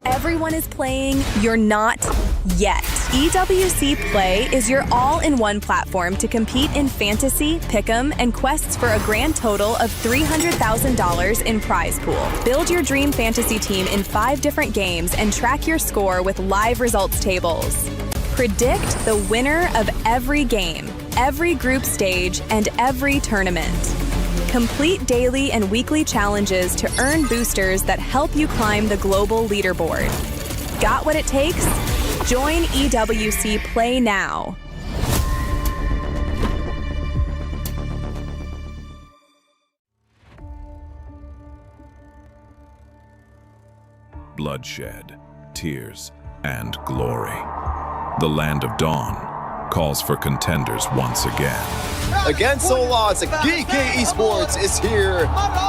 Everyone is playing, you're not yet. EWC Play is your all-in-one platform to compete in fantasy, pick'em, and quests for a grand total of $300,000 in prize pool. Build your dream fantasy team in 5 different games and track your score with live results tables. Predict the winner of every game, every group stage, and every tournament. Complete daily and weekly challenges to earn boosters that help you climb the global leaderboard. Got what it takes? Join EWC Play now. Bloodshed, tears, and glory. The Land of Dawn calls for contenders once again. Against all odds, GK Esports is here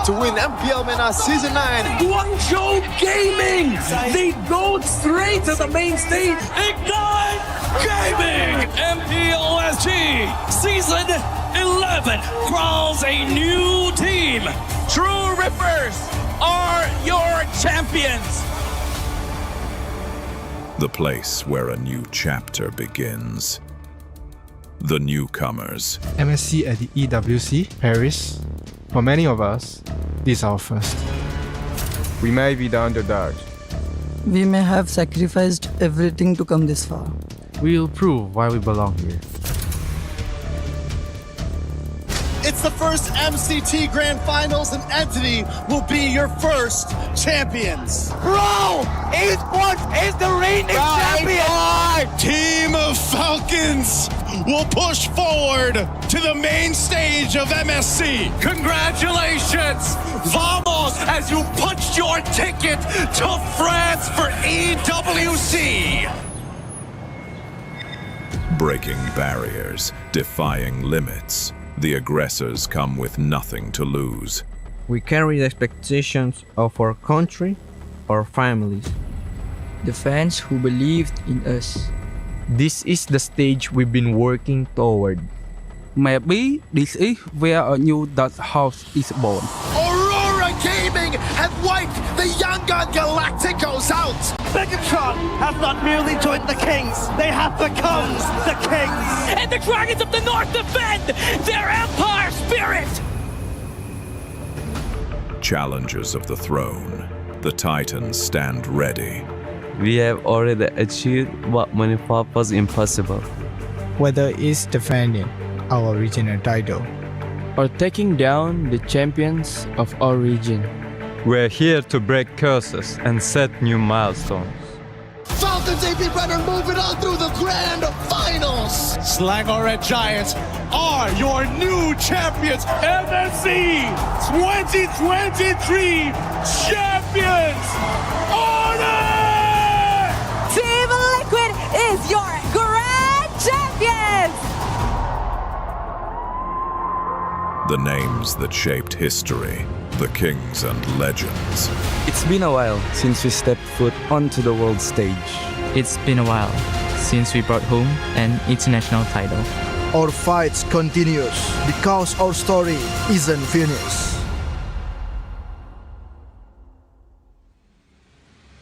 to win MPL MENA Season 9. Guangzhou Gaming! They go straight to the main stage. Ignite Gaming! MPLSG Season 11 crowns a new team. True Rippers are your champions. The place where a new chapter begins. The newcomers. MSC at the EWC, Paris. For many of us, this is our first. We may be the underdogs. We may have sacrificed everything to come this far. We'll prove why we belong here. It's the first MCT Grand Finals, and Entity will be your first champions. Bro, esports is the reigning champion. Team of Falcons will push forward to the main stage of MSC. Congratulations! Vamos, as you punched your ticket to France for EWC! Breaking barriers, defying limits. The aggressors come with nothing to lose. We carry the expectations of our country, our families. The fans who believed in us. This is the stage we've been working toward. Maybe this is where a new Dutch house is born. Aurora Gaming have wiped the Young Gun Galacticos out. Megatron have not merely joined the Kings, they have become the Kings! And the Dragons of the North defend their Empire spirit! Challengers of the throne, the Titans stand ready. We have already achieved what many thought was impossible. Whether it's defending our regional title Or taking down the champions of our region. We're here to break curses and set new milestones. Falcons AP Runner moving on through the Grand Finals. Slangor Red Giants are your new champions, MSC 2023 champions! Honor! Team Liquid is your grand champions! The names that shaped history, the kings and legends. It's been a while since we stepped foot onto the world stage. It's been a while since we brought home an international title. Our fights continues because our story isn't finished.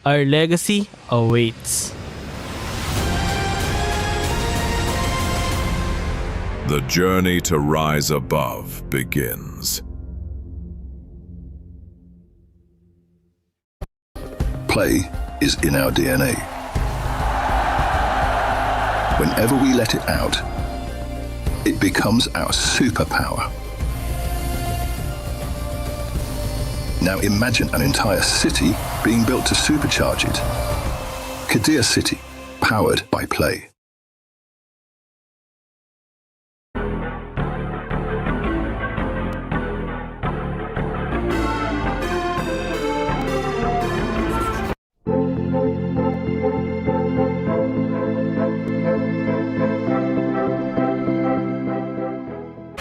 Our legacy awaits. The journey to rise above begins. Play is in our DNA. Whenever we let it out, it becomes our superpower. Now imagine an entire city being built to supercharge it. Kadir City, powered by Play.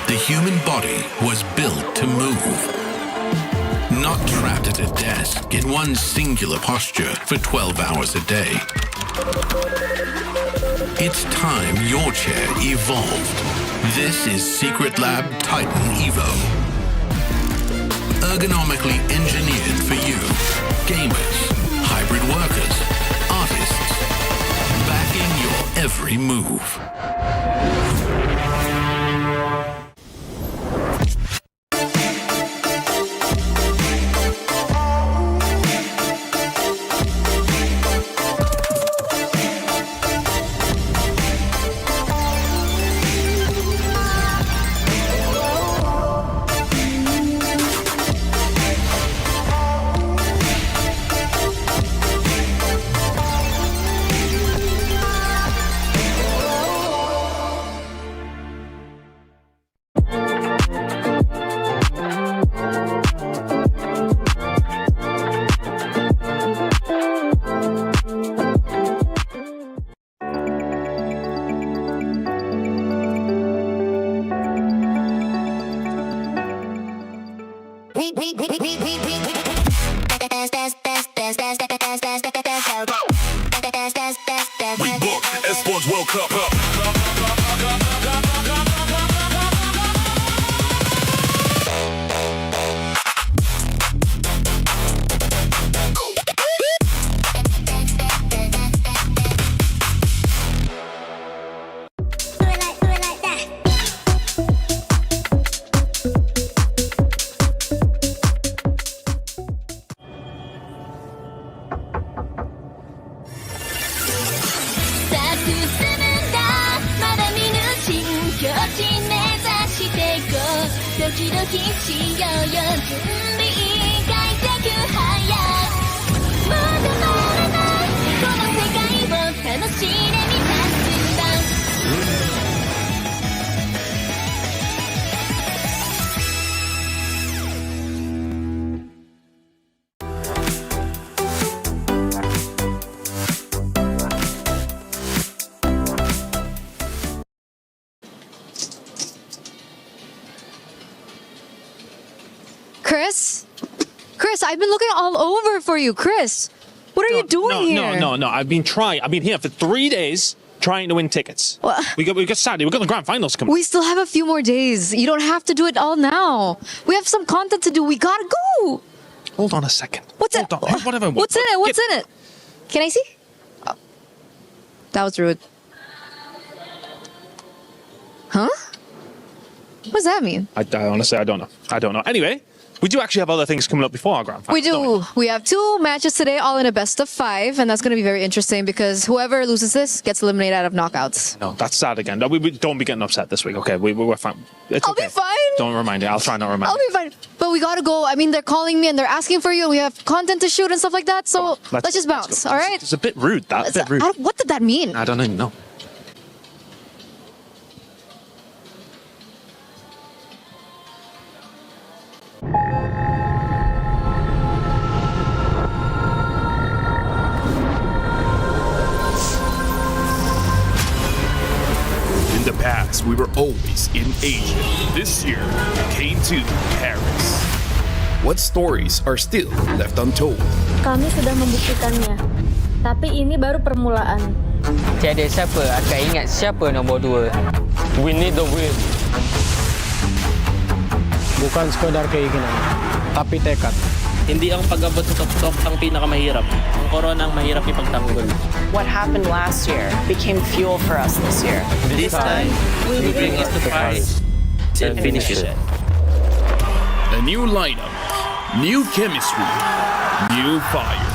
The human body was built to move. Not trapped at a desk in one singular posture for 12 hours a day. It's time your chair evolved. This is Secret Lab Titan Evo. Ergonomically engineered for you, gamers, hybrid workers, artists, backing your every move. Chris, I've been looking all over for you. Chris, what are you doing here? No. I've been trying. I've been here for 3 days trying to win tickets. Well, we got Saturday. We got the grand finals coming. We still have a few more days. You don't have to do it all now. We have some content to do. We gotta go. Hold on a second. What's in it? Whatever. What's in it? What's in it? Can I see? Oh. That was rude. Huh? What does that mean? I honestly, I don't know. Anyway, we do actually have other things coming up before our grand finals. We do. We have 2 matches today, all in a best of 5, and that's going to be very interesting because whoever loses this gets eliminated out of knockouts. No, that's sad again. We don't be getting upset this week, okay? We're fine. I'll be fine. Don't remind you. I'll try not to remind you. I'll be fine. But we got to go. I mean, they're calling me and they're asking for you, and we have content to shoot and stuff like that, so let's just bounce, all right? It's a bit rude, that. A bit rude. What did that mean? I don't even know. In the past, we were always in Asia. This year, we came to Paris. What stories are still left untold? Kami sudah membuktikannya, tapi ini baru permulaan. Tiada siapa akan ingat siapa nombor 2. We need the win. Bukan sekadar keinginan, tapi tekad. Hindi ang pag-abot sa top ang pinakamahirap. Ang corona ang mahirap ipagtanggol. What happened last year became fuel for us this year. This time, we bring it to Paris and finish it. A new lineup, new chemistry, new fire.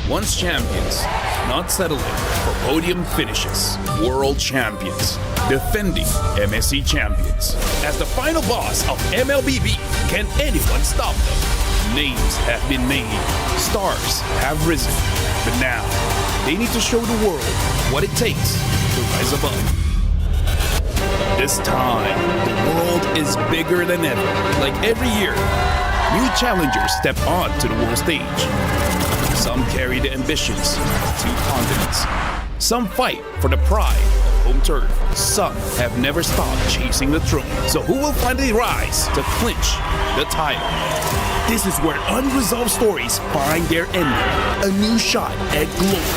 Once champions, not settling for podium finishes. World champions, defending MSC champions. As the final boss of MLBB, can anyone stop them? Names have been made, stars have risen, but now they need to show the world what it takes to rise above. This time, the world is bigger than ever. Like every year, new challengers step on to the world stage. Some carry the ambitions of 2 continents. Some fight for the pride of home turf. Some have never stopped chasing the throne. So who will finally rise to clinch the title? This is where unresolved stories find their ending. A new shot at glory.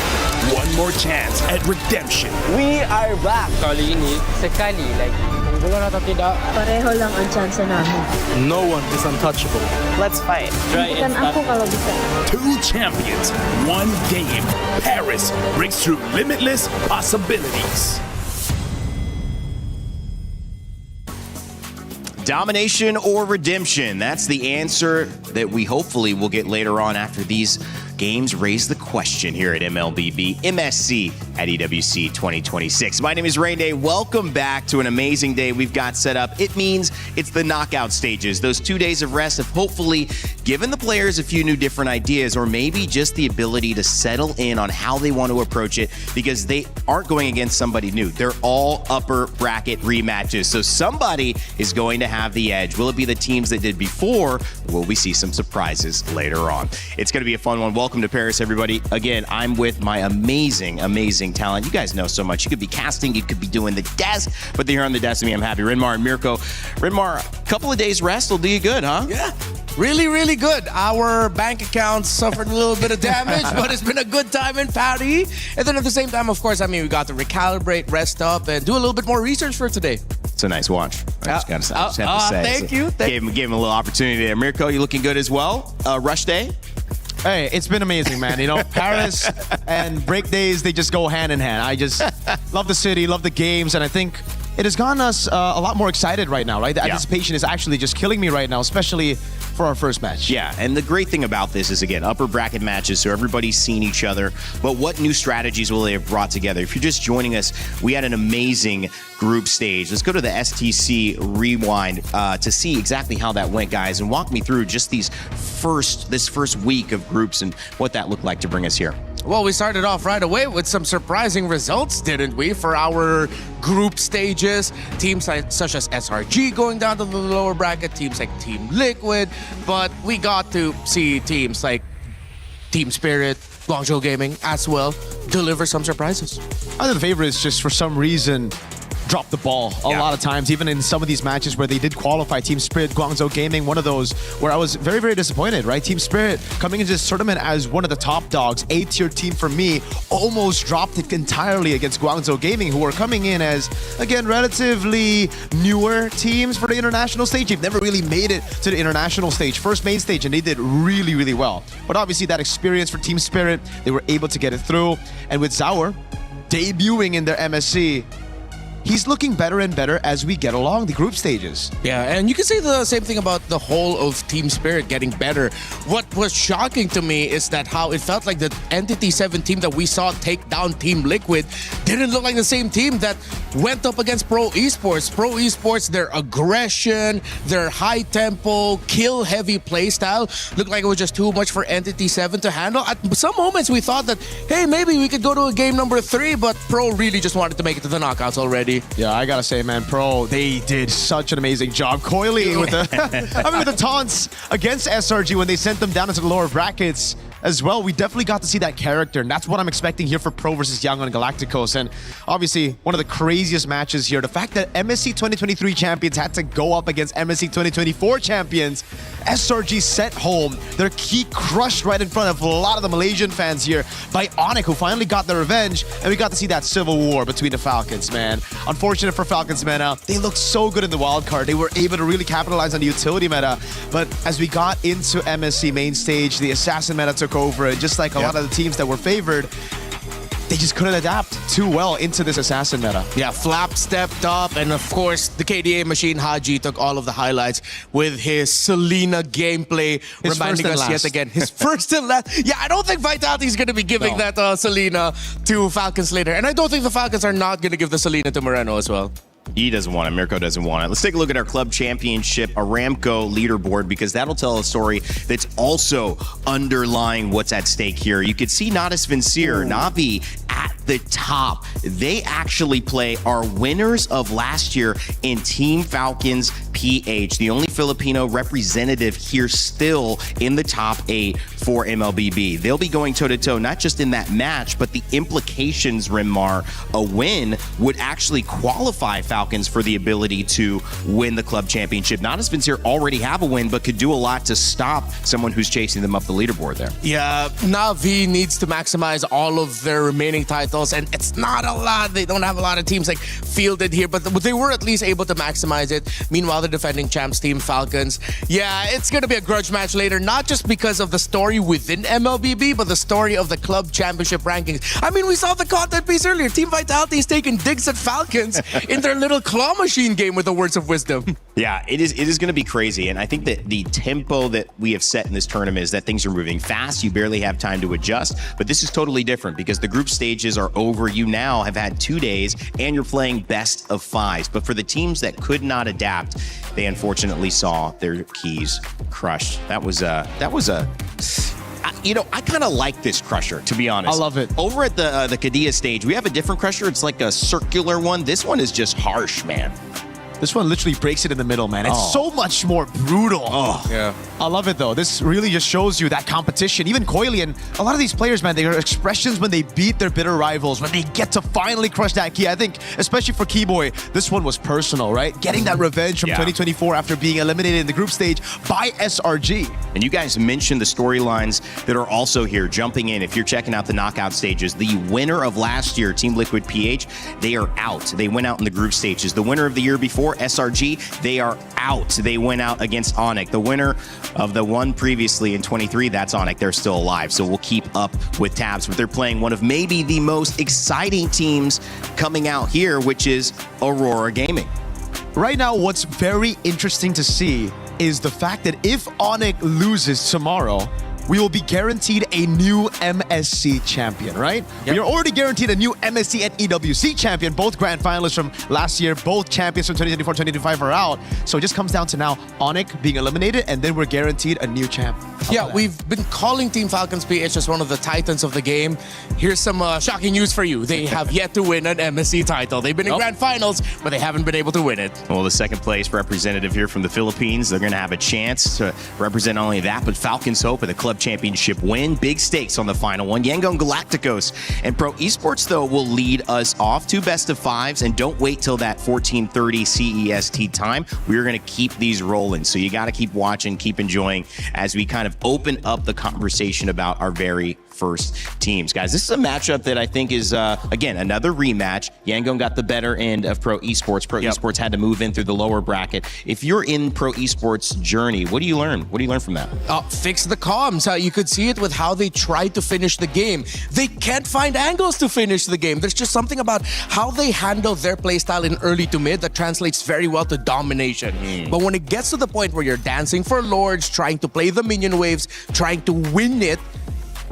One more chance at redemption. We are back. Kali ini, sekali lagi. Bukan atau tidak, Pareho lang ang tsansa namin. No one is untouchable. Let's fight. Bukan ako kalau bisa. 2 champions, 1 game. Paris breaks through limitless possibilities. Domination or redemption? That's the answer that we hopefully will get later on after these games raise the question here at MLBB MSC at EWC 2026. My name is Rain Day. Welcome back to an amazing day we've got set up. It means it's the knockout stages. Those 2 days of rest have hopefully given the players a few new different ideas, or maybe just the ability to settle in on how they want to approach it, because they aren't going against somebody new. They're all upper bracket rematches. So somebody is going to have the edge. Will it be the teams that did before? Or will we see some surprises later on? It's going to be a fun one. Welcome to Paris, everybody. Again, I'm with my amazing talent. You guys know so much. You could be casting, you could be doing the desk, but they're here on the desk with me. I'm happy. Rinmar and Mirko. Rinmar, a couple of days rest will do you good, huh? Yeah, really good. Our bank accounts suffered a little bit of damage, but it's been a good time in Paris. And then at the same time, of course, we got to recalibrate, rest up, and do a little bit more research for today. It's a nice watch. I just have to say. Thank you. Gave him a little opportunity there. Mirko, you looking good as well? Rush day? Hey, it's been amazing, man. You know, Paris and break days, they just go hand in hand. I just love the city, love the games, and I think it has gotten us a lot more excited right now, right? The anticipation is actually just killing me right now, especially for our first match. Yeah, and the great thing about this is, again, upper bracket matches, so everybody's seen each other. But what new strategies will they have brought together? If you're just joining us, we had an amazing group stage. Let's go to the STC Rewind to see exactly how that went, guys, and walk me through just this first week of groups and what that looked like to bring us here. Well, we started off right away with some surprising results, didn't we, for our group stages? Teams such as SRG going down to the lower bracket, teams like Team Liquid, but we got to see teams like Team Spirit, Guangzhou Gaming as well deliver some surprises. I think the favorites just for some reason dropped the ball a lot of times, even in some of these matches where they did qualify. Team Spirit, Guangzhou Gaming, one of those where I was very, very disappointed, right? Team Spirit coming into this tournament as one of the top dogs, A-tier team for me, almost dropped it entirely against Guangzhou Gaming, who are coming in as, again, relatively newer teams for the international stage. They've never really made it to the international stage, first main stage, and they did really, really well. But obviously that experience for Team Spirit, they were able to get it through. And with Zauer debuting in their MSC, he's looking better and better as we get along the group stages. Yeah, and you can say the same thing about the whole of Team Spirit getting better. What was shocking to me is that how it felt like the Entity 7 team that we saw take down Team Liquid didn't look like the same team that went up against Pro Esports. Pro Esports, their aggression, their high tempo, kill heavy playstyle looked like it was just too much for Entity 7 to handle. At some moments we thought that, hey, maybe we could go to a game number 3, but Pro really just wanted to make it to the knockouts already. Yeah, I gotta say, man, Pro, they did such an amazing job. Coily with the, with the taunts against SRG when they sent them down into the lower brackets as well. We definitely got to see that character, and that's what I'm expecting here for Pro versus Yangon Galacticos. And obviously, one of the craziest matches here, the fact that MSC 2023 champions had to go up against MSC 2024 champions. SRG sent home their key crushed right in front of a lot of the Malaysian fans here by Onyx, who finally got their revenge, and we got to see that civil war between the Falcons, man. Unfortunate for Falcons meta, they looked so good in the wild card. They were able to really capitalize on the utility meta, but as we got into MSC main stage, the assassin meta took over, and just like a lot of the teams that were favored, they just couldn't adapt too well into this assassin meta. Yeah, Flap stepped up, and of course, the KDA machine, Haji, took all of the highlights with his Selena gameplay, reminding us yet again, his first and last. Yeah, I don't think Vitality is going to be giving that Selena to Falcons later, and I don't think the Falcons are not going to give the Selena to Moreno as well. He doesn't want it. Mirko doesn't want it. Let's take a look at our club championship Aramco leaderboard, because that'll tell a story that's also underlying what's at stake here. You could see Natus Vincere, Navi at the top. They actually play our winners of last year in Team Falcons PH, the only Filipino representative here still in the top 8 for MLBB. They'll be going toe-to-toe, not just in that match, but the implications, Rinmar, a win would actually qualify Falcons for the ability to win the club championship. Natus Vincere already have a win, but could do a lot to stop someone who's chasing them up the leaderboard there. Yeah, Navi needs to maximize all of their remaining titles, and it's not a lot. They don't have a lot of teams like fielded here, but they were at least able to maximize it. Meanwhile, the defending champs team Falcons, yeah, it's going to be a grudge match later, not just because of the story within MLBB, but the story of the club championship rankings. I mean, we saw the content piece earlier. Team Vitality is taking digs at Falcons in their little claw machine game with the words of wisdom. Yeah, it is going to be crazy, and I think that the tempo that we have set in this tournament is that things are moving fast. You barely have time to adjust, but this is totally different because the group stages are over. You now have had 2 days, and you're playing best of 5s. But for the teams that could not adapt, they unfortunately saw their keys crushed. You know, I kind of like this crusher, to be honest. I love it. Over at the Kadia stage, we have a different crusher. It's like a circular one. This one is just harsh, man. This one literally breaks it in the middle, man. It's so much more brutal. Yeah. I love it, though. This really just shows you that competition. Even Coily and a lot of these players, man, their expressions when they beat their bitter rivals, when they get to finally crush that key. I think, especially for Keyboy, this one was personal, right? Getting that revenge from 2024 after being eliminated in the group stage by SRG. And you guys mentioned the storylines that are also here jumping in. If you're checking out the knockout stages, the winner of last year, Team Liquid PH, they are out. They went out in the group stages. The winner of the year before, for SRG. They are out. They went out against Onyx. The winner of the one previously in 23, that's Onyx. They're still alive, so we'll keep up with tabs. But they're playing one of maybe the most exciting teams coming out here, which is Aurora Gaming. Right now, what's very interesting to see is the fact that if Onyx loses tomorrow, we will be guaranteed a new MSC champion, right? Yep. We are already guaranteed a new MSC and EWC champion. Both grand finalists from last year, both champions from 2024-2025 are out. So it just comes down to now Onyx being eliminated, and then we're guaranteed a new champ. Yeah, we've been calling Team Falcons PH as one of the titans of the game. Here's some shocking news for you. They have yet to win an MSC title. They've been in grand finals, but they haven't been able to win it. Well, the second place representative here from the Philippines, they're going to have a chance to represent not only that, but Falcons hope at the club championship win. Big stakes on the final one. Yangon Galacticos and Pro Esports, though, will lead us off to best of fives, and don't wait till that 14:30 CEST time. We're going to keep these rolling, so you got to keep watching, keep enjoying as we kind of open up the conversation about our very first teams. Guys, this is a matchup that I think is, again, another rematch. Yangon got the better end of Pro Esports. Pro Esports had to move in through the lower bracket. If you're in Pro Esports' journey, what do you learn? What do you learn from that? Fix the comms. You could see it with how they tried to finish the game. They can't find angles to finish the game. There's just something about how they handle their playstyle in early to mid that translates very well to domination. But when it gets to the point where you're dancing for lords, trying to play the minion waves, trying to win it,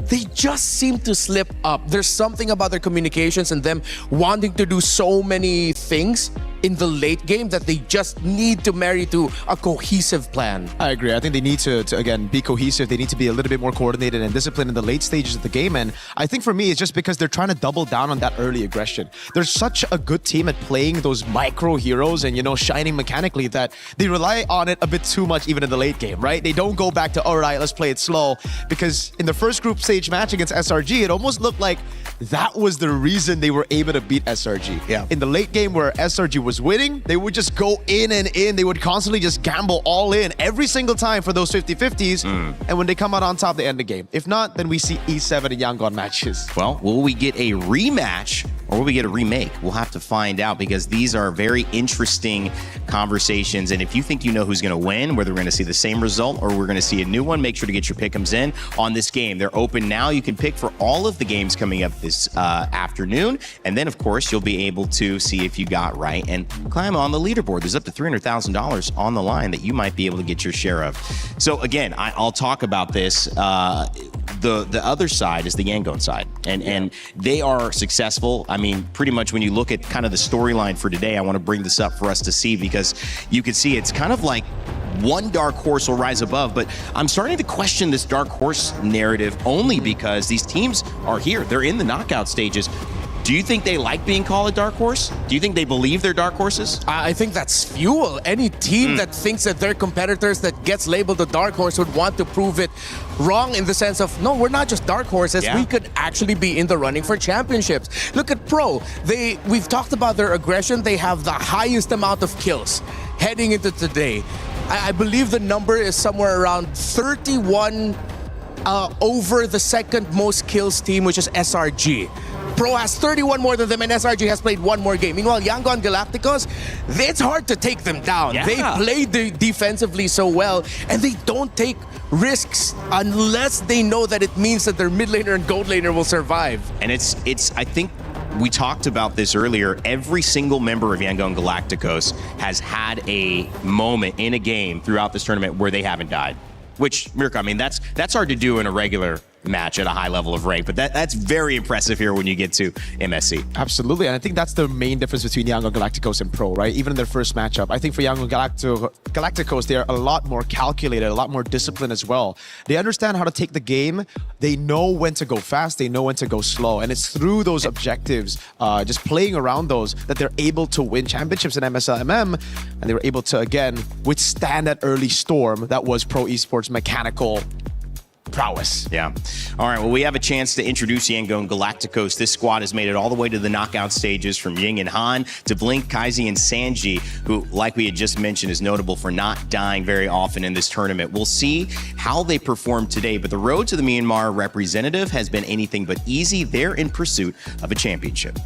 they just seem to slip up. There's something about their communications and them wanting to do so many things in the late game that they just need to marry to a cohesive plan. I agree. I think they need to again, be cohesive. They need to be a little bit more coordinated and disciplined in the late stages of the game. And I think for me, it's just because they're trying to double down on that early aggression. They're such a good team at playing those micro heroes and, you know, shining mechanically that they rely on it a bit too much even in the late game, right? They don't go back to, all right, let's play it slow. Because in the first group stage match against SRG, it almost looked like that was the reason they were able to beat SRG. Yeah. In the late game where SRG was winning, they would just go in and in. They would constantly just gamble all in every single time for those 50-50s. And when they come out on top, they end the game. If not, then we see E7 and Yangon matches. Well, will we get a rematch or will we get a remake? We'll have to find out, because these are very interesting conversations. And if you think you know who's going to win, whether we're going to see the same result or we're going to see a new one, make sure to get your pick'ems in on this game. They're open now. You can pick for all of the games coming up this afternoon. And then, of course, you'll be able to see if you got right and climb on the leaderboard. There's up to $300,000 on the line that you might be able to get your share of. So again, I'll talk about this. The other side is the Yangon side, and they are successful. I mean, pretty much when you look at kind of the storyline for today, I want to bring this up for us to see, because you can see it's kind of like one dark horse will rise above, but I'm starting to question this dark horse narrative only because these teams are here. They're in the knockout stages. Do you think they like being called a dark horse? Do you think they believe they're dark horses? I think that's fuel. Any team that thinks that they're competitors that gets labeled a dark horse would want to prove it wrong, in the sense of, no, we're not just dark horses. We could actually be in the running for championships. Look at Pro. We've talked about their aggression. They have the highest amount of kills heading into today. I believe the number is somewhere around 31 over the second most kills team, which is SRG. Pro has 31 more than them, and SRG has played one more game. Meanwhile, Yangon Galacticos, it's hard to take them down. They play defensively so well, and they don't take risks unless they know that it means that their mid laner and gold laner will survive. And it's I think we talked about this earlier. Every single member of Yangon Galacticos has had a moment in a game throughout this tournament where they haven't died. Which, Mirko, I mean, that's hard to do in a regular match at a high level of rank, but that's very impressive here when you get to MSC. Absolutely, and I think that's the main difference between Yangon Galacticos and Pro, right? Even in their first matchup, I think for Yangon Galacticos, they're a lot more calculated, a lot more disciplined as well. They understand how to take the game. They know when to go fast, they know when to go slow, and it's through those objectives, just playing around those, that they're able to win championships in MSLMM, and they were able to, again, withstand that early storm that was Pro Esports' mechanical prowess. Yeah. All right. Well, we have a chance to introduce Yangon Galacticos. This squad has made it all the way to the knockout stages, from Ying and Han to Blink, Kaizi, and Sanji, who, like we had just mentioned, is notable for not dying very often in this tournament. We'll see how they perform today, but the road to the Myanmar representative has been anything but easy. They're in pursuit of a championship.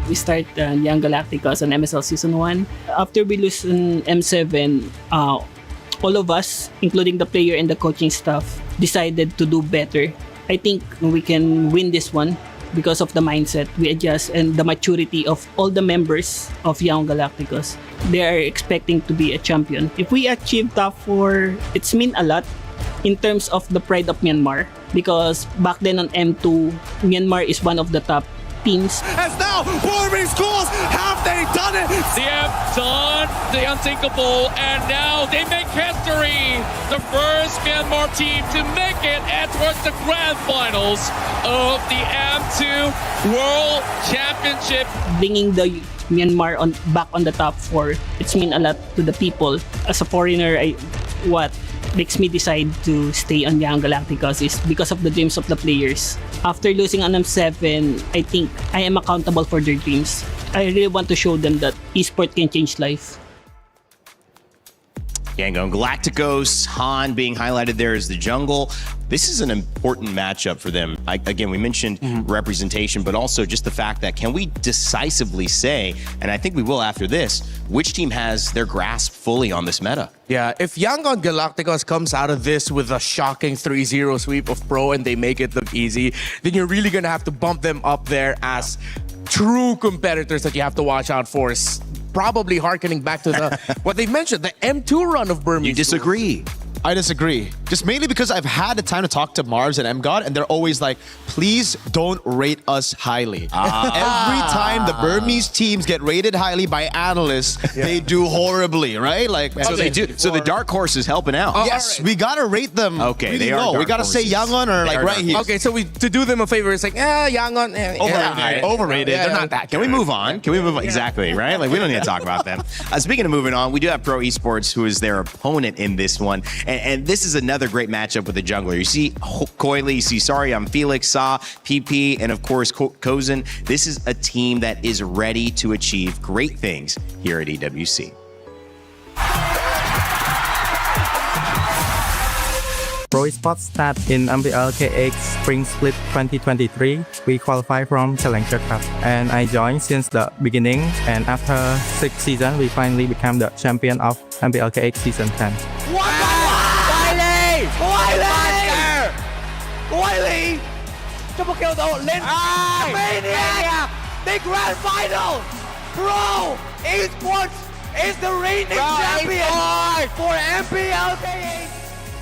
We start Young Galacticos on MSL Season 1. After we lose in M7, all of us, including the player and the coaching staff, decided to do better. I think we can win this one because of the mindset we adjust and the maturity of all the members of Young Galacticos. They are expecting to be a champion. If we achieve top 4, it's mean a lot in terms of the pride of Myanmar, because back then on M2, Myanmar is one of the top teams. As now, Borby scores! Have they done it? They have done the unthinkable, and now they make history. The first Myanmar team to make it towards the grand finals of the M2 World Championship. Bringing the Myanmar back on the top 4, it's mean a lot to the people. As a foreigner, what makes me decide to stay on Young Galacticos is because of the dreams of the players. After losing on M7, I think I am accountable for their dreams. I really want to show them that esports can change life. Yangon Galacticos, Han being highlighted there as the jungle. This is an important matchup for them. Again, we mentioned representation, but also just the fact that can we decisively say, and I think we will after this, which team has their grasp fully on this meta? Yeah, if Yangon Galacticos comes out of this with a shocking 3-0 sweep of Pro and they make it look easy, then you're really going to have to bump them up there as true competitors that you have to watch out for. Probably harkening back to the what they mentioned, the M2 run of Burmese. You disagree? I disagree. Just mainly because I've had the time to talk to Mars and MGod, and they're always like, please don't rate us highly. Every time the Burmese teams get rated highly by analysts, they do horribly, right? Like, so they do. So the dark horse is helping out. Yes, we gotta rate them. Okay, really they are. low. We gotta say Yangon or like right here. Okay, so to do them a favor, it's like, Yangon. Overrated. They're not that. Can we move on? Can we move on? Exactly, right? Like, we don't need to talk about them. Speaking of moving on, we do have Pro Esports, who is their opponent in this one. And this is another great matchup with the jungler. You see Coily, you see Felix, Sa, PP, and of course Kozen. This is a team that is ready to achieve great things here at EWC. Pro Esports start in MPLKX Spring Split 2023. We qualify from Challenger Cup, and I joined since the beginning. And after 6 seasons, we finally become the champion of MPLKX Season 10. Coily! Triple kill though, Lin! Maniac! The grand final! Pro Esports is the reigning champion for MPLKX!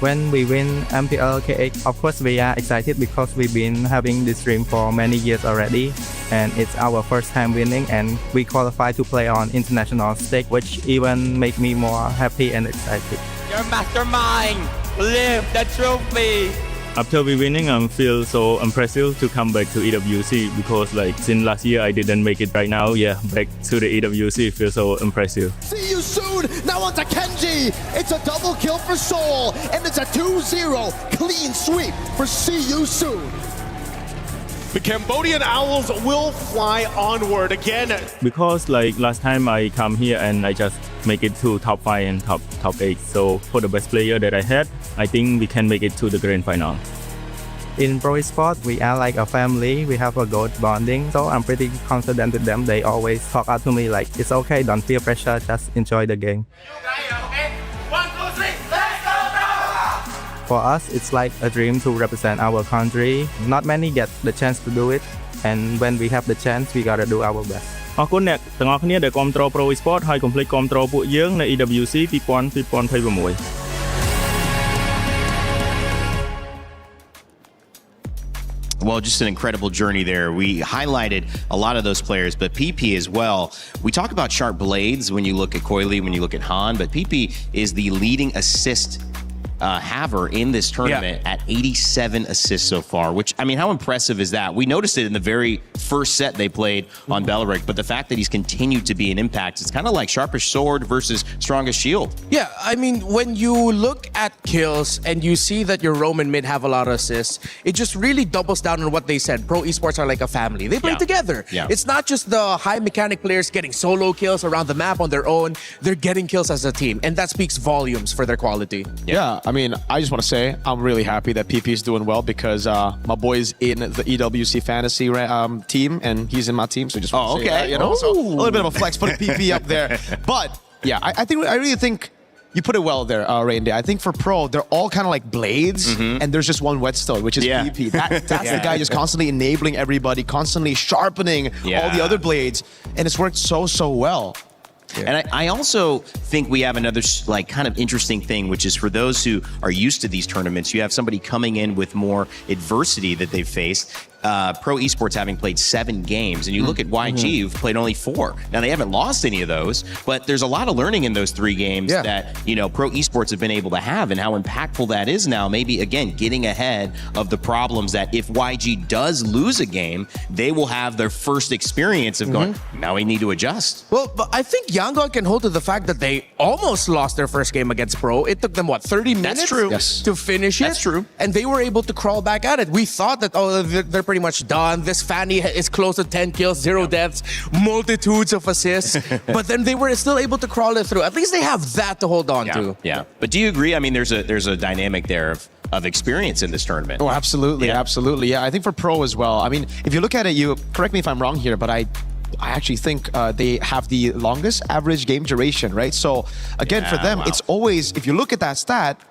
When we win MPLKX, of course we are excited because we've been having this dream for many years already, and it's our first time winning, and we qualify to play on international stage, which even make me more happy and excited. Your mastermind! Live the trophy! After we winning, I feel so impressive to come back to EWC because like since last year I didn't make it. Right now, back to the EWC feels so impressive. See you soon. Now on to Kenji. It's a double kill for Seoul, and it's a 2-0 clean sweep for See You Soon. The Cambodian Owls will fly onward again. Because like last time I come here and I just make it to top 5 and top 8. So for the best player that I had, I think we can make it to the grand final. In Pro Esports, we are like a family. We have a good bonding. So I'm pretty confident with them. They always talk out to me like, it's okay, don't feel pressure, just enjoy the game. For us, it's like a dream to represent our country. Not many get the chance to do it, and when we have the chance, we gotta do our best. អរគុណអ្នកទាំងអស់គ្នាដែលគាំទ្រ Pro Esports ហើយកុំភ្លេចគាំទ្រពួកយើងនៅ EWC 2026 Well, just an incredible journey there. We highlighted a lot of those players, but PP as well. We talk about sharp blades when you look at Coily, when you look at Han, but PP is the leading assist haver in this tournament at 87 assists so far, which, I mean, how impressive is that? We noticed it in the very first set they played on Belleric, but the fact that he's continued to be an impact, it's kind of like Sharpest Sword versus Strongest Shield. Yeah, I mean, when you look at kills and you see that your Roman mid have a lot of assists, it just really doubles down on what they said. Pro Esports are like a family. They play together. Yeah. It's not just the high mechanic players getting solo kills around the map on their own. They're getting kills as a team, and that speaks volumes for their quality. Yeah, I mean, I just want to say I'm really happy that PP is doing well because my boy's in the EWC fantasy team and he's in my team. So just want to say that, you know, so a little bit of a flex putting PP up there. But yeah, I really think you put it well there, Randy. I think for Pro, they're all kind of like blades, and there's just one whetstone, which is PP. That's the guy just constantly enabling everybody, constantly sharpening all the other blades, and it's worked so well. And I also think we have another like kind of interesting thing, which is for those who are used to these tournaments, you have somebody coming in with more adversity that they've faced. Pro Esports having played 7 games, and you look at YG, who've played only 4. Now, they haven't lost any of those, but there's a lot of learning in those 3 games that, you know, Pro Esports have been able to have, and how impactful that is now, maybe, again, getting ahead of the problems that if YG does lose a game, they will have their first experience of going, now we need to adjust. Well, but I think Yangon can hold to the fact that they almost lost their first game against Pro. It took them, what, 30 minutes to finish it? That's true. And they were able to crawl back at it. We thought that, oh, they're pretty much done. This Fanny is close to 10 kills, 0 deaths, multitudes of assists. But then they were still able to crawl it through. At least they have that to hold on to. Yeah. But do you agree? I mean, there's a dynamic there of experience in this tournament. Oh, absolutely. Absolutely. Yeah, I think for Pro as well. I mean, if you look at it, you correct me if I'm wrong here, but I actually think they have the longest average game duration, right? So again, for them, it's always, if you look at that stat,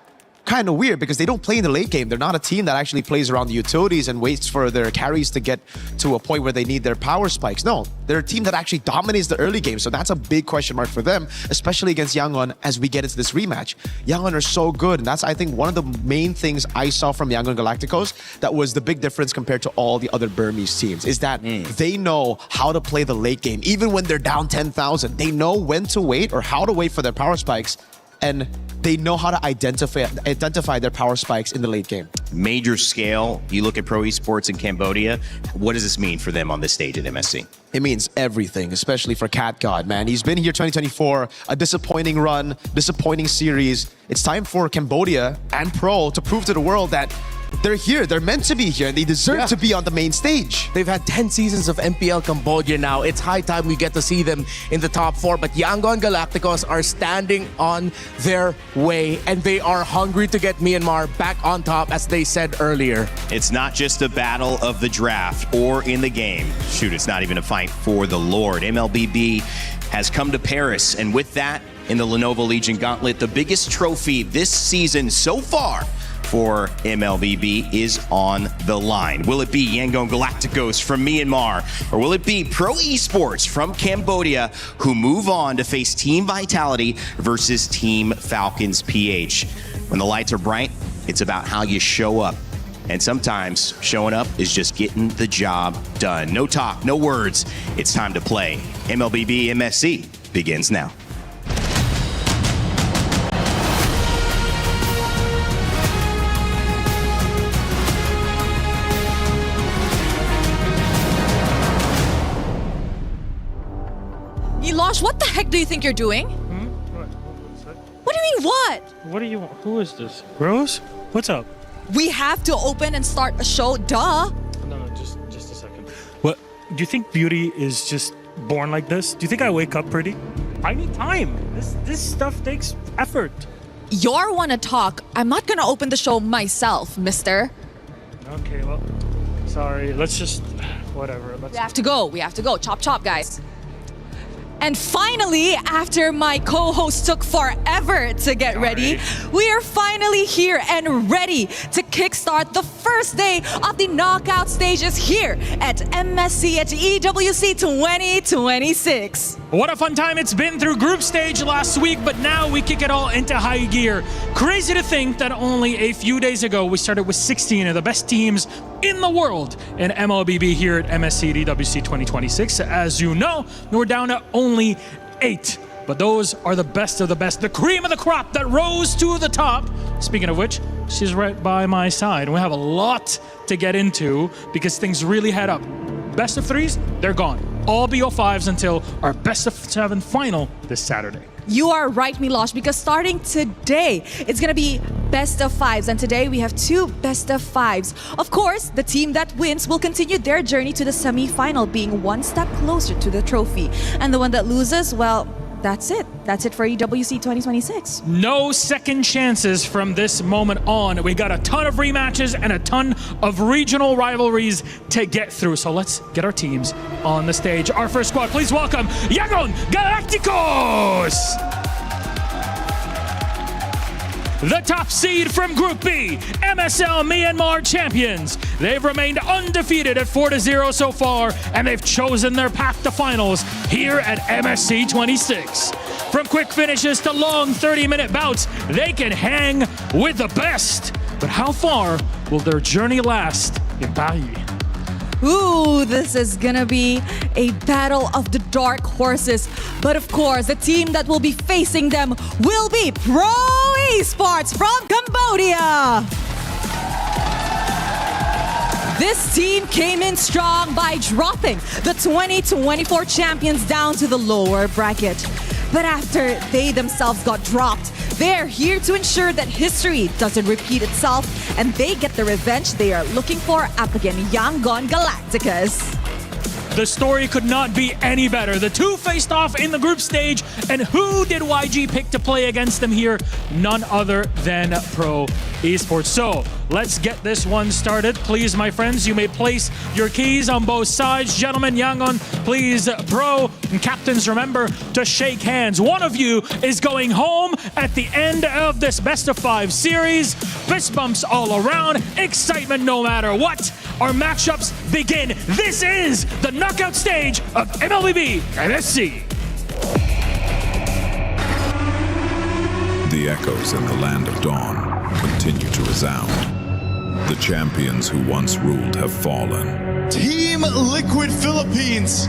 kind of weird because they don't play in the late game. They're not a team that actually plays around the utilities and waits for their carries to get to a point where they need their power spikes. No, they're a team that actually dominates the early game. So that's a big question mark for them, especially against Yangon as we get into this rematch. Yangon are so good. And that's, I think, one of the main things I saw from Yangon Galacticos that was the big difference compared to all the other Burmese teams is that they know how to play the late game. Even when they're down 10,000, they know when to wait or how to wait for their power spikes. And they know how to identify their power spikes in the late game. Major scale. You look at Pro Esports in Cambodia. What does this mean for them on this stage at MSC? It means everything, especially for Cat God, man. He's been here 2024, a disappointing run, disappointing series. It's time for Cambodia and Pro to prove to the world that they're here, they're meant to be here, and they deserve to be on the main stage. They've had 10 seasons of MPL Cambodia now. It's high time we get to see them in the top 4. But Yangon Galacticos are standing on their way, and they are hungry to get Myanmar back on top, as they said earlier. It's not just a battle of the draft or in the game. Shoot, it's not even a fight for the Lord. MLBB has come to Paris, and with that, in the Lenovo Legion Gauntlet, the biggest trophy this season so far for MLBB is on the line. Will it be Yangon Galacticos from Myanmar, or will it be Pro Esports from Cambodia who move on to face Team Vitality versus Team Falcons PH? When the lights are bright, it's about how you show up. And sometimes showing up is just getting the job done. No talk, no words. It's time to play. MLBB MSC begins now. Milosh, what the heck do you think you're doing? What do you mean, what? What do you want? Who is this? Rose? What's up? We have to open and start a show, duh. No, just a second. What? Do you think beauty is just born like this? Do you think I wake up pretty? I need time. This stuff takes effort. You're wanna talk. I'm not gonna open the show myself, mister. Okay, well, sorry. Let's just, whatever. We have to go. Chop, chop, guys. And finally, after my co-host took forever to get ready, we are finally here and ready to kickstart the first day of the knockout stages here at MSC at EWC 2026. What a fun time it's been through group stage last week, but now we kick it all into high gear. Crazy to think that only a few days ago we started with 16 of the best teams in the world in MLBB here at MSC at EWC 2026. As you know, we're down to only 8. But those are the best of the best, the cream of the crop that rose to the top. Speaking of which, she's right by my side. We have a lot to get into because things really head up. Best of 3s, they're gone. All BO5s until our best of 7 final this Saturday. You are right, Milosh, because starting today, it's going to be best of 5s. And today we have 2 best of 5s. Of course, the team that wins will continue their journey to the semi-final, being one step closer to the trophy. And the one that loses, well, that's it. That's it for EWC 2026. No second chances from this moment on. We got a ton of rematches and a ton of regional rivalries to get through. So let's get our teams on the stage. Our first squad, please welcome Yangon Galacticos! The top seed from Group B, MSL Myanmar champions. They've remained undefeated at 4-0 so far, and they've chosen their path to finals here at MSC 26. From quick finishes to long 30-minute bouts, they can hang with the best. But how far will their journey last in Paris? Ooh, this is gonna be a battle of the dark horses. But of course, the team that will be facing them will be Pro Esports from Cambodia. This team came in strong by dropping the 2024 champions down to the lower bracket. But after they themselves got dropped, they're here to ensure that history doesn't repeat itself and they get the revenge they are looking for up against Yangon Galacticos. The story could not be any better. The two faced off in the group stage, and who did YG pick to play against them here? None other than Pro Esports. So let's get this one started. Please, my friends, you may place your keys on both sides. Gentlemen, Yangon, please, Pro and captains, remember to shake hands. One of you is going home at the end of this best of 5 series. Fist bumps all around, excitement no matter what. Our matchups begin. This is the knockout stage of MLBB MSC. The echoes in the land of dawn continue to resound. The champions who once ruled have fallen. Team Liquid Philippines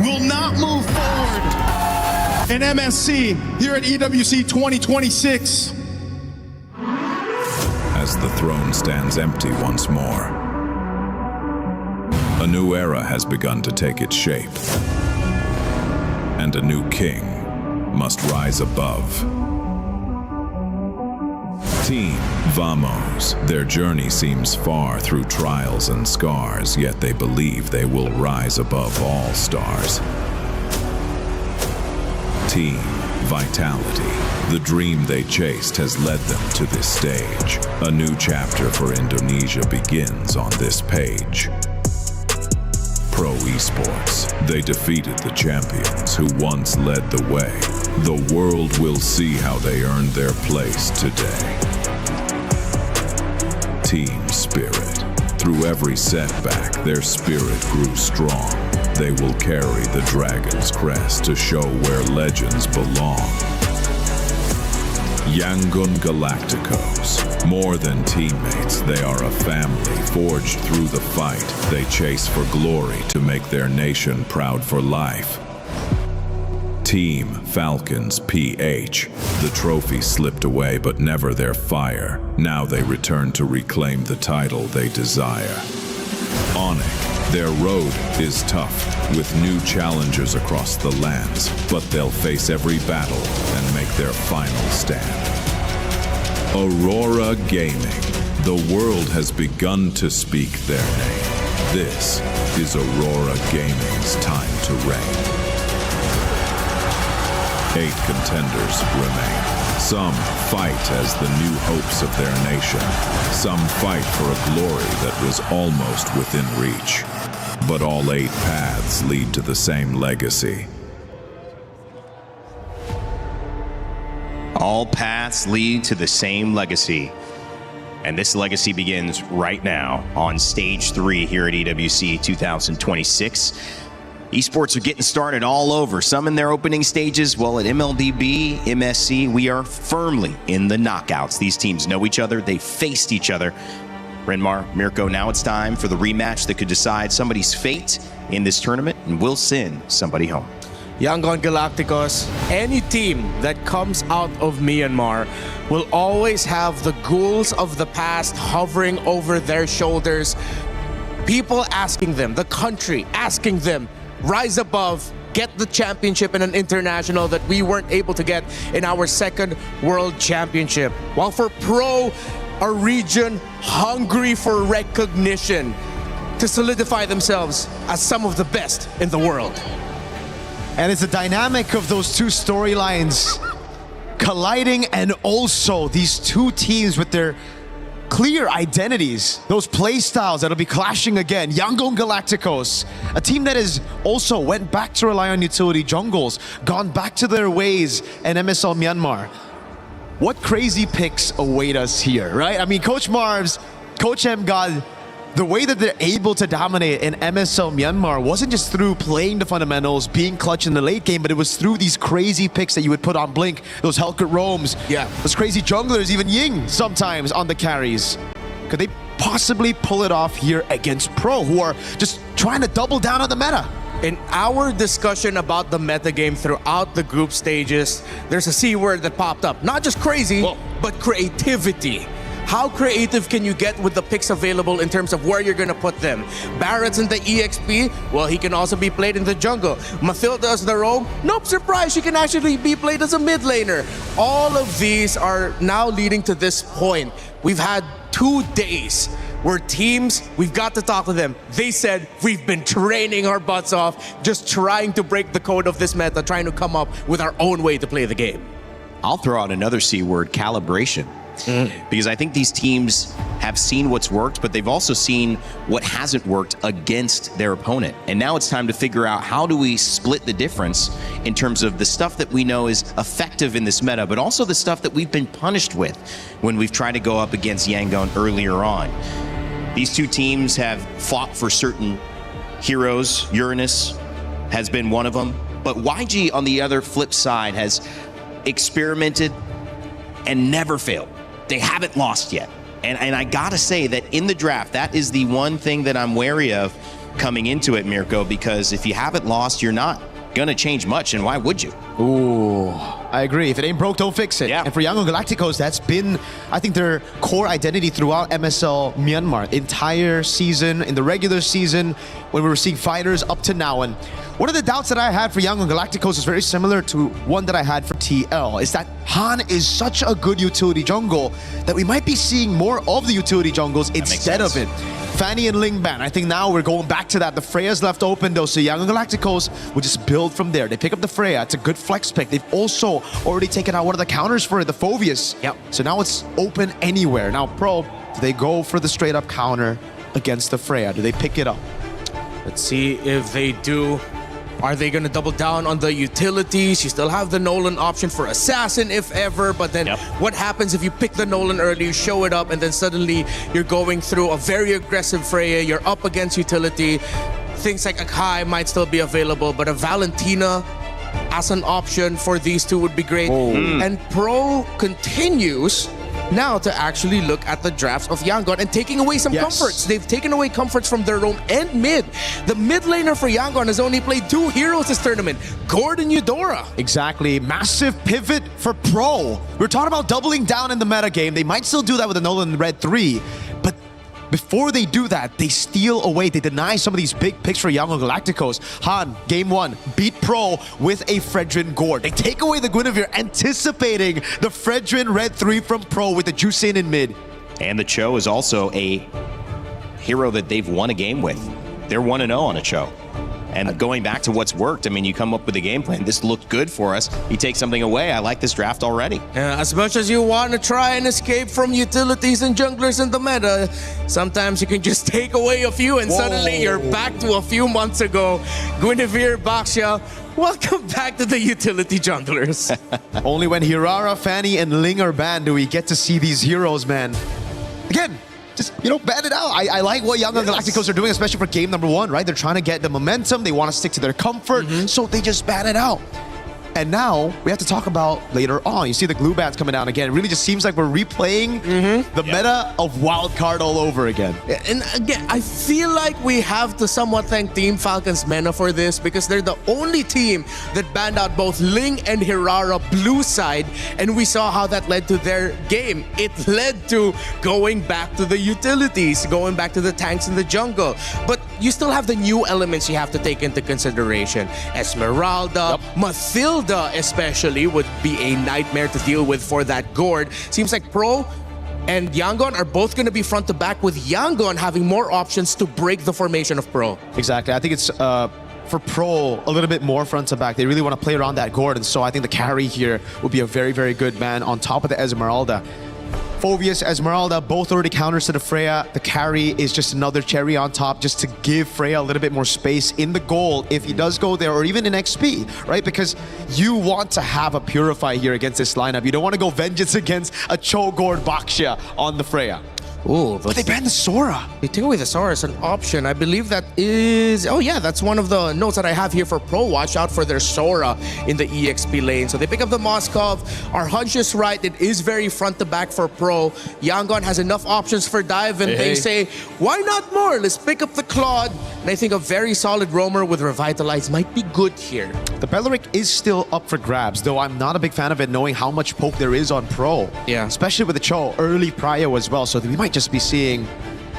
will not move forward in MSC here at EWC 2026. As the throne stands empty once more, a new era has begun to take its shape, and a new king must rise above. Team Vamos. Their journey seems far through trials and scars, yet they believe they will rise above all stars. Team Vitality. The dream they chased has led them to this stage. A new chapter for Indonesia begins on this page. Pro Esports. They defeated the champions who once led the way. The world will see how they earned their place today. Team Spirit. Through every setback, their spirit grew strong. They will carry the dragon's crest to show where legends belong. Yangon Galacticos. More than teammates, they are a family forged through the fight. They chase for glory to make their nation proud for life. Team Falcons PH. The trophy slipped away, but never their fire. Now they return to reclaim the title they desire. Onyx. Their road is tough, with new challengers across the lands, but they'll face every battle and make their final stand. Aurora Gaming. The world has begun to speak their name. This is Aurora Gaming's time to reign. 8 contenders remain. Some fight as the new hopes of their nation. Some fight for a glory that was almost within reach. But all 8 paths lead to the same legacy. All paths lead to the same legacy. And this legacy begins right now on stage 3 here at EWC 2026. Esports are getting started all over. Some in their opening stages. Well, at MLBB, MSC, we are firmly in the knockouts. These teams know each other. They faced each other. Renmar, Mirko, now it's time for the rematch that could decide somebody's fate in this tournament and will send somebody home. Yangon Galacticos, any team that comes out of Myanmar will always have the ghouls of the past hovering over their shoulders. People asking them, the country asking them, rise above, get the championship in an international that we weren't able to get in our second world championship. While for Pro, a region hungry for recognition to solidify themselves as some of the best in the world. And it's the dynamic of those two storylines colliding, and also these two teams with their clear identities, those play styles that'll be clashing again. Yangon Galacticos, a team that has also went back to rely on utility jungles, gone back to their ways in MSL Myanmar. What crazy picks await us here, right? I mean, Coach Marv's, Coach M God, the way that they're able to dominate in MSL Myanmar wasn't just through playing the fundamentals, being clutch in the late game, but it was through these crazy picks that you would put on Blink, those Hellcat roams, those crazy junglers, even Ying sometimes on the carries. Could they possibly pull it off here against Pro, who are just trying to double down on the meta? In our discussion about the metagame throughout the group stages, there's a C word that popped up. Not just crazy, but creativity. How creative can you get with the picks available in terms of where you're going to put them? Barrett's in the EXP, well, he can also be played in the jungle. Mathilda as the roam, nope, surprise, she can actually be played as a mid laner. All of these are now leading to this point. We've had 2 days where teams, we've got to talk to them. They said, we've been training our butts off, just trying to break the code of this meta, trying to come up with our own way to play the game. I'll throw out another C word, calibration. Because I think these teams have seen what's worked, but they've also seen what hasn't worked against their opponent. And now it's time to figure out, how do we split the difference in terms of the stuff that we know is effective in this meta, but also the stuff that we've been punished with when we've tried to go up against Yangon earlier on. These two teams have fought for certain heroes. Uranus has been one of them. But YG, on the other flip side, has experimented and never failed. They haven't lost yet. And I gotta say that in the draft, that is the one thing that I'm wary of coming into it, Mirko, because if you haven't lost, you're not gonna change much, and why would you? Ooh, I agree. If it ain't broke, don't fix it. Yeah. And for Yangon Galacticos, that's been, I think, their core identity throughout MSL Myanmar. Entire season, in the regular season, when we were seeing fighters up to now. And one of the doubts that I had for Yangon Galacticos is very similar to one that I had for TL, is that Han is such a good utility jungle that we might be seeing more of the utility jungles instead of it. Fanny and Lingban, I think now we're going back to that. The Freya's left open though, so Yangon Galacticos will just build from there. They pick up the Freya, it's a good flex pick. They've also already taken out one of the counters for it, the Phoveus. Yep. So now it's open anywhere. Now Pro, do they go for the straight up counter against the Freya? Do they pick it up? Let's see if they do. Are they going to double down on the utilities? You still have the Nolan option for Assassin if ever, but then what happens if you pick the Nolan early, you show it up, and then suddenly you're going through a very aggressive Freya, you're up against utility. Things like Akai might still be available, but a Valentina as an option for these two would be great. And Pro continues now to actually look at the drafts of Yangon and taking away some comforts. They've taken away comforts from their roam and mid. The mid laner for Yangon has only played 2 heroes this tournament, Gord and Eudora. Exactly. Massive pivot for Pro. We're talking about doubling down in the meta game. They might still do that with the Nolan Red 3, but before they do that, they steal away. They deny some of these big picks for Yangon Galacticos. Han, game 1, beat Pro with a Fredrin Gord. They take away the Guinevere, anticipating the Fredrin Red 3 from Pro with the Juicin in mid. And the Cho is also a hero that they've won a game with. They're 1-0 on a Cho. And going back to what's worked, I mean, you come up with a game plan. This looked good for us. You take something away. I like this draft already. As much as you want to try and escape from utilities and junglers in the meta, sometimes you can just take away a few and suddenly you're back to a few months ago. Guinevere, Baxia, welcome back to the utility junglers. Only when Hirara, Fanny, and Ling are banned do we get to see these heroes, man. Again, just, ban it out. I like what Yangon Galacticos are doing, especially for game number 1, right? They're trying to get the momentum. They want to stick to their comfort, so they just ban it out. And now we have to talk about later on. You see the glue bans coming down again. It really just seems like we're replaying the meta of Wildcard all over again. And again, I feel like we have to somewhat thank Team Falcon's Mena for this, because they're the only team that banned out both Ling and Hirara blue side, and we saw how that led to their game. It led to going back to the utilities, going back to the tanks in the jungle. But you still have the new elements you have to take into consideration. Esmeralda, Mathilda especially would be a nightmare to deal with for that Gord. Seems like Pro and Yangon are both going to be front to back, with Yangon having more options to break the formation of Pro. Exactly. I think it's for Pro a little bit more front to back. They really want to play around that gourd, and so I think the carry here will be a very, very good man on top of the Esmeralda. Phoveus, Esmeralda, both already counters to the Freya. The carry is just another cherry on top just to give Freya a little bit more space in the goal if he does go there, or even in XP, right? Because you want to have a Purify here against this lineup. You don't want to go Vengeance against a Cho'Gord Baxia on the Freya. Ooh, but they banned the Sora. They take away the Sora as an option. I believe that is... Oh yeah, that's one of the notes that I have here for Pro. Watch out for their Sora in the EXP lane. So they pick up the Moskov. Our hunch is right. It is very front to back for Pro. Yangon has enough options for dive, and they say, why not more? Let's pick up the Claude. And I think a very solid roamer with Revitalize might be good here. The Belleric is still up for grabs, though I'm not a big fan of it, knowing how much poke there is on Pro. Yeah. Especially with the Cho, early prio as well. So we might just be seeing...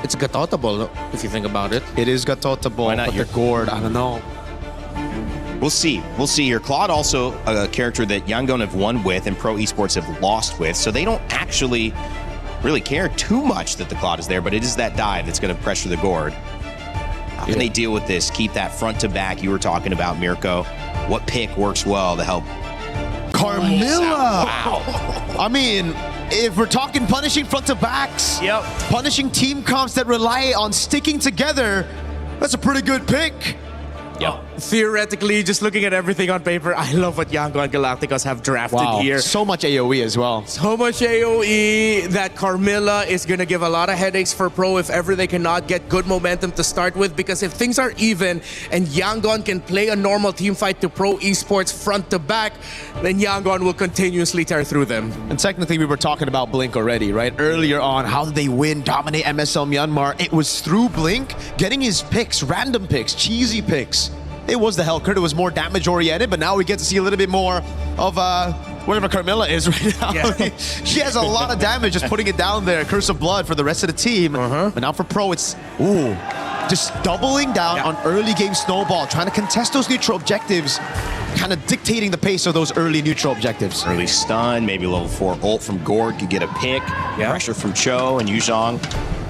It's Gatotable, if you think about it. It is Gatotable, Why not but your the gourd, I don't know. We'll see. We'll see here. Claude also a character that Yangon have won with and Pro Esports have lost with, so they don't actually really care too much that the Claude is there, but it is that dive that's going to pressure the gourd. How can they deal with this? Keep that front to back you were talking about, Mirko. What pick works well to help? Carmilla! Wow. I mean, if we're talking punishing front to backs, punishing team comps that rely on sticking together, that's a pretty good pick. Theoretically, just looking at everything on paper, I love what Yangon Galacticos have drafted here. So much AoE as well. So much AoE that Carmilla is going to give a lot of headaches for Pro if ever they cannot get good momentum to start with, because if things are even and Yangon can play a normal team fight to Pro Esports front to back, then Yangon will continuously tear through them. And technically, we were talking about Blink already, right? Earlier on, how did they win, dominate MSL Myanmar? It was through Blink getting his picks, random picks, cheesy picks. It was the Hellcurt. It was more damage-oriented, but now we get to see a little bit more of whatever Carmilla is right now. Yeah. She has a lot of damage just putting it down there. Curse of Blood for the rest of the team. But now for Pro, it's, just doubling down on early game Snowball, trying to contest those neutral objectives, kind of dictating the pace of those early neutral objectives. Early stun, maybe level 4 ult from Gourd could get a pick. Pressure from Cho and Yuzhong.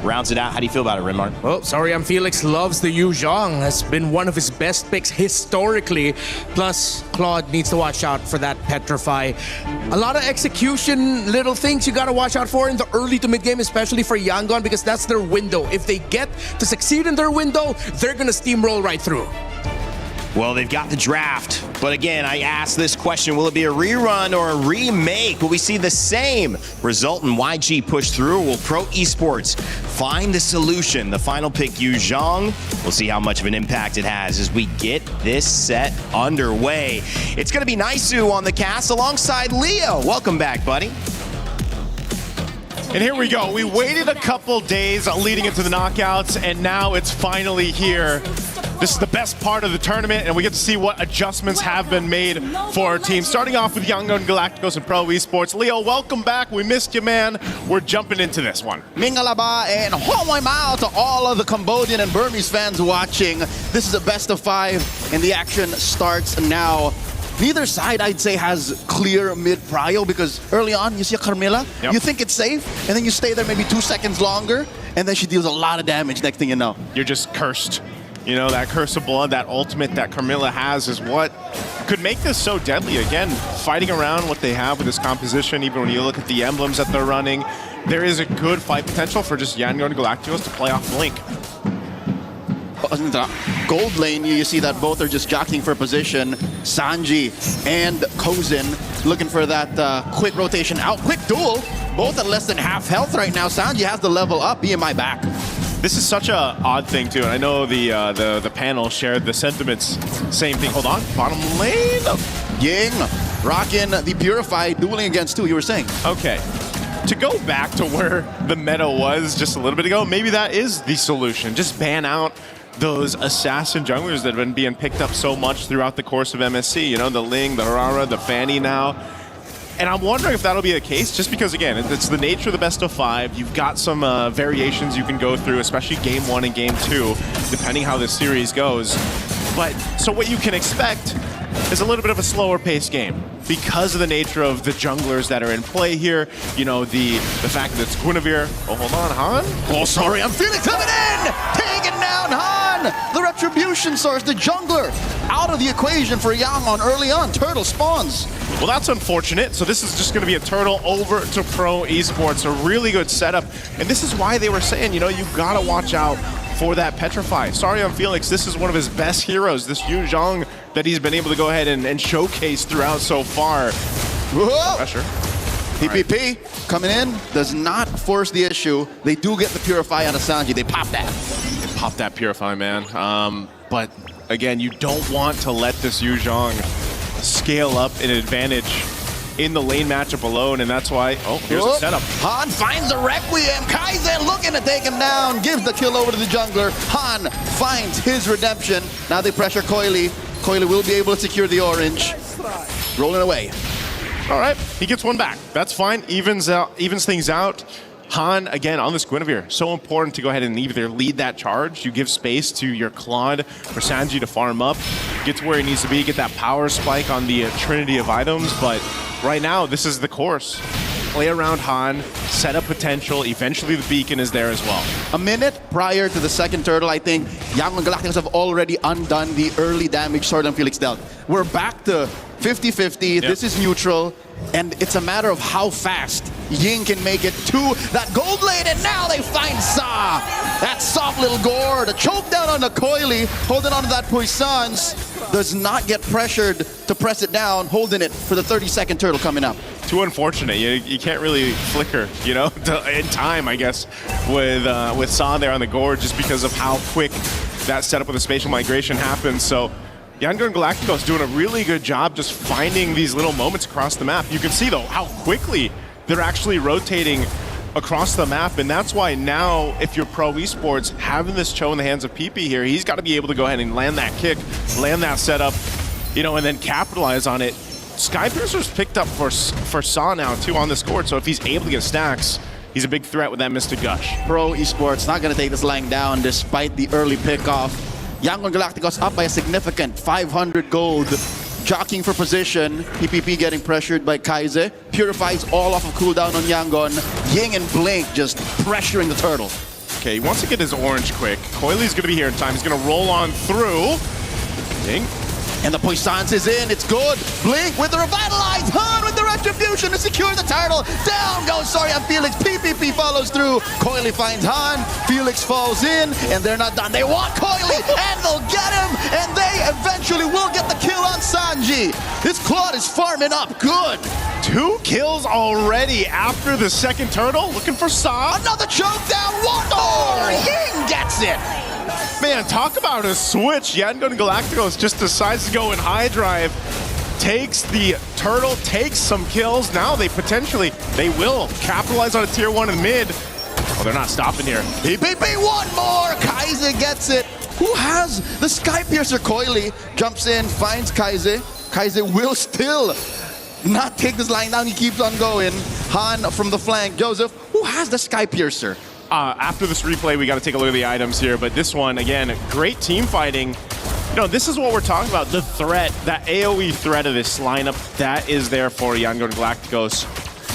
Rounds it out. How do you feel about it, Renmark? Oh, sorry, Felix loves the Yuzhong. Has been one of his best picks historically. Plus, Claude needs to watch out for that Petrify. A lot of execution, little things you gotta watch out for in the early to mid game, especially for Yangon, because that's their window. If they get to succeed in their window, they're gonna steamroll right through. Well, they've got the draft, but again, I asked this question, will it be a rerun or a remake? Will we see the same result in YG push through? Will Pro Esports find the solution? The final pick, Yuzhong. We'll see how much of an impact it has as we get this set underway. It's going to be Naisu on the cast alongside Leo. Welcome back, buddy. And here we go. We waited a couple days leading into the knockouts, and now it's finally here. This is the best part of the tournament, and we get to see what adjustments have been made for our team. Starting off with Yangon Galacticos and Pro Esports. Leo, welcome back. We missed you, man. We're jumping into this one. Mingalaba and homoy mao to all of the Cambodian and Burmese fans watching. This is a best of 5, and the action starts now. Neither side, I'd say, has clear mid-prio, because early on, you see a Carmilla, you think it's safe, and then you stay there maybe 2 seconds longer, and then she deals a lot of damage next thing you know. You're just cursed. You know, that Curse of Blood, that ultimate that Carmilla has is what could make this so deadly. Again, fighting around what they have with this composition, even when you look at the emblems that they're running, there is a good fight potential for just Yangon Galacticos to play off Blink. In the gold lane, you see that both are just jockeying for position. Sanji and Kozin looking for that quick rotation out. Quick duel. Both at less than half health right now. Sanji has the level up. BMI back. This is such a odd thing too, and I know the panel shared the sentiments. Same thing. Hold on, bottom lane. Ying, rocking the Purify, dueling against 2. You were saying. Okay. To go back to where the meta was just a little bit ago, maybe that is the solution. Just ban out those assassin junglers that have been being picked up so much throughout the course of MSC. You know, the Ling, the Rara, the Fanny now. And I'm wondering if that'll be the case, just because, again, it's the nature of the best of 5. You've got some variations you can go through, especially Game 1 and Game 2, depending how this series goes. But, so what you can expect is a little bit of a slower paced game because of the nature of the junglers that are in play here. You know, the fact that it's Guinevere. Oh, hold on, Han? Oh, sorry, I'm feeling coming in! Taking down Han! Han, the retribution source, the jungler, out of the equation for Yangon early on. Turtle spawns. Well, that's unfortunate. So this is just going to be a Turtle over to Pro Esports. A really good setup. And this is why they were saying, you know, you got to watch out for that Petrify. Sorry on Felix, this is one of his best heroes, this Yu Zhang that he's been able to go ahead and showcase throughout so far. Whoa! Pressure. PPP coming in, does not force the issue. They do get the Purify out of Sanji. They pop that. They pop that Purify, man. But again, you don't want to let this Yu Zhang scale up an advantage in the lane matchup alone, and that's why, oh, here's a setup. Han finds the Requiem. Kaizen looking to take him down, gives the kill over to the jungler. Han finds his redemption. Now they pressure Coily. Coily will be able to secure the orange. Rolling away. All right, he gets one back. That's fine, evens things out. Han, again, on this Guinevere, so important to go ahead and either lead that charge, you give space to your Claude for Sanji to farm up, get to where he needs to be, get that power spike on the trinity of items, but right now, this is the course. Play around Han, set up potential, eventually the beacon is there as well. A minute prior to the second turtle, I think Yangon Galacticos have already undone the early damage Sword and Felix dealt. We're back to 50-50, this is neutral, and it's a matter of how fast Ying can make it to that gold lane, and now they find Sa! That soft little gore, the choke down on the Coily, holding on to that Puissance, does not get pressured to press it down, holding it for the 30-second turtle coming up. Too unfortunate. You can't really flicker, you know, in time, I guess, with Sa there on the gore, just because of how quick that setup with the spatial migration happens. So Yangon Galacticos doing a really good job just finding these little moments across the map. You can see, though, how quickly they're actually rotating across the map, and that's why now, if you're Pro Esports, having this Cho in the hands of PP here, he's got to be able to go ahead and land that kick, land that setup, you know, and then capitalize on it. Skypiercer's picked up for Sa now, too, on this court, so if he's able to get stacks, he's a big threat with that Mystic Gush. Pro Esports not going to take this line down despite the early pickoff. Yangon Galacticos up by a significant 500 gold. Jockeying for position. PPP getting pressured by Kaize. Purifies all off of cooldown on Yangon. Ying and Blink just pressuring the turtle. Okay, he wants to get his orange quick. Coily's going to be here in time. He's going to roll on through. Ying. And the Puissance is in. It's good. Blink with the revitalized. Han with the retribution to secure the turtle. Down goes Sorian Felix. PPP follows through. Coily finds Han. Felix falls in. And they're not done. They want Coily. And they'll get him. And they eventually will get the kill on Sanji. This Claude is farming up good. 2 kills already after the second turtle. Looking for Sa. Another choke down. One more. Ying gets it. Man, talk about a switch. Yangon Galacticos just decides to go in high drive, takes the turtle, takes some kills. Now they will capitalize on a tier 1 in mid. Oh, they're not stopping here. PPP, one more. Kaize gets it. Who has the Skypiercer? Coily jumps in, finds Kaize. Kaize will still not take this line down. He keeps on going. Han from the flank. Joseph, who has the Skypiercer? After this replay, we got to take a look at the items here. But this one, again, great team fighting. You know, this is what we're talking about. The threat, that AoE threat of this lineup, that is there for Yangon Galacticos,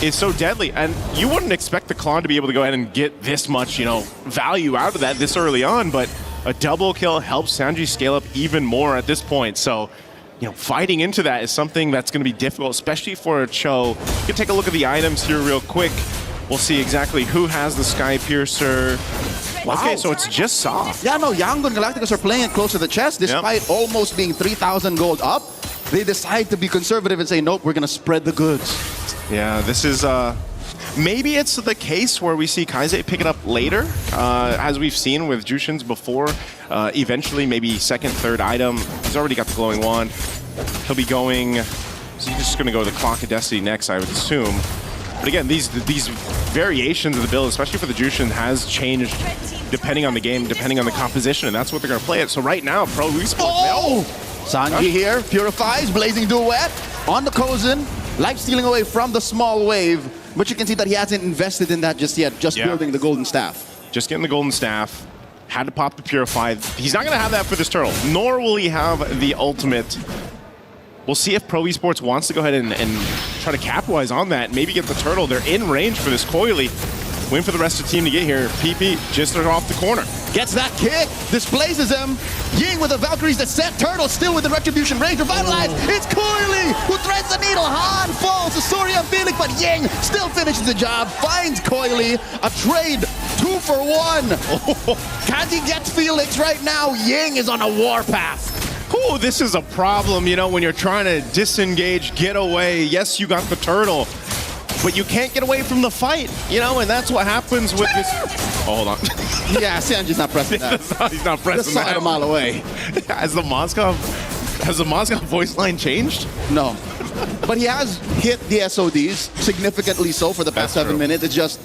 is so deadly. And you wouldn't expect the Klon to be able to go ahead and get this much, you know, value out of that this early on. But a double kill helps Sanji scale up even more at this point. So, you know, fighting into that is something that's going to be difficult, especially for a Cho. You can take a look at the items here real quick. We'll see exactly who has the Skypiercer. Wow. Okay, so it's just Sa. Yeah, no, Yangon Galacticos are playing it close to the chest. Despite almost being 3,000 gold up, they decide to be conservative and say, nope, we're going to spread the goods. Yeah, this is... maybe it's the case where we see Kaize pick it up later, as we've seen with Jushin's before. Eventually, maybe second, third item. He's already got the glowing wand. He'll be going... So he's just going to go to the Clock of Destiny next, I would assume. But again, these variations of the build, especially for the Jushin, has changed depending on the game, depending on the composition, and that's what they're going to play it. So right now, Pro Esports... Oh! Sanji here, purifies, blazing duet on the Kozin, life stealing away from the small wave, but you can see that he hasn't invested in that just yet, just building the golden staff. Just getting the golden staff, had to pop the purify. He's not going to have that for this turtle, nor will he have the ultimate. We'll see if Pro Esports wants to go ahead and try to capitalize on that, maybe get the turtle. They're in range for this Coily. Win for the rest of the team to get here. PP just off the corner. Gets that kick, displaces him. Ying with the Valkyrie's Descent. Turtle still with the Retribution Rage. Revitalized. It's Coily who threads the needle. Han falls to Surya and Felix, but Ying still finishes the job. Finds Coily. A trade 2 for 1. Kanji gets Felix right now. Ying is on a warpath. Oh, this is a problem, you know, when you're trying to disengage, get away. Yes, you got the turtle, but you can't get away from the fight, you know, and that's what happens with this. Oh, hold on. Yeah, Sanji's not pressing that. He's not pressing Just that. a mile away. Has the Moscow voice line changed? No. But he has hit the SODs, significantly so, for the past 7 minutes. It's just,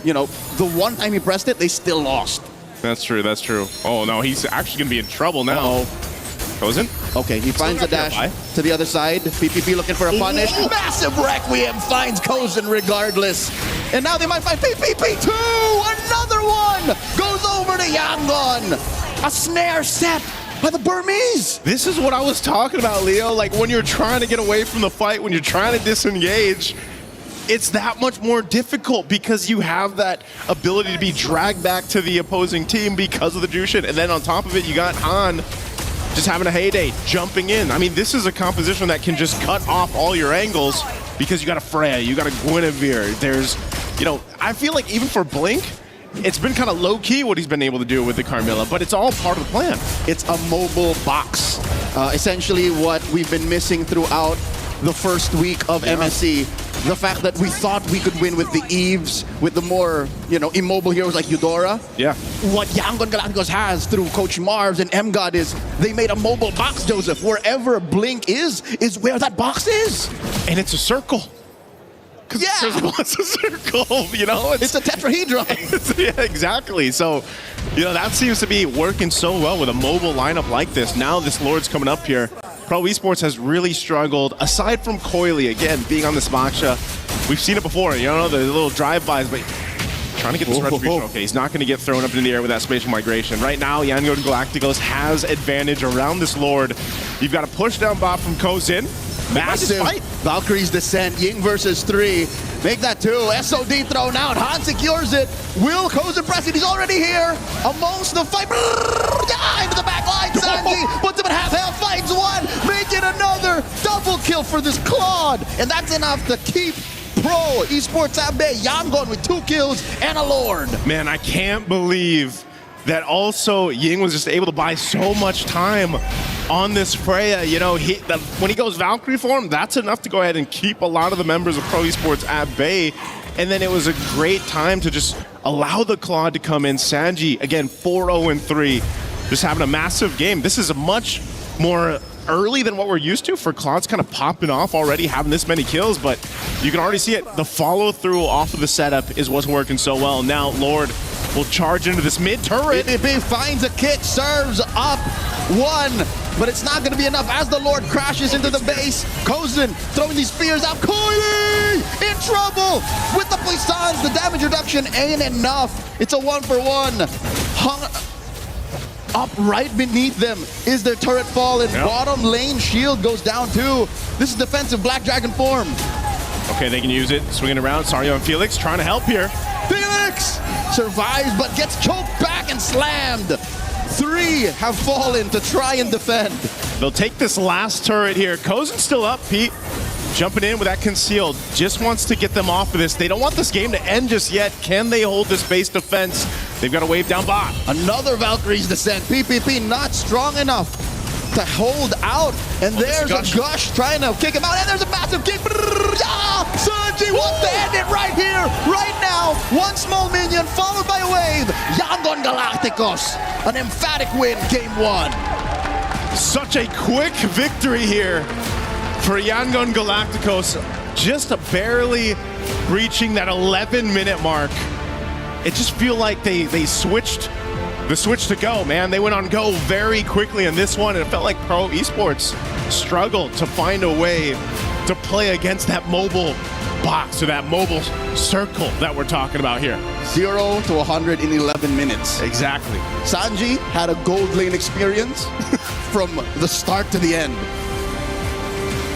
you know, the one time he pressed it, they still lost. That's true, that's true. Oh, no, he's actually going to be in trouble now. Goes in. Okay, he finds a dash to the other side. PPP looking for a punish. Massive Requiem finds Kozin regardless. And now they might find PPP too. Another one goes over to Yangon. A snare set by the Burmese. This is what I was talking about, Leo. Like when you're trying to get away from the fight, when you're trying to disengage, it's that much more difficult because you have that ability to be dragged back to the opposing team because of the Jushin. And then on top of it, you got Han just having a heyday, jumping in. I mean, this is a composition that can just cut off all your angles because you got a Freya, you got a Guinevere. There's, you know, I feel like even for Blink, it's been kind of low-key what he's been able to do with the Carmilla, but it's all part of the plan. It's a mobile box. Essentially what we've been missing throughout the first week of MSC. The fact that we thought we could win with the Eves, with the more, you know, immobile heroes like Eudora. Yeah. What Yangon Galacticos has through Coach Marvs and MGod is they made a mobile box, Joseph. Wherever Blink is where that box is. And it's a circle. Yeah. It's a circle, you know? It's a tetrahedron. Yeah, exactly. So, you know, that seems to be working so well with a mobile lineup like this. Now this Lord's coming up here. Pro Esports has really struggled, aside from Coily, again, being on this Moksha. We've seen it before, you know, the little drive-bys, but trying to get this retribution. Okay, he's not going to get thrown up in the air with that spatial migration. Right now, Yangon Galacticos has advantage around this Lord. You've got a push down bot from Kozin. Massive fight. Valkyrie's Descent, Ying versus 3. Make that 2. SOD thrown out. Han secures it. Will Kozin press it? He's already here. Amongst the fight. Into the back line. Sanji puts him in half health. Finds one. Make it another. Double kill for this Claude. And that's enough to keep Pro Esports at bay. Yangon with 2 kills and a Lord. Man, I can't believe that also Ying was just able to buy so much time on this Freya. You know, when he goes Valkyrie form, that's enough to go ahead and keep a lot of the members of Pro Esports at bay. And then it was a great time to just allow the Claude to come in. Sanji, again, 4-0-3, just having a massive game. This is a much more early than what we're used to for Claude's kind of popping off already, having this many kills, but you can already see it. The follow-through off of the setup is what's working so well. Now, Lord will charge into this mid-turret. PPP finds a kick, serves up 1, but it's not going to be enough as the Lord crashes into the base. Kozin throwing these spears out. Coily in trouble with the puissance. The damage reduction ain't enough. It's a 1-for-1. Up right beneath them is their turret fall, and bottom lane shield goes down too. This is defensive Black Dragon form. Okay, they can use it. Swinging around. Sario and Felix trying to help here. Felix survives but gets choked back and slammed. 3 have fallen to try and defend. They'll take this last turret here. Kozin's still up, Pete. Jumping in with that concealed. Just wants to get them off of this. They don't want this game to end just yet. Can they hold this base defense? They've got to wave down bot. Another Valkyrie's Descent. PPP not strong enough to hold out. And there's a Gush trying to kick him out. And there's a massive kick. Sanji wants to end it right here, right now. 1 small minion followed by a wave. Yangon Galacticos. An emphatic win, game 1. Such a quick victory here for Yangon Galacticos. Just barely reaching that 11-minute mark. It just feel like they switched the switch to go, man. They went on go very quickly in this one, and it felt like Pro Esports struggled to find a way to play against that mobile box or that mobile circle that we're talking about here. 0 to 100 in 11 minutes. Exactly. Sanji had a gold lane experience from the start to the end.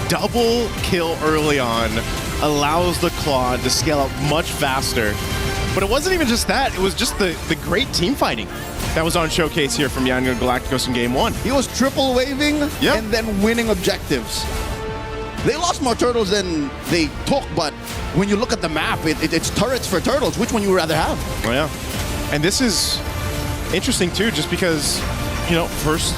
Double kill early on allows the Claude to scale up much faster. But it wasn't even just that. It was just the great team fighting. that was on showcase here from Yangon Galacticos in game 1. He was triple waving Yep. and then winning objectives. They lost more turtles than they took, but when you look at the map, it's turrets for turtles. Which one you would rather have? Oh, yeah. And this is interesting, too, just because, you know, first,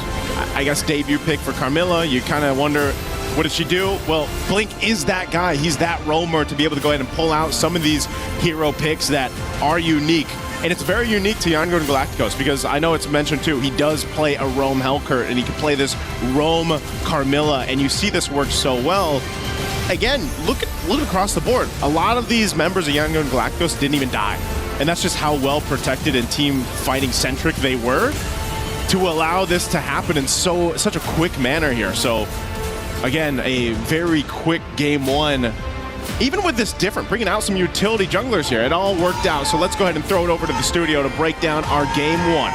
I guess, debut pick for Carmilla. You kind of wonder, what did she do? Well, Blink is that guy. He's that roamer to be able to go ahead and pull out some of these hero picks that are unique. And it's very unique to Yangon Galacticos because I know it's mentioned too, he does play a Roam Hellcurt and he can play this Roam Carmilla, and you see this work so well. Again, look across the board. A lot of these members of Yangon Galacticos didn't even die. And that's just how well protected and team fighting centric they were to allow this to happen in such a quick manner here. So again, a very quick game 1. Even with this different, bringing out some utility junglers here, it all worked out. So let's go ahead and throw it over to the studio to break down our game 1.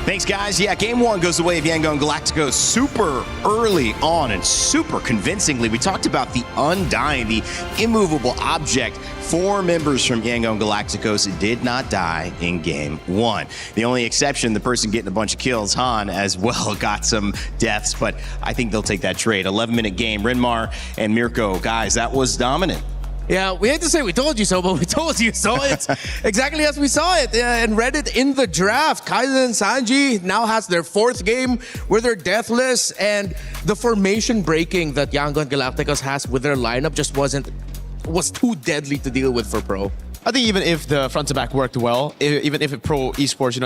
Thanks, guys. Yeah, game 1 goes the way of Yangon Galacticos super early on and super convincingly. We talked about the Undying, the immovable object. 4 members from Yangon Galacticos did not die in game 1. The only exception, the person getting a bunch of kills, Han, as well, got some deaths, but I think they'll take that trade. 11-minute game. Renmar and Mirko, guys, that was dominant. Yeah, we hate to say we told you so, but we told you so. It's exactly as we saw it and read it in the draft. Kaizen and Sanji now has their 4th game where they're deathless, and the formation breaking that Yangon Galacticos has with their lineup just was too deadly to deal with for Pro. I think even if the front to back worked well, even if Pro Esports,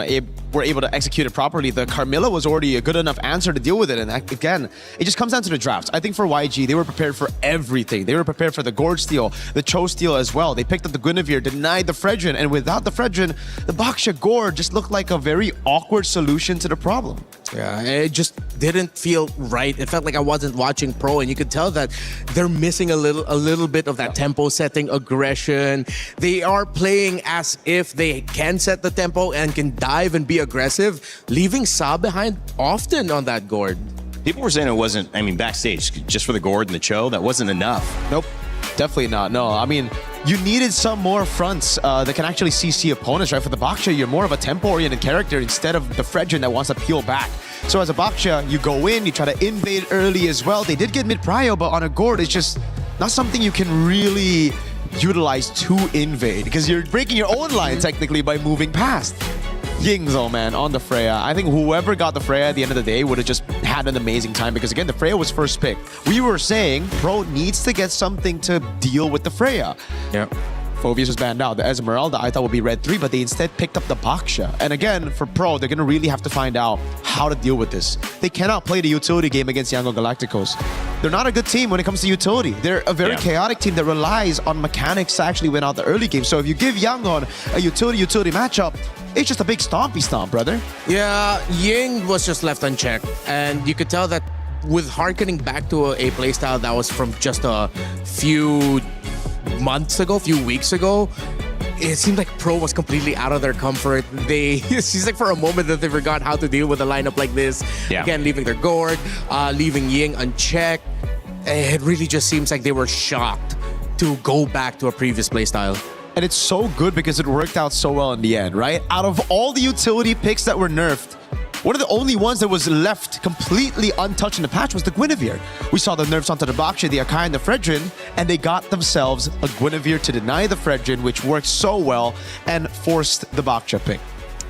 were able to execute it properly, the Carmilla was already a good enough answer to deal with it. And again, it just comes down to the drafts. I think for YG, they were prepared for everything. They were prepared for the Gorge steal, the Cho steal as well. They picked up the Guinevere, denied the Fredrin, and without the Fredrin, the Baksha Gorge just looked like a very awkward solution to the problem. Yeah, it just didn't feel right. It felt like I wasn't watching Pro, and you could tell that they're missing a little bit of that tempo setting, aggression. They are playing as if they can set the tempo and can dive and be aggressive, leaving Sa behind often on that Gord. People were saying it wasn't, backstage, just for the Gord and the Cho, that wasn't enough. Nope, definitely not. No, I mean, you needed some more fronts that can actually CC opponents, right? For the Baksha, you're more of a tempo-oriented character instead of the Fredrin that wants to peel back. So as a Baksha, you go in, you try to invade early as well. They did get mid-prio, but on a Gord, it's just not something you can really utilize to invade because you're breaking your own line technically by moving past. Ying though, man, on the Freya. I think whoever got the Freya at the end of the day would have just had an amazing time because again, the Freya was first pick. We were saying Pro needs to get something to deal with the Freya. Yeah. Phobius was banned out. The Esmeralda I thought would be red 3, but they instead picked up the Baksha. And again, for Pro, they're going to really have to find out how to deal with this. They cannot play the utility game against Yangon Galacticos. They're not a good team when it comes to utility. They're a very chaotic team that relies on mechanics to actually win out the early game. So if you give Yangon a utility matchup, it's just a big stompy stomp, brother. Yeah, Ying was just left unchecked. And you could tell that with harkening back to a playstyle that was from just a few months ago, few weeks ago, it seemed like Pro was completely out of their comfort. It seems like for a moment that they forgot how to deal with a lineup like this. Yeah. Again, leaving their Gord, leaving Ying unchecked. It really just seems like they were shocked to go back to a previous playstyle. And it's so good because it worked out so well in the end, right? Out of all the utility picks that were nerfed, one of the only ones that was left completely untouched in the patch was the Guinevere. We saw the nerfs onto the Baksha, the Akai, and the Fredrin, and they got themselves a Guinevere to deny the Fredrin, which worked so well and forced the Baksha pick.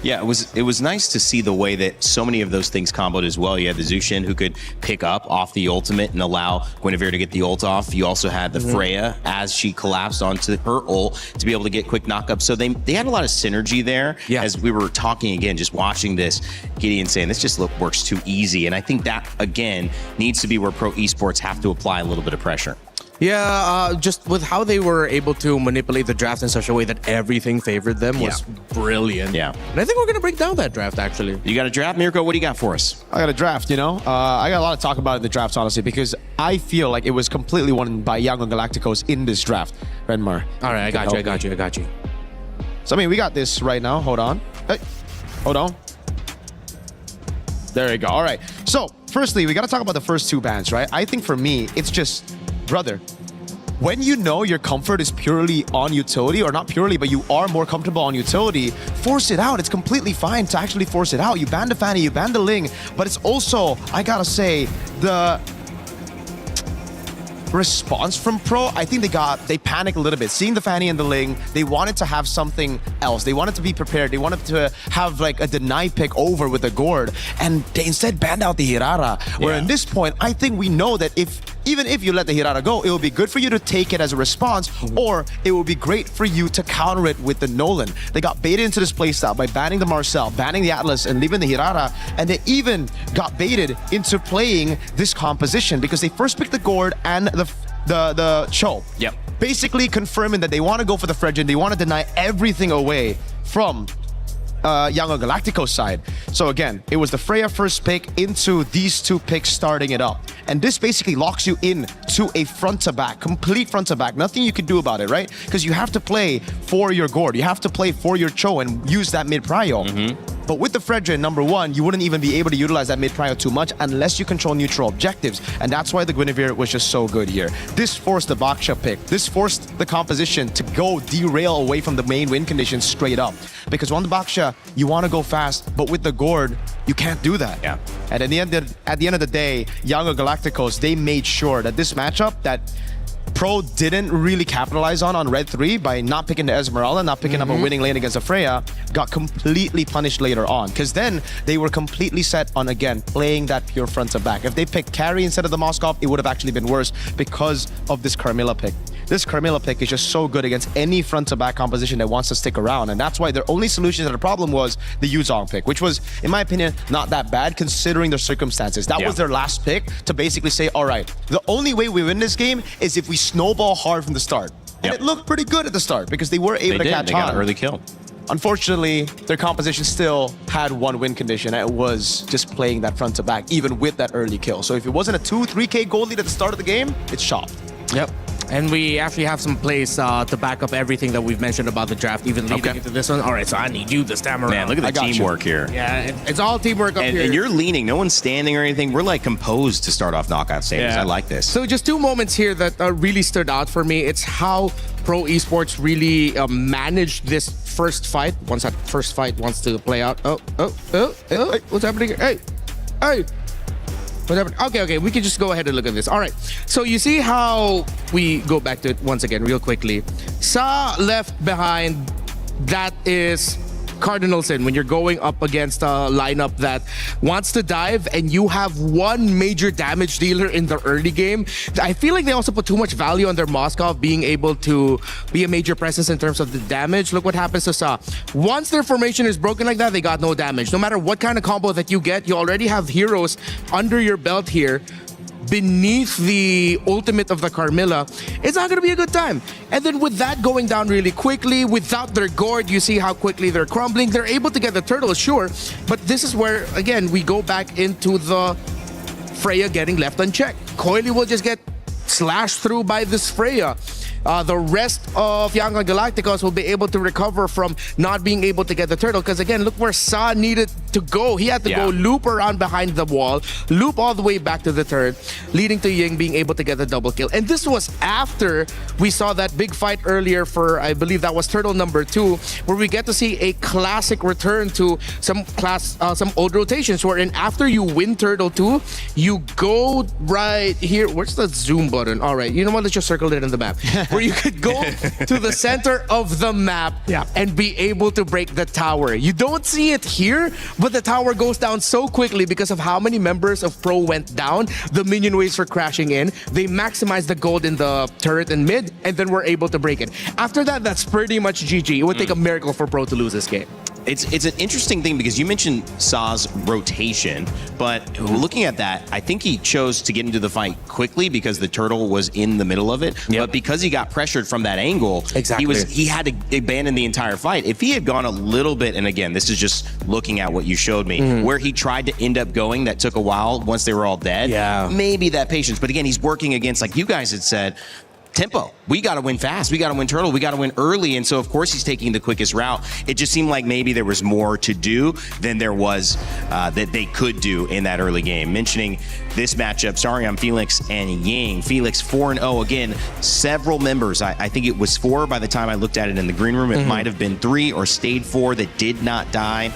Yeah, it was nice to see the way that so many of those things comboed as well. You had the Zushin who could pick up off the ultimate and allow Guinevere to get the ult off. You also had the Freya as she collapsed onto her ult to be able to get quick knockups. So they had a lot of synergy there. Yeah. As we were talking again, just watching this, Gideon saying this just works too easy. And I think that, again, needs to be where Pro Esports have to apply a little bit of pressure. Yeah, just with how they were able to manipulate the draft in such a way that everything favored them was brilliant. Yeah. And I think we're going to break down that draft, actually. You got a draft, Mirko? What do you got for us? I got a draft, I got a lot to talk about in the drafts, honestly, because I feel like it was completely won by Yangon Galacticos in this draft. Renmar. All right, I got you. So, we got this right now. Hold on. Hey, hold on. There you go. All right. So, firstly, we got to talk about the first 2 bans, right? I think for me, it's just, brother, when you know your comfort is purely on utility, or not purely, but you are more comfortable on utility, force it out. It's completely fine to actually force it out. You ban the Fanny, you ban the Ling, but it's also, I gotta say, the response from Pro, I think they panicked a little bit. Seeing the Fanny and the Ling, they wanted to have something else. They wanted to be prepared. They wanted to have like a deny pick over with the Gourd, and they instead banned out the Hirara. Where in this point, I think we know that even if you let the Hirara go, it will be good for you to take it as a response, or it will be great for you to counter it with the Nolan. They got baited into this playstyle by banning the Marcel, banning the Atlas, and leaving the Hirara, and they even got baited into playing this composition because they first picked the Gourd and the Cho. Yep. Basically confirming that they want to go for the Fredgen, they want to deny everything away from Yangon Galactico's side. So again, it was the Freya first pick into these two picks starting it up. And this basically locks you in to a front-to-back, complete front-to-back. Nothing you can do about it, right? Because you have to play for your Gourd. You have to play for your Cho and use that mid-prio. But with the Fredgen, number one, you wouldn't even be able to utilize that mid-prio too much unless you control neutral objectives. And that's why the Guinevere was just so good here. This forced the Baksha pick. This forced the composition to go derail away from the main win condition straight up. Because on the Baksha, you want to go fast, but with the Gourd, you can't do that. Yeah. And at the end of the day, Yangon Galacticos, they made sure that this matchup that Pro didn't really capitalize on Red 3 by not picking the Esmeralda, not picking up a winning lane against a Freya, got completely punished later on. Because then they were completely set on, again, playing that pure front to back. If they picked Carry instead of the Moskov, it would have actually been worse because of this Carmilla pick. This Carmilla pick is just so good against any front-to-back composition that wants to stick around, and that's why their only solution to the problem was the Yuzong pick, which was, in my opinion, not that bad considering their circumstances. That was their last pick to basically say, all right, the only way we win this game is if we snowball hard from the start. And it looked pretty good at the start because they were able to catch on. They got an early kill. Unfortunately, their composition still had one win condition, and it was just playing that front-to-back, even with that early kill. So if it wasn't a 2-3K gold lead at the start of the game, it's chopped. Yep. And we actually have some plays to back up everything that we've mentioned about the draft, even leading into this one. All right, so I need you this time around. Man, look at the teamwork here. Yeah, it's all teamwork up here. And you're leaning. No one's standing or anything. We're like composed to start off knockout stages. I like this. So just two moments here that really stood out for me. It's how Pro Esports really managed this first fight. Once that first fight wants to play out. What's happening here? Hey. Whatever. Okay, we can just go ahead and look at this. All right, so you see how we go back to it once again real quickly. Sa left behind, that is cardinal sin when you're going up against a lineup that wants to dive and you have one major damage dealer in the early game. I feel like they also put too much value on their Moskov being able to be a major presence in terms of the damage. Look what happens to Sa. Once their formation is broken like that, they got no damage. No matter what kind of combo that you get, you already have heroes under your belt here. Beneath the ultimate of the Carmilla, it's not going to be a good time. And then with that going down really quickly, without their Gourd, you see how quickly they're crumbling. They're able to get the turtle, sure, but this is where, again, we go back into the Freya getting left unchecked. Coily will just get slashed through by this Freya. The rest of Yangon Galacticos will be able to recover from not being able to get the turtle. Because again, look where Sa needed to go. He had to go loop around behind the wall, loop all the way back to the turret, leading to Ying being able to get the double kill. And this was after we saw that big fight earlier for, I believe that was turtle number 2, where we get to see a classic return to some old rotations, wherein after you win turtle 2, you go right here. Where's the zoom button? All right, you know what? Let's just circle it in the map. Where you could go to the center of the map and be able to break the tower. You don't see it here, but the tower goes down so quickly because of how many members of Pro went down. The minion waves were crashing in. They maximized the gold in the turret and mid, and then were able to break it. After that, that's pretty much GG. It would take a miracle for Pro to lose this game. It's an interesting thing because you mentioned Sa's rotation, but looking at that, I think he chose to get into the fight quickly because the turtle was in the middle of it. But because he got pressured from that angle, he had to abandon the entire fight. If he had gone a little bit, and again, this is just looking at what you showed me, where he tried to end up going, that took a while once they were all dead. Maybe that patience. But again, he's working against, like you guys had said, tempo. We got to win fast. We got to win turtle. We got to win early. And so, of course, he's taking the quickest route. It just seemed like maybe there was more to do than there was that they could do in that early game. Mentioning this matchup, sorry, I'm Felix and Ying. Felix 4-0 again. Several members. I think it was 4 by the time I looked at it in the green room. It might have been 3 or stayed 4 that did not die.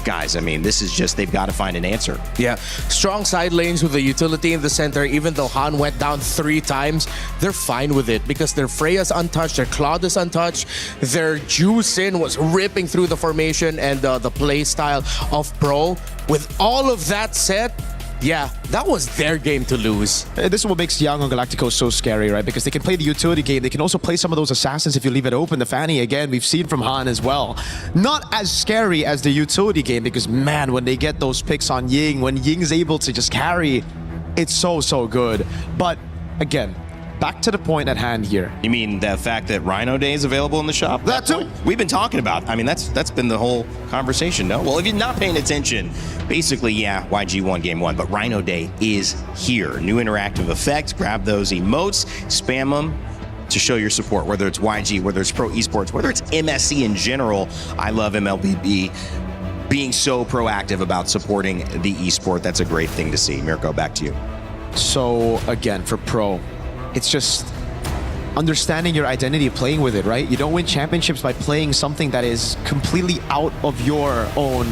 Guys, I mean, this is just, they've got to find an answer. Yeah, strong side lanes with the utility in the center. Even though Han went down 3 times, they're fine with it because their Freya's untouched, their Cloud is untouched, their Juicin was ripping through the formation and the play style of Pro. With all of that said, yeah, that was their game to lose. This is what makes Yangon Galacticos so scary, right? Because they can play the utility game. They can also play some of those assassins if you leave it open. The Fanny, again, we've seen from Han as well. Not as scary as the utility game because, man, when they get those picks on Ying, when Ying's able to just carry, it's so, so good. But, again, back to the point at hand here. You mean the fact that Rhino Day is available in the shop? That too. We've been talking about. I mean, that's been the whole conversation, no? Well, if you're not paying attention, basically, yeah, YG won game 1, but Rhino Day is here. New interactive effect. Grab those emotes, spam them to show your support, whether it's YG, whether it's Pro Esports, whether it's MSC in general. I love MLBB being so proactive about supporting the esport. That's a great thing to see. Mirko, back to you. So, again, for Pro, it's just understanding your identity, playing with it, right? You don't win championships by playing something that is completely out of your own,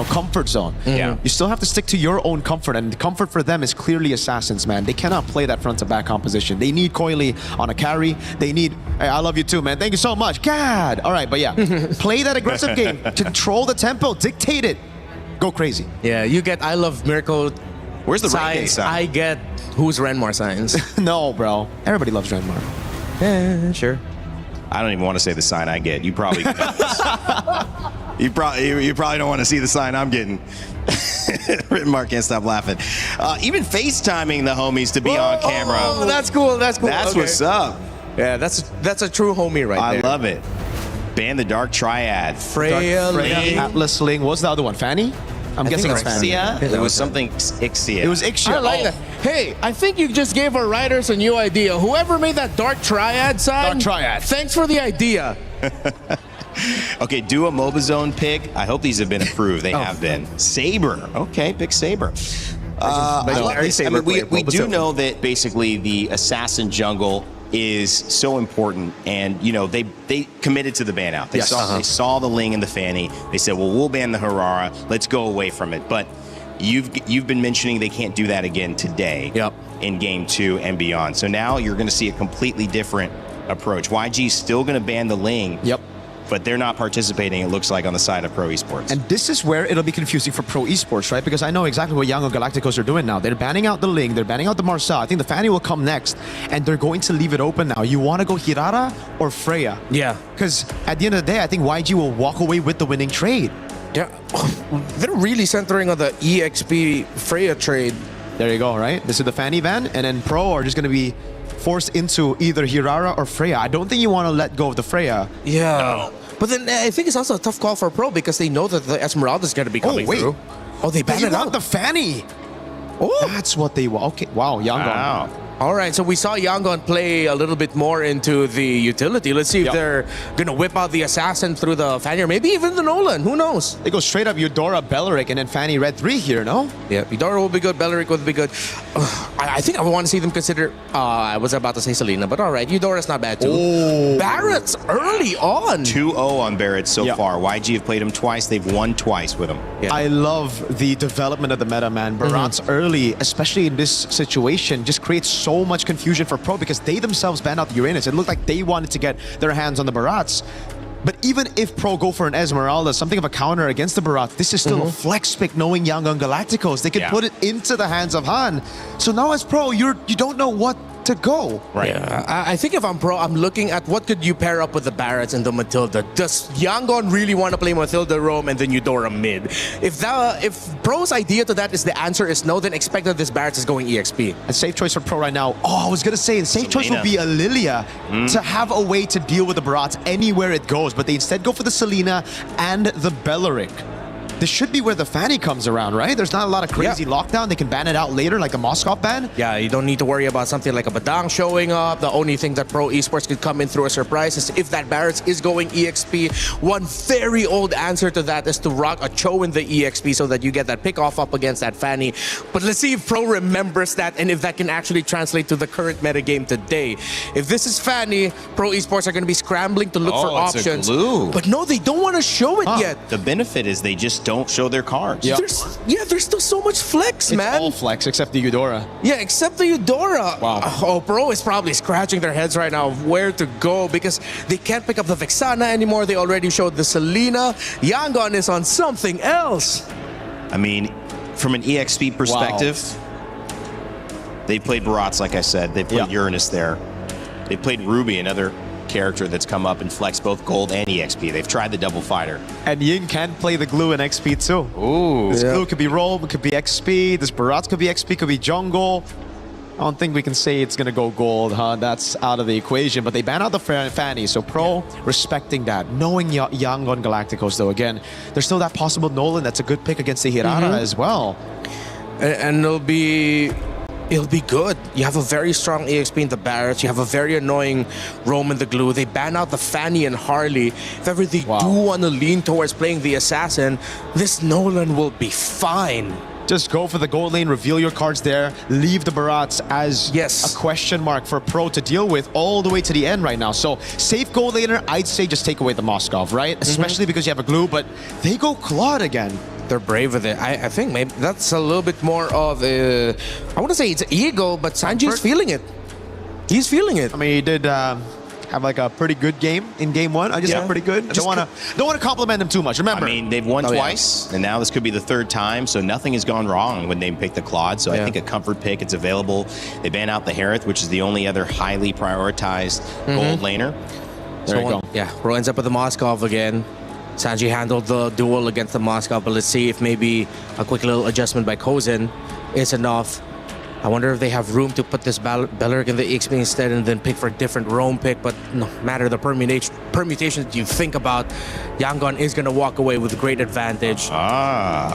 comfort zone. Yeah. You still have to stick to your own comfort, and the comfort for them is clearly assassins, man. They cannot play that front-to-back composition. They need Coily on a carry. They need, hey, I love you too, man. Thank you so much. God. All right, but yeah, play that aggressive game. Control the tempo. Dictate it. Go crazy. Yeah, you get I love Mirko. Where's the signs? sign? I get who's Renmar signs. No, bro. Everybody loves Renmar. Yeah, sure. I don't even want to say the sign I get. You probably you probably don't want to see the sign I'm getting. Mark can't stop laughing. Even FaceTiming the homies to be on camera. Oh, that's cool. That's cool. That's what's up. Yeah, that's a true homie right there. I love it. Ban the Dark Triad. Freya, Ling. Atlas Ling. What's the other one? Fanny? I'm guessing it's Fanny. It was something Ixia. It was Ixia. I like that. Hey, I think you just gave our writers a new idea. Whoever made that Dark Triad sign, Dark Triad. Thanks for the idea. Okay, do a MobaZone pick. I hope these have been approved. They have been. Saber. Okay, pick Saber. I love this. I mean, we do know that basically the assassin jungle is so important, and they committed to the ban out. They saw the Ling and the Fanny. They said, well, we'll ban the Harara. Let's go away from it. But you've been mentioning they can't do that again today. In game 2 and beyond. So now you're going to see a completely different approach. YG's still going to ban the Ling. But they're not participating, it looks like, on the side of Pro Esports. And this is where it'll be confusing for Pro Esports, right? Because I know exactly what Yangon Galacticos are doing now. They're banning out the Ling, they're banning out the Marcel. I think the Fanny will come next, and they're going to leave it open now. You want to go Hirara or Freya? Yeah. Because at the end of the day, I think YG will walk away with the winning trade. Yeah. They're really centering on the EXP Freya trade. There you go, right? This is the Fanny ban, and then Pro are just going to be forced into either Hirara or Freya. I don't think you want to let go of the Freya. Yeah. No. But then I think it's also a tough call for Pro because they know that the Esmeralda is going to be coming through. Oh, they banned it out. The Fanny. Oh, that's what they want. Okay, wow, Yangon. Wow. All right, so we saw Yangon play a little bit more into the utility. Let's see if they're going to whip out the Assassin through the Fanny, or maybe even the Nolan. Who knows? They go straight up Eudora, Belleric, and then Fanny Red 3 here, no? Yeah, Eudora will be good, Belleric will be good. I think I want to see them consider... I was about to say Selena, but all right, Eudora's not bad too. Oh. Barrett's early on. 2-0 on Barrett so far. YG have played him twice. They've won twice with him. Yeah. I love the development of the meta, man. Barrett's early, especially in this situation, just creates so much confusion for Pro because they themselves banned out the Uranus. It looked like they wanted to get their hands on the Barats. But even if Pro go for an Esmeralda, something of a counter against the Barats, this is still a flex pick knowing Yangon Galacticos. They can put it into the hands of Han. So now as Pro, you don't know what to go. Right. Yeah. I think if I'm Pro, I'm looking at what could you pair up with the Barretts and the Matilda. Does Yangon really want to play Matilda Roam and then Eudora mid? If Pro's idea to that is the answer is no, then expect that this Barretts is going EXP. A safe choice for Pro right now. Oh, I was going to say, the safe choice would be a Lilia to have a way to deal with the Barats anywhere it goes. But they instead go for the Selena and the Belleric. this should be where the Fanny comes around, right? There's not a lot of crazy lockdown. They can ban it out later, like the Moscow ban. Yeah, you don't need to worry about something like a Badang showing up. The only thing that Pro Esports could come in through a surprise is if that Barrett is going EXP. One very old answer to that is to rock a Cho in the EXP so that you get that pick off up against that Fanny. But let's see if Pro remembers that and if that can actually translate to the current metagame today. If this is Fanny, Pro Esports are going to be scrambling to look for options. It's a glue. But no, they don't want to show it yet. The benefit is they just don't show their cards. Yep. There's still so much flex, man. It's all flex except the Eudora. Yeah, except the Eudora. Wow. Oh, Pro is probably scratching their heads right now of where to go because they can't pick up the Vexana anymore. They already showed the Selena. Yangon is on something else. I mean, from an EXP perspective, they played Barats, like I said. They played Uranus there. They played Ruby, another character that's come up and flexed both gold and EXP. They've tried the double fighter. And Ying can play the glue in XP too. Ooh. This glue could be roll, it could be XP. This Barats could be XP, could be jungle. I don't think we can say it's gonna go gold, huh? That's out of the equation. But they ban out the Fanny, so Pro respecting that. Knowing Yangon Galacticos though, again, there's still that possible Nolan that's a good pick against the Hirara as well. And it'll be good. You have a very strong EXP in the Barrett. You have a very annoying Roam in the glue. They ban out the Fanny and Harley. If ever they do want to lean towards playing the Assassin, this Nolan will be fine. Just go for the gold lane, reveal your cards there, leave the Barats as a question mark for Pro to deal with all the way to the end right now. So safe gold laner, I'd say just take away the Moskov, right? Especially because you have a glue, but they go Claude again. They're brave with it. I think maybe that's a little bit more of a, I want to say it's ego, but Sanji's feeling it. He's feeling it. I mean, he did have like a pretty good game in game one. I just said pretty good. I don't want to compliment him too much. Remember, I mean, they've won twice, and now this could be the third time, so nothing has gone wrong when they pick the Claude. So I think a comfort pick, it's available. They ban out the Harith, which is the only other highly prioritized gold laner. There you go. Yeah, Pro ends up with the Moskov again. Sanji handled the duel against the Moskov, but let's see if maybe a quick little adjustment by Kozin is enough. I wonder if they have room to put this Belleric in the EXP instead and then pick for a different Roam pick, but no matter the permutations that you think about, Yangon is going to walk away with a great advantage.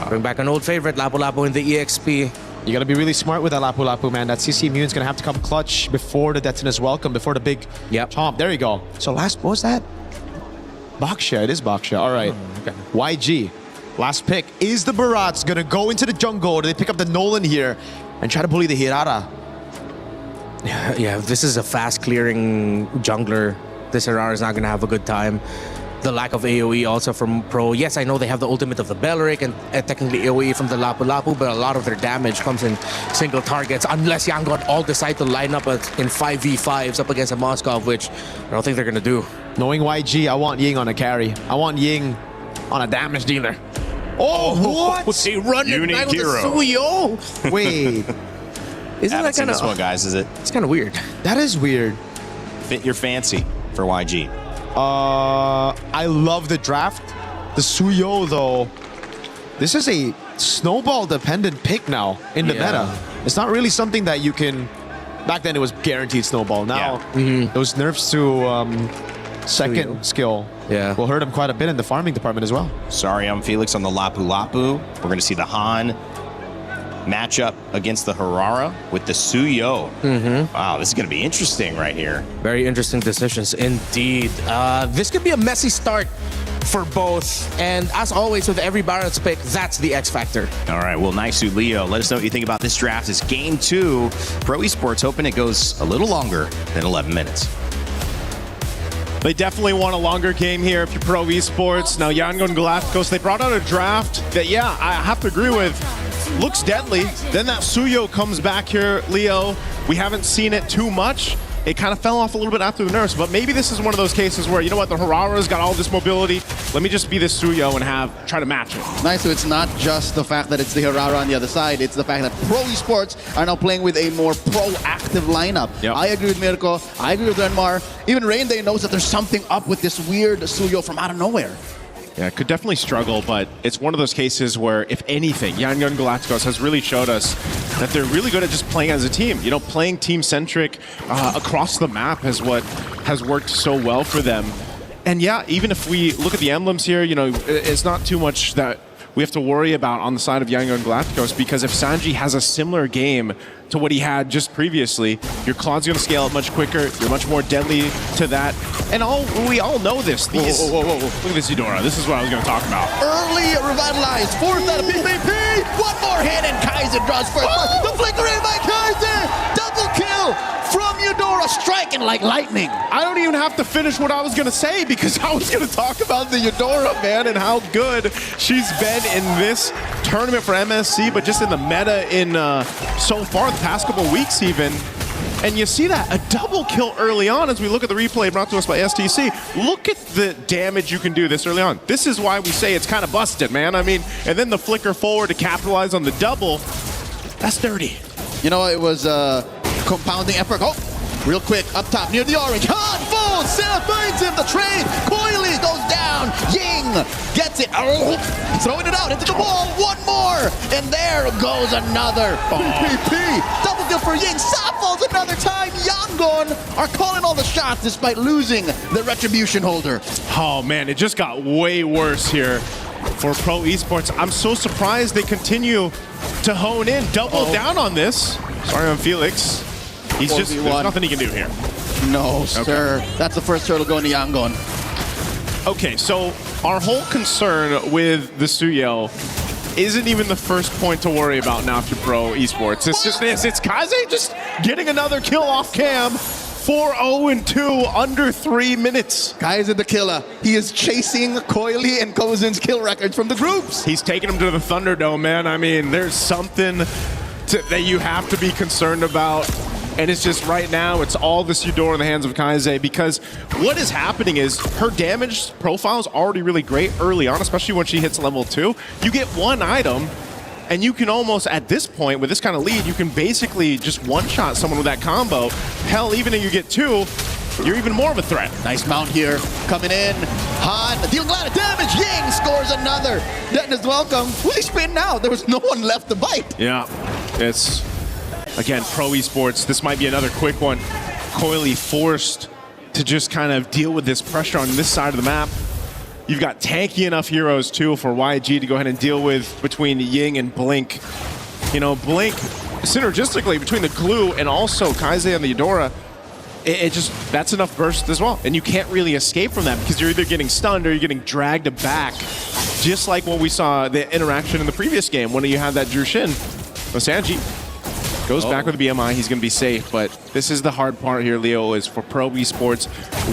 Bring back an old favorite, Lapu Lapu in the EXP. You got to be really smart with that Lapu Lapu, man. That CC Immune's going to have to come clutch before the Detonus Welcome, before the big chomp. There you go. So what was that? Baksha, it is Baksha. All right. YG, last pick. Is the Barats going to go into the jungle? Do they pick up the Nolan here and try to bully the Hirara? Yeah, if this is a fast-clearing jungler, this Hirara is not going to have a good time. The lack of AoE also from Pro. Yes, I know they have the ultimate of the Belleric and technically AoE from the Lapu Lapu, but a lot of their damage comes in single targets unless Yangon all decide to line up in 5v5s up against a Moskov, which I don't think they're going to do. Knowing YG, I want Ying on a carry. I want Ying on a damage dealer. Oh, what? They run it back with the Suyo. Wait. Isn't that kind of... this one, guys, is it? It's kind of weird. That is weird. Fit your fancy for YG. I love the draft. The Suyo, though, this is a snowball-dependent pick now in the meta. It's not really something that you can... Back then, it was guaranteed snowball. Now, those nerfs to second skill will hurt him quite a bit in the farming department as well. Sorry, I'm Felix on the Lapu Lapu. We're going to see the Han matchup against the Hirara with the Suyo. Wow, this is going to be interesting right here. Very interesting decisions indeed. This could be a messy start for both. And as always with every Barrett's pick, that's the X factor. All right, well, Naisu, Leo, let us know what you think about this draft. It's game 2. Pro Esports hoping it goes a little longer than 11 minutes. They definitely want a longer game here if you're Pro Esports. Now, Yangon Galacticos, they brought out a draft that, I have to agree with, looks deadly. Then that Suyo comes back here, Leo. We haven't seen it too much. It kind of fell off a little bit after the nerfs, but maybe this is one of those cases where, you know what, the Hirara's got all this mobility. Let me just be this Suyo and try to match it. Nice, so it's not just the fact that it's the Hirara on the other side, it's the fact that Pro Esports are now playing with a more proactive lineup. I agree with Mirko, I agree with Renmar. Even Rainday knows that there's something up with this weird Suyo from out of nowhere. Yeah, could definitely struggle, but it's one of those cases where, if anything, Yangon Galacticos has really showed us that they're really good at just playing as a team. You know, playing team-centric across the map is what has worked so well for them. And yeah, even if we look at the emblems here, you know, it's not too much that we have to worry about on the side of Yangon Galacticos, because if Sanji has a similar game to what he had just previously, your Claude's going to scale up much quicker, you're much more deadly to that, and we all know this. These, whoa. Look at this Eudora, this is what I was going to talk about. Early revitalized, fourth out of PvP, one more hit and Kaiser draws first. The flicker in by Kaiser, double kill from Eudora, striking like lightning. I don't even have to finish what I was going to say, because I was going to talk about the Eudora, man, and how good she's been in this tournament for MSC, but just in the meta in so far the past couple weeks even. And you see that, a double kill early on as we look at the replay brought to us by STC. Look at the damage you can do this early on. This is why we say it's kind of busted, man. I mean, and then the flicker forward to capitalize on the double. That's dirty. You know, it was compounding effort. Oh, real quick, up top near the orange. Han falls, Seth finds him, the trade. Coily goes down. Ying gets it. Oh, throwing it out into the wall. One more. And there goes another. PvP. Double kill for Ying. Sa falls another time. Yangon are calling all the shots despite losing the retribution holder. Oh, man, it just got way worse here for Pro Esports. I'm so surprised they continue to hone in, double down on this. Sorry on Felix. He's just, there's nothing he can do here. No, sir. That's the first turtle going to Yangon. Okay, so our whole concern with the Suyeo isn't even the first point to worry about now for Pro Esports. It's just this. It's Kaze just getting another kill off cam. 4-0-2 under 3 minutes. Kaze the killer. He is chasing Coily and Kozen's kill records from the groups. He's taking him to the Thunderdome, man. I mean, there's something that you have to be concerned about. And it's just right now, it's all this Eudora in the hands of Kaze, because what is happening is her damage profile is already really great early on, especially when she hits level 2. You get one item, and you can almost, at this point, with this kind of lead, you can basically just one-shot someone with that combo. Hell, even if you get 2, you're even more of a threat. Nice mount here, coming in. Han dealing a lot of damage. Ying scores another. Denton is welcome. Will he spin now? There was no one left to bite. Yeah, it's... Again, Pro Esports, this might be another quick one. Coily forced to just kind of deal with this pressure on this side of the map. You've got tanky enough heroes, too, for YG to go ahead and deal with between Ying and Blink. You know, Blink, synergistically, between the Glue and also Kaze and the Eudora, it just, that's enough burst as well. And you can't really escape from that because you're either getting stunned or you're getting dragged back. Just like what we saw, the interaction in the previous game when you had that Jushin. Sanji goes back with the BMI, he's going to be safe, but this is the hard part here, Leo, is for Pro Esports.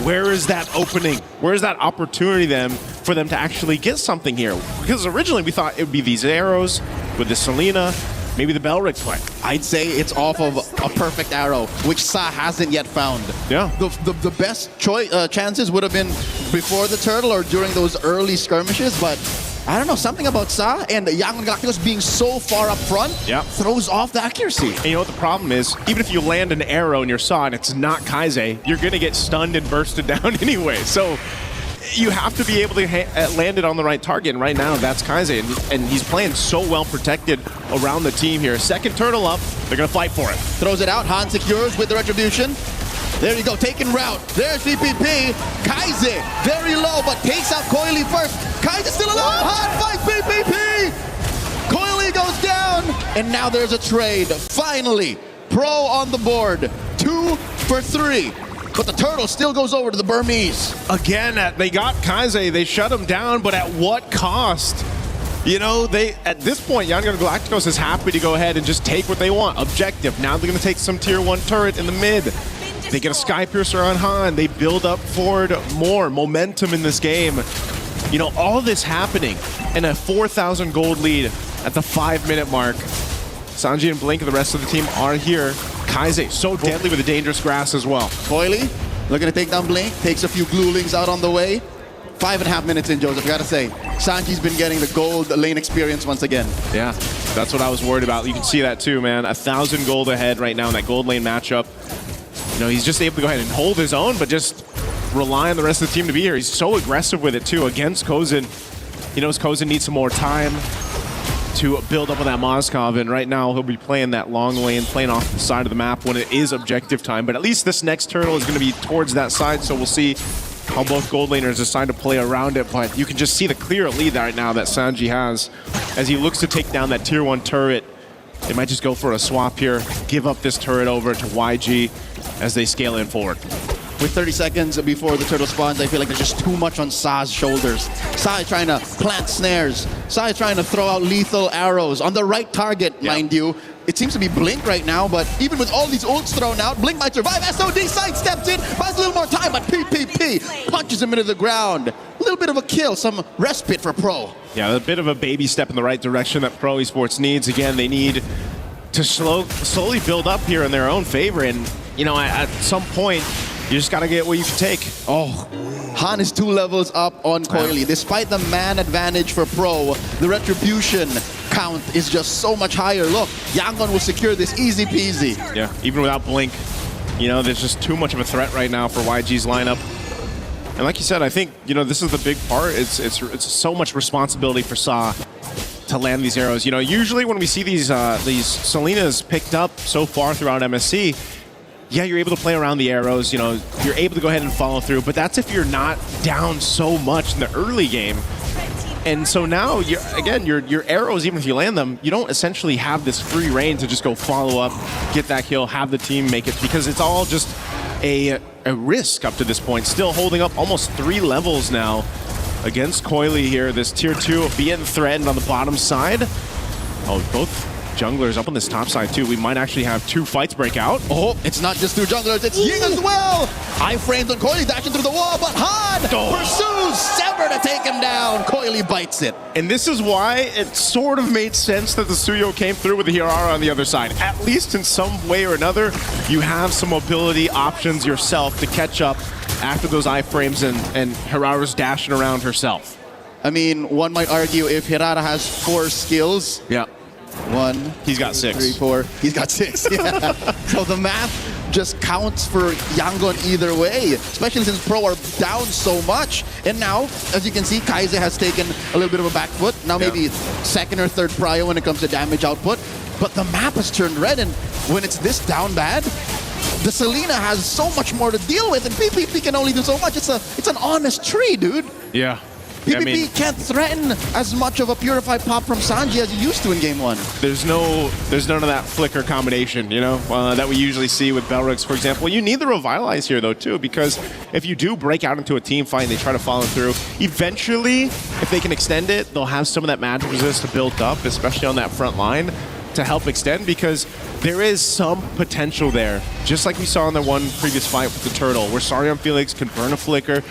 Where is that opening? Where is that opportunity then for them to actually get something here? Because originally we thought it would be these arrows with the Selena, maybe the Belric play. I'd say it's off of a perfect arrow, which Sa hasn't yet found. Yeah. The best chances would have been before the turtle or during those early skirmishes, but I don't know, something about Sa and Yangon Galacticos being so far up front throws off the accuracy. And you know what the problem is? Even if you land an arrow in your Sa and it's not Kaze, you're going to get stunned and bursted down anyway. So you have to be able to land it on the right target, and right now that's Kaze, and he's playing so well protected around the team here. Second turtle up, they're going to fight for it. Throws it out, Han secures with the retribution. There you go, taking route. There's VPP. Kaze, very low, but takes out Coily first. Kaze still alive. Han fights VPP. Coily goes down, and now there's a trade. Finally, Pro on the board. 2 for 3. But the turtle still goes over to the Burmese. Again, they got Kaze, they shut him down, but at what cost? You know, at this point, Yangon Galacticos is happy to go ahead and just take what they want. Objective. Now they're going to take some tier 1 turret in the mid. They get a Sky Piercer on Han. They build up forward more momentum in this game. You know, all this happening in a 4,000 gold lead at the 5-minute mark. Sanji and Blink and the rest of the team are here. Kaze, so deadly with the dangerous grass as well. Coily, looking to take down Blink. Takes a few Glulings out on the way. 5.5 minutes in, Joseph. I gotta say, Sanji's been getting the gold lane experience once again. Yeah, that's what I was worried about. You can see that too, man. 1,000 gold ahead right now in that gold lane matchup. You know, he's just able to go ahead and hold his own, but just rely on the rest of the team to be here. He's so aggressive with it too against Kozen. He knows Kozen needs some more time to build up on that Moskov, and right now he'll be playing that long lane, playing off the side of the map when it is objective time. But at least this next turtle is going to be towards that side, so we'll see how both gold laners decide to play around it, but you can just see the clear lead right now that Sanji has as he looks to take down that tier 1 turret. They might just go for a swap here, give up this turret over to YG as they scale in forward. With 30 seconds before the turtle spawns, I feel like there's just too much on Sa's shoulders. Sa is trying to plant snares. Sa is trying to throw out lethal arrows on the right target, mind you. It seems to be Blink right now, but even with all these ults thrown out, Blink might survive. SOD sidesteps in, buys a little more time, but PPP punches him into the ground. A little bit of a kill, some respite for Pro. Yeah, a bit of a baby step in the right direction that Pro Esports needs. Again, they need to slowly build up here in their own favor, and you know, at some point, you just gotta get what you can take. Oh, Han is 2 levels up on Coily. Despite the man advantage for Pro, the retribution count is just so much higher. Look, Yangon will secure this easy peasy. Yeah, even without Blink, you know, there's just too much of a threat right now for YG's lineup. And like you said, I think, you know, this is the big part. It's so much responsibility for Sa to land these arrows. You know, usually when we see these Selenas picked up so far throughout MSC, yeah, you're able to play around the arrows, you know, you're able to go ahead and follow through, but that's if you're not down so much in the early game. And so now, your arrows, even if you land them, you don't essentially have this free reign to just go follow up, get that kill, have the team make it, because it's all just a risk up to this point. Still holding up almost 3 levels now against Coily here, this tier 2 being threatened on the bottom side. Oh, both junglers up on this top side too. We might actually have 2 fights break out. Oh, it's not just 2 junglers, it's Ying as well! Iframes on Coily dashing through the wall, but Han pursues Sever to take him down. Coily bites it. And this is why it sort of made sense that the Suyo came through with the Hirara on the other side. At least in some way or another, you have some mobility options yourself to catch up after those iframes and Hirara's dashing around herself. I mean, one might argue if Hirara has 4 skills. Yeah. 1, he's got 6. 3, 4. He's got 6. Yeah. So the math just counts for Yangon either way, especially since Pro are down so much. And now, as you can see, Kaize has taken a little bit of a back foot. Now maybe 2nd or 3rd prio when it comes to damage output. But the map has turned red, and when it's this down bad, the Selena has so much more to deal with, and PPP can only do so much. It's an honest tree, dude. Yeah. PPP can't threaten as much of a purified pop from Sanji as he used to in Game 1. There's none of that flicker combination, you know, that we usually see with Belrix, for example. You need the Revitalize here, though, too, because if you do break out into a team fight and they try to follow through, eventually, if they can extend it, they'll have some of that magic resist to build up, especially on that front line, to help extend, because there is some potential there. Just like we saw in the one previous fight with the Turtle, where Sarion Felix could burn a flicker,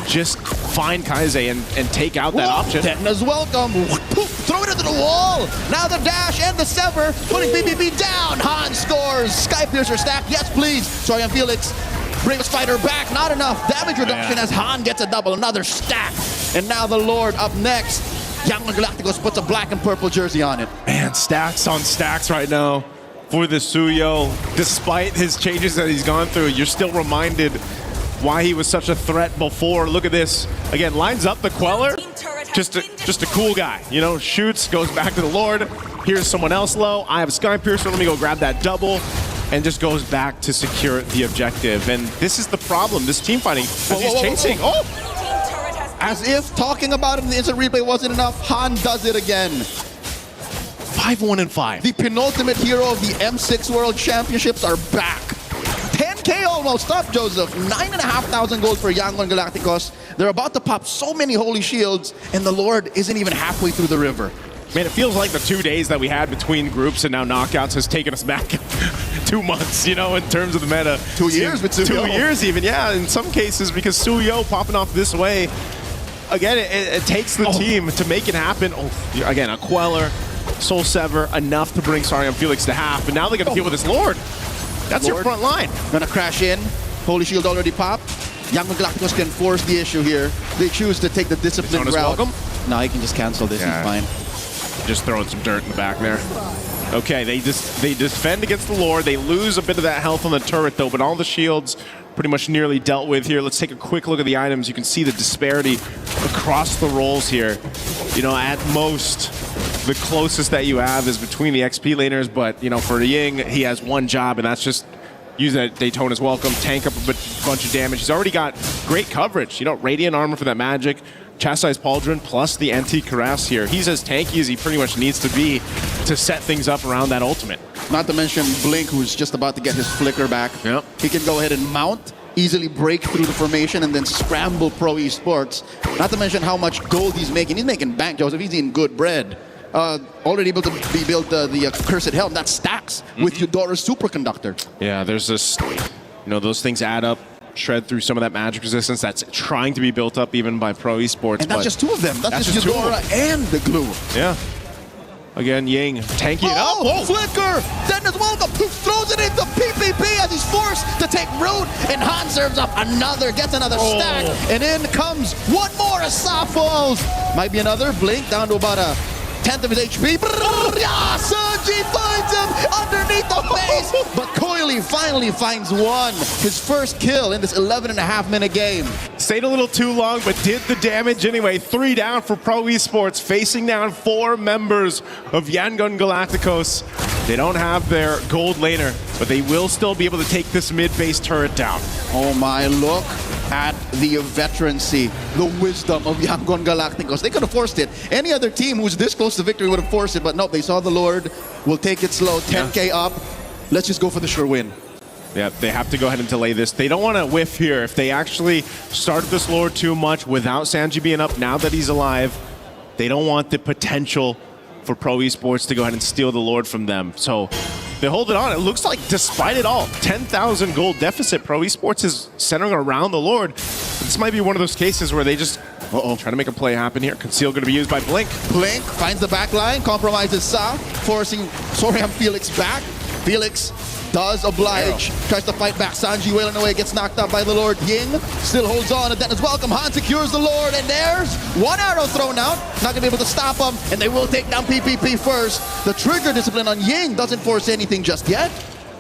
just find Kaize and take out that option. Detna's welcome. Throw it into the wall. Now the dash and the sever, putting BBB down. Han scores. Skypiercer stack. Yes, please. Sarion Felix brings Fighter back. Not enough damage reduction as Han gets a double. Another stack. And now the Lord up next. Yangon Galacticos puts a black and purple jersey on it. Man, stacks on stacks right now for the Suyo. Despite his changes that he's gone through, you're still reminded why he was such a threat before. Look at this. Again, lines up the Queller. Just a cool guy. You know, shoots, goes back to the Lord. Here's someone else low. I have a Skypiercer. Let me go grab that double. And just goes back to secure the objective. And this is the problem. This team fighting as he's chasing. Oh! As if talking about it in the instant replay wasn't enough, Han does it again. 5-1-5. The penultimate hero of the M6 World Championships are back. 10K almost up, Joseph. 9,500 gold for Yangon Galacticos. They're about to pop so many holy shields, and the Lord isn't even halfway through the river. Man, it feels like the 2 days that we had between groups and now knockouts has taken us back 2 months, you know, in terms of the meta. 2 years with Suyo. 2 years even, yeah, in some cases, because Suyo popping off this way, again, it takes the team to make it happen. Oh, again, a Queller, Soul Sever, enough to bring Sarion Felix to half, but now they got to deal with this Lord. That's your front line. Gonna crash in. Holy Shield already popped. Yangon Galacticos can force the issue here. They choose to take the disciplined route. Welcome? No, he can just cancel this. Yeah. He's fine. Just throwing some dirt in the back there. Okay, they defend against the Lord. They lose a bit of that health on the turret, though, but all the shields pretty much nearly dealt with here. Let's take a quick look at the items. You can see the disparity across the roles here. You know, at most, the closest that you have is between the XP laners, but, you know, for Ying, he has one job, and that's just use that Daytona's welcome, tank up a bunch bunch of damage. He's already got great coverage. You know, Radiant Armor for that magic, Chastise Pauldron, plus the anti-Caress here. He's as tanky as he pretty much needs to be to set things up around that ultimate. Not to mention Blink, who's just about to get his flicker back. Yep. He can go ahead and mount, easily break through the formation, and then scramble Pro Esports. Not to mention how much gold he's making. He's making bank, Joseph. He's eating good bread. Already able to be built the Cursed Helm. That stacks with Eudora's Superconductor. Yeah, there's this, you know, those things add up. Shred through some of that magic resistance that's trying to be built up even by Pro Esports. And that's just two of them. That's just Eudora and the glue. Yeah. Again, Ying tanking it up. Whoa. Flicker! Dennis Welcome throws it into PPP as he's forced to take root. And Han serves up another, gets another stack. And in comes one more Asaf falls. Might be another. Blink down to about a 10th of his HP. Sanji finds him underneath the base. But Coily finally finds one. His first kill in this 11.5-minute game. Stayed a little too long, but did the damage anyway. 3 down for Pro Esports, facing down 4 members of Yangon Galacticos. They don't have their gold laner, but they will still be able to take this mid-base turret down. Oh my, look at the veterancy, the wisdom of Yangon Galacticos. They could have forced it. Any other team who's this close to victory would have forced it, but nope, they saw the Lord. We'll take it slow, 10k up. Let's just go for the sure win. Yeah, they have to go ahead and delay this. They don't want to whiff here. If they actually started this Lord too much without Sanji being up, now that he's alive, they don't want the potential for Pro Esports to go ahead and steal the Lord from them. So they hold it on. It looks like, despite it all, 10,000 gold deficit. Pro Esports is centering around the Lord. This might be one of those cases where they just try to make a play happen here. Conceal going to be used by Blink. Blink finds the back line, compromises Sa, forcing Soriam Felix back. Felix does oblige, tries to fight back. Sanji wailing away, gets knocked out by the Lord. Ying still holds on, and Dennis Welcome. Han secures the Lord, and there's one arrow thrown out. Not gonna be able to stop him, and they will take down PPP first. The trigger discipline on Ying doesn't force anything just yet.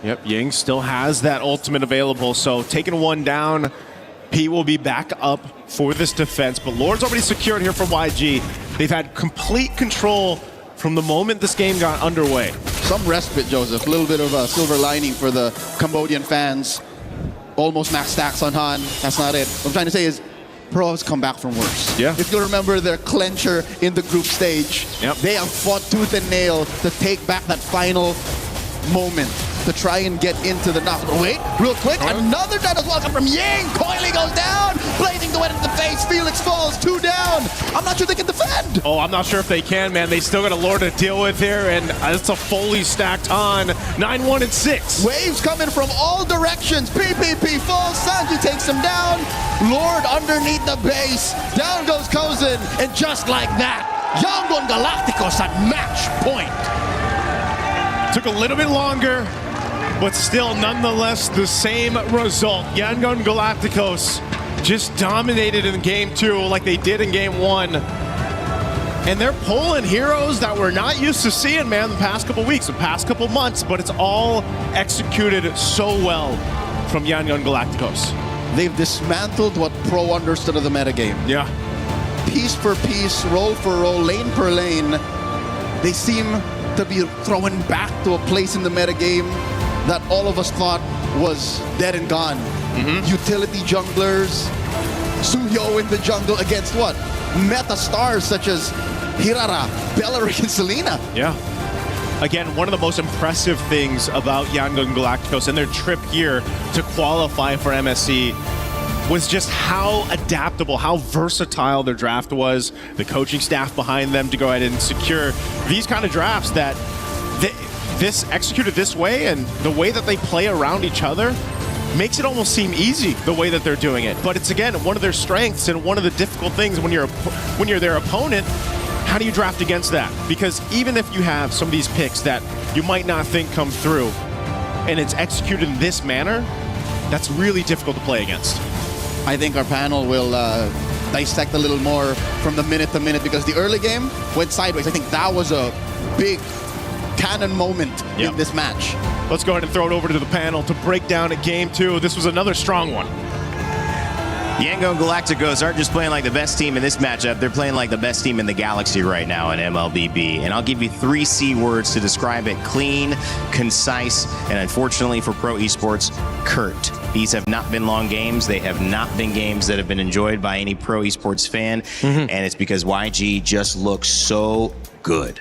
Yep, Ying still has that ultimate available, so taking one down, P will be back up for this defense, but Lord's already secured here for YG. They've had complete control from the moment this game got underway. Some respite, Joseph. A little bit of a silver lining for the Cambodian fans. Almost max stacks on Han. That's not it. What I'm trying to say is, Pro has come back from worse. Yeah. If you remember their clencher in the group stage, they have fought tooth and nail to take back that final moment to try and get into the knock. But wait, real quick, another Dennis Welcome from Ying. Coily goes down, blazing the wet in the face. Felix falls, 2 down. I'm not sure they can defend. Oh, I'm not sure if they can, man. They still got a Lord to deal with here, and it's a fully stacked on 9-1 and 6. Waves coming from all directions. PPP falls, Sanji takes him down. Lord underneath the base. Down goes Kozin, and just like that, Yangon Galacticos at match point. Took a little bit longer, but still nonetheless the same result. Yangon Galacticos just dominated in game 2 like they did in game 1. And they're pulling heroes that we're not used to seeing, man, the past couple weeks, the past couple months, but it's all executed so well from Yangon Galacticos. They've dismantled what Pro understood of the metagame. Yeah. Piece for piece, role for role, lane per lane, they seem to be thrown back to a place in the metagame that all of us thought was dead and gone. Utility junglers, Suyo in the jungle against what? Meta stars such as Hirara, Bellaric, and Selena. Yeah. Again, one of the most impressive things about Yangon Galacticos and their trip here to qualify for MSC was just how adaptable, how versatile their draft was, the coaching staff behind them to go ahead and secure these kind of drafts that this executed this way, and the way that they play around each other makes it almost seem easy the way that they're doing it. But it's, again, one of their strengths and one of the difficult things when you're their opponent. How do you draft against that? Because even if you have some of these picks that you might not think come through, and it's executed in this manner, that's really difficult to play against. I think our panel will dissect a little more from the minute to minute, because the early game went sideways. I think that was a big canon moment in this match. Let's go ahead and throw it over to the panel to break down at game 2. This was another strong one. Yango and Galacticos aren't just playing like the best team in this matchup, they're playing like the best team in the galaxy right now in MLBB. And I'll give you 3 C words to describe it: clean, concise, and unfortunately for pro esports, curt. These have not been long games. They have not been games that have been enjoyed by any pro esports fan. And it's because YG just looks so good.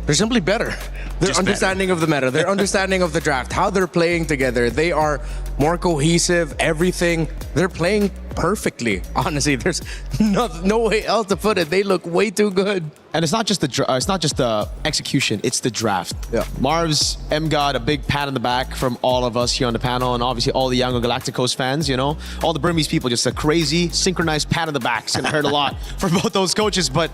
They're simply better. Their understanding of the meta, their understanding of the draft, how they're playing together. They are more cohesive, everything. They're playing perfectly. Honestly, there's no way else to put it. They look way too good. And it's not just the execution, it's the draft. Yeah. Marv's M got a big pat on the back from all of us here on the panel, and obviously all the Yango Galacticos fans, you know. All the Burmese people, just a crazy synchronized pat on the back. It's gonna hurt a lot for both those coaches, but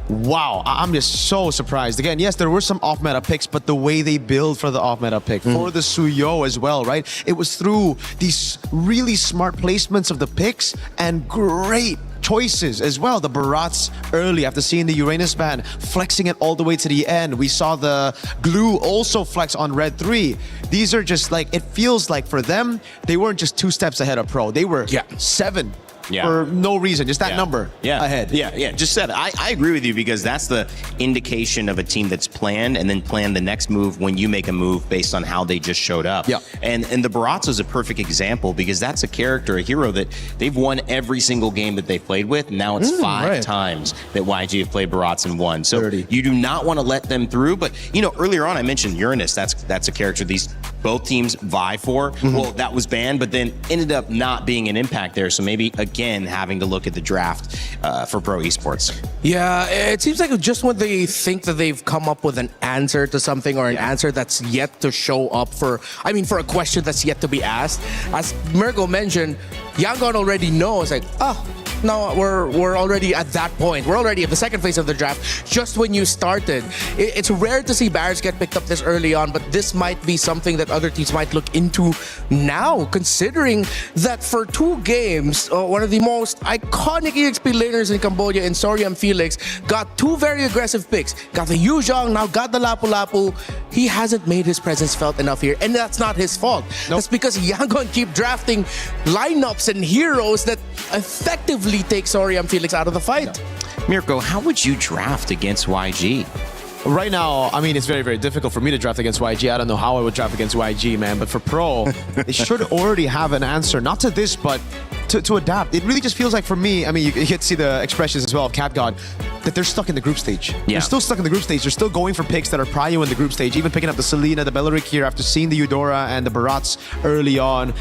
wow, I'm just so surprised. Again, yes, there were some off-meta picks, but the way they build for the off-meta pick, for the Suyo as well, right? It was through these really smart placements of the picks and great choices as well. The Barats early, after seeing the Uranus ban, flexing it all the way to the end. We saw the Glue also flex on Red 3. These are just like, it feels like for them, they weren't just 2 steps ahead of Pro. They were 7. For no reason, just that number ahead. Yeah, just 7. I agree with you, because that's the indication of a team that's planned and then plan the next move when you make a move based on how they just showed up. Yeah. And the Barats is a perfect example, because that's a character, a hero that they've won every single game that they've played with. Now it's 5 times that YG have played Barats and won. So you do not want to let them through. But you know, earlier on I mentioned Uranus. That's a character both teams vie for. Well, that was banned, but then ended up not being an impact there. So maybe again having to look at the draft for pro esports. Yeah, it seems like just when they think that they've come up with an answer to something, or an answer that's yet to show up for a question that's yet to be asked. As Mirko mentioned, Yangon already knows, like, no, we're already at that point. We're already at the second phase of the draft, just when you started. It's rare to see Barracks get picked up this early on, but this might be something that other teams might look into now, considering that for 2 games, one of the most iconic EXP laners in Cambodia, in Soriam Felix, got 2 very aggressive picks. Got the Yuzhong, now got the Lapu Lapu. He hasn't made his presence felt enough here, and that's not his fault. That's because Yangon keep drafting lineups and heroes that effectively take Soriam Felix out of the fight. Mirko, how would you draft against YG? Right now, I mean, it's very, very difficult for me to draft against YG. I don't know how I would draft against YG, man. But for Pro, they should already have an answer. Not to this, but to adapt. It really just feels like, for me, I mean, you get to see the expressions as well of Cat God, that they're stuck in the group stage. They're still stuck in the group stage. They're still going for picks that are prio in the group stage, even picking up the Selena, the Belleric here after seeing the Eudora and the Barats early on.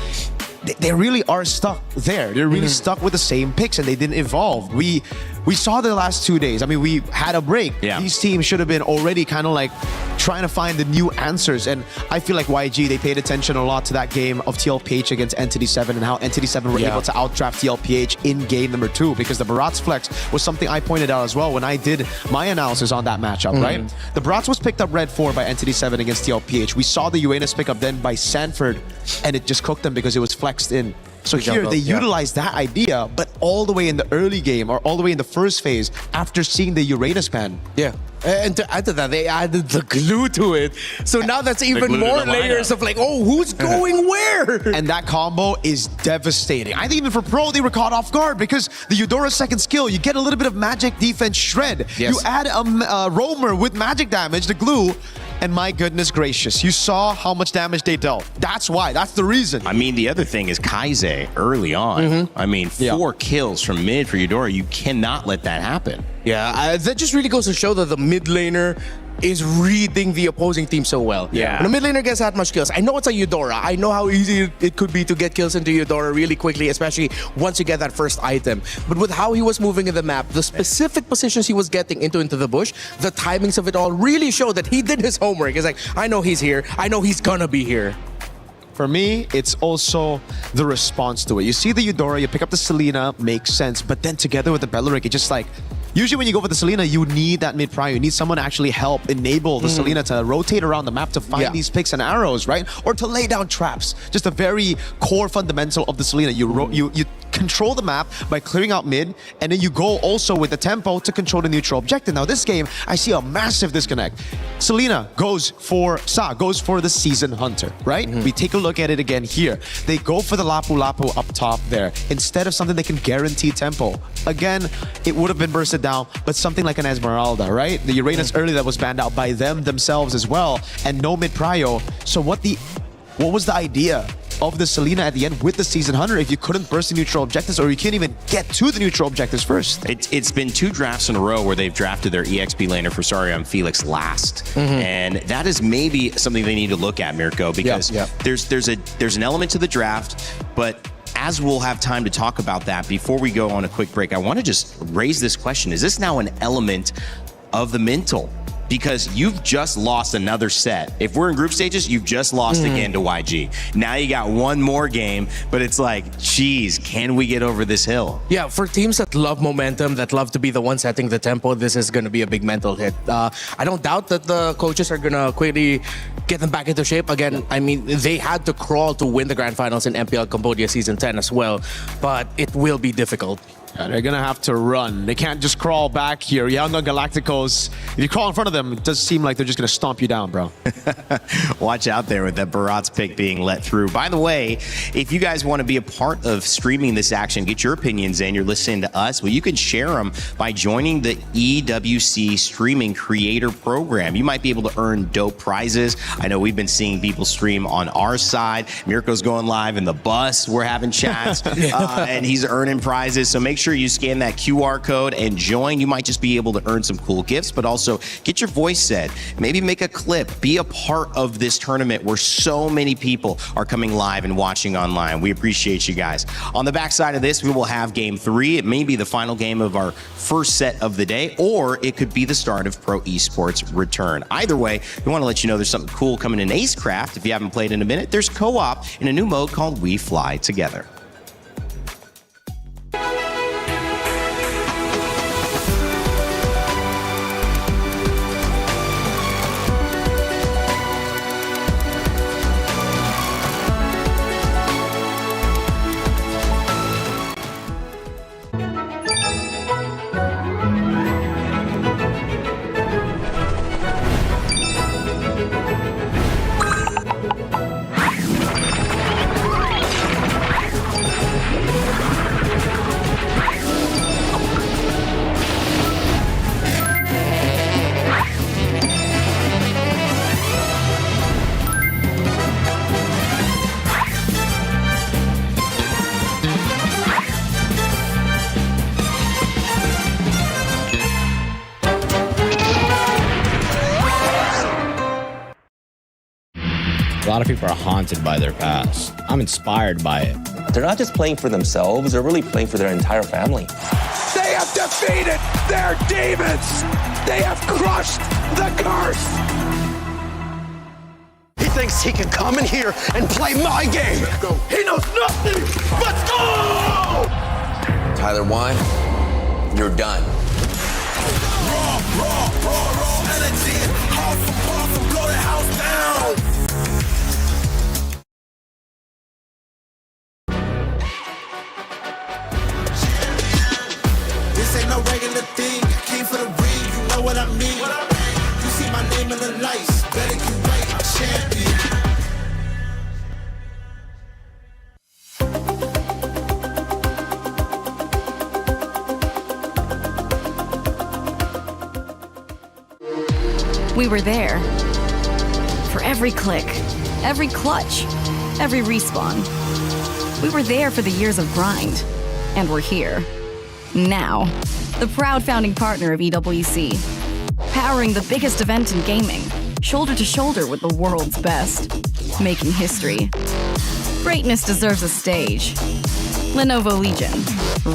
They really are stuck there. They're really stuck with the same picks, and they didn't evolve. We saw the last 2 days. I mean, we had a break. These teams should have been already kind of like trying to find the new answers. And I feel like YG, they paid attention a lot to that game of TLPH against Entity 7 and how Entity 7 were able to outdraft TLPH in game number 2, because the Barats flex was something I pointed out as well when I did my analysis on that matchup, right? The Barats was picked up Red 4 by Entity 7 against TLPH. We saw the Uranus pick up then by Sanford, and it just cooked them because it was flexed in. So here, they utilized that idea, but all the way in the early game, or all the way in the first phase, after seeing the Uranus ban. Yeah. And to add to that, they added the Glue to it. So now that's even more layers of like, oh, who's going where? And that combo is devastating. I think even for Pro, they were caught off guard, because the Eudora's second skill, you get a little bit of magic defense shred. You add a roamer with magic damage, the Glue, and my goodness gracious, you saw how much damage they dealt. That's why. That's the reason. I mean, the other thing is Kaize early on. I mean, 4 kills from mid for Eudora. You cannot let that happen. Yeah, that just really goes to show that the mid laner is reading the opposing team so well. Yeah. When a mid laner gets that much kills, I know it's a Eudora. I know how easy it could be to get kills into Eudora really quickly, especially once you get that first item. But with how he was moving in the map, the specific positions he was getting into the bush, the timings of it all really showed that he did his homework. It's like, I know he's here. I know he's gonna be here. For me, it's also the response to it. You see the Eudora, you pick up the Selena, makes sense. But then together with the Belleric, it just like, usually when you go for the Selena, you need that mid-prio. You need someone to actually help enable the Selena to rotate around the map to find these picks and arrows, right? Or to lay down traps. Just a very core fundamental of the Selena. You control the map by clearing out mid, and then you go also with the tempo to control the neutral objective. Now this game, I see a massive disconnect. Selena goes for the Season Hunter, right? We take a look at it again here. They go for the Lapu Lapu up top there instead of something that can guarantee tempo. Again, it would have been bursted down, but something like an Esmeralda, right? The Uranus early that was banned out by them themselves as well, and no mid prio. So what was the idea of the Selena at the end with the Season Hunter if you couldn't burst the neutral objectives, or you can't even get to the neutral objectives first? It's been 2 drafts in a row where they've drafted their EXP laner for Sarion Felix last. And that is maybe something they need to look at, Mirko, because there's an element to the draft, but as we'll have time to talk about that, before we go on a quick break, I want to just raise this question. Is this now an element of the mental? Because you've just lost another set. If we're in group stages, you've just lost again to YG. Now you got one more game, but it's like, geez, can we get over this hill? Yeah, for teams that love momentum, that love to be the one setting the tempo, this is going to be a big mental hit. I don't doubt that the coaches are going to quickly get them back into shape. Again, I mean, they had to crawl to win the Grand Finals in MPL Cambodia Season 10 as well, but it will be difficult. Yeah, they're gonna have to run. They can't just crawl back here. Young on Galacticos, if you crawl in front of them, it does seem like they're just gonna stomp you down, bro. Watch out there with that Barat's pick being let through. By the way, if you guys want to be a part of streaming this action, get your opinions in, you're listening to us, well, you can share them by joining the EWC Streaming Creator Program. You might be able to earn dope prizes. I know we've been seeing people stream on our side. Mirko's going live in the bus. We're having chats, and he's earning prizes. So make sure you scan that QR code and join. You might just be able to earn some cool gifts, but also get your voice said. Maybe make a clip. Be a part of this tournament where so many people are coming live and watching online. We appreciate you guys. On the backside of this, we will have Game 3. It may be the final game of our first set of the day, or it could be the start of Pro Esports return. Either way, we want to let you know there's something cool coming in Acecraft. If you haven't played in a minute, there's co-op in a new mode called We Fly Together. A lot of people are haunted by their past. I'm inspired by it. They're not just playing for themselves, they're really playing for their entire family. They have defeated their demons! They have crushed the curse! He thinks he can come in here and play my game! He knows nothing! Let's go! Tyler Wine, you're done. Raw energy, half a puff and blow the house down! This ain't no regular thing. I came for the ring, you know what I mean. You see my name in the lights, better get right, I'm champion. We were there. For every click, every clutch, every respawn. We were there for the years of grind. And we're here. Now. The proud founding partner of EWC. Powering the biggest event in gaming. Shoulder to shoulder with the world's best. Making history. Greatness deserves a stage. Lenovo Legion.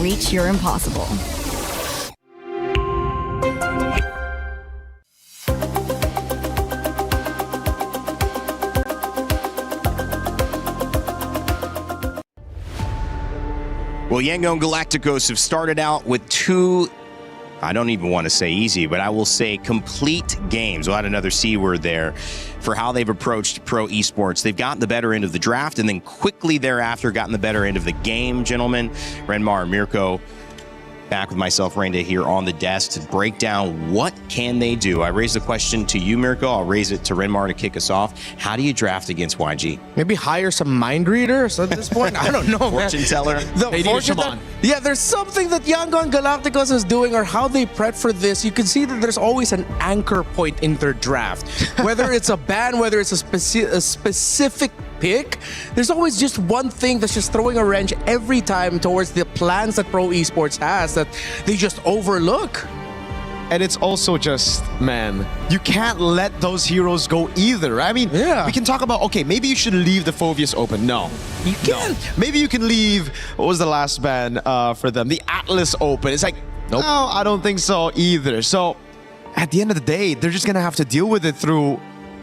Reach your impossible. Well, Yangon Galacticos have started out with 2 I don't even want to say easy, but I will say complete games. We'll add another C word there for how they've approached pro esports. They've gotten the better end of the draft and then quickly thereafter gotten the better end of the game, gentlemen. Renmar, Mirko, back with myself, Rainda, here on the desk to break down what can they do. I raised the question to you, Mirko. I'll raise it to Renmar to kick us off. How do you draft against YG? Maybe hire some mind readers at this point. I don't know, man. Fortune teller. Yeah, there's something that Yangon Galacticos is doing or how they prep for this. You can see that there's always an anchor point in their draft. Whether it's a ban, whether it's a specific pick, there's always just one thing that's just throwing a wrench every time towards the plans that pro esports has that they just overlook. And it's also just, man, you can't let those heroes go either. I mean, we can talk about, okay, maybe you should leave the Phoveus open. No, you can't. No. Maybe you can leave, what was the last ban for them? The Atlas open. It's like, no, I don't think so either. So at the end of the day, they're just going to have to deal with it through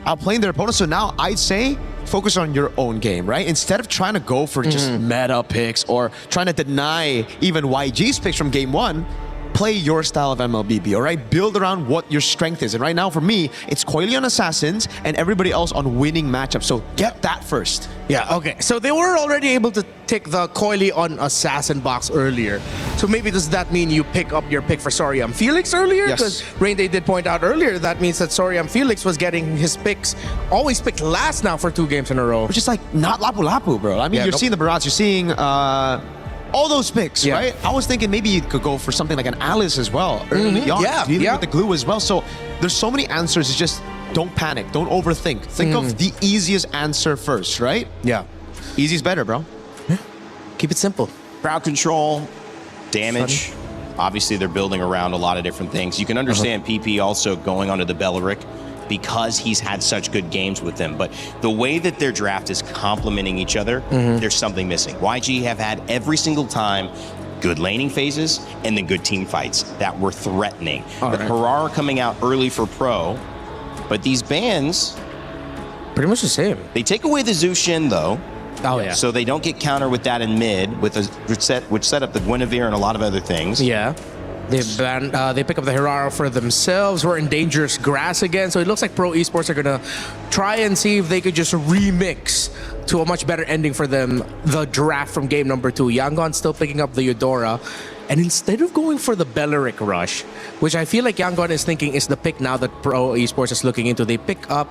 outplaying their opponents. So now I'd say focus on your own game, right? Instead of trying to go for just meta picks or trying to deny even YG's picks from game one, play your style of MLBB, all right? Build around what your strength is. And right now, for me, it's Coily on Assassins and everybody else on winning matchups. So get that first. Yeah, okay. So they were already able to tick the Coily on Assassin box earlier. So maybe does that mean you pick up your pick for Soriam Felix earlier? Yes. Because Rainday did point out earlier that means that Soriam Felix was getting his picks always picked last now for 2 games in a row. Which is like not Lapu Lapu, bro. I mean, you're seeing the Barats, you're seeing all those picks, right? I was thinking maybe you could go for something like an Alice as well early on, dealing with the glue as well. So there's so many answers. It's just don't panic, don't overthink. Think of the easiest answer first, right? Yeah. Easy's better, bro. Keep it simple. Crowd control, damage. Obviously, they're building around a lot of different things. You can understand PP also going onto the Belleric because he's had such good games with them. But the way that their draft is complementing each other, there's something missing. YG have had every single time good laning phases and then good team fights that were threatening. The Harara coming out early for pro, but these bans... pretty much the same. They take away the Zushin, though. Oh, yeah. So they don't get countered with that in mid, with a which set up the Guinevere and a lot of other things. Yeah. They pick up the Hirara for themselves. We're in dangerous grass again. So it looks like pro esports are going to try and see if they could just remix to a much better ending for them. The draft from game number 2. Yangon still picking up the Eudora. And instead of going for the Belleric rush, which I feel like Yangon is thinking is the pick now that pro esports is looking into, they pick up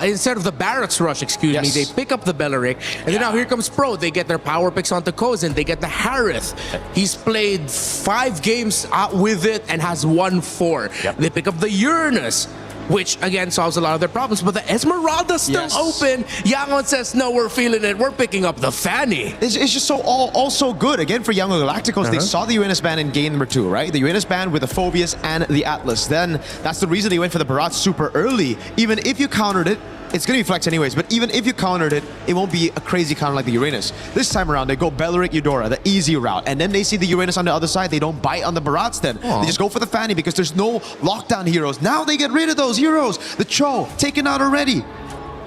instead of the Barrett's rush, me, they pick up the Belleric. And then now here comes Pro. They get their power picks onto Kozin. They get the Harith. He's played 5 games with it and has won 4. They pick up the Uranus, which again solves a lot of their problems. But the Esmeralda's still open. Yangon says, no, we're feeling it. We're picking up the Fanny. It's just so also good. Again, for Yangon Galacticos, they saw the UNS ban in game number 2, right? The UNS ban with the Phoveus and the Atlas. Then that's the reason they went for the Barat super early. Even if you countered it, it's going to be flex anyways, but even if you countered it, it won't be a crazy counter like the Uranus. This time around, they go Belleric, Eudora, the easy route, and then they see the Uranus on the other side. They don't bite on the Barats then. They just go for the Fanny because there's no lockdown heroes. Now they get rid of those heroes. The Cho, taken out already.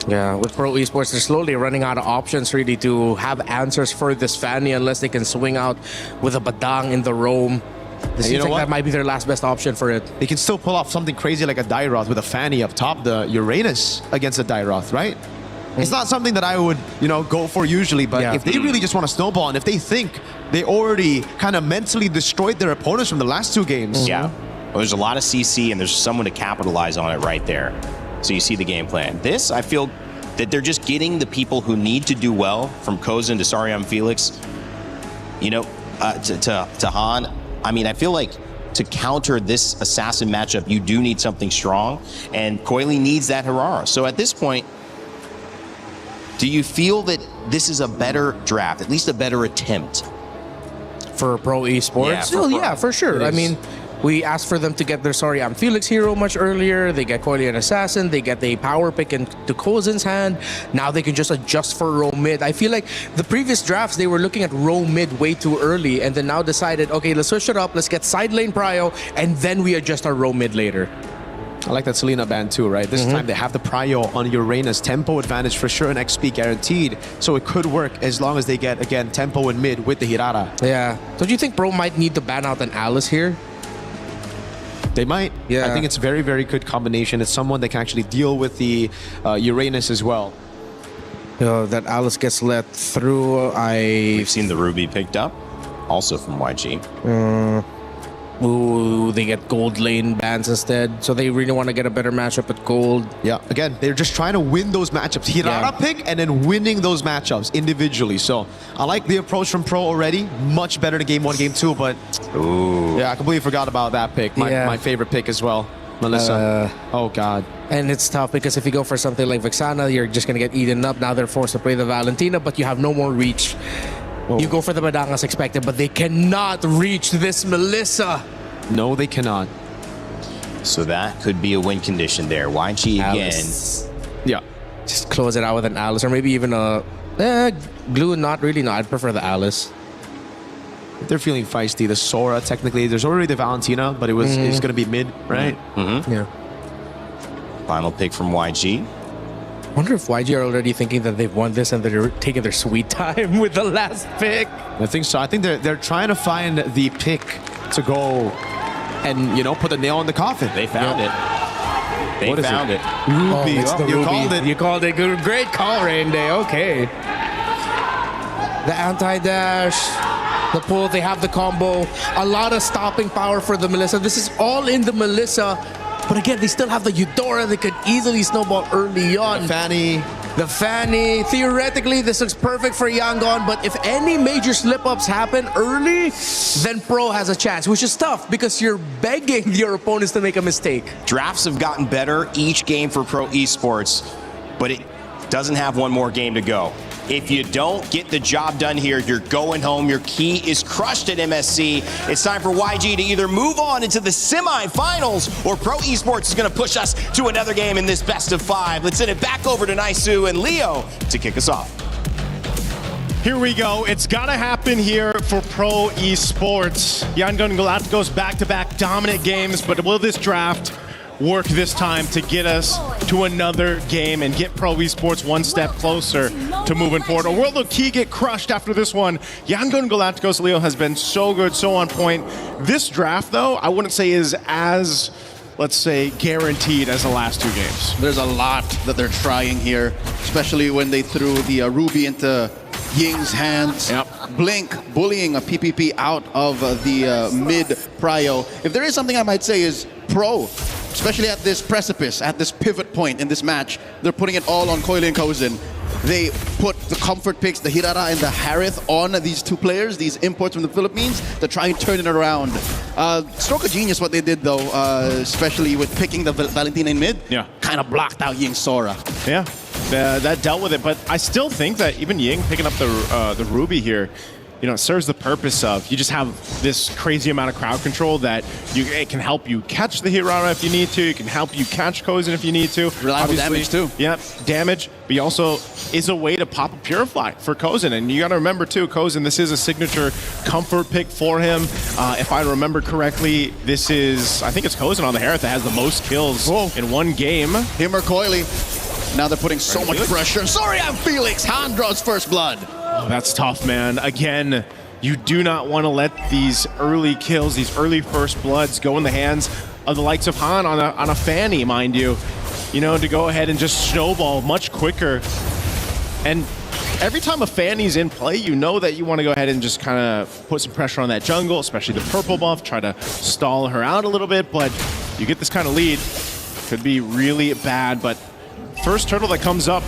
Yeah, with pro esports, they're slowly running out of options really to have answers for this Fanny unless they can swing out with a Badang in the roam. It seems like that might be their last best option for it. They can still pull off something crazy like a Dairoth with a Fanny up top, the Uranus against a Dairoth, right? It's not something that I would, go for usually, but if they really just want to snowball and if they think they already kind of mentally destroyed their opponents from the last 2 games. Yeah. Well, there's a lot of CC and there's someone to capitalize on it right there. So you see the game plan. This, I feel that they're just getting the people who need to do well, from Kozin to Sariam Felix, to Han. I mean, I feel like to counter this Assassin matchup, you do need something strong, and Coily needs that Harara. So at this point, do you feel that this is a better draft, at least a better attempt? For pro esports? Yeah, for sure. I mean, we asked for them to get their Soriam Felix hero much earlier. They get Coily and Assassin. They get the power pick into Kozin's hand. Now they can just adjust for row mid. I feel like the previous drafts, they were looking at row mid way too early and then now decided, okay, let's switch it up. Let's get side lane prio and then we adjust our row mid later. I like that Selena ban too, right? This time they have the prio on Uranus. Tempo advantage for sure and XP guaranteed. So it could work as long as they get, again, tempo in mid with the Hirara. Yeah. Don't you think Pro might need to ban out an Alice here? They might. Yeah. I think it's a very, very good combination. It's someone that can actually deal with the Uranus as well. That Alice gets let through. We've seen the Ruby picked up, also from YG. Ooh, they get gold lane bans instead. So they really want to get a better matchup at gold. Yeah, again, they're just trying to win those matchups. Hirara pick and then winning those matchups individually. So I like the approach from Pro already. Much better than game 1, game 2, but yeah, I completely forgot about that pick. My favorite pick as well. Melissa. Oh, God. And it's tough because if you go for something like Vexana, you're just going to get eaten up. Now they're forced to play the Valentina, but you have no more reach. You go for the Madang as expected, but they cannot reach this Melissa. No, they cannot. So that could be a win condition there. YG Alice. again. Yeah. Just close it out with an Alice or maybe even a Glue. Not really. No, I'd prefer the Alice. They're feeling feisty. The Sora, technically, there's already the Valentina, but it's going to be mid, right? Yeah. Final pick from YG. I wonder if YG are already thinking that they've won this and they're taking their sweet time with the last pick. I think so. I think they're trying to find the pick to go and, you know, put the nail in the coffin. They found it. They found it. Ruby. It's the You Ruby. called it. You called it. Good. Great call, Rain Day. Okay. The anti-dash, the pull, they have the combo. A lot of stopping power for the Melissa. This is all in the Melissa. But again, they still have the Eudora. They could easily snowball early on. The Fanny. Theoretically, this looks perfect for Yangon, but if any major slip-ups happen early, then Pro has a chance, which is tough because you're begging your opponents to make a mistake. Drafts have gotten better each game for Pro Esports, but it doesn't have one more game to go. If you don't get the job done here, you're going home. Your key is crushed at MSC. It's time for YG to either move on into the semifinals or Pro Esports is going to push us to another game in this best of 5. Let's send it back over to Naisu and Leo to kick us off. Here we go. It's gotta happen here for Pro Esports. Yangon Galacticos back-to-back dominant games, but will this draft work this time to get us to another game and get Pro Esports one step closer to moving forward? Or will the key get crushed after this one? Yangon Galacticos, Leo, has been so good, so on point. This draft, though, I wouldn't say is as, let's say, guaranteed as the last 2 games. There's a lot that they're trying here, especially when they threw the Ruby into Ying's hands. Blink bullying a PPP out of the mid prio. If there is something I might say is Pro, especially at this precipice, at this pivot point in this match, they're putting it all on Coily and Kozin. They put the comfort picks, the Hirara and the Harith on these 2 players, these imports from the Philippines, to try and turn it around. Stroke of genius what they did though, especially with picking the Valentina in mid. Yeah. Kind of blocked out Ying Sora. Yeah, that dealt with it, but I still think that even Ying picking up the Ruby here, you know, it serves the purpose of you just have this crazy amount of crowd control that it can help you catch the Hirara if you need to. It can help you catch Kozin if you need to. Reliable damage too. Yeah, damage, but he also is a way to pop a Purify for Kozin. And you got to remember too, Kozin, this is a signature comfort pick for him. If I remember correctly, this is, I think it's Kozin on the Harith that has the most kills in one game. Him or Coily. Now they're putting so much pressure. Sorry, I'm Felix. Han draws first blood. Oh, that's tough, man. Again, you do not want to let these early kills, these early first bloods go in the hands of the likes of Han on a Fanny, mind you. You know, to go ahead and just snowball much quicker. And every time a Fanny's in play, you know that you want to go ahead and just kind of put some pressure on that jungle, especially the purple buff, try to stall her out a little bit, but you get this kind of lead. Could be really bad, but first turtle that comes up,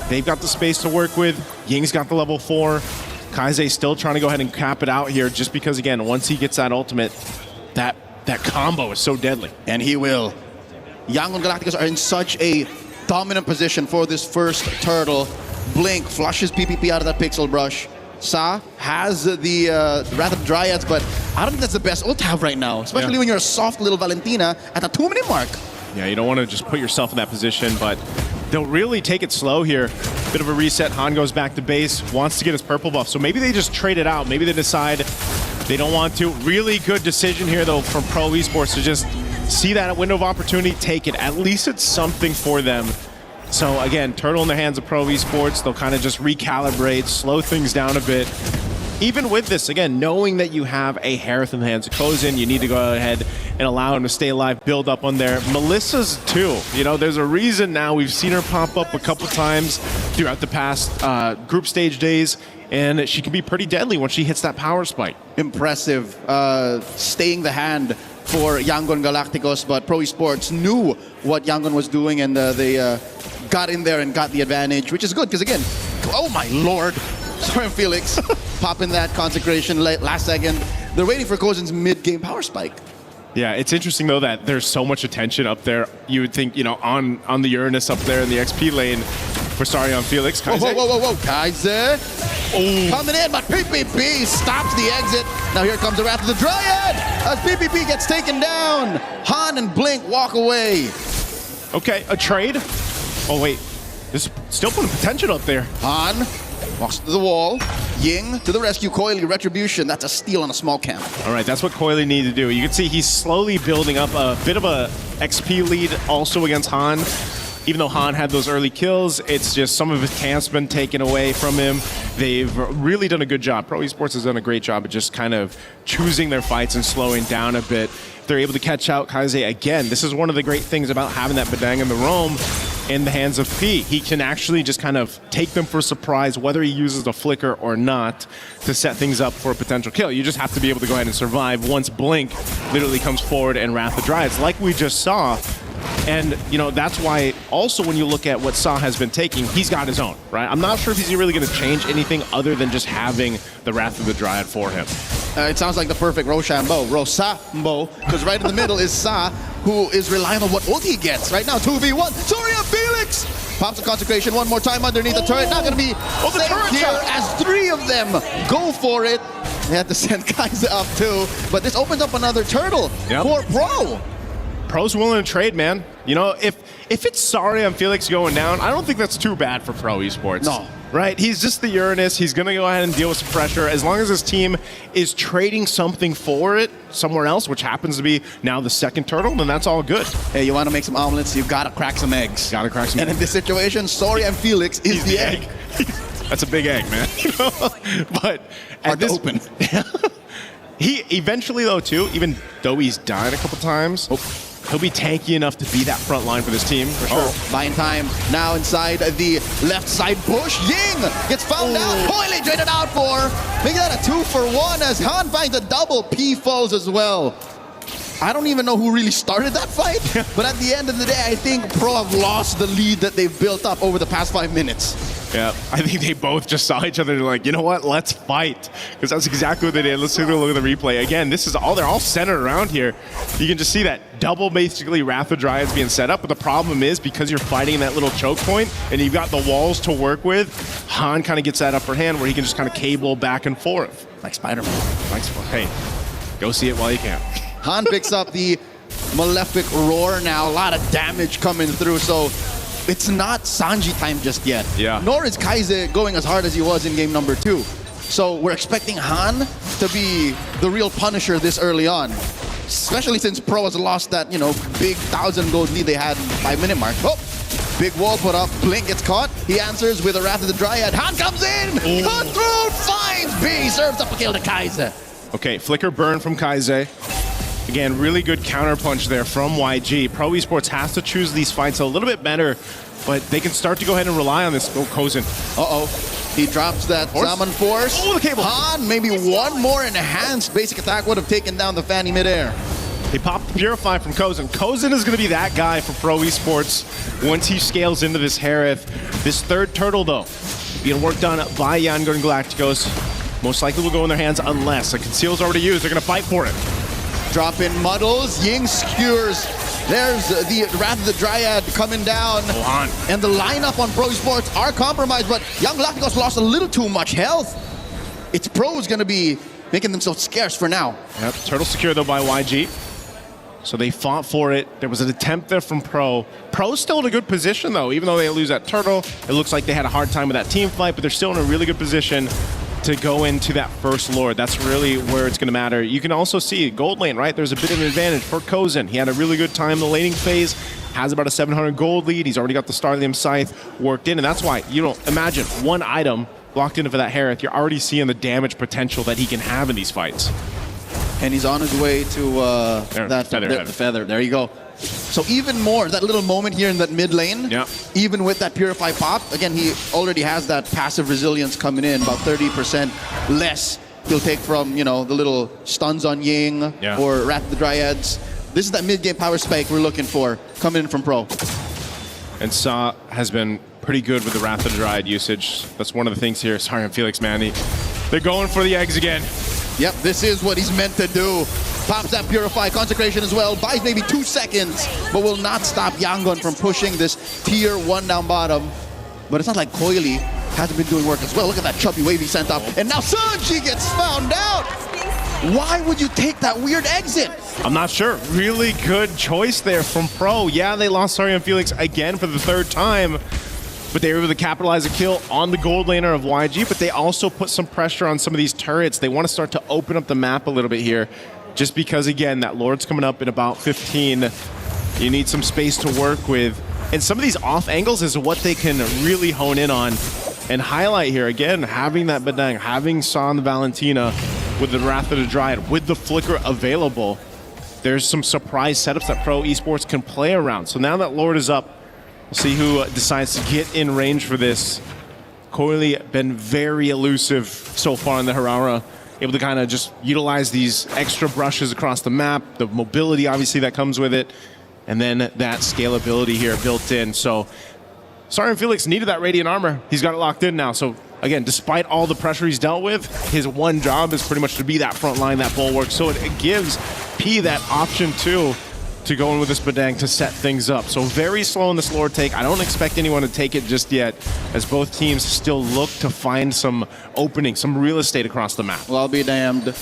they've got the space to work with. Ying's got the level 4. Kaizei's still trying to go ahead and cap it out here just because, again, once he gets that ultimate, that combo is so deadly. And he will. Yangon Galacticos are in such a dominant position for this first turtle. Blink flushes PPP out of that pixel brush. Sa has the Wrath of Dryads, but I don't think that's the best ult to have right now, especially when you're a soft little Valentina at the 2-minute mark. Yeah, you don't want to just put yourself in that position, but they'll really take it slow here. Bit of a reset. Han goes back to base, wants to get his purple buff. So maybe they just trade it out. Maybe they decide they don't want to. Really good decision here, though, from Pro Esports to just see that window of opportunity, take it. At least it's something for them. So, again, turtle in the hands of Pro Esports. They'll kind of just recalibrate, slow things down a bit. even with this, again, knowing that you have a Harith in the hands of Kozin, you need to go ahead and allow him to stay alive, build up on there. Melissa's too. You know, there's a reason now. We've seen her pop up a couple times throughout the past group stage days, and she can be pretty deadly when she hits that power spike. Impressive. Staying the hand for Yangon Galacticos, but Pro Esports knew what Yangon was doing, and they got in there and got the advantage, which is good, because again, oh my lord, sorry Felix, popping that consecration last second. They're waiting for Kozin's mid-game power spike. Yeah, it's interesting though that there's so much attention up there. You would think, you know, on the Uranus up there in the XP lane for Sarion Felix. Whoa, Kaiser coming in, but PPP stops the exit. Now here comes the Wrath of the Dryad as PPP gets taken down. Han and Blink walk away. Okay, a trade. Oh wait, there's still putting potential up there. Han walks to the wall. Ying to the rescue. Coily Retribution. That's a steal on a small camp. All right, that's what Coily needed to do. You can see he's slowly building up a bit of a XP lead also against Han. Even though Han had those early kills, it's just some of his camp's been taken away from him. They've really done a good job. Pro Esports has done a great job of just kind of choosing their fights and slowing down a bit. They're able to catch out Kaise again. This is one of the great things about having that Badang in the roam in the hands of P. He can actually just kind of take them for a surprise, whether he uses a flicker or not, to set things up for a potential kill. You just have to be able to go ahead and survive once Blink literally comes forward and Wrath the Dryads, like we just saw. And, you know, that's why also when you look at what Sa has been taking, he's got his own, right? I'm not sure if he's really going to change anything other than just having the Wrath of the Dryad for him. It sounds like the perfect Rochambeau, because right in the middle is Sa, who is relying on what ult he gets. Right now, 2v1. Soria Felix pops the consecration one more time underneath the turret. Not going to be safe here as three of them go for it. They had to send Kaiser up too, but this opens up another turtle for Pro. Pro's willing to trade, man. You know, if it's Sarion Felix going down, I don't think that's too bad for Pro Esports. No. Right? He's just the Uranus. He's going to go ahead and deal with some pressure. As long as his team is trading something for it somewhere else, which happens to be now the second turtle, then that's all good. Hey, you want to make some omelets, you got to crack some eggs. Got to crack some eggs. And in this situation, Sarion Felix is the egg. That's a big egg, man. But hard to open. He eventually, though, too, even though he's died a couple times, he'll be tanky enough to be that front line for this team, for sure. Buying time now inside the left side bush. Ying gets found out. Coily traded out for. Making that a 2-for-1 as Han finds a double. P falls as well. I don't even know who really started that fight, but at the end of the day, I think Pro have lost the lead that they've built up over the past 5 minutes. Yeah, I think they both just saw each other and like, you know what, let's fight. Because that's exactly what they did. Let's take a look at the replay. Again, this is all, they're all centered around here. You can just see that double basically Wrath of Dryads being set up, but the problem is because you're fighting in that little choke point and you've got the walls to work with, Han kind of gets that upper hand where he can just kind of cable back and forth. Like Spider-Man. Hey, go see it while you can. Han picks up the Malefic Roar now. A lot of damage coming through, so it's not Sanji time just yet. Yeah. Nor is Kaise going as hard as he was in game number 2. So we're expecting Han to be the real punisher this early on. Especially since Pro has lost that, you know, big 1,000 gold lead they had in the 5-minute mark. Oh, big wall put up. Blink gets caught. He answers with a Wrath of the Dryad. Han comes in. Cutthroat finds B. Serves up a kill to Kaise. Okay, flicker burn from Kaise. Again, really good counterpunch there from YG. Pro Esports has to choose these fights a little bit better, but they can start to go ahead and rely on this. Oh, Kozin. Uh-oh. He drops that Salmon Force. Oh, the cable. Han, maybe one more enhanced basic attack would have taken down the Fanny midair. He popped the Purify from Kozin. Kozin is going to be that guy for Pro Esports once he scales into this Harith. This third turtle, though, being worked on by Yangon Galacticos, most likely will go in their hands unless a Conceal's already used. They're going to fight for it. Drop in Muddles. Ying skewers. There's the Wrath of the Dryad coming down. And the lineup on Pro Esports are compromised, but Young Galacticos lost a little too much health. It's Pro who's going to be making themselves scarce for now. Yep, turtle secure though by YG. So they fought for it. There was an attempt there from Pro. Pro's still in a good position though, even though they lose that turtle. It looks like they had a hard time with that team fight, but they're still in a really good position to go into that first Lord. That's really where it's going to matter. You can also see gold lane, right? There's a bit of an advantage for Kozin. He had a really good time in the laning phase, has about a 700 gold lead. He's already got the Starlium Scythe worked in, and that's why, you know, imagine one item locked in for that Hereth, you're already seeing the damage potential that he can have in these fights. And he's on his way to the feather. There you go. So even more, that little moment here in that mid lane, even with that Purify pop, again, he already has that passive resilience coming in, about 30% less he'll take from, you know, the little stuns on Ying or Wrath of the Dryads. This is that mid-game power spike we're looking for coming in from Pro. And Saw has been pretty good with the Wrath of the Dryad usage. That's one of the things here. Sorry, I'm Felix Manny. They're going for the eggs again. Yep, this is what he's meant to do. Pops that Purify, Consecration as well, buys maybe 2 seconds, but will not stop Yangon from pushing this tier 1 down bottom. But it's not like Coily hasn't been doing work as well. Look at that chubby wave he sent up. And now Sanji gets found out. Why would you take that weird exit? I'm not sure. Really good choice there from Pro. Yeah, they lost Sari and Felix again for the 3rd time, but they were able to capitalize a kill on the gold laner of YG, but they also put some pressure on some of these turrets. They want to start to open up the map a little bit here, just because, again, that Lord's coming up in about 15. You need some space to work with. And some of these off angles is what they can really hone in on and highlight here. Again, having that Bedang, having Saw and the Valentina with the Wrath of the Dryad, with the Flicker available, there's some surprise setups that Pro Esports can play around. So now that Lord is up, we'll see who decides to get in range for this. Coily been very elusive so far in the Harara, able to kind of just utilize these extra brushes across the map, the mobility obviously that comes with it, and then that scalability here built in. So Sari and Felix needed that Radiant Armor. He's got it locked in now. So again, despite all the pressure he's dealt with, his one job is pretty much to be that front line, that bulwark. So it gives P that option too to go in with this Bedang to set things up. So very slow in this Lord take. I don't expect anyone to take it just yet, as both teams still look to find some opening, some real estate across the map. Well, I'll be damned.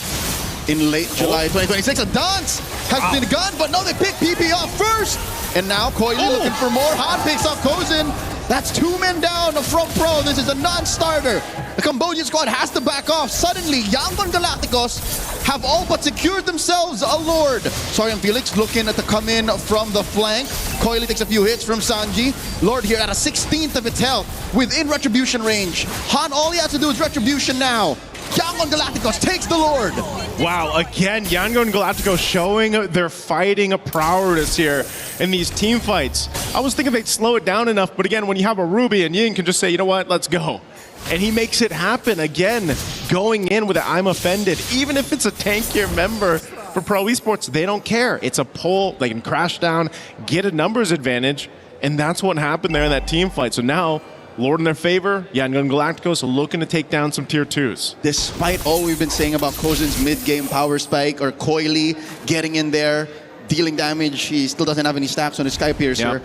In late July 2026, a dance has been gunned, but no, they pick PP off first. And now Coily looking for more. Han picks off Kozin. That's 2 men down from Pro. This is a non-starter. The Cambodian squad has to back off. Suddenly, Yangon Galacticos have all but secured themselves a Lord. Sari and Felix looking to come in from the flank. Coily takes a few hits from Sanji. Lord here at a 16th of its health within Retribution range. Han, all he has to do is Retribution now. Yangon Galacticos takes the Lord. Wow, again, Yangon Galacticos showing their fighting prowess here in these team fights. I was thinking they'd slow it down enough, but again, when you have a Ruby and Ying can just say, you know what, let's go. And he makes it happen again, going in with an I'm offended. Even if it's a tankier member for Pro Esports, they don't care. It's a pull, they can crash down, get a numbers advantage, and that's what happened there in that team fight. So now, Lord in their favor, Yangon Galacticos looking to take down some tier 2s. Despite all we've been saying about Kozin's mid-game power spike or Coily getting in there, dealing damage, he still doesn't have any stacks on his Sky Piercer.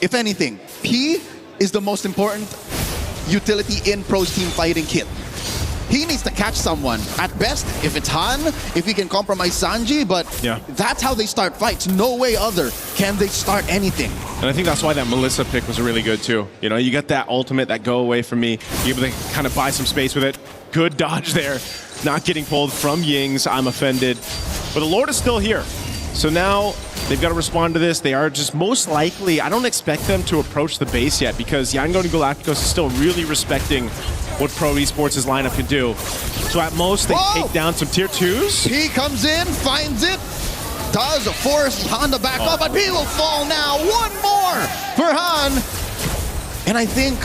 If anything, P is the most important utility in Pro's team fighting kit. He needs to catch someone. At best, if it's Han, if he can compromise Sanji, but that's how they start fights. No way other can they start anything. And I think that's why that Melissa pick was really good too. You know, you get that ultimate, that go away from me. You're able to kind of buy some space with it. Good dodge there. Not getting pulled from Ying's I'm offended. But the Lord is still here. So now they've got to respond to this. They are just most likely, I don't expect them to approach the base yet, because Yangon Galacticos is still really respecting what Pro Esports' lineup can do. So at most, they take down some tier 2s. He comes in, finds it, does force Han to back up, but he will fall now. One more for Han. And I think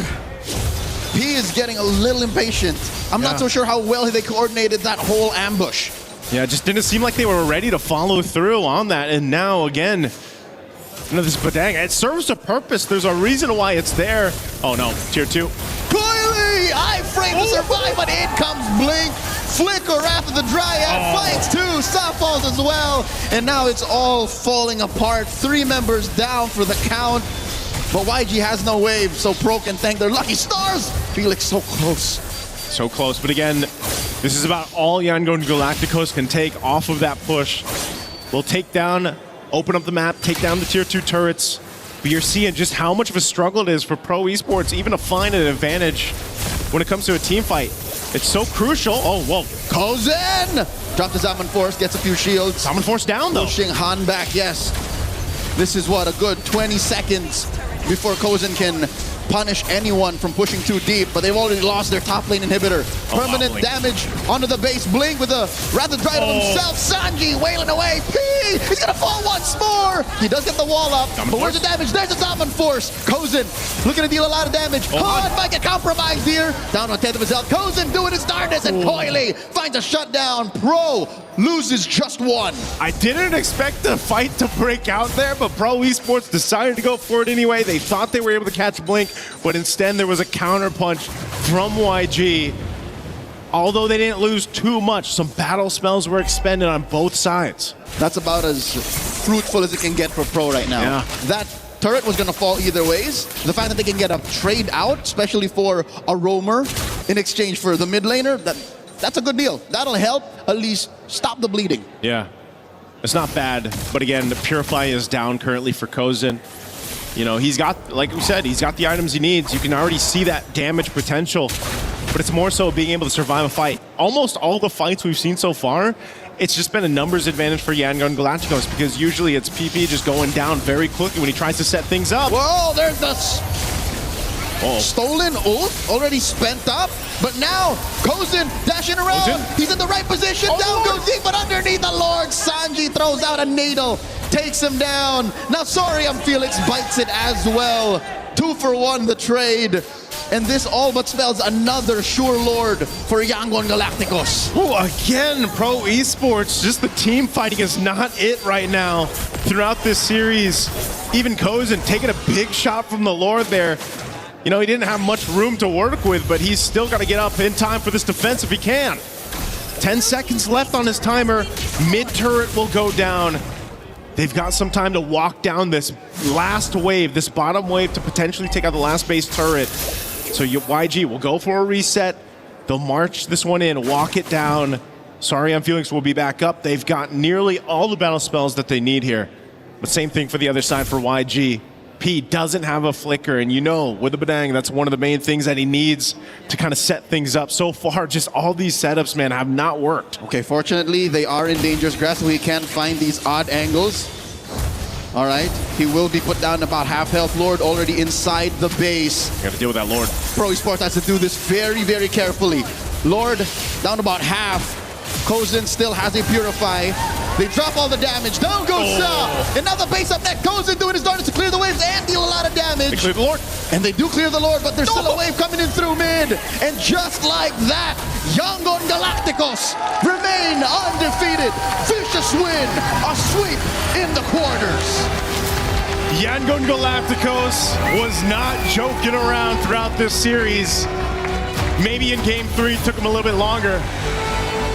P is getting a little impatient. I'm not so sure how well they coordinated that whole ambush. Yeah, it just didn't seem like they were ready to follow through on that. And now, again, you know, this Bedang, it serves a purpose. There's a reason why it's there. Oh no, tier 2. Coily! I-frame to survive, but in comes Blink. Flicker after the Dryad fights too. Sa falls as well. And now it's all falling apart. 3 members down for the count. But YG has no wave, so Pro can thank their lucky stars. Felix so close. So close, but again, this is about all Yangon Galacticos can take off of that push. We'll take down, open up the map, take down the tier 2 turrets. But you're seeing just how much of a struggle it is for Pro Esports even to find an advantage when it comes to a team fight. It's so crucial. Oh, whoa. Kozin! Dropped the Zaman Force, gets a few shields. Zaman Force down, though. Pushing Han back, yes. This is what, a good 20 seconds before Kozin can punish anyone from pushing too deep. but they've already lost their top lane inhibitor. Permanent damage onto the base. Blink with a rather dry of himself. Sanji wailing away. P! He's gonna fall once more! He does get the wall up, but where's the damage? There's the Diamond Force! Kozin looking to deal a lot of damage. Han might get compromised here. Down on 10th of his health. Kozin doing his darkness, and Coily finds a shutdown. Pro loses just one. I didn't expect the fight to break out there, but Pro Esports decided to go for it anyway. They thought they were able to catch Blink, but instead there was a counter punch from YG. Although they didn't lose too much, some battle spells were expended on both sides. That's about as fruitful as it can get for Pro right now. Yeah. That turret was going to fall either ways. The fact that they can get a trade out, especially for a roamer in exchange for the mid laner, that's a good deal. That'll help at least stop the bleeding. Yeah, it's not bad. But again, the Purify is down currently for Kozin. You know, he's got, like we said, he's got the items he needs. You can already see that damage potential, but it's more so being able to survive a fight. Almost all the fights we've seen so far, it's just been a numbers advantage for Yangon Galacticos, because usually it's PP just going down very quickly when he tries to set things up. Whoa, there's the stolen ult, already spent up, but now Kozin dashing around. He's in the right position. Down goes Zeke, but underneath the Lord, Sanji throws out a needle, takes him down. Now, Sorium Felix bites it as well. 2 for 1 the trade. And this all but spells another sure Lord for Yangon Galacticos. Oh, again, Pro Esports, just the team fighting is not it right now throughout this series. Even Kozin taking a big shot from the Lord there. You know, he didn't have much room to work with, but he's still got to get up in time for this defense if he can. 10 seconds left on his timer. Mid-turret will go down. They've got some time to walk down this last wave, this bottom wave, to potentially take out the last base turret. So YG will go for a reset. They'll march this one in, walk it down. Sorium Felix will be back up. They've got nearly all the battle spells that they need here. But same thing for the other side for YG. P doesn't have a flicker, and you know, with the Badang, that's one of the main things that he needs to kind of set things up. So far, just all these setups, man, have not worked. Okay, fortunately, they are in dangerous grass, so he can find these odd angles. All right, he will be put down about half health. Lord already inside the base. You have to deal with that Lord. Pro Esports has to do this very, very carefully. Lord down about half. Kozin still has a Purify. They drop all the damage. Down goes Sa. And now the base up next. Kozin doing his darkness to clear the waves and deal a lot of damage. They clear the Lord. And they do clear the Lord, but there's still a wave coming in through mid. And just like that, Yangon Galacticos remain undefeated. Vicious win. A sweep in the quarters. Yangon Galacticos was not joking around throughout this series. Maybe in game 3 it took him a little bit longer,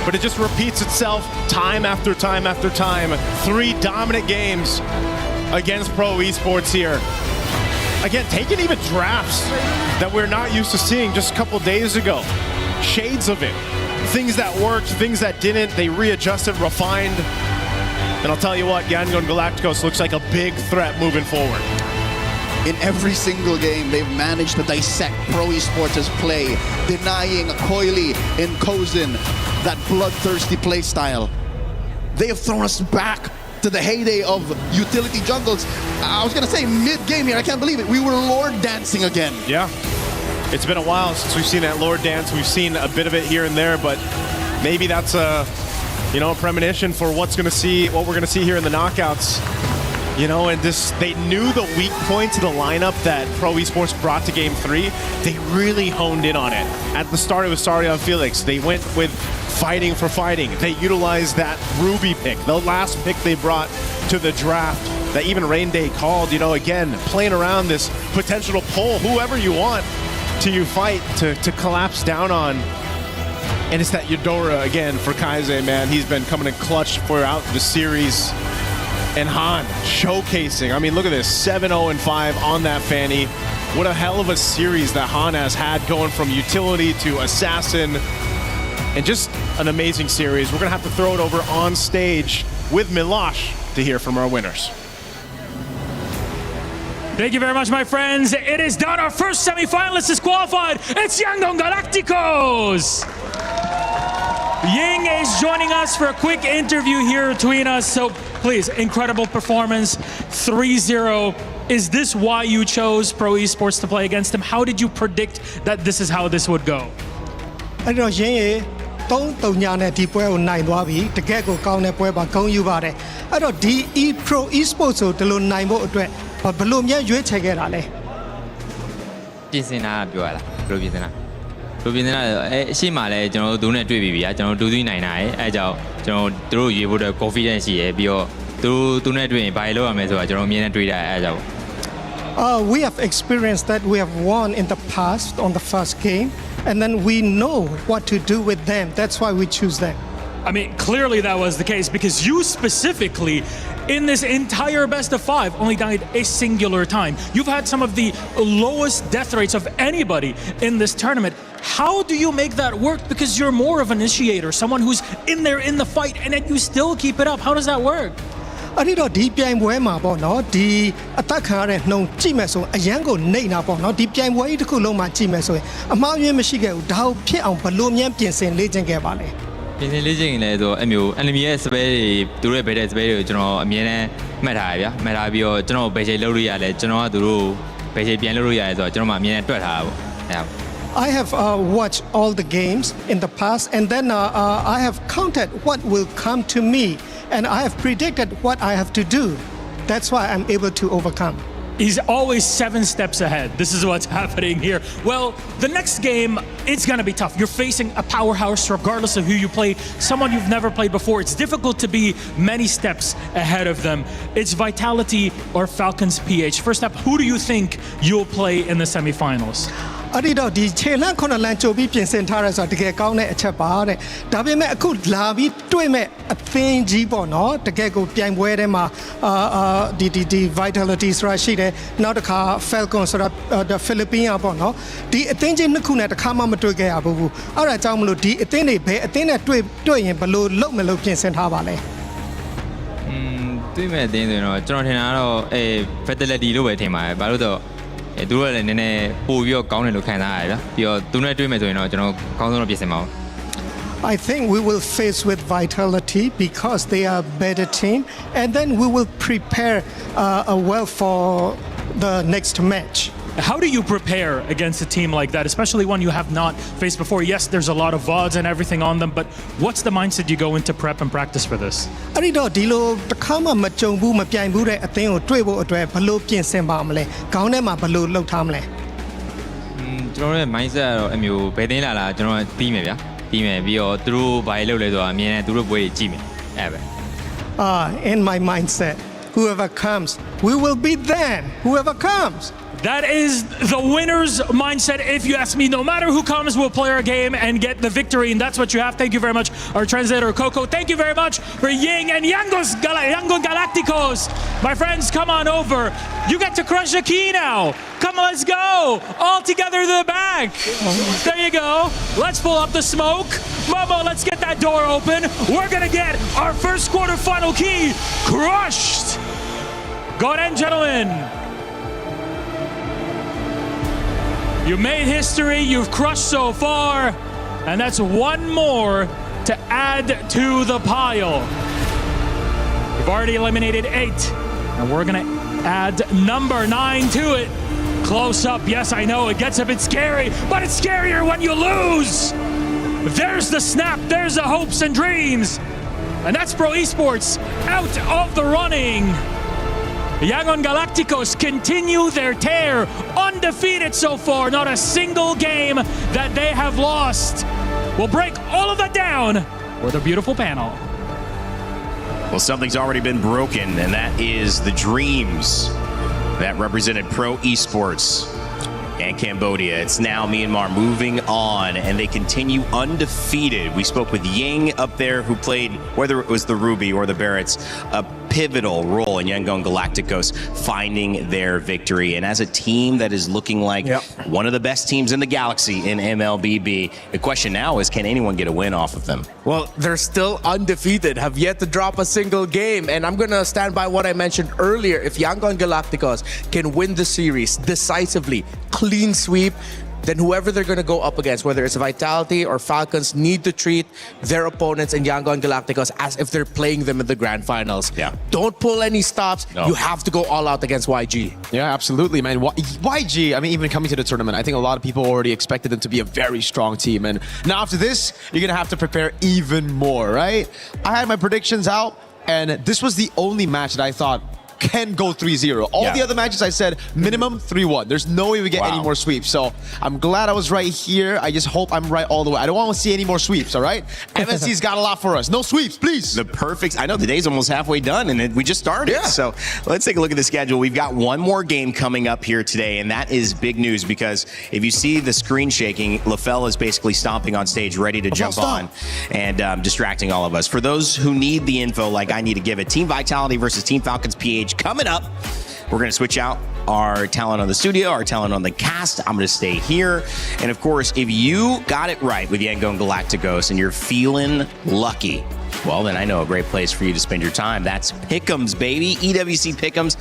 but it just repeats itself time after time after time. 3 dominant games against Pro Esports here. Again, taking even drafts that we're not used to seeing just a couple days ago. Shades of it. Things that worked, things that didn't, they readjusted, refined. And I'll tell you what, Yangon Galacticos looks like a big threat moving forward. In every single game, they've managed to dissect Pro Esports' play, denying Coily and Kozin that bloodthirsty play style. They have thrown us back to the heyday of utility jungles. I was gonna say mid-game here, I can't believe it. We were Lord dancing again. Yeah, it's been a while since we've seen that Lord dance. We've seen a bit of it here and there, but maybe that's a premonition for what we're gonna see here in the knockouts. You know, and they knew the weak points of the lineup that Pro Esports brought to Game 3. They really honed in on it. At the start, it was Sorium Felix. They went with fighting for fighting. They utilized that Ruby pick, the last pick they brought to the draft that even Rain Day called, again, playing around this potential to pull whoever you want to fight to collapse down on. And it's that Eudora, again, for Kaise, man. He's been coming in clutch throughout the series. And Han showcasing. I mean, look at this, 7-0-5 on that Fanny. What a hell of a series that Han has had, going from utility to assassin. And just an amazing series. We're gonna have to throw it over on stage with Milosh to hear from our winners. Thank you very much, my friends. It is done. Our first semifinalist is qualified. It's Yangon Galacticos. Ying is joining us for a quick interview here between us. So please, incredible performance, 3-0. Is this why you chose Pro Esports to play against them? How did you predict that this is how this would go? အဲ့တော့ရင်းရေ3-3 နဲ့ဒီပွဲကိုနိုင်သွားပြီတကယ်ကိုကောင်းတဲ့ပွဲပါဂုဏ်ယူပါတယ်အဲ့တော့ဒီ Pro Esports ကိုဒီလိုနိုင်ဖို့အတွက်ဘယ်လိုများရွေးချယ်ခဲ့တာလဲပြင်ဆင်တာပြောရလားဘယ်လိုပြင်ဆင်တာအရှိမှလည်းကျွန်တော်တို့နဲ့တွေ့ပြီးပြီကျွန်တော်တို့2-3နိုင်တာအဲအကြောင်းကျွန်တော်တို့ရွေးဖို့အတွက် confidence ရှိရပြီးတော့သူနဲ့တွေ့ရင်ဘာလို့ရမလဲဆိုတာကျွန်တော်အမြင်နဲ့တွေးတာအဲအကြောင်း We have experienced that we have won in the past on the first game and then we know what to do with them. That's why we choose them. I mean, clearly that was the case because you specifically, in this entire best of 5, only died a singular time. You've had some of the lowest death rates of anybody in this tournament. How do you make that work? Because you're more of an initiator, someone who's in there in the fight, and then you still keep it up. How does that work? အဲ့ဒီတော့ဒီပြိုင်ပွဲမှာပေါ့နော်ဒီအသက်ခံရတဲ့နှုံကြည့်မယ်ဆိုအရန်ကိုနှိမ့်တာပေါ့နော်ဒီပြိုင်ပွဲကြီးတစ်ခုလုံးမှာကြည့်မယ်ဆိုရင်အမှားယွင်းမရှိခဲ့ဘူးဒါကိုဖြစ်အောင်ဘလို့မြန်ပြင်ဆင်လေ့ကျင့်ခဲ့ပါလဲပြင်ဆင်လေ့ကျင့်ရင်လည်းဆိုအမျိုး enemy ရဲ့ spell တွေသူတို့ရဲ့ဘယ်တဲ့ spell တွေကိုကျွန်တော်အမြဲတမ်းမှတ်ထားရဗျာမှတ်ထားပြီးတော့ကျွန်တော်ဘယ်ချိန်လုပ်လို့ရလဲကျွန်တော်ကသူတို့ဘယ်ချိန်ပြန်လုပ်လို့ရလဲဆိုတော့ကျွန်တော်မှအမြဲတမ်းတွက်ထားတာပေါ့အဲ့ဒါ I have watched all the games in the past and then I have counted what will come to me and I have predicted what I have to do. That's why I'm able to overcome. He's always 7 steps ahead. This is what's happening here. Well, the next game, it's going to be tough. You're facing a powerhouse regardless of who you play, someone you've never played before. It's difficult to be many steps ahead of them. It's Vitality or Falcons PH. First up, who do you think you'll play in the semifinals? အဲ့ဒီတော့ဒီခြေလန့်9လမ်းကြိုပြီးပြင်ဆင်ထားရဲဆိုတာတကယ်ကောင်းတဲ့အချက်ပါတဲ့ဒါပေမဲ့အခုလာပြီးတွေ့မဲ့အသင်းကြီးပေါ့နော်တကယ်ကိုပြိုင်ပွဲထဲမှာဒီ Vitality ဆိုတာရှိတယ်နောက်တစ်ခါ Falcon ဆိုတာ Philippines ပေါ့နော်ဒီအသင်းကြီးနှစ်ခုနဲ့တစ်ခါမှမတွေ့ခဲ့ရဘူးအဲ့ဒါကြောင့်မလို့ဒီအသင်းတွေဘယ်အသင်းနဲ့တွေ့ရင်ဘယ်လိုလုပ်မလို့ပြင်ဆင်ထားပါလဲတွေ့မဲ့အသင်းဆိုရင်တော့ကျွန်တော်ထင်တာကတော့Vitality လို့ပဲထင်ပါတယ်ဘာလို့တော့သူတို့လည်းနည်းနည်းပို့ပြီးတော့ကောင်းတယ်လို့ခံစားရတယ်ဗျာပြီးတော့သူနဲ့တွေ့မယ်ဆိုရင်တော့ကျွန်တော်ကောင်းဆုံးတော့ပြင်ဆင်ပါဦး I think we will face with Vitality because they are a better team and then we will prepare well for the next match. How do you prepare against a team like that, especially one you have not faced before? Yes, there's a lot of VODs and everything on them, but what's the mindset you go into prep and practice for this? အဲ့ဒီတော့ဒီလိုတစ်ခါမှမကြုံဘူးမပြိုင်ဘူးတဲ့အသင်းကိုတွေ့ဖို့အတွက်ဘယ်လိုပြင်ဆင်ပါမလဲခေါင်းထဲမှာဘယ်လိုလှုပ်ထားမလဲကျွန်တော်ရဲ့ mindset ကတော့အမျိုးဘယ်သိန်းလာကျွန်တော်ပြီးမယ်ဗျာပြီးမယ်ပြီးတော့သူတို့ဘာလုပ်လဲဆိုတာအမြင်နဲ့သူတို့ပွဲကြီးကြည့်မယ်အဲ့ပဲ in my mindset whoever comes we will beat them whoever comes That is the winner's mindset. If you ask me, no matter who comes, we'll play our game and get the victory. And that's what you have. Thank you very much, our translator, Coco. Thank you very much for Ying and Yangon Galacticos. My friends, come on over. You get to crush a key now. Come on, let's go. All together to the back. There you go. Let's pull up the smoke. Momo, let's get that door open. We're going to get our first quarterfinal key crushed. Go ahead, gentlemen. You made history, you've crushed so far, and that's one more to add to the pile. You've already eliminated 8, and we're gonna add number 9 to it. Close up, yes, I know, it gets a bit scary, but it's scarier when you lose. There's the snap, there's the hopes and dreams, and that's Pro Esports out of the running. Yangon Galacticos continue their tear, undefeated so far, not a single game that they have lost. We'll break all of that down with a beautiful panel. Well, something's already been broken, and that is the dreams that represented Pro Esports and Cambodia. It's now Myanmar moving on, and they continue undefeated. We spoke with Ying up there, who played, whether it was the Ruby or the Barretts, a pivotal role in Yangon Galacticos finding their victory. And as a team that is looking like one of the best teams in the galaxy in MLBB, the question now is, can anyone get a win off of them? Well, they're still undefeated, have yet to drop a single game. And I'm going to stand by what I mentioned earlier. If Yangon Galacticos can win the series decisively, clean sweep, then whoever they're going to go up against, whether it's Vitality or Falcons, need to treat their opponents in Yangon Galacticos as if they're playing them in the grand finals. Yeah. Don't pull any stops. No. You have to go all out against YG. Yeah, absolutely, man. YG, I mean, even coming to the tournament, I think a lot of people already expected them to be a very strong team. And now after this, you're going to have to prepare even more, right? I had my predictions out, and this was the only match that I thought can go 3-0. All the other matches I said minimum 3-1. There's no way we get any more sweeps. So I'm glad I was right here. I just hope I'm right all the way. I don't want to see any more sweeps, all right? MSC's got a lot for us. No sweeps, please. The perfect. I know the day's almost halfway done, and we just started. Yeah. So let's take a look at the schedule. We've got one more game coming up here today, and that is big news because if you see the screen shaking, LaFell is basically stomping on stage, ready to jump on and distracting all of us. For those who need the info, like I need to give it, Team Vitality versus Team Falcons PH coming up. We're going to switch out our talent on the studio, our talent on the cast. I'm going to stay here. And of course, if you got it right with Yangon Galacticos and you're feeling lucky, well, then I know a great place for you to spend your time. That's Pick'ems, baby. EWC Pick'ems.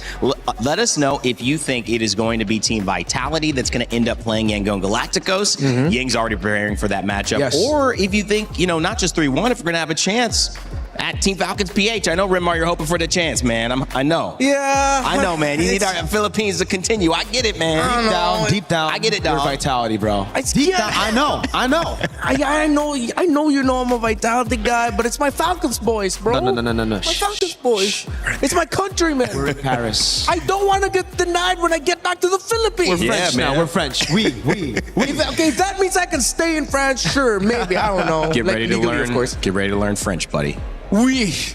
Let us know if you think it is going to be Team Vitality that's going to end up playing Yangon Galacticos. Ying's already preparing for that matchup. Yes. Or if you think, not just 3-1, if we're going to have a chance at Team Falcons PH. I know, Rimar, you're hoping for the chance, man. I know. Yeah. I know, man. You need our Philippines to continue. I get it, man. Deep down. I get it, You're dog. Vitality, bro. Deep down. I know. I know you know I'm a Vitality guy, but it's my Falcons boys, bro. No. My Falcons boys. It's my countrymen. We're in Paris. I don't want to get denied when I get back to the Philippines. We're French now. We're French. We. If that means I can stay in France, sure, maybe. I don't know. Get ready to legally, learn. Of course. Get ready to learn French, buddy. Oui.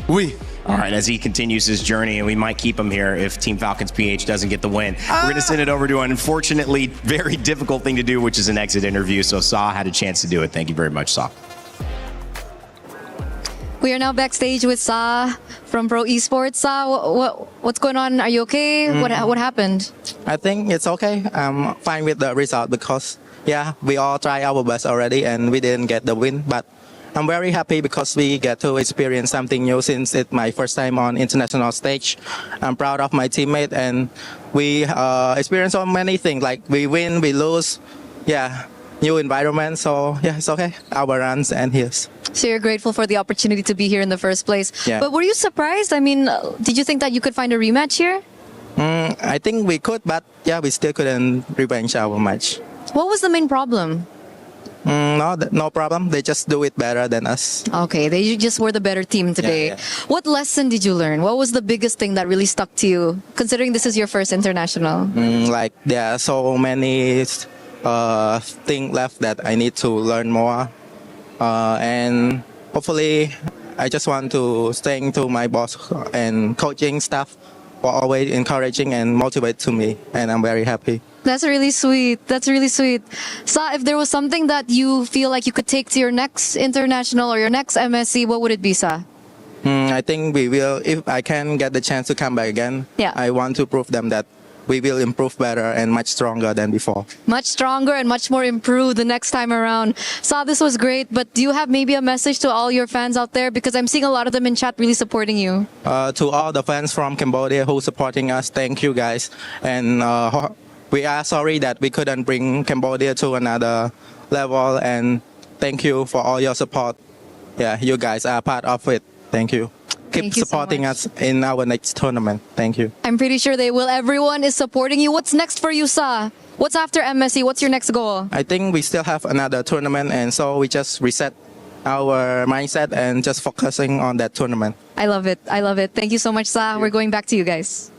All right, as he continues his journey, and we might keep him here if Team Falcons PH doesn't get the win. We're going to send it over to an unfortunately very difficult thing to do, which is an exit interview. So Saw had a chance to do it. Thank you very much, Saw. We are now backstage with Sa from Pro Esports. Sa, what's going on? Are you okay? What happened? I think it's okay. I'm fine with the result because, we all tried our best already and we didn't get the win. But I'm very happy because we get to experience something new since it's my first time on international stage. I'm proud of my teammate and we experience so many things like we win, we lose, new environment. So it's okay. Our runs and here's. So you're grateful for the opportunity to be here in the first place. Yeah. But were you surprised? I mean, did you think that you could find a rematch here? I think we could, but we still couldn't revenge our match. What was the main problem? No problem. They just do it better than us. Okay, they just were the better team today. Yeah. What lesson did you learn? What was the biggest thing that really stuck to you, considering this is your first international? Like there are so many things left that I need to learn more. And hopefully, I just want to thank to my boss and coaching staff for always encouraging and motivate to me. And I'm very happy. That's really sweet. Sa, if there was something that you feel like you could take to your next international or your next MSC, what would it be, Sa? I think we will, if I can get the chance to come back again, I want to prove them that we will improve better and much stronger than before. Much stronger and much more improved the next time around. Sa, this was great, but do you have maybe a message to all your fans out there? Because I'm seeing a lot of them in chat really supporting you. To all the fans from Cambodia who supporting us, thank you guys. And we are sorry that we couldn't bring Cambodia to another level, and thank you for all your support. You guys are part of it. Thank you. Keep supporting us in our next tournament. Thank you. I'm pretty sure they will. Everyone is supporting you. What's next for you, Sa? What's after MSC? What's your next goal? I think we still have another tournament, and so we just reset our mindset and just focusing on that tournament. I love it. Thank you so much, Sa. We're going back to you guys.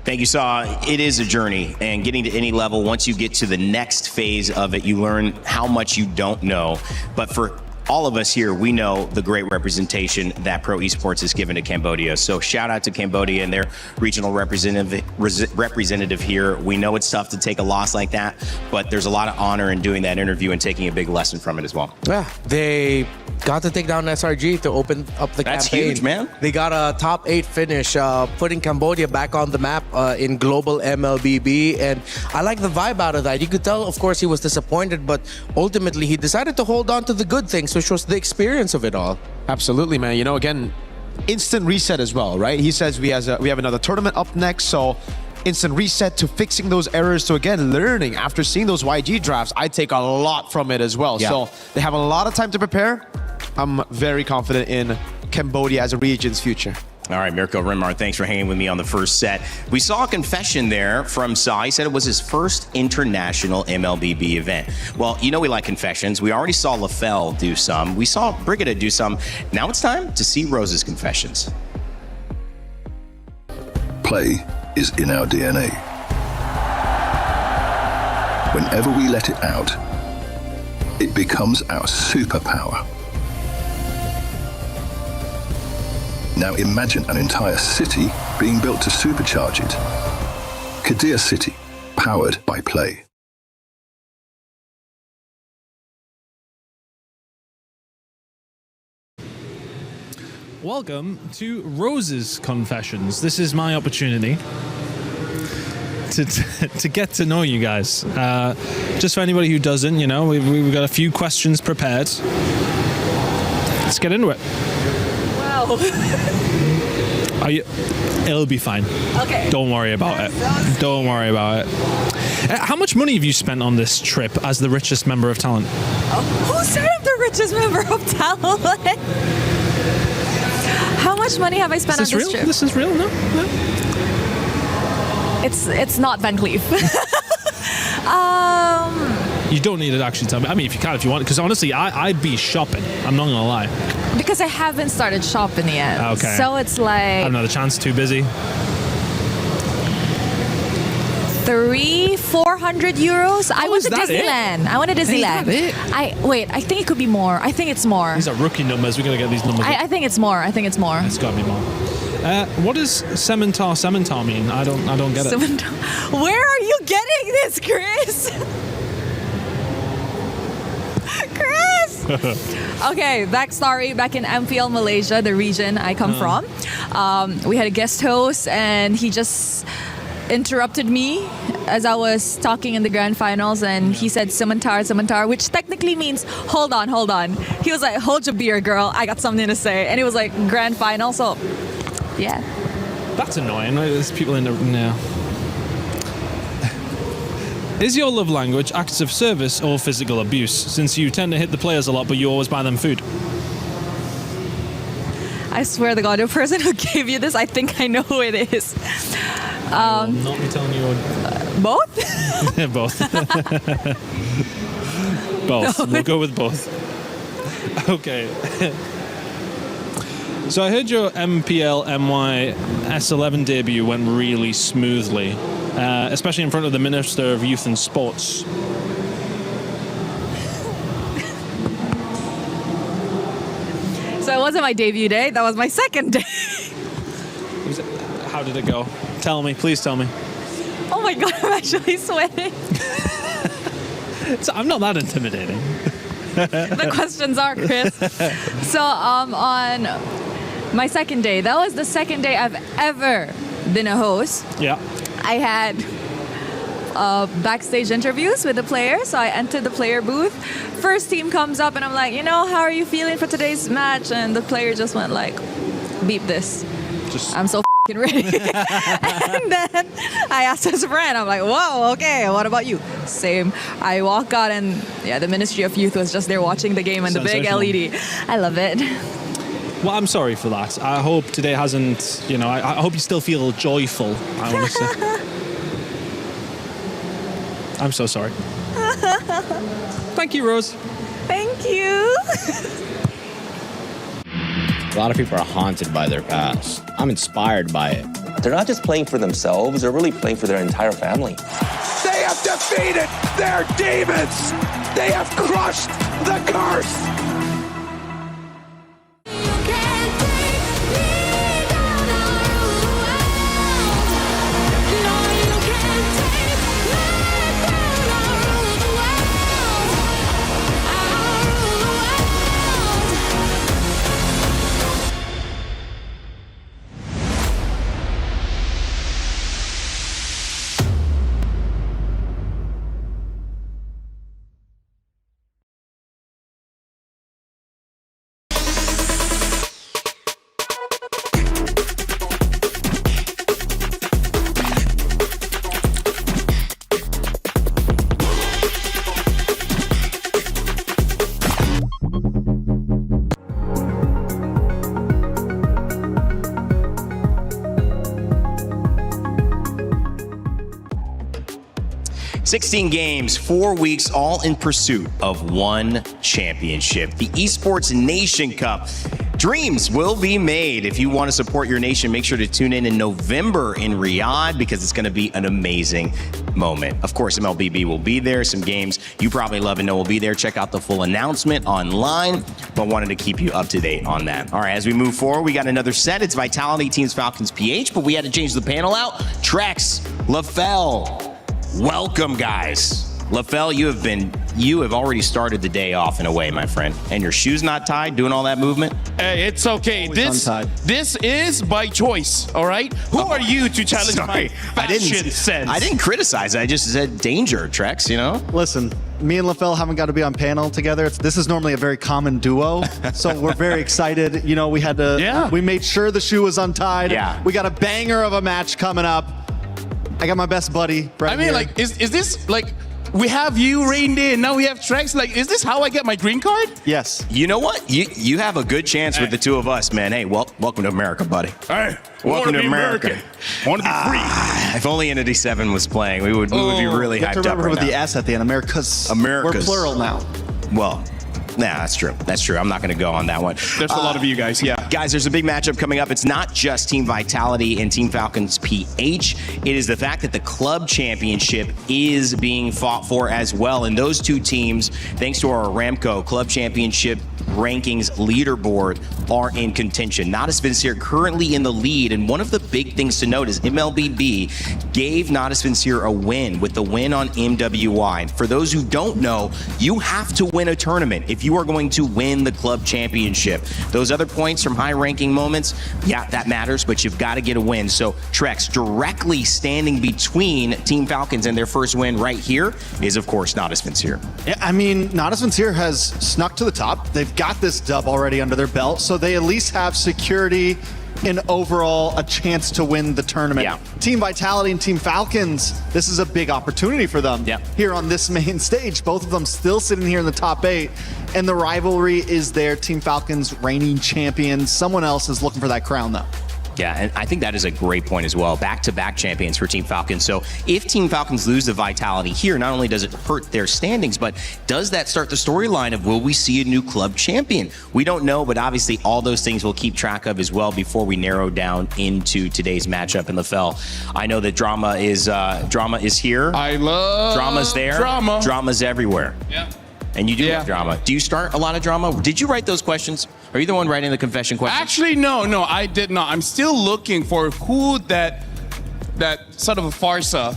Thank you, Saw. It is a journey, and getting to any level, once you get to the next phase of it, you learn how much you don't know. But for all of us here, we know the great representation that Pro Esports has given to Cambodia. So shout out to Cambodia and their regional representative here. We know it's tough to take a loss like that, but there's a lot of honor in doing that interview and taking a big lesson from it as well. Yeah, they got to take down SRG to open up the campaign. That's huge, man. They got a top 8 finish, putting Cambodia back on the map in global MLBB. And I like the vibe out of that. You could tell, of course, he was disappointed, but ultimately he decided to hold on to the good things, which was the experience of it all. Absolutely, man. Again, instant reset as well, right? He says we have another tournament up next, so instant reset to fixing those errors to, again, learning. After seeing those YG drafts, I take a lot from it as well. Yeah. So they have a lot of time to prepare. I'm very confident in Cambodia as a region's future. All right, Mirko Rinmar, thanks for hanging with me on the first set. We saw a confession there from Sa. He said it was his first international MLBB event. Well, you know we like confessions. We already saw LaFell do some. We saw Brigida do some. Now it's time to see Rose's confessions. Play is in our DNA. Whenever we let it out, it becomes our superpower. Now imagine an entire city being built to supercharge it. Kadir City, powered by play. Welcome to Rose's Confessions. This is my opportunity to get to know you guys. Just for anybody who doesn't, you know, we've got a few questions prepared. Let's get into it. Wow. It'll be fine. Okay. Don't worry about it. Don't worry about it. How much money have you spent on this trip as the richest member of talent? Who said I'm the richest member of talent? How much money have I spent on this trip? This is real? No? It's not Van Cleef. You don't need to actually tell me. I mean, if you can, if you want. Because honestly, I'd be shopping. I'm not going to lie. Because I haven't started shopping yet. Okay. So it's like... Another chance, too busy. 300-400 euros. I went to that Disneyland. I went to Disneyland. Is that it? Wait, I think it could be more. I think it's more. These are rookie numbers. We're going to get these numbers. I think it's more. I think it's more. It's got to be more. What does Cementar mean? I don't get it. Where are you getting this, Chris? Chris! Okay, backstory. Back in MPL Malaysia, the region I come from, we had a guest host and he just interrupted me as I was talking in the grand finals, and he said Cementar, which technically means hold on. He was like, hold your beer, girl, I got something to say. And it was like grand final, so yeah. That's annoying. There's people in the... No. Is your love language acts of service or physical abuse? Since you tend to hit the players a lot, but you always buy them food. I swear to God, the person who gave you this, I think I know who it is. I will not be telling you. Both? Both. Both. We'll go with both. Okay. So I heard your MPL MY S11 debut went really smoothly, especially in front of the Minister of Youth and Sports. So it wasn't my debut day, that was my second day. How did it go? Tell me, please tell me. Oh my God, I'm actually sweating. So I'm not that intimidating. The questions are, Chris. So on my second day, that was the second day I've ever been a host. Yeah. I had backstage interviews with the players, so I entered the player booth. First team comes up and I'm like, how are you feeling for today's match? And the player just went like, beep this. I'm so ready. And then I asked his friend, I'm like, whoa, okay, what about you? Same. I walk out and the Ministry of Youth was just there watching the game and the big LED. I love it. Well, I'm sorry for that. I hope today hasn't, I hope you still feel joyful, I want to say. I'm so sorry. Thank you, Rose. Thank you. A lot of people are haunted by their past. I'm inspired by it. They're not just playing for themselves, they're really playing for their entire family. They have defeated their demons. They have crushed the curse. 16 games, 4 weeks, all in pursuit of one championship. The Esports Nation Cup. Dreams will be made. If you want to support your nation, make sure to tune in November in Riyadh because it's going to be an amazing moment. Of course, MLBB will be there. Some games you probably love and know will be there. Check out the full announcement online, but wanted to keep you up to date on that. All right, as we move forward, we got another set. It's Vitality Teams Falcons PH, but we had to change the panel out. Trex, LaFell, welcome, guys. LaFell, you have already started the day off in a way, my friend. And your shoes not tied, doing all that movement? Hey, it's okay. This is by choice, all right? Who are you to challenge my fashion sense? I didn't criticize. I just said danger, Trex, you know? Listen, me and LaFell haven't got to be on panel together. This is normally a very common duo, so we're very excited. You know, we had to, we made sure the shoe was untied. Yeah. We got a banger of a match coming up. I got my best buddy right here. Like, is this, like, we have you reined in, now we have Trex. Like, is this how I get my green card? Yes. You know what? You have a good chance with the two of us, man. Hey, welcome to America, buddy. Hey, welcome to America. I want to be free. If only Entity 7 was playing, we would be really you have hyped to up remember right with now. the S at the end. America's. We're plural now. Well, nah, that's true. That's true. I'm not going to go on that one. There's a lot of you guys, yeah. Guys, there's a big matchup coming up. It's not just Team Vitality and Team Falcons PH. It is the fact that the club championship is being fought for as well. And those two teams, thanks to our Aramco Club Championship rankings leaderboard, are in contention. Natus Vincere currently in the lead. And one of the big things to note is MLBB gave Natus Vincere a win with the win on MWI. For those who don't know, you have to win a tournament if you are going to win the club championship. Those other points from high ranking moments, yeah, that matters, but you've got to get a win. So Trex, directly standing between Team Falcons and their first win right here is, of course, Natus Vincere. Yeah, I mean, Natus Vincere has snuck to the top. They've got this dub already under their belt, so they at least have security and overall a chance to win the tournament. Yeah. Team Vitality and Team Falcons, this is a big opportunity for them here on this main stage. Both of them still sitting here in the top 8, and the rivalry is there. Team Falcons reigning champions. Someone else is looking for that crown, though. Yeah, and I think that is a great point as well. Back-to-back champions for Team Falcons. So if Team Falcons lose the Vitality here, not only does it hurt their standings, but does that start the storyline of will we see a new club champion? We don't know, but obviously all those things we'll keep track of as well before we narrow down into today's matchup in LaFell. I know that drama is here. I love Drama's there. drama. Drama's everywhere. Yeah. And you do have drama. Do you start a lot of drama? Did you write those questions? Are you the one writing the confession questions? Actually, no, I did not. I'm still looking for who that sort of a farsa,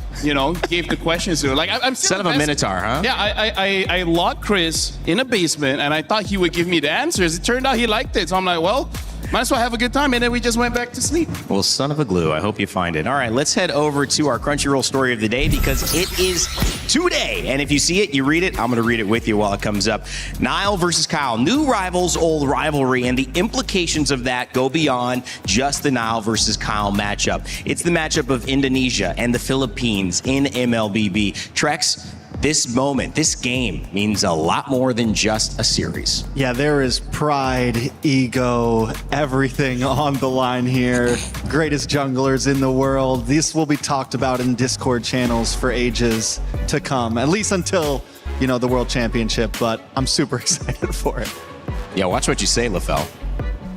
gave the questions to. Like, I'm still Son of a Minotaur, huh? Yeah, I locked Chris in a basement, and I thought he would give me the answers. It turned out he liked it, so I'm like, well, might as well have a good time, and then we just went back to sleep. Well, son of a glue. I hope you find it. All right, let's head over to our Crunchyroll story of the day because it is today. And if you see it, you read it. I'm going to read it with you while it comes up. Niall versus Kyle. New rivals, old rivalry, and the implications of that go beyond just the Niall versus Kyle matchup. It's the matchup of Indonesia and the Philippines in MLBB. Trex, this moment, this game means a lot more than just a series. Yeah, there is pride, ego, everything on the line here. Greatest junglers in the world. This will be talked about in Discord channels for ages to come, at least until, the World Championship, but I'm super excited for it. Yeah, watch what you say, LaFell.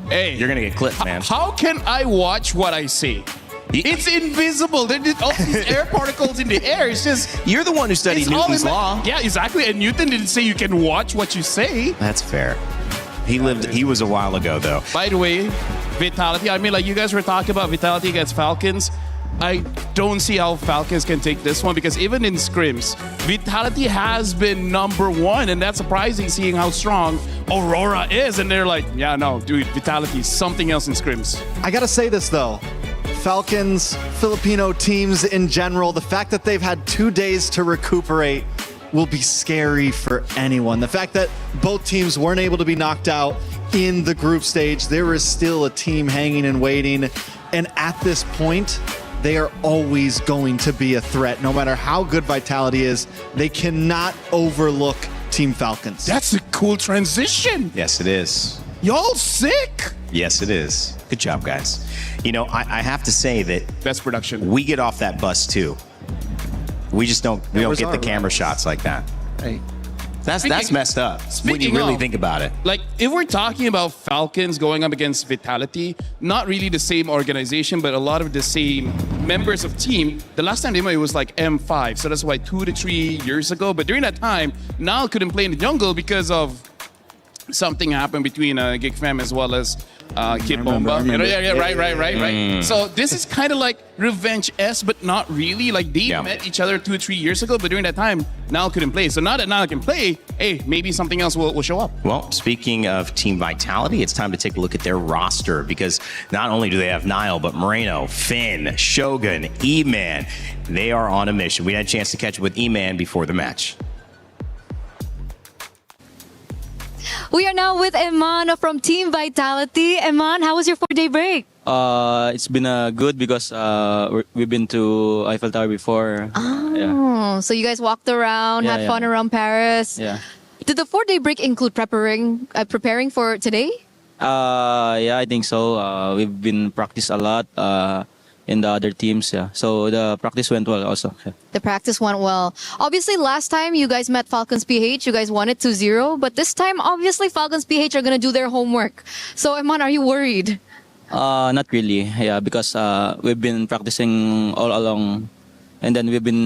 Hey. You're going to get clipped, man. How can I watch what I say? It's invisible. There's all these air particles in the air. It's just... You're the one who studied Newton's law. Yeah, exactly. And Newton didn't say you can watch what you say. That's fair. He was a while ago, though. By the way, Vitality, like you guys were talking about Vitality against Falcons. I don't see how Falcons can take this one because even in scrims, Vitality has been #1, and that's surprising seeing how strong Aurora is. And they're like, yeah, no, dude, Vitality is something else in scrims. I gotta say this, though. Falcons, Filipino teams in general, the fact that they've had 2 days to recuperate will be scary for anyone. The fact that both teams weren't able to be knocked out in the group stage, there is still a team hanging and waiting. And at this point, they are always going to be a threat. No matter how good Vitality is, they cannot overlook Team Falcons. That's a cool transition. Yes, it is. Y'all sick. Yes, it is. Good job, guys. I have to say that best production. We get off that bus too. We just don't. We don't Where's get the our camera rights? shots like that. Hey. That's messed up when you speaking really of- think about it. Like, if we're talking about Falcons going up against Vitality, not really the same organization, but a lot of the same members of team. The last time they met, it was like M5, so that's why 2 to 3 years ago. But during that time, Nile couldn't play in the jungle because of something happened between Geek Fam as well as Kid Bomba. Right. So this is kind of like revenge-esque, but not really. Like they met each other 2 or 3 years ago, but during that time, Nile couldn't play. So now that Nile can play, hey, maybe something else will show up. Well, speaking of Team Vitality, it's time to take a look at their roster because not only do they have Nile, but Moreno, Finn, Shogun, E-Man. They are on a mission. We had a chance to catch up with E-Man before the match. We are now with Eman from Team Vitality. Eman, how was your 4-day break? It's been good because we've been to Eiffel Tower before. Oh, so you guys walked around, had fun around Paris. Yeah. Did the 4-day break include preparing for today? Yeah, I think so. We've been practice a lot in the other teams. Yeah. So the practice went well also. Yeah. The practice went well. Obviously, last time you guys met Falcons PH, you guys won it 2-0. But this time, obviously, Falcons PH are going to do their homework. So, Eman, are you worried? Not really. Yeah, because we've been practicing all along. And then we've been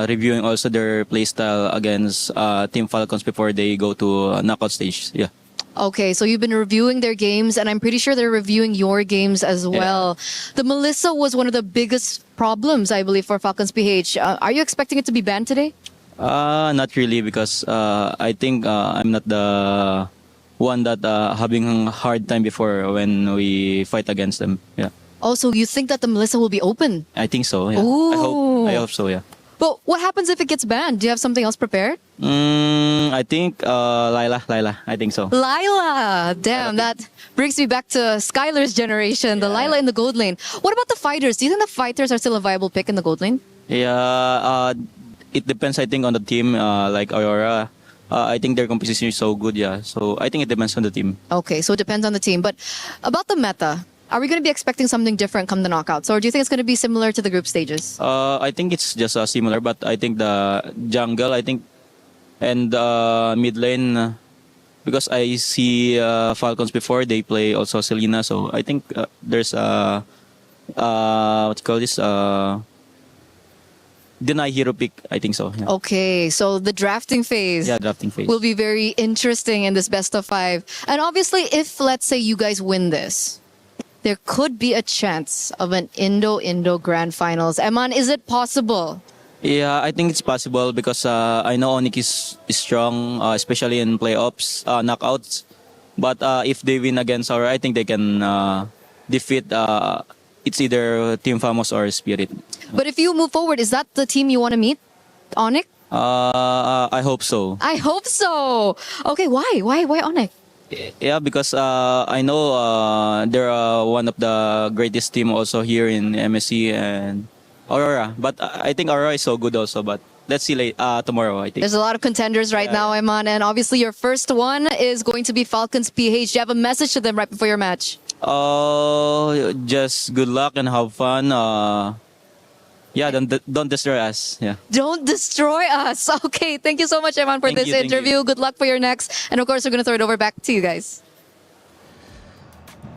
reviewing also their play style against Team Falcons before they go to knockout stage. Yeah. Okay, so you've been reviewing their games, and I'm pretty sure they're reviewing your games as well. The Melissa was one of the biggest problems, I believe, for Falcons PH. Are you expecting it to be banned today? Not really, because I think I'm not the one that having a hard time before when we fight against them. Yeah. Oh, so you think that the Melissa will be open? I think so. Yeah. Ooh. I hope so. Yeah. But what happens if it gets banned? Do you have something else prepared? I think Lila. I think so. Lila! Damn, that brings me back to Skylar's generation, the Lila in the gold lane. What about the fighters? Do you think the fighters are still a viable pick in the gold lane? Yeah, it depends, I think, on the team. Like Aurora, I think their composition is so good, yeah. So I think it depends on the team. Okay, so it depends on the team. But about the meta, are we going to be expecting something different come the knockouts? Or do you think it's going to be similar to the group stages? I think it's just similar, but I think the jungle, and mid lane, because I see Falcons before, they play also Selena. So I think there's what you call this? Deny hero pick, I think so. Yeah. Okay, so the drafting phase. Yeah, drafting phase. Will be very interesting in this best of 5. And obviously, if let's say you guys win this, there could be a chance of an Indo Grand Finals. Eman, is it possible? Yeah, I think it's possible because I know Onyx is strong, especially in playoffs, knockouts. But if they win against Aura, I think they can defeat. It's either Team Famous or Spirit. But if you move forward, is that the team you want to meet, Onyx? I hope so. I hope so. Okay, why? Why Onyx? Yeah, because I know they're one of the greatest team also here in MSC and Aurora. But I think Aurora is so good also. But let's see tomorrow, I think. There's a lot of contenders right now, Eman. And obviously your first one is going to be Falcons PH. Do you have a message to them right before your match? Just good luck and have fun. Yeah, don't destroy us. Yeah. Don't destroy us. Okay, thank you so much, Eman, for this interview. Good luck for your next. And of course, we're going to throw it over back to you guys.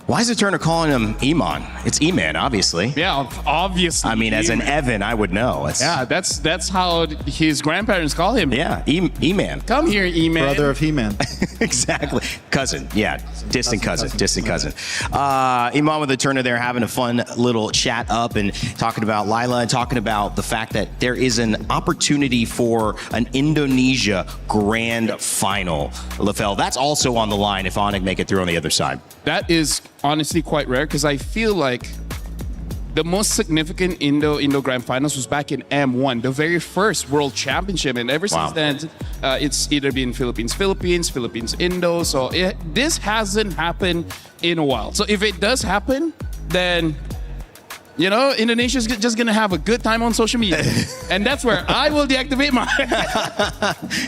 Why is the Turner calling him Eman? It's E-Man, obviously. Yeah, obviously. I mean, as an Evan, I would know. Yeah, that's how his grandparents call him. Yeah, E-Man. Come here, E-Man. Brother of He-Man. Exactly. Cousin. Yeah, distant cousin. Iman with the Turner there having a fun little chat up and talking about Lila and talking about the fact that there is an opportunity for an Indonesia Grand Final. LaFell, that's also on the line if Onyx make it through on the other side. That is honestly quite rare because I feel like the most significant Indo Grand Finals was back in M1, the very first World Championship, and ever since then, it's either been Philippines, Indo. So this hasn't happened in a while. So if it does happen, then You know, Indonesia's just gonna have a good time on social media, and that's where I will deactivate mine.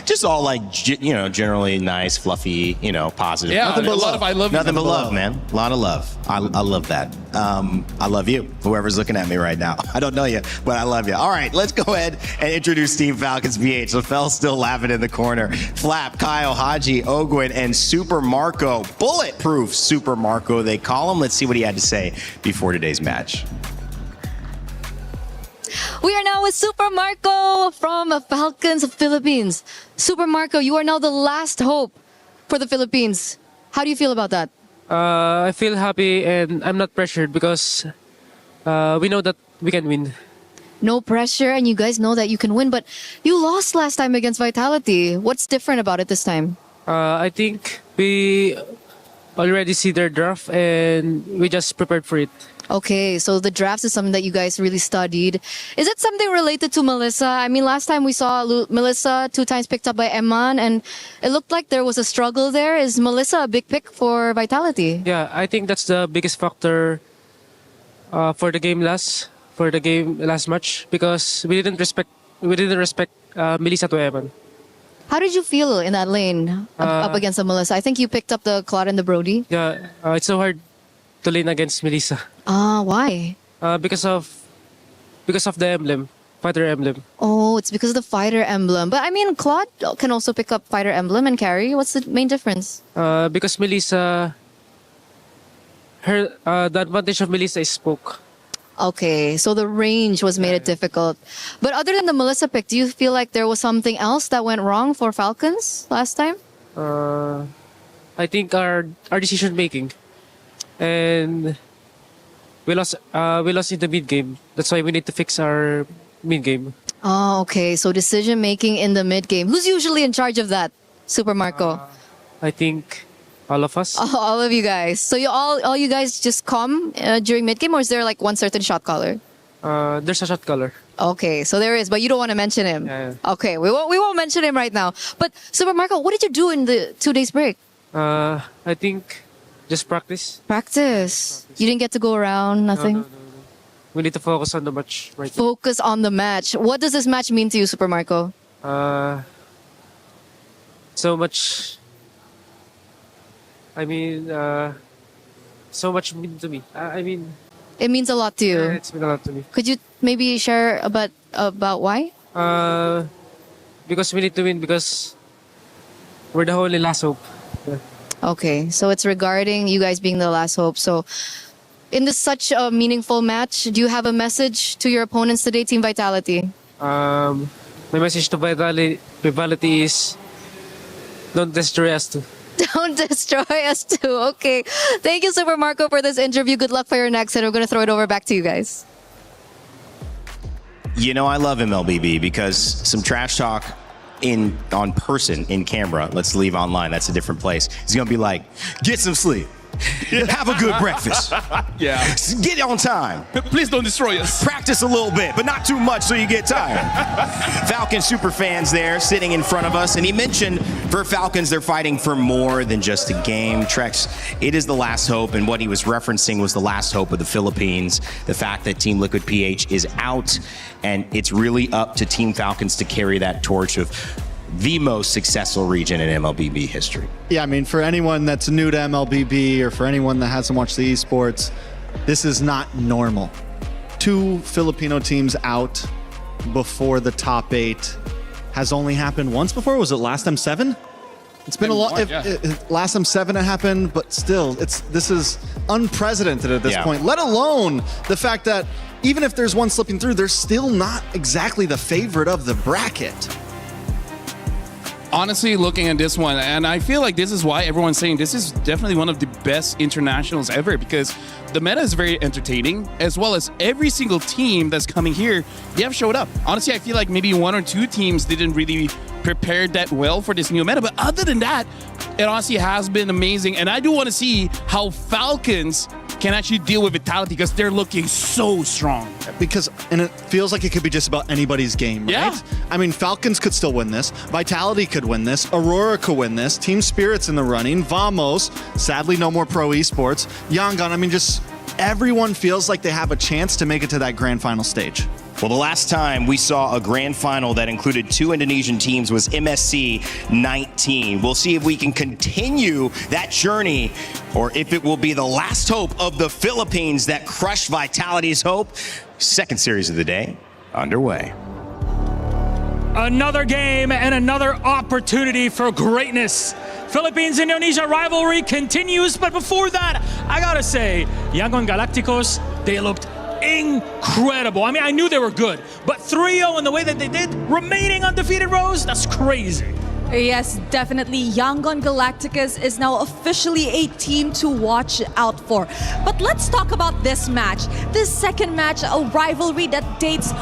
Just all like, generally nice, fluffy, positive. Yeah, Nothing but a lot love. of I love you. Nothing but love, man. A lot of love. I love that. I love you, whoever's looking at me right now. I don't know you, but I love you. All right, let's go ahead and introduce Team Falcons BH. LaFell's still laughing in the corner. Flap, Kyle, Haji, Ogwin, and Super Marco. Bulletproof Super Marco, they call him. Let's see what he had to say before today's match. We are now with Super Marco from Falcons Philippines. Super Marco, you are now the last hope for the Philippines. How do you feel about that? I feel happy and I'm not pressured because we know that we can win. No pressure, and you guys know that you can win, but you lost last time against Vitality. What's different about it this time? I think we already see their draft and we just prepared for it. Okay, so the drafts is something that you guys really studied. Is it something related to Melissa? I mean, last time we saw Melissa 2 times picked up by Eman, and it looked like there was a struggle there. Is Melissa a big pick for Vitality? Yeah, I think that's the biggest factor for the game last match because we didn't respect Melissa to Eman. How did you feel in that lane up against the Melissa? I think you picked up the Claude and the Brody. Yeah, it's so hard to lane against Melissa. Why? Because of the emblem, fighter emblem. Oh, it's because of the fighter emblem. But I mean, Claude can also pick up fighter emblem and carry. What's the main difference? Because Melissa, the advantage of Melissa is spoke. Okay, so the range was made it difficult. But other than the Melissa pick, do you feel like there was something else that went wrong for Falcons last time? I think our decision making, and we lost in the mid game. That's why we need to fix our mid game. Oh, okay. So decision making in the mid game. Who's usually in charge of that? Super Marco. I think all of us. All of you guys. So all you guys just come during mid game, or is there like one certain shot caller? There's a shot caller. Okay, so there is, but you don't want to mention him. Yeah. Okay, we won't mention him right now. But Super Marco, what did you do in the 2 days break? I think just practice. Practice. You didn't get to go around, nothing? No. We need to focus on the match right now. Focus on the match. What does this match mean to you, Super Marco? So much. I mean, so much mean to me. It means a lot to you. It's mean a lot to me. Could you maybe share about why? Because we need to win because we're the only last hope. Yeah. Okay, so it's regarding you guys being the last hope. So in this such a meaningful match, do you have a message to your opponents today, Team Vitality? My message to Vitality is don't destroy us too. Don't destroy us too. Okay. Thank you, Super Marco, for this interview. Good luck for your next, and we're going to throw it over back to you guys. I love MLBB because some trash talk on person in camera, let's leave online, that's a different place. He's going to be like, get some sleep. Have a good breakfast. Yeah. Get on time. Please don't destroy us. Practice a little bit, but not too much so you get tired. Falcon super fans there sitting in front of us. And he mentioned for Falcons, they're fighting for more than just a game. Trex, it is the last hope. And what he was referencing was the last hope of the Philippines. The fact that Team Liquid PH is out. And it's really up to Team Falcons to carry that torch of the most successful region in MLBB history. Yeah, I mean, for anyone that's new to MLBB or for anyone that hasn't watched the esports, this is not normal. 2 Filipino teams out before the top 8 has only happened once before. Was it last time 7? It's been a lot. Last time 7 it happened, but still, this is unprecedented at this point. Let alone the fact that even if there's one slipping through, they're still not exactly the favorite of the bracket. Honestly, looking at this one, and I feel like this is why everyone's saying this is definitely one of the best internationals ever, because the meta is very entertaining, as well as every single team that's coming here, they have showed up. Honestly, I feel like maybe 1 or 2 teams didn't really prepare that well for this new meta, but other than that, it honestly has been amazing. And I do want to see how Falcons can actually deal with Vitality because they're looking so strong. And it feels like it could be just about anybody's game, right? Yeah. I mean, Falcons could still win this. Vitality could win this. Aurora could win this. Team Spirit's in the running. Vamos, sadly no more pro esports. Yangon, I mean, just everyone feels like they have a chance to make it to that grand final stage. Well, the last time we saw a grand final that included 2 Indonesian teams was MSC 19. We'll see if we can continue that journey or if it will be the last hope of the Philippines that crushed Vitality's hope. Second series of the day underway. Another game and another opportunity for greatness. Philippines-Indonesia rivalry continues, but before that, I gotta say, Yangon Galacticos, they looked incredible. I mean, I knew they were good, but 3-0 in the way that they did, remaining undefeated, Rose, that's crazy. Yes, definitely. Yangon Galacticos is now officially a team to watch out for. But let's talk about this match. This second match, a rivalry that dates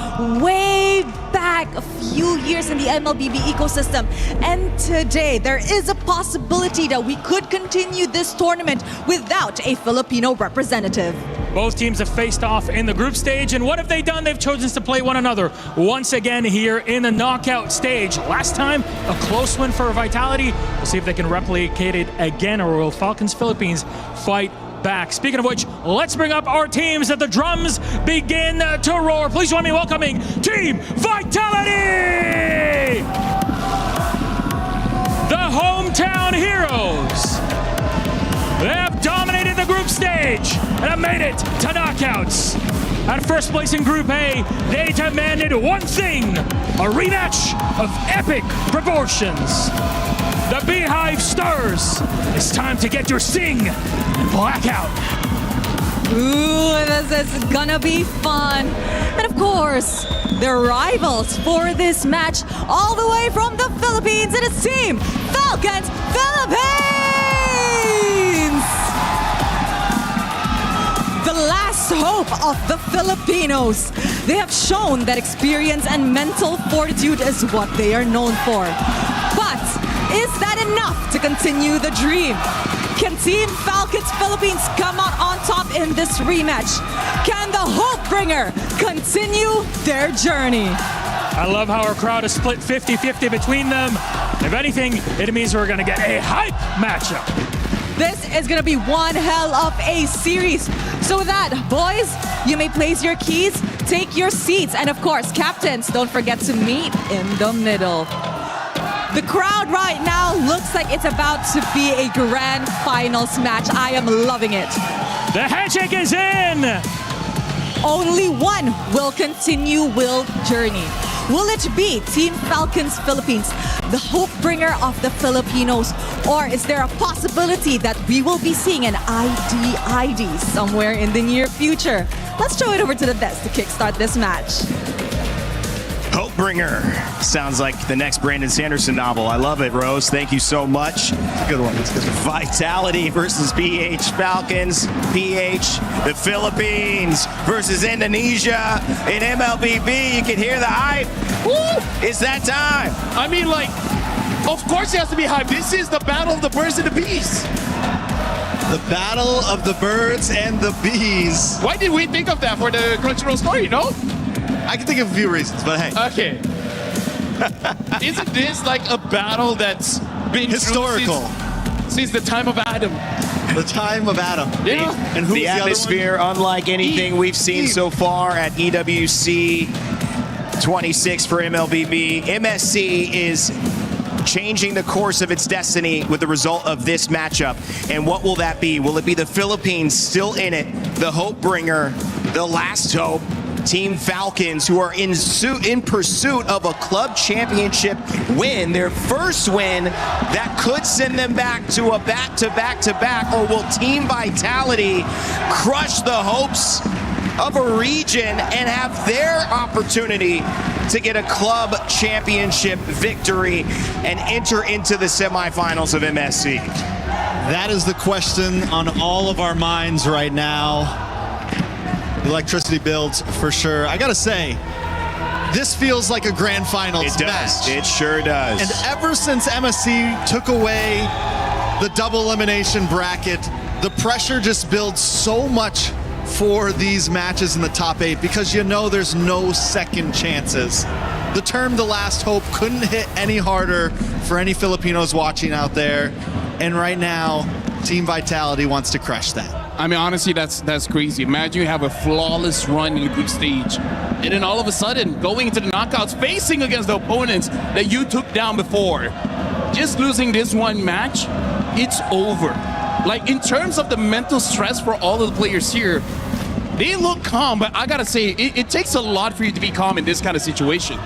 way back a few years in the MLBB ecosystem. And today, there is a possibility that we could continue this tournament without a Filipino representative. Both teams have faced off in the group stage, and what have they done? They've chosen to play one another once again here in the knockout stage. Last time, a close win for Vitality. We'll see if they can replicate it again, or will Falcons Philippines fight back? Speaking of which, let's bring up our teams as the drums begin to roar. Please join me welcoming Team Vitality! The hometown heroes. They have dominated the group stage and have made it to knockouts. At first place in Group A, they demanded one thing, a rematch of epic proportions. The Beehive Stars, it's time to get your sting and black out. Ooh, this is gonna be fun. And of course, the rivals for this match, all the way from the Philippines, it is Team Falcons Philippines! The last hope of the Filipinos. They have shown that experience and mental fortitude is what they are known for. But is that enough to continue the dream? Can Team Falcons Philippines come out on top in this rematch? Can the Hope Bringer continue their journey? I love how our crowd is split 50-50 between them. If anything, it means we're gonna get a hype matchup. This is gonna be one hell of a series. So with that, boys, you may place your keys, take your seats, and of course, captains, don't forget to meet in the middle. The crowd right now looks like it's about to be a grand finals match. I am loving it. The handshake is in! Only one will continue Will's journey. Will it be Team Falcons Philippines, the hope bringer of the Filipinos? Or is there a possibility that we will be seeing an ID somewhere in the near future? Let's throw it over to the desk to kickstart this match. Hopebringer sounds like the next Brandon Sanderson novel. I love it, Rose. Thank you so much. Good one. Vitality versus PH Falcons. PH, the Philippines versus Indonesia in MLBB. You can hew the hype. Woo! It's that time. I mean, like, of course it has to be hype. This is the battle of the birds and the bees. The battle of the birds and the bees. Why did we think of that for the Crunchyroll story, no? I can think of a few reasons, but hey. Okay. Isn't this like a battle that's been historical since the time of Adam? The time of Adam. Yeah. And who's the atmosphere, unlike anything we've seen so far at EWC 26 for MLBB. MSC is changing the course of its destiny with the result of this matchup. And what will that be? Will it be the Philippines still in it? The hope bringer, the last hope. Team Falcons, who are in pursuit of a club championship win, their first win that could send them back to a back-to-back-to-back, or will Team Vitality crush the hopes of a region and have their opportunity to get a club championship victory and enter into the semifinals of MSC? That is the question on all of our minds right now. Electricity builds for sure. I gotta say, this feels like a grand finals match. It sure does. And ever since MSC took away the double elimination bracket, the pressure just builds so much for these matches in the top 8 because you know there's no second chances. The term "the last hope" couldn't hit any harder for any Filipinos watching out there. And right now, Team Vitality wants to crush that. I mean, honestly, that's crazy. Imagine you have a flawless run in the group stage, and then all of a sudden, going into the knockouts, facing against the opponents that you took down before, just losing this one match, it's over. Like, in terms of the mental stress for all of the players here, they look calm, but I gotta say, it takes a lot for you to be calm in this kind of situation.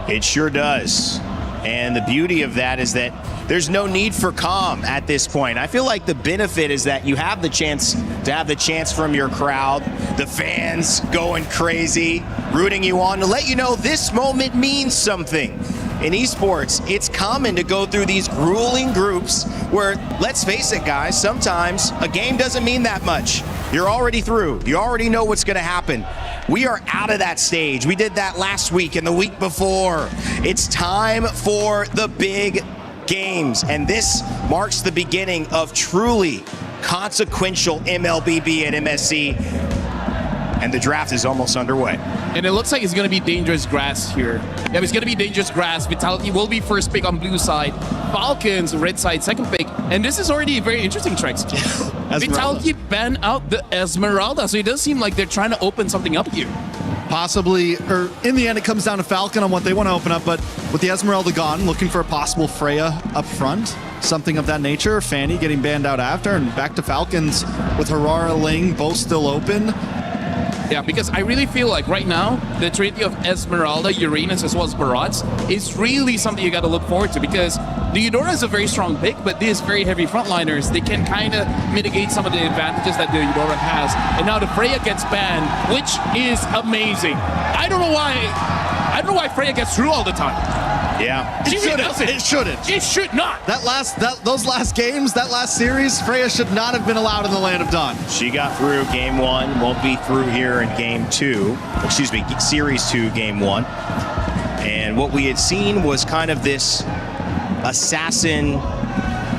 It sure does. And the beauty of that is that there's no need for calm at this point. I feel like the benefit is that you have the chance to have the chance from your crowd, the fans going crazy, rooting you on to let you know this moment means something. In esports, it's common to go through these grueling groups where, let's face it, guys, sometimes a game doesn't mean that much. You're already through. You already know what's going to happen. We are out of that stage. We did that last week and the week before. It's time for the big games, and this marks the beginning of truly consequential MLBB at MSC, and the draft is almost underway. And it looks like it's going to be dangerous grass here. Yeah, it's going to be dangerous grass. Vitality will be first pick on blue side. Falcons, red side, second pick. And this is already very interesting, Trex. Vitality banned out the Esmeralda, so it does seem like they're trying to open something up here. Possibly, or in the end, it comes down to Falcon on what they want to open up, but with the Esmeralda gone, looking for a possible Freya up front, something of that nature. Fanny getting banned out after, and back to Falcons with Harara, Ling, both still open. Yeah, because I really feel like right now, the trinity of Esmeralda, Uranus, as well as Barats is really something you got to look forward to, because the Eudora is a very strong pick, but these very heavy frontliners, they can kind of mitigate some of the advantages that the Eudora has. And now the Freya gets banned, which is amazing. I don't know why Freya gets through all the time. Yeah. It shouldn't. It shouldn't. It should not. Those last games, that last series, Freya should not have been allowed in the Land of Dawn. She got through game 1, won't be through here in game 2. Excuse me, series 2, game 1. And what we had seen was kind of this assassin,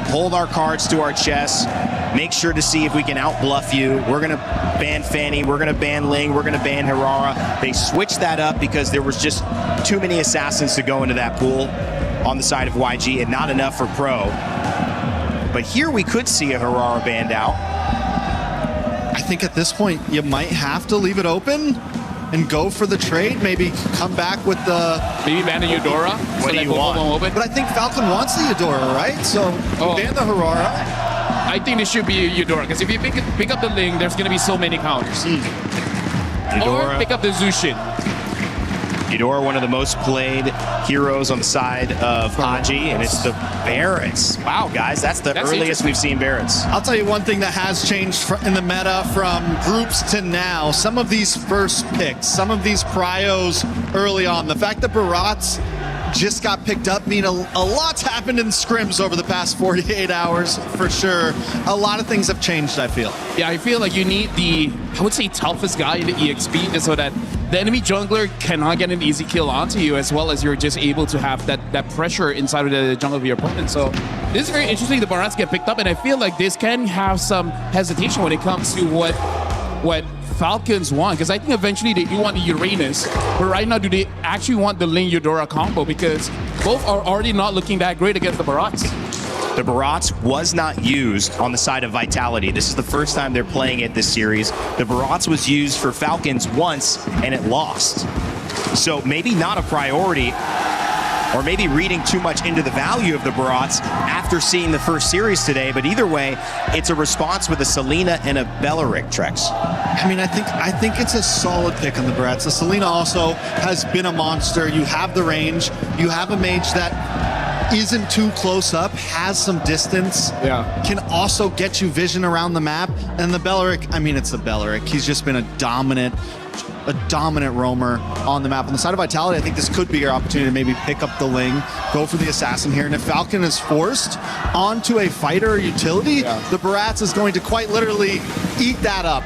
hold our cards to our chest, make sure to see if we can outbluff you. We're going to ban Fanny, we're going to ban Ling, we're going to ban Harara. They switched that up because there was just too many assassins to go into that pool on the side of YG and not enough for Pro. But here we could see a Harara banned out. I think at this point, you might have to leave it open and go for the trade. Maybe come back with the... Maybe ban the Eudora. What do you want? But I think Falcon wants the Eudora, right? So ban the Harara. I think this should be Eudora, because if you pick up the Ling, there's going to be so many counters. Or pick up the Zushin. Eudora, one of the most played heroes on the side of Haji, and it's the Barretts. Wow, guys, that's the earliest we've seen Barretts. I'll tell you one thing that has changed in the meta from groups to now. Some of these first picks, some of these pryos early on, the fact that Barats just got picked up, mean a lot's happened in scrims over the past 48 hours, for sure. A lot of things have changed, I feel. Yeah, I feel like you need the, I would say, toughest guy in the EXP, just so that the enemy jungler cannot get an easy kill onto you, as well as you're just able to have that pressure inside of the jungle of your opponent. So this is very interesting. The Barats get picked up, and I feel like this can have some hesitation when it comes to what Falcons want, because I think eventually they do want the Uranus, but right now do they actually want the Ling Eudora combo, because both are already not looking that great against the Barats. The Barats was not used on the side of Vitality. This is the first time they're playing it this series. The Barats was used for Falcons once and it lost. So maybe not a priority, or maybe reading too much into the value of the Barats after seeing the first series today. But either way, it's a response with a Selena and a Belleric, Trex. I mean, I think it's a solid pick on the Barats. The Selena also has been a monster. You have the range. You have a mage that isn't too close up, has some distance, can also get you vision around the map. And the Belleric, I mean, it's the Belleric. He's just been a dominant roamer on the map. On the side of Vitality, I think this could be your opportunity to maybe pick up the Ling, go for the assassin here. And if Falcon is forced onto a fighter or utility, the Barats is going to quite literally eat that up.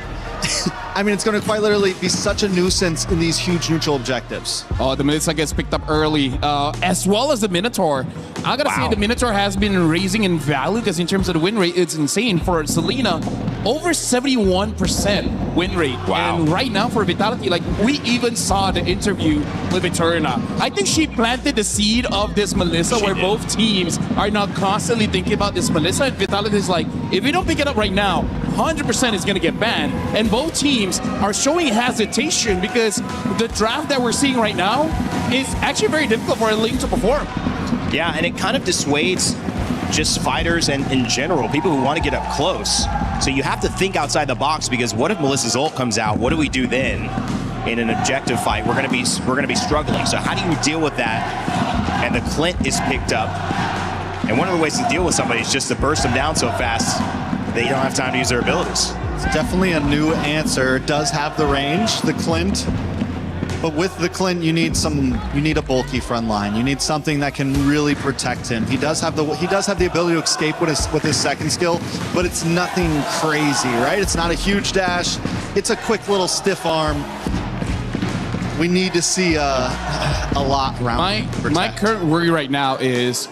I mean, it's going to quite literally be such a nuisance in these huge neutral objectives. Oh, the Melissa gets picked up early, as well as the Minotaur. I gotta say, the Minotaur has been raising in value, because in terms of the win rate, it's insane. For Selena, over 71% win rate. Wow. And right now for Vitality, like we even saw the interview with Victorina. I think she planted the seed of this Melissa where both teams are now constantly thinking about this Melissa, and Vitality is like, if we don't pick it up right now, 100% is going to get banned. And both teams are showing hesitation because the draft that we're seeing right now is actually very difficult for a lane to perform. Yeah, and it kind of dissuades just fighters and in general, people who want to get up close. So you have to think outside the box, because what if Melissa's ult comes out? What do we do then in an objective fight? We're gonna be struggling. So how do you deal with that? And the Clint is picked up. And one of the ways to deal with somebody is just to burst them down so fast they don't have time to use their abilities. It's definitely a new answer. It does have the range, the Clint. But with the Clint, you need a bulky front line. You need something that can really protect him. He does have the ability to escape with his second skill, but it's nothing crazy, right? It's not a huge dash. It's a quick little stiff arm. We need to see a lot around. My current worry right now is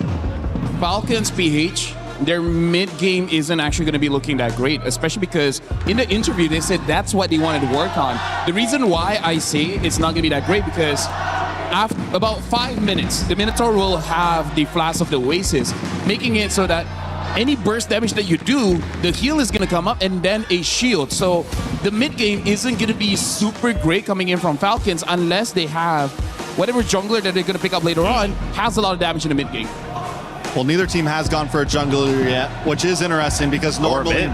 Falcons PH. Their mid game isn't actually going to be looking that great, especially because in the interview they said that's what they wanted to work on. The reason why I say it's not going to be that great because after about 5 minutes, the Minotaur will have the Flash of the Oasis, making it so that any burst damage that you do, the heal is going to come up and then a shield. So the mid game isn't going to be super great coming in from Falcons unless they have whatever jungler that they're going to pick up later on has a lot of damage in the mid game. Well, neither team has gone for a jungler yet, which is interesting because normally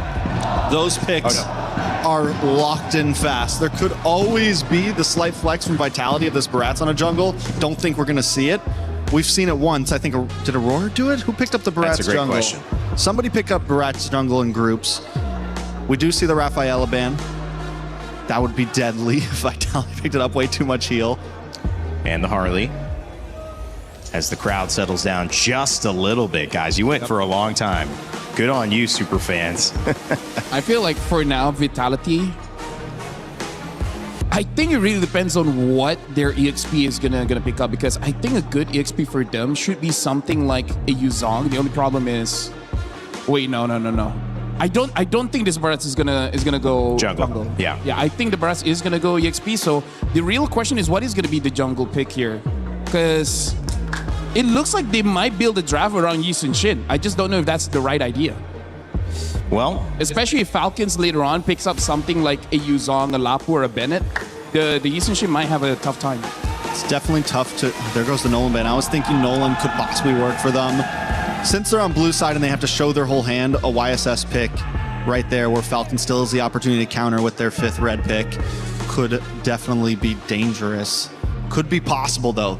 those picks are locked in fast. There could always be the slight flex from Vitality of this Barats on a jungle. Don't think we're going to see it. We've seen it once. I think, did Aurora do it? Who picked up the Barats jungle? That's a great question. Somebody picked up Barats jungle in groups. We do see the Rafaela ban. That would be deadly if Vitality picked it up. Way too much heal. And the Harley. As the crowd settles down just a little bit, guys. You went for a long time. Good on you, super fans. I feel like for now, Vitality, I think it really depends on what their EXP is gonna pick up, because I think a good EXP for them should be something like a Yuzong. The only problem is, wait, no. I don't think this Barats is gonna go jungle. Yeah. I think the Barats is gonna go EXP. So the real question is, what is gonna be the jungle pick here? Because it looks like they might build a draft around Yi Sun-shin. I just don't know if that's the right idea. Well, especially if Falcons later on picks up something like a Yuzong, a Lapu, or a Bennett, the Yi Sun-shin might have a tough time. It's definitely tough to... There goes the Nolan ban. I was thinking Nolan could possibly work for them. Since they're on blue side and they have to show their whole hand, a YSS pick right there where Falcon still has the opportunity to counter with their 5th red pick could definitely be dangerous. Could be possible, though.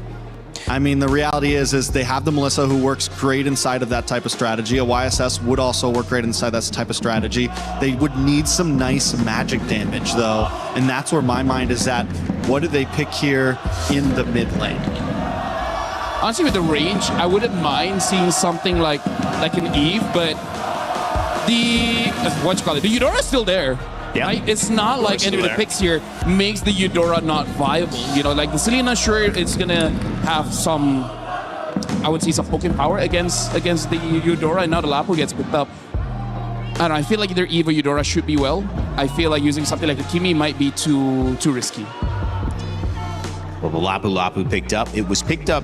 I mean, the reality is they have the Melissa, who works great inside of that type of strategy. A YSS would also work great inside that type of strategy. They would need some nice magic damage, though, and that's where my mind is at. What do they pick here in the mid lane? Honestly, with the range, I wouldn't mind seeing something like an Eve, but the Eudora is still there. Yeah. Right? It's not like any of the picks here makes the Eudora not viable. You know, like the Selena, sure, it's gonna have some, I would say, some poking power against the Eudora, and now the Lapu gets picked up. I don't know, I feel like either Eve or Eudora should be well. I feel like using something like a Kimi might be too risky. Well, the Lapu picked up. It was picked up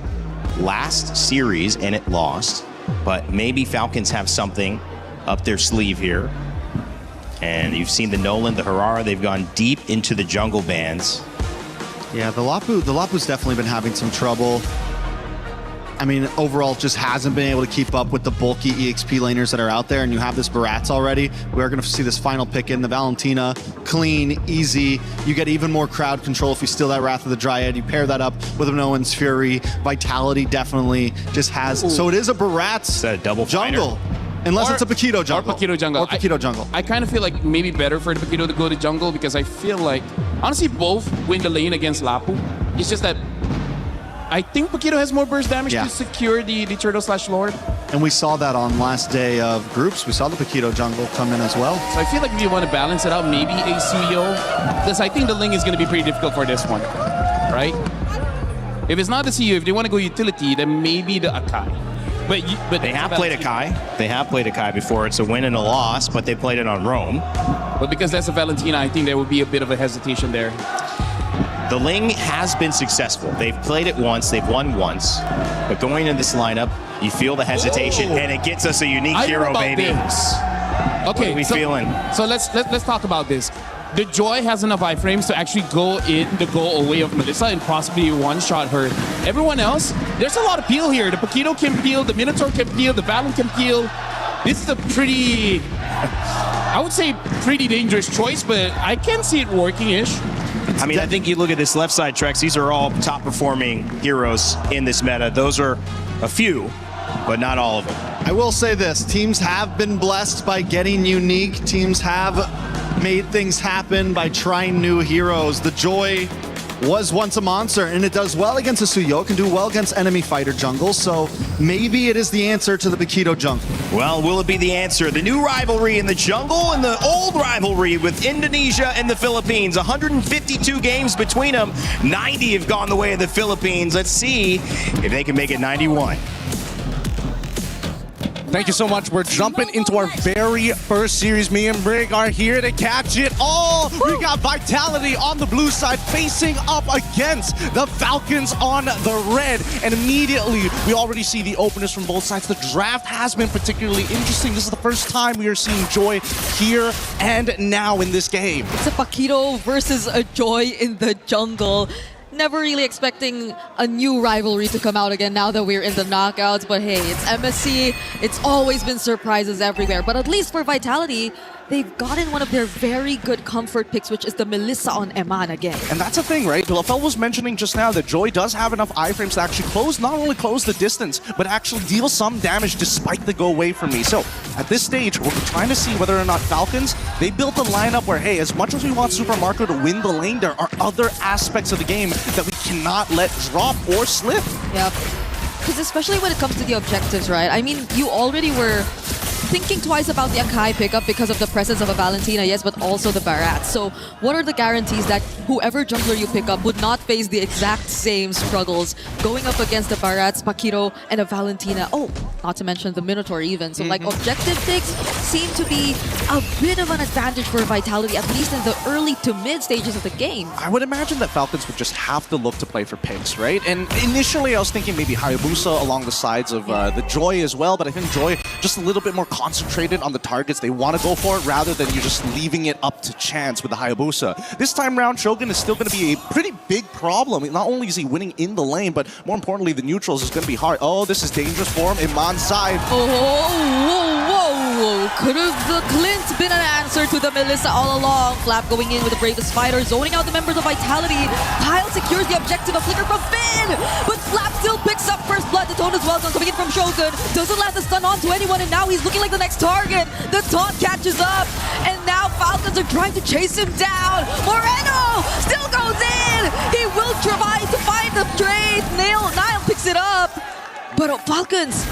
last series and it lost, but maybe Falcons have something up their sleeve here. And you've seen the Nolan, the Harara, they've gone deep into the jungle bans. Yeah, the Lapu's definitely been having some trouble. I mean, overall, just hasn't been able to keep up with the bulky EXP laners that are out there, and you have this Barats already. We are going to see this final pick in the Valentina. Clean, easy. You get even more crowd control if you steal that Wrath of the Dryad. You pair that up with an Owen's Fury. Vitality definitely just has... Ooh. So it is a Barats jungle. Unless it's a Paquito jungle. Or Paquito jungle. Or Paquito jungle. I kind of feel like maybe better for the Paquito to go to jungle, because I feel like, honestly, both win the lane against Lapu. It's just that I think Paquito has more burst damage to secure the Turtle/Lord. And we saw that on last day of groups. We saw the Paquito jungle come in as well. So I feel like if you want to balance it out, maybe a Suyo, because I think the link is going to be pretty difficult for this one, right? If it's not the Suyo, if they want to go utility, then maybe the Akai. But they have played Akai. They have played Akai before. It's a win and a loss, but they played it on Rome. But because that's a Valentina, I think there would be a bit of a hesitation there. The Ling has been successful. They've played it once, they've won once. But going into this lineup, you feel the hesitation, and it gets us a unique hero, baby. This. Okay, what are we feeling? So let's talk about this. The Joy has enough iframes to actually go in the goal away of Melissa and possibly one-shot her. Everyone else, there's a lot of peel here. The Paquito can peel, the Minotaur can peel, the Valen can peel. This is a pretty, I would say pretty dangerous choice, but I can see it working-ish. I mean, I think you look at this left side, Trex, these are all top-performing heroes in this meta. Those are a few, but not all of them. I will say this, teams have been blessed by getting unique. Teams have made things happen by trying new heroes. The Joy was once a monster, and it does well against a Suyo, can do well against enemy fighter jungles, so maybe it is the answer to the Paquito jungle. Well, will it be the answer? The new rivalry in the jungle and the old rivalry with Indonesia and the Philippines. 152 games between them. 90 have gone the way of the Philippines. Let's see if they can make it 91. Thank you so much. We're jumping into our very first series. Me and Brig are here to catch it all. We got Vitality on the blue side facing up against the Falcons on the red. And immediately, we already see the openers from both sides. The draft has been particularly interesting. This is the first time we are seeing Joy here and now in this game. It's a Paquito versus a Joy in the jungle. Never really expecting a new rivalry to come out again now that we're in the knockouts. But hey, it's MSC. It's always been surprises everywhere. But at least for Vitality, they've gotten one of their very good comfort picks, which is the Melissa on Eman again. And that's the thing, right? Lafel was mentioning just now that Joy does have enough iframes to actually not only close the distance, but actually deal some damage despite the go away from me. So at this stage, we're trying to see whether or not Falcons, they built a lineup where, hey, as much as we want Super Marco to win the lane, there are other aspects of the game that we cannot let drop or slip. Yep. Because especially when it comes to the objectives, right? I mean, you already were thinking twice about the Akai pickup because of the presence of a Valentina, yes, but also the Barat. So what are the guarantees that whoever jungler you pick up would not face the exact same struggles going up against the Barats, Paquito, and a Valentina? Oh, not to mention the Minotaur even. So like objective picks seem to be a bit of an advantage for Vitality, at least in the early to mid stages of the game. I would imagine that Falcons would just have to look to play for picks, right? And initially I was thinking maybe Hayabusa along the sides of the Joy as well, but I think Joy just a little bit more concentrated on the targets they want to go for rather than you just leaving it up to chance with the Hayabusa. This time around, Shogun is still going to be a pretty big problem. Not only is he winning in the lane, but more importantly, the neutrals is going to be hard. Oh, this is dangerous for him. Iman's side. Oh, whoa, whoa. Could have the Clint been an answer to the Melissa all along. Flap going in with the bravest fighter, zoning out the members of Vitality. Kyle secures the objective, a flicker from Finn, but Flap still picks up first blood. The tone is welcome coming in from Shogun. Doesn't land the stun onto anyone, and now he's looking like the next target. The taunt catches up, and now Falcons are trying to chase him down. Moreno still goes in. He will try to find the trade. Nile picks it up, but Falcons,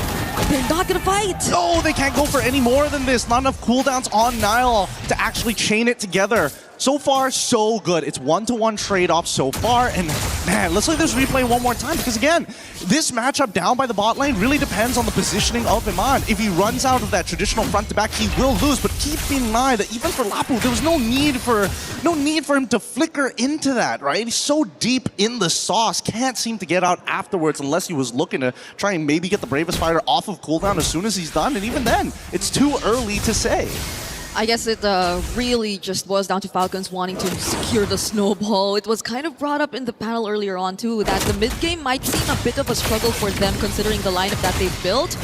they're not gonna fight. No, they can't go for any more than this. Not enough cooldowns on Nile to actually chain it together. So far, so good. It's one-to-one trade-off so far, and man, let's look at this replay one more time, because again, this matchup down by the bot lane really depends on the positioning of Iman. If he runs out of that traditional front-to-back, he will lose, but keep in mind that even for Lapu, there was no need for him to flicker into that, right? He's so deep in the sauce, can't seem to get out afterwards unless he was looking to try and maybe get the bravest fighter off of cooldown as soon as he's done, and even then, it's too early to say. I guess it really just boils down to Falcons wanting to secure the snowball. It was kind of brought up in the panel earlier on too, that the mid-game might seem a bit of a struggle for them considering the lineup that they've built.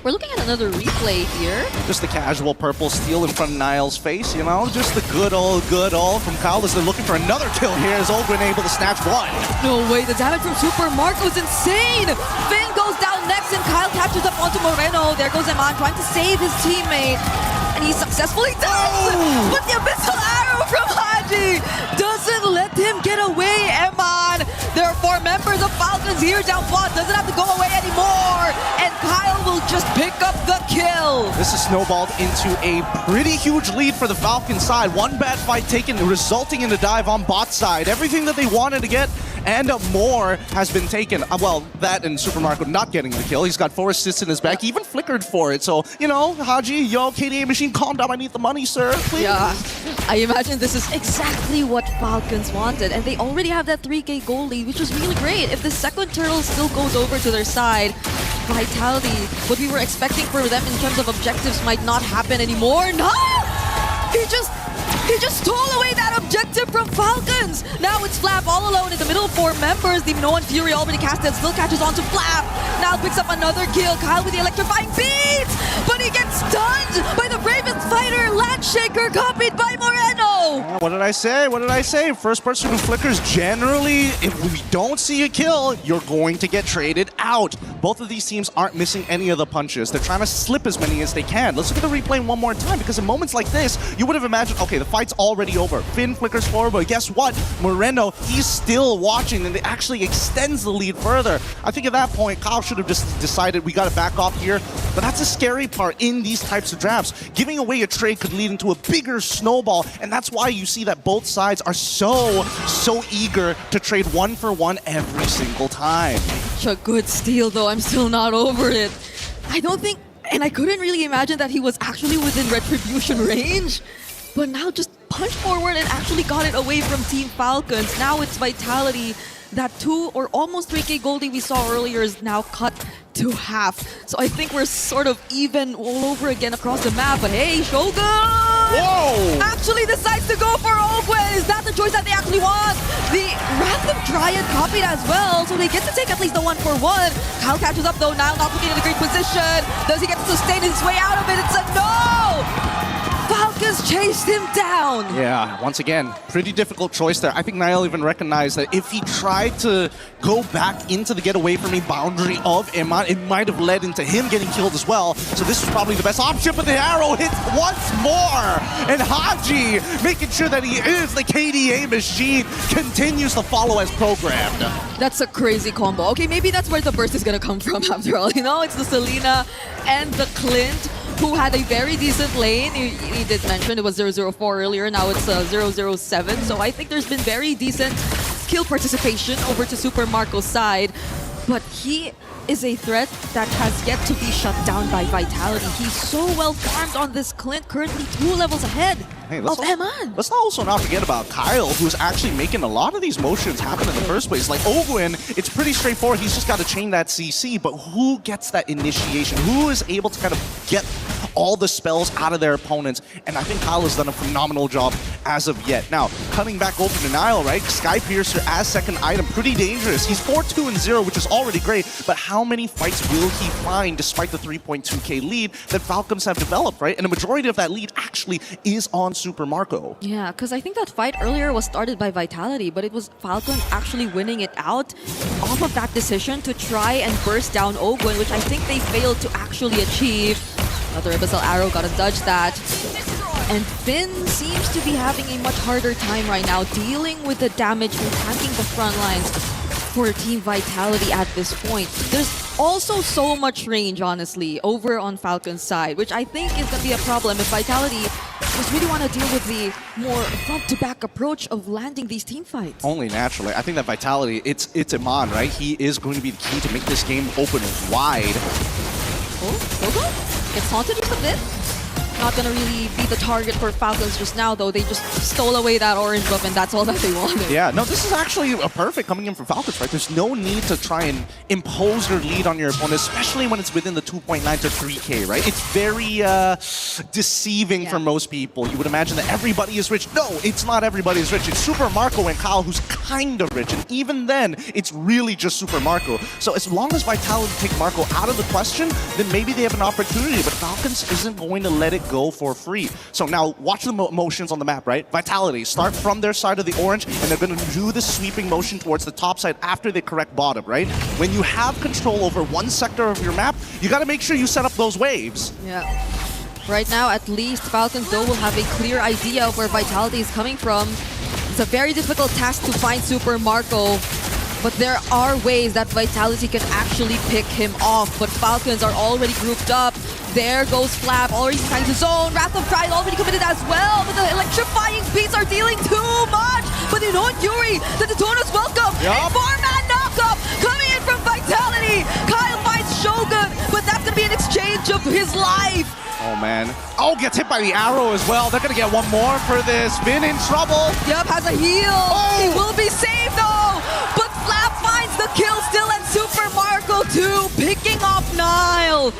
We're looking at another replay here. Just the casual purple steal in front of Niall's face, you know? Just the good old from Kyle as they're looking for another kill here as Ogren able to snatch one. No way, the damage from Super Marco is insane! Finn goes down next and Kyle catches up onto Moreno. There goes Eman trying to save his teammate. And he successfully does! Oh! But the abyssal arrow from Haji doesn't let him get away, Eman! There are 4 members of Falcons here down quad, doesn't have to go away anymore! And Kyle will just pick up the kill! This is snowballed into a pretty huge lead for the Falcons side. One bad fight taken, resulting in a dive on bot side. Everything that they wanted to get, and more has been taken. Well, that and Super Marco not getting the kill. He's got 4 assists in his back. He even flickered for it. So, you know, Haji, yo, KDA Machine, calm down. I need the money, sir. Please. Yeah, I imagine this is exactly what Falcons wanted. And they already have that 3K goal lead, which is really great. If the second turtle still goes over to their side, Vitality, what we were expecting for them in terms of objectives might not happen anymore. No! He just stole away that objective from Falcons! Now it's Flap all alone in the middle of 4 members. The Minoan Fury already casted, still catches on to Flap. Now picks up another kill. Kyle with the electrifying beat! But he gets stunned by the Raven Fighter Landshaker, copied by Moreno! What did I say? What did I say? First person who flickers, generally, if we don't see a kill, you're going to get traded out. Both of these teams aren't missing any of the punches. They're trying to slip as many as they can. Let's look at the replay one more time, because in moments like this, you would have imagined, okay, the fight's already over. Finn flickers forward, but guess what? Moreno, he's still watching, and it actually extends the lead further. I think at that point, Kyle should have just decided we got to back off here. But that's a scary part in these types of drafts. Giving away a trade could lead into a bigger snowball, and that's why you see that both sides are so eager to trade 1-for-1 every single time. Such a good steal, though. I'm still not over it. I don't think, and I couldn't really imagine that he was actually within Retribution range. But now just punched forward and actually got it away from Team Falcons. Now it's Vitality. That 2 or almost 3K Goldie we saw earlier is now cut to half. So I think we're sort of even all over again across the map. But hey, Shogun! Whoa! Actually decides to go for Ogwen. Is that the choice that they actually want? The Random Dryad copied as well, so they get to take at least the 1-for-1. Kyle catches up though now, not looking in a great position. Does he get to sustain his way out of it? It's a no! Falcons chased him down. Yeah, once again, pretty difficult choice there. I think Niall even recognized that if he tried to go back into the get away from me boundary of Iman, it might have led into him getting killed as well. So this was probably the best option, but the arrow hits once more. And Haji, making sure that he is the KDA machine, continues to follow as programmed. That's a crazy combo. Okay, maybe that's where the burst is gonna come from after all. You know, it's the Selena and the Clint, who had a very decent lane. He did mention it was 004 earlier, now it's 007. So I think there's been very decent skill participation over to Super Marco's side. But he is a threat that has yet to be shut down by Vitality. He's so well farmed on this Clint, currently 2 levels ahead of Eman. Let's also not forget about Kyle, who's actually making a lot of these motions happen in the first place. Like Ogwen, it's pretty straightforward. He's just got to chain that CC, but who gets that initiation? Who is able to kind of get all the spells out of their opponents? And I think Kyle has done a phenomenal job as of yet. Now, coming back over to Niall, right? Sky Piercer as second item, pretty dangerous. He's 4-2-0, which is already great, but how many fights will he find despite the 3.2k lead that Falcons have developed, right? And a majority of that lead actually is on Super Marco. Yeah, because I think that fight earlier was started by Vitality, but it was Falcon actually winning it out off of that decision to try and burst down Ogwen, which I think they failed to actually achieve. Another Abyssal Arrow, gotta dodge that. And Finn seems to be having a much harder time right now dealing with the damage and tanking the front lines for Team Vitality at this point. There's also so much range, honestly, over on Falcon's side, which I think is going to be a problem if Vitality just really want to deal with the more front-to-back approach of landing these team fights. Only naturally. I think that Vitality, it's Iman, right? He is going to be the key to make this game open wide. Oh, Gogo gets haunted just a bit. Not gonna really be the target for Falcons just now, though. They just stole away that orange buff, and that's all that they wanted. Yeah, no, this is actually a perfect coming in from Falcons, right? There's no need to try and impose your lead on your opponent, especially when it's within the 2.9 to 3k, right? It's very deceiving for most people. You would imagine that everybody is rich. No, it's not everybody is rich. It's Super Marco and Kyle who's kind of rich, and even then, it's really just Super Marco. So as long as Vitality take Marco out of the question, then maybe they have an opportunity, but Falcons isn't going to let it go for free. So now watch the motions on the map, right? Vitality start from their side of the orange, and they're going to do the sweeping motion towards the top side after they correct bottom, right? When you have control over one sector of your map, you got to make sure you set up those waves. Yeah. Right now, at least, Falcons, though, will have a clear idea of where Vitality is coming from. It's a very difficult task to find Super Marco, but there are ways that Vitality can actually pick him off. But Falcons are already grouped up. There goes Flap, already inside the zone. Wrath of Pride already committed as well, but the electrifying beats are dealing too much. But you know what, Yuri, the Daytona's welcome. A 4-man knockup coming in from Vitality. Kyle finds Shogun, but that's gonna be an exchange of his life. Oh man. Oh, gets hit by the arrow as well. They're gonna get one more for this. Finn in trouble. Yep, has a heal. He will be saved though. But Flap finds the kill still, and Super Marco 2 picking off Nile.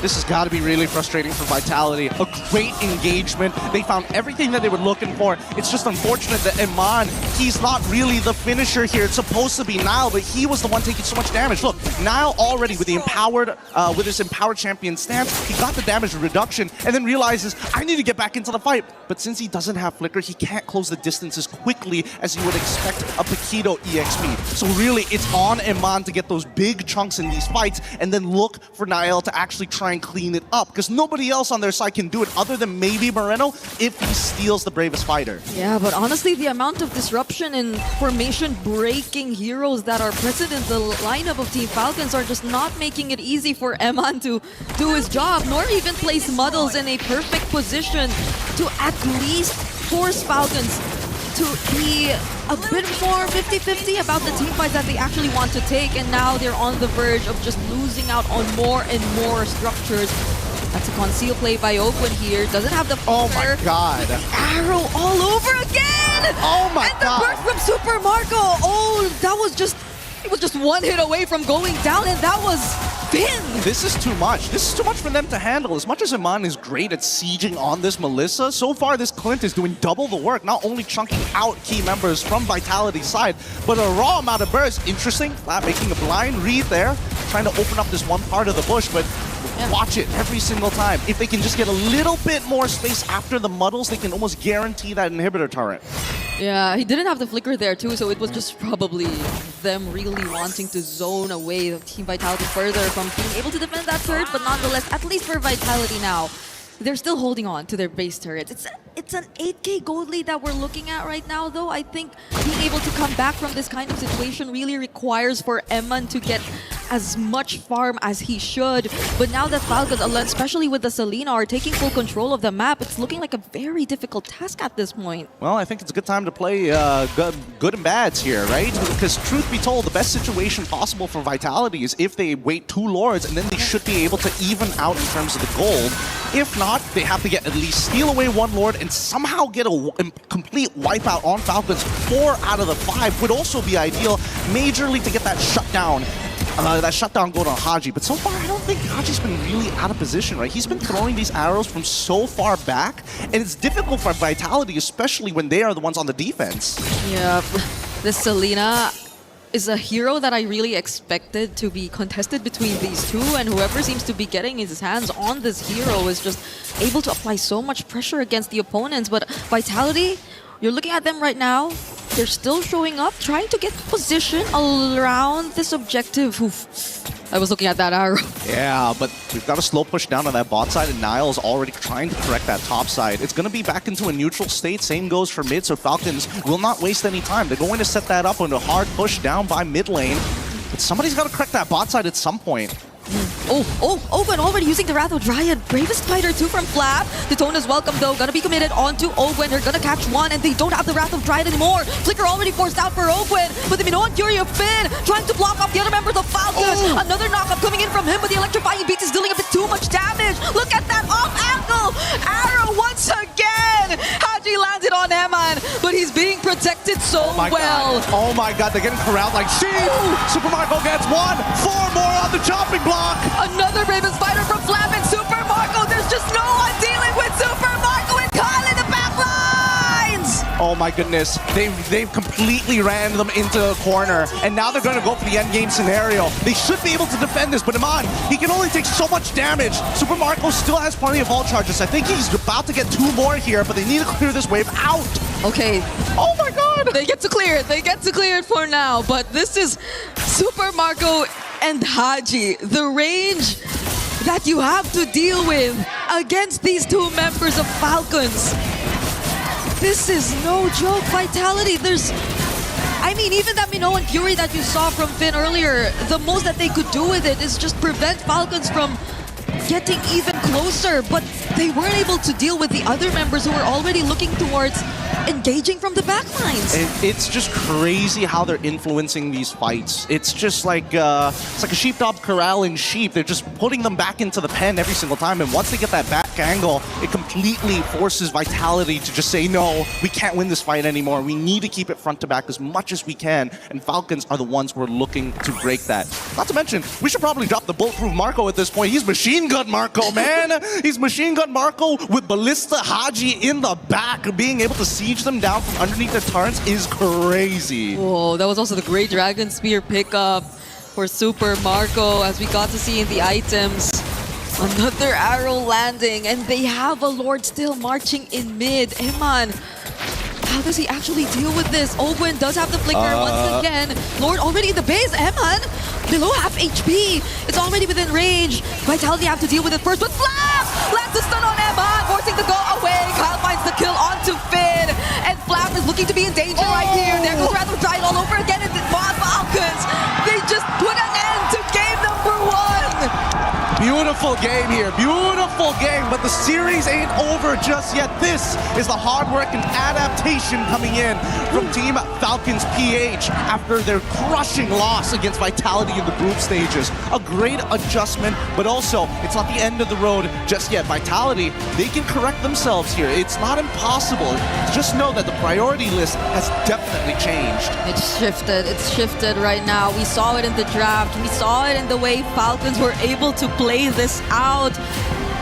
This has got to be really frustrating for Vitality. A great engagement. They found everything that they were looking for. It's just unfortunate that Iman, he's not really the finisher here. It's supposed to be Nile, but he was the one taking so much damage. Look, Nile already with the empowered, with his empowered champion stance, he got the damage reduction and then realizes, I need to get back into the fight. But since he doesn't have Flicker, he can't close the distance as quickly as you would expect a Paquito EXP. So really, it's on Iman to get those big chunks in these fights and then look for Nile to actually try and clean it up, because nobody else on their side can do it other than maybe Moreno if he steals the bravest fighter. Yeah, but honestly, the amount of disruption and formation breaking heroes that are present in the lineup of Team Falcons are just not making it easy for Eman to do his job, nor even place Muddles in a perfect position to at least force Falcons to be a bit more 50-50 about the team fights that they actually want to take, and now they're on the verge of just losing out on more and more structures. That's a conceal play by Oakwood here. Doesn't have the Oh my god. arrow all over again! Oh my and god. the burst from Super Marco! Oh, that was just... It was just one hit away from going down, and that was Finn! This is too much. This is too much for them to handle. As much as Iman is great at sieging on this Melissa, so far this Clint is doing double the work, not only chunking out key members from Vitality's side, but a raw amount of burst. Interesting, Flat making a blind read there, trying to open up this one part of the bush, but watch it every single time. If they can just get a little bit more space after the muddles, they can almost guarantee that inhibitor turret. Yeah, he didn't have the flicker there too, so it was just probably them really wanting to zone away the Team Vitality further from being able to defend that turret, but nonetheless, at least for Vitality now, they're still holding on to their base turrets. It's an 8k gold lead that we're looking at right now, though. I think being able to come back from this kind of situation really requires for Eman to get as much farm as he should. But now that Falcons, especially with the Selena, are taking full control of the map, it's looking like a very difficult task at this point. Well, I think it's a good time to play good and bads here, right? Because truth be told, the best situation possible for Vitality is if they wait 2 Lords, and then they should be able to even out in terms of the gold. If not, they have to get at least steal away 1 Lord and somehow get a complete wipeout on Falcons. 4 out of the 5 would also be ideal, majorly to get that shutdown. That shutdown gold on Haji, but so far I don't think Haji's been really out of position, right? He's been throwing these arrows from so far back, and it's difficult for Vitality, especially when they are the ones on the defense. Yeah, this Selena is a hero that I really expected to be contested between these two, and whoever seems to be getting his hands on this hero is just able to apply so much pressure against the opponents. But Vitality, you're looking at them right now, they're still showing up, trying to get position around this objective. Oof. I was looking at that arrow. Yeah, but we've got a slow push down on that bot side, and Niall's already trying to correct that top side. It's going to be back into a neutral state. Same goes for mid, so Falcons will not waste any time. They're going to set that up on a hard push down by mid lane. But somebody's got to correct that bot side at some point. Owen already using the Wrath of Dryad. Bravest fighter too from Flap. Daytona's welcome though. Gonna be committed onto Owen. They're gonna catch one, and they don't have the Wrath of Dryad anymore. Flicker already forced out for Owen. But the Minoan Fury of Finn trying to block off the other members of Falcons. Another knockup coming in from him, but the electrifying beats is dealing a bit too much damage. Look at that off angle. Arrow once again. Haji landed on Eman, but he's being protected so well. Oh my god, they're getting corralled like sheep. Super Marco gets 1. 4 more on the chopping block. Another Bravest fighter from Flap and Super Marco. There's just no one dealing with Super Marco and Kyle in the back lines. Oh my goodness, they've completely ran them into the corner, and now they're going to go for the end game scenario. They should be able to defend this, but Iman, he can only take so much damage. Super Marco still has plenty of vault charges. I think he's about to get 2 more here, but they need to clear this wave out. Okay. Oh my god. They get to clear it. They get to clear it for now, but this is Super Marco and Haji. The range that you have to deal with against these 2 members of Falcons. This is no joke. Vitality, I mean, even that Minoan Fury that you saw from Finn earlier, the most that they could do with it is just prevent Falcons from getting even closer, but they weren't able to deal with the other members who were already looking towards engaging from the back lines. It's just crazy how they're influencing these fights. It's just like it's like a sheepdog corralling sheep. They're just putting them back into the pen every single time, and once they get that back angle, it completely forces Vitality to just say, no, we can't win this fight anymore. We need to keep it front to back as much as we can, and Falcons are the ones who are looking to break that. Not to mention, we should probably drop the Bulletproof Marco at this point. He's Machine Gun Marco, man! He's Machine Gun Marco with Ballista Haji in the back. Being able to siege them down from underneath their turrets is crazy. Whoa, that was also the Great Dragon Spear pickup for Super Marco, as we got to see in the items. Another arrow landing, and they have a Lord still marching in mid. Eman, how does he actually deal with this? Ogwen does have the flicker once again. Lord already in the base. Eman, below half HP. It's already within range. Vitality have to deal with it first, but Flap lands the stun on Eman, forcing to go away. Kyle finds the kill onto Finn, and Flap is looking to be in danger right here. There goes Rather Giant all over again, and the Falcons, they just put an end to game number 1. Beautiful game here, beautiful game, but the series ain't over just yet. This is the hard work and adaptation coming in from Team Falcons PH after their crushing loss against Vitality in the group stages. A great adjustment, but also it's not the end of the road just yet. Vitality, they can correct themselves here. It's not impossible. Just know that the priority list has definitely changed. It's shifted right now. We saw it in the draft. We saw it in the way Falcons were able to play this out.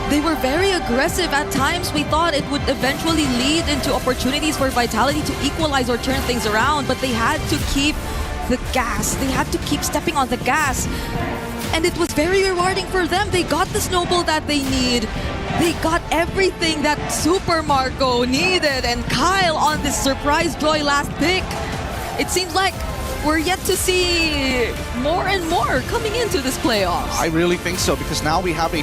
They were very aggressive at times. We thought it would eventually lead into opportunities for Vitality to equalize or turn things around, but they had to keep the gas. They had to keep stepping on the gas. And it was very rewarding for them. They got the snowball that they need. They got everything that Super Marco needed, and Kyle on this surprise joy last pick. It seems like we're yet to see more and more coming into this playoffs. I really think so, because now we have a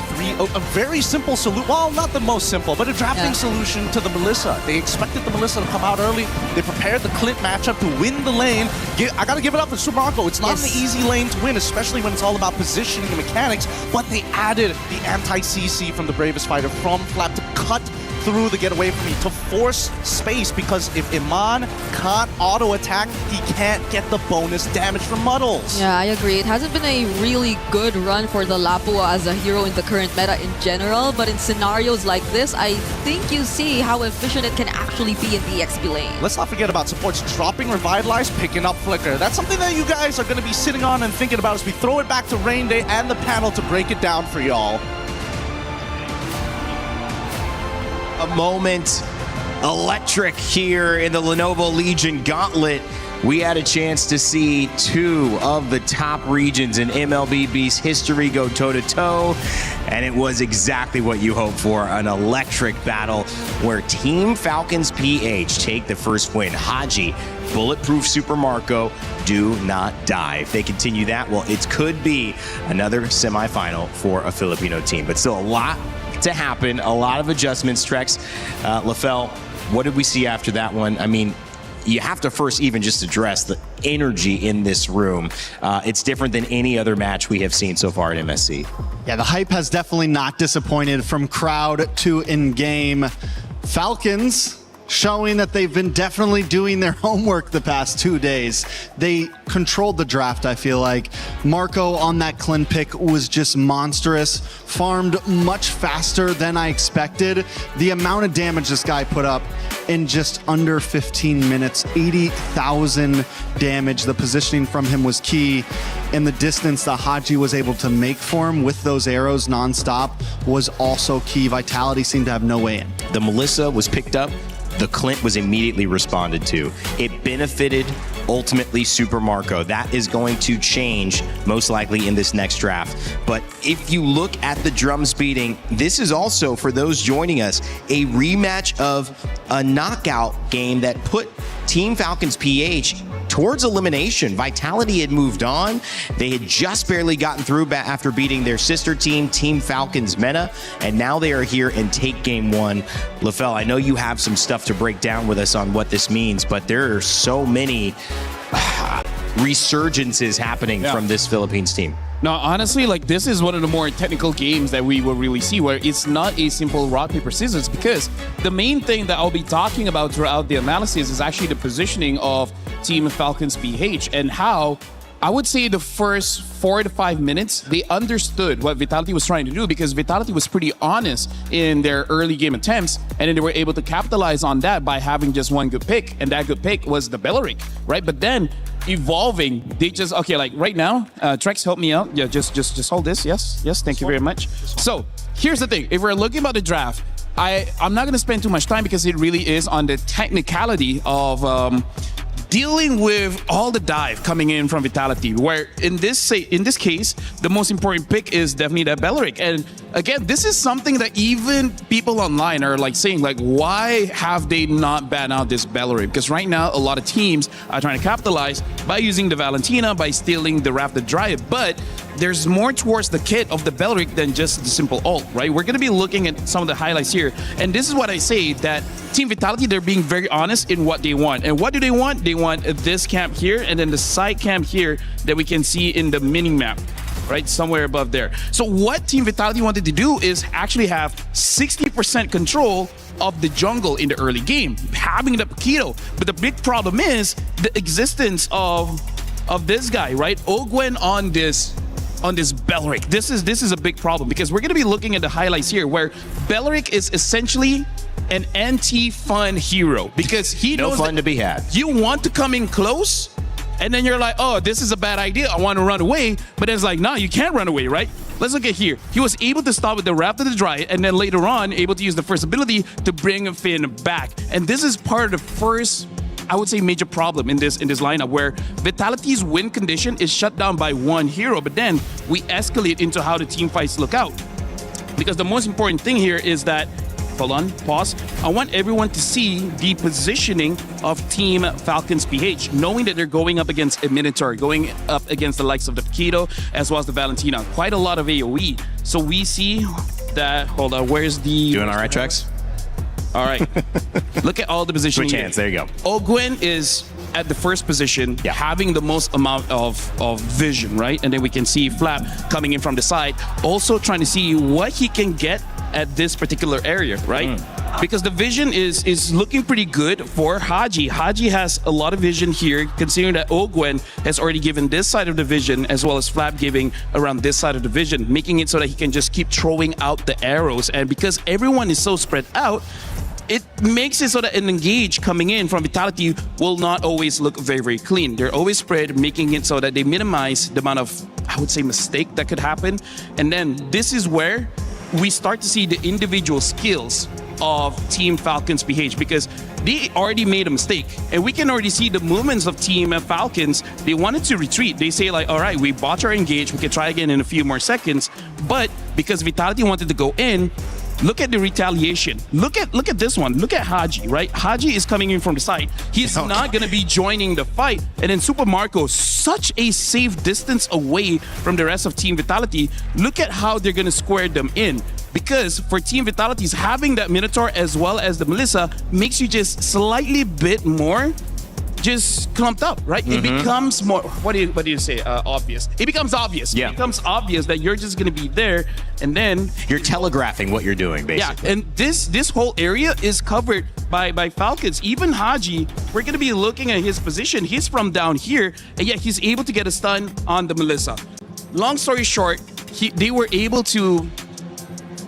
very simple solution. Well, not the most simple, but a drafting solution to the Melissa. They expected the Melissa to come out early. They prepared the Clint matchup to win the lane. I gotta give it up for Super Marco. It's not an easy lane to win, especially when it's all about positioning and mechanics, but they added the anti-CC from the Bravest Fighter from Flap to cut through the get away from me, to force space, because if Iman can't auto attack, he can't get the bonus damage from Muddles. Yeah, I agree. It hasn't been a really good run for the Lapua as a hero in the current meta in general, but in scenarios like this, I think you see how efficient it can actually be in the XP lane. Let's not forget about supports dropping Revitalize, picking up Flicker. That's something that you guys are going to be sitting on and thinking about as we throw it back to Rain Day and the panel to break it down for y'all. A moment electric here in the Lenovo Legion Gauntlet. We had a chance to see two of the top regions in MLBB's history go toe-to-toe, and it was exactly what you hoped for, an electric battle where Team Falcons PH take the first win. Haji, Bulletproof Super Marco, do not die. If they continue that, well, it could be another semifinal for a Filipino team, but still a lot to happen, a lot of adjustments. Trex, LaFell, what did we see after that one? I mean, you have to first even just address the energy in this room. It's different than any other match we have seen so far at MSC. Yeah, the hype has definitely not disappointed from crowd to in-game. Falcons showing that they've been definitely doing their homework the past 2 days. They controlled the draft, I feel like. Marco on that Clint pick was just monstrous, farmed much faster than I expected. The amount of damage this guy put up in just under 15 minutes, 80,000 damage. The positioning from him was key. And the distance that Haji was able to make for him with those arrows nonstop was also key. Vitality seemed to have no way in. The Melissa was picked up. The Clint was immediately responded to. It benefited ultimately Super Marco. That is going to change most likely in this next draft. But if you look at the drums beating, this is also, for those joining us, a rematch of a knockout game that put Team Falcons PH towards elimination. Vitality had moved on. They had just barely gotten through after beating their sister team, Team Falcons Meta, and now they are here and take game one. LaFell, I know you have some stuff to break down with us on what this means, but there are so many resurgences happening from this Philippines team. No, honestly, like this is one of the more technical games that we will really see, where it's not a simple rock, paper, scissors, because the main thing that I'll be talking about throughout the analysis is actually the positioning of Team Falcons PH and how I would say the first 4 to 5 minutes, they understood what Vitality was trying to do, because Vitality was pretty honest in their early game attempts, and then they were able to capitalize on that by having just one good pick, and that good pick was the Belleric, right? But then evolving, they just, okay, like right now, Trex, help me out. Yeah, just hold this. Yes, thank you very much. So here's the thing. If we're looking about the draft, I'm not going to spend too much time because it really is on the technicality of dealing with all the dive coming in from Vitality, where in this case, the most important pick is definitely that Belleric. And again, this is something that even people online are like saying, like, why have they not banned out this Belleric? Because right now, a lot of teams are trying to capitalize by using the Valentina, by stealing the Raptor Dryad, but there's more towards the kit of the Belleric than just the simple ult, right? We're going to be looking at some of the highlights here. And this is what I say, that Team Vitality, they're being very honest in what they want. And what do they want? They want this camp here and then the side camp here that we can see in the mini map, right? Somewhere above there. So what Team Vitality wanted to do is actually have 60% control of the jungle in the early game, having the Paquito. But the big problem is the existence of this guy, right? Ogwen on this Belleric. This is a big problem, because we're going to be looking at the highlights here, where Belleric is essentially an anti-fun hero, because he knows no fun to be had. You want to come in close, and then you're like, oh, this is a bad idea, I want to run away. But then it's like, no, you can't run away, right? Let's look at here. He was able to stop with the Raptor the Dryad, and then later on able to use the first ability to bring Finn back. And this is part of the first, I would say, major problem in this lineup, where Vitality's win condition is shut down by one hero, but then we escalate into how the team fights look out. Because the most important thing here is that, hold on, pause. I want everyone to see the positioning of Team Falcons PH, knowing that they're going up against a Minotaur, going up against the likes of the Paquito, as well as the Valentina. Quite a lot of AoE. So we see that, hold on, where's the... Doing all right, Trex? All right. Look at all the positioning. Switch hands. There you go. Ogwen is at the first position, having the most amount of vision, right? And then we can see Flap coming in from the side, also trying to see what he can get at this particular area, right? Because the vision is looking pretty good for Haji. Haji has a lot of vision here, considering that Ogwen has already given this side of the vision, as well as Flap giving around this side of the vision, making it so that he can just keep throwing out the arrows. And because everyone is so spread out, it makes it so that an engage coming in from Vitality will not always look very, very clean. They're always spread, making it so that they minimize the amount of, I would say, mistake that could happen. And then this is where we start to see the individual skills of Team Falcons PH, because they already made a mistake. And we can already see the movements of Team Falcons. They wanted to retreat. They say like, all right, we bought our engage. We can try again in a few more seconds. But because Vitality wanted to go in, look at the retaliation. Look at this one. Look at Haji, right? Haji is coming in from the side. He's not going to be joining the fight. And then Super Marco, such a safe distance away from the rest of Team Vitality. Look at how they're going to square them in. Because for Team Vitality's, having that Minotaur as well as the Melissa makes you just slightly bit more just clumped up, right? It becomes more, what do you say, obvious. It becomes obvious. Yeah. It becomes obvious that you're just going to be there, and then you're telegraphing what you're doing, basically. Yeah, and this whole area is covered by Falcons. Even Haji, we're going to be looking at his position. He's from down here, and yet he's able to get a stun on the Melissa. Long story short, they were able to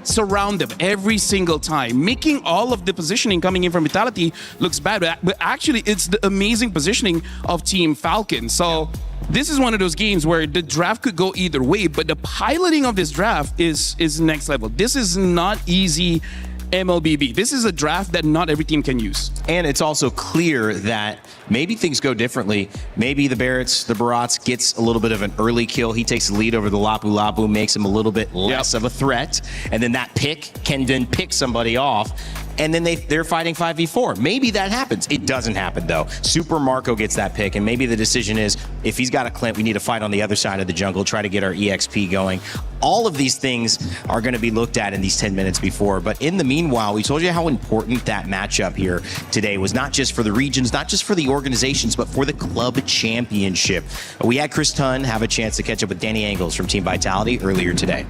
surround them every single time, making all of the positioning coming in from Vitality looks bad, but actually it's the amazing positioning of Team Falcon. So this is one of those games where the draft could go either way, but the piloting of this draft is next level. This is not easy MLBB. This is a draft that not every team can use. And it's also clear that maybe things go differently. Maybe the Barats gets a little bit of an early kill. He takes the lead over the Lapu Lapu, makes him a little bit less of a threat. And then that pick can then pick somebody off. and then they're fighting 5v4. Maybe that happens. It doesn't happen, though. Super Marco gets that pick, and maybe the decision is, if he's got a Clint, we need to fight on the other side of the jungle, try to get our EXP going. All of these things are going to be looked at in these 10 minutes before, but in the meanwhile, we told you how important that matchup here today was, not just for the regions, not just for the organizations, but for the club championship. We had Chris Tunn have a chance to catch up with Danny Angles from Team Vitality earlier today.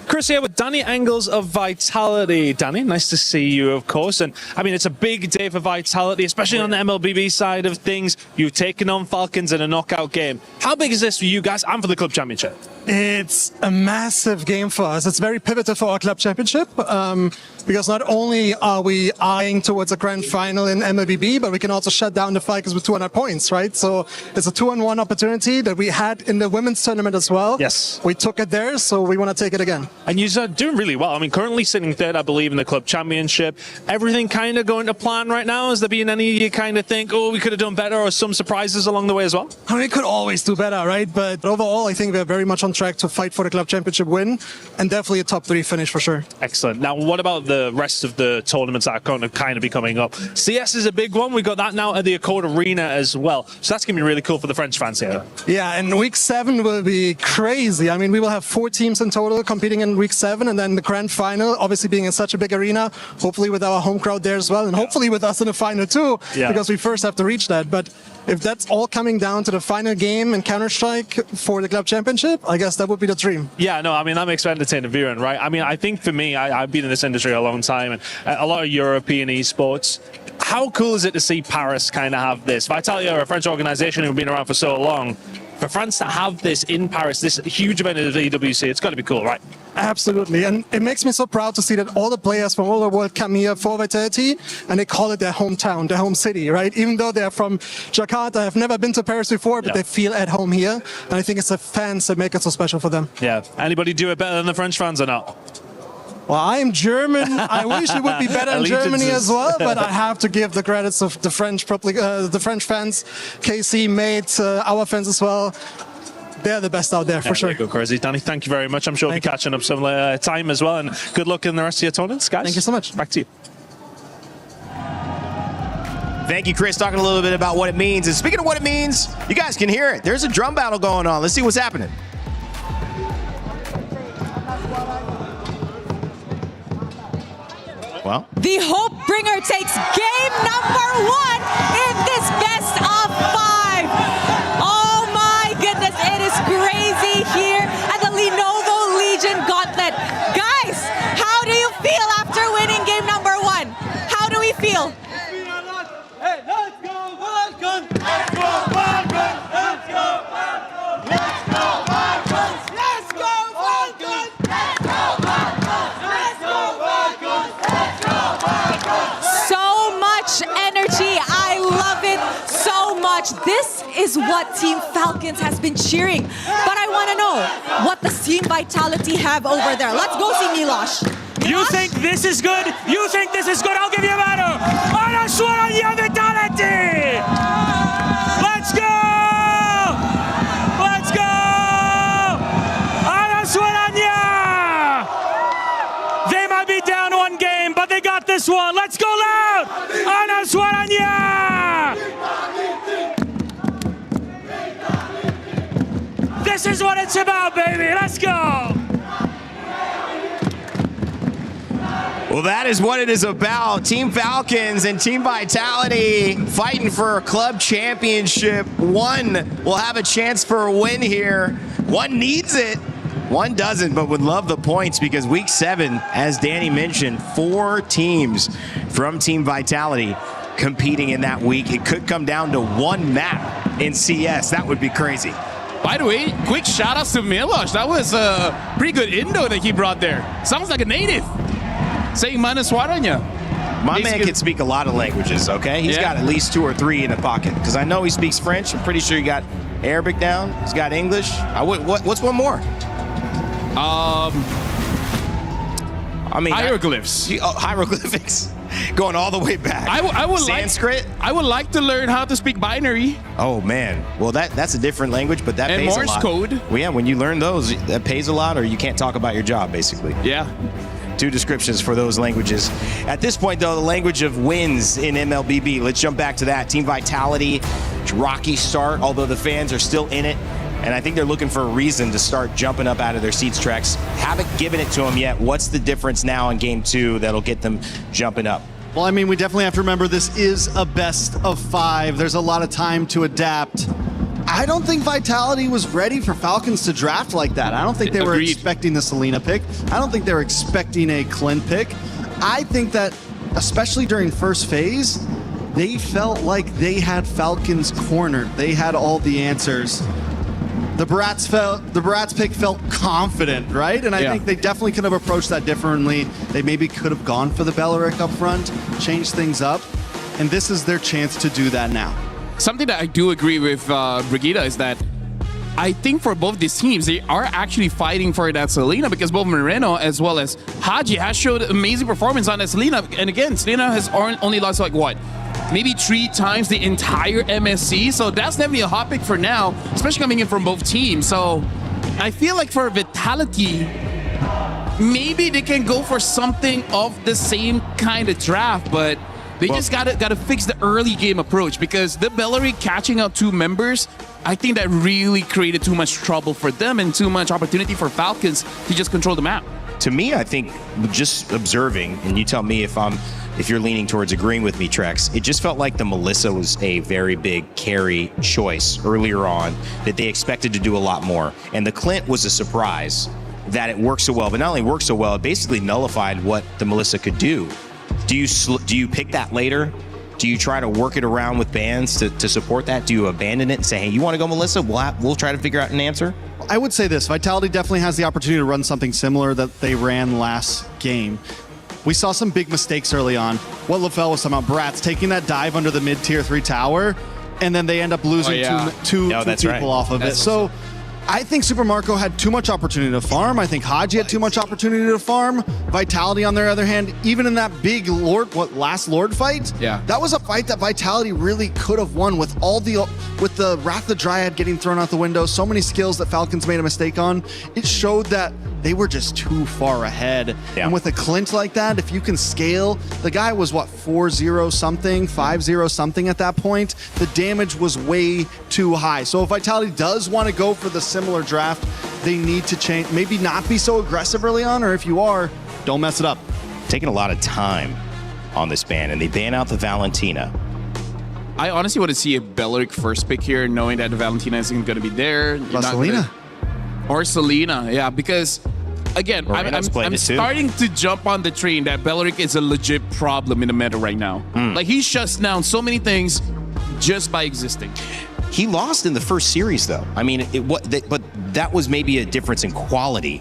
Chris here with Danny Engels of Vitality. Danny, nice to see you, of course. And I mean, it's a big day for Vitality, especially on the MLBB side of things. You've taken on Falcons in a knockout game. How big is this for you guys and for the club championship? It's a massive game for us. It's very pivotal for our club championship because not only are we eyeing towards a grand final in MLBB, but we can also shut down the Falcons with 200 points, right? So it's a 2-on-1 opportunity that we had in the women's tournament as well. Yes. We took it there, so we want to take it again. And you're doing really well. I mean, currently sitting third, I believe, in the club championship. Everything kind of going to plan right now? Has there been any you kind of think, oh, we could have done better, or some surprises along the way as well? I mean, we could always do better, right? But overall, I think we're very much on track to fight for the club championship win, and definitely a top 3 finish for sure. Excellent. Now, what about the rest of the tournaments that are going to kind of be coming up? CS is a big one. We got that now at the Accord Arena as well. So that's going to be really cool for the French fans here. Yeah, and week 7 will be crazy. I mean, we will have 4 teams in total competing in week 7, and then the grand final, obviously being in such a big arena, hopefully with our home crowd there as well, and hopefully with us in the final too, because we first have to reach that. But if that's all coming down to the final game in Counter-Strike for the club championship, I guess that would be the dream. Yeah, no, I mean, that makes for entertaining viewing, right? I mean, I think for me, I've been in this industry a long time, and a lot of European esports. How cool is it to see Paris kind of have this? Vitality are a French organization who've been around for so long. For France to have this in Paris, this huge event of the EWC, it's got to be cool, right? Absolutely, and it makes me so proud to see that all the players from all over the world come here for Vitality, and they call it their hometown, their home city, right? Even though they're from Jakarta, have never been to Paris before, but they feel at home here, and I think it's the fans that make it so special for them. Yeah. Anybody do it better than the French fans or not? Well, I am German. I wish it would be better in Germany as well, but I have to give the credits of the French public, the French fans, KC, Mate, our fans as well. They're the best out there, for sure. Go crazy. Danny, thank you very much. I'm sure we'll be catching up some time as well, and good luck in the rest of your tournaments, guys. Thank you so much. Back to you. Thank you, Chris, talking a little bit about what it means. And speaking of what it means, you guys can hear it. There's a drum battle going on. Let's see what's happening. Well, the Hope Bringer takes game number 1 in this best of 5. Oh my goodness, it is crazy here at the Lenovo Legion Gauntlet. Guys, how do you feel after winning game number 1? How do we feel? Hey, let's go, Falcons! Let's go, Falcons! Let's go, Falcons! Let's go, Falcons! Let's go, Falcons! Let's go, Falcons! Let's go, Falcons! Let's go, Falcons! So much energy. I love it so much. This is what Team Falcons has been cheering. But I want to know, what does Team Vitality have over there? Let's go see Milosh. You think this is good? You think this is good? I'll give you a battle. Vitality! Let's go! Let's go! They might be down 1 game, but they got this one. Let's go loud! This is what it's about, baby. Let's go! Well, that is what it is about. Team Falcons and Team Vitality fighting for a club championship. One will have a chance for a win here. One needs it. One doesn't, but would love the points because week 7, as Danny mentioned, 4 teams from Team Vitality competing in that week. It could come down to 1 map in CS. That would be crazy. By the way, quick shout outs to Milosh. That was a pretty good Indo that he brought there. Sounds like a native. Saying mana suaranya. My man can speak a lot of languages, okay? He's got at least 2 or 3 in a pocket. Because I know he speaks French. I'm pretty sure he got Arabic down. He's got English. What's one more? I mean, hieroglyphs. Hieroglyphics. Going all the way back. I would Sanskrit. I would like to learn how to speak binary. Oh man. Well, that's a different language, but that and pays Morse a lot. code. Well, yeah, when you learn those, that pays a lot, or you can't talk about your job, basically. Yeah. Two descriptions for those languages. At this point, though, the language of wins in MLBB. Let's jump back to that. Team Vitality, rocky start, although the fans are still in it. And I think they're looking for a reason to start jumping up out of their seats, Trex. Haven't given it to them yet. What's the difference now in game 2 that'll get them jumping up? Well, I mean, we definitely have to remember this is a best of 5. There's a lot of time to adapt. I don't think Vitality was ready for Falcons to draft like that. I don't think they were expecting the Selena pick. I don't think they were expecting a Clint pick. I think that, especially during first phase, they felt like they had Falcons cornered. They had all the answers. The Barats pick felt confident, right? And I think they definitely could have approached that differently. They maybe could have gone for the Belleric up front, changed things up, and this is their chance to do that now. Something that I do agree with Brigitte is that I think for both these teams, they are actually fighting for that Selena, because both Moreno as well as Haji has showed amazing performance on that Selena. And again, Selena has only lost like what? Maybe 3 times the entire MSC. So that's definitely a hot pick for now, especially coming in from both teams. So I feel like for Vitality, maybe they can go for something of the same kind of draft, but they just gotta fix the early game approach, because the Belleric catching out 2 members, I think that really created too much trouble for them and too much opportunity for Falcons to just control the map. To me, I think just observing, and you tell me if you're leaning towards agreeing with me, Trex, it just felt like the Melissa was a very big carry choice earlier on, that they expected to do a lot more. And the Clint was a surprise that it worked so well, but not only worked so well, it basically nullified what the Melissa could do. Do you pick that later? Do you try to work it around with bans to support that? Do you abandon it and say, hey, you want to go Melissa? We'll try to figure out an answer? I would say this. Vitality definitely has the opportunity to run something similar that they ran last game. We saw some big mistakes early on. What LaFell was talking about, Barats taking that dive under the mid-tier 3 tower, and then they end up losing two people off of it. So I think Super Marco had too much opportunity to farm. I think Haji had too much opportunity to farm. Vitality, on their other hand, even in that big last Lord fight, that was a fight that Vitality really could have won with the Wrath of the Dryad getting thrown out the window, so many skills that Falcons made a mistake on. It showed that they were just too far ahead. And with a Clint like that, if you can scale, the guy was what, 4-0 something, 5-0 something at that point. The damage was way too high. So if Vitality does want to go for the similar draft, they need to change, maybe not be so aggressive early on, or if you are, don't mess it up. Taking a lot of time on this ban, and they ban out the Valentina. I honestly want to see a Belleric first pick here, knowing that the Valentina isn't going to be there. Selena. Or Selena, yeah, because again, I'm starting to jump on the train that Belleric is a legit problem in the meta right now. Like, he shuts down so many things just by existing. He lost in the first series, though. I mean, but that was maybe a difference in quality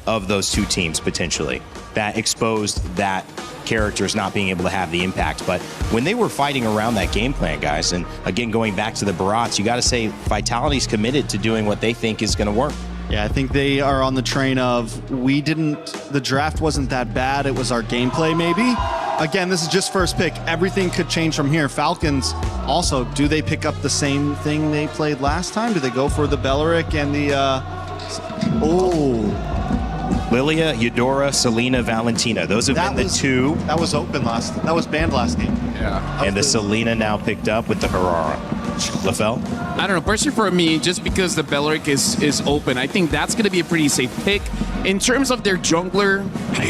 of those 2 teams, potentially, that exposed that characters not being able to have the impact. But when they were fighting around that game plan, guys, and again, going back to the Barats, you got to say Vitality's committed to doing what they think is going to work. Yeah, I think they are on the train of, the draft wasn't that bad, it was our gameplay maybe. Again, this is just first pick. Everything could change from here. Falcons also, do they pick up the same thing they played last time? Do they go for the Belleric and the, Lilia, Eudora, Selena, Valentina. Those have been the 2. That was banned last game. Yeah. And the Selena now picked up with the Harara. LaFell? I don't know. Personally, for me, just because the Belleric is open, I think that's going to be a pretty safe pick. In terms of their jungler,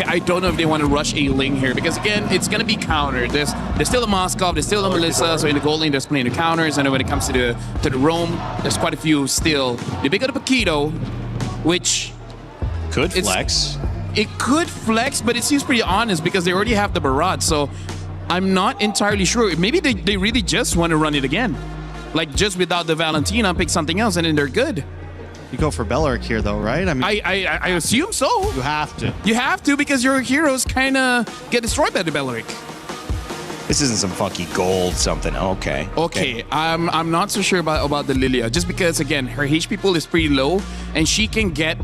I don't know if they want to rush a Ling here, because again, it's going to be countered. There's still a Moskov, there's still a Melissa, so in the gold lane, there's plenty of counters, and then when it comes to the roam, there's quite a few still. They pick up a Paquito, which could flex. It could flex, but it seems pretty honest because they already have the Barat, so I'm not entirely sure. Maybe they really just want to run it again. Like, just without the Valentina, pick something else, and then they're good. You go for Belleric here, though, right? I mean, I assume so. You have to. You have to, because your heroes kind of get destroyed by the Belleric. This isn't some funky gold something. Okay. I'm not so sure about the Lilia, just because, again, her HP pool is pretty low, and she can get...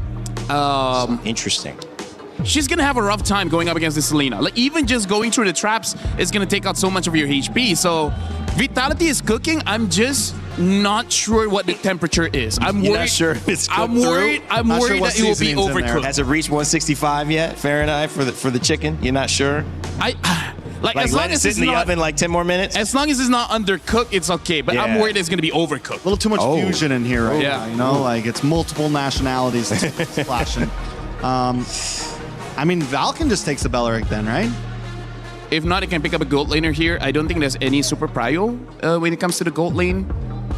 Interesting. She's going to have a rough time going up against the Selena. Like, even just going through the traps is going to take out so much of your HP, so... Vitality is cooking. I'm just not sure what the temperature is. I'm You're worried. not sure if it's cooked I'm worried. through? I'm Not sure worried what that it will be seasoning's in there. overcooked. Has it reached 165 yet Fahrenheit for the chicken? You're not sure? Like as long as it's in the not- oven like 10 more minutes. As long as it's not undercooked, it's okay. But I'm Yeah. worried it's going to be overcooked. A little too much fusion in here right Yeah. now, you know? Like, it's multiple nationalities splashing. I mean, Valken just takes the Belleric then, right? If not, it can pick up a gold laner here. I don't think there's any super prio when it comes to the gold lane.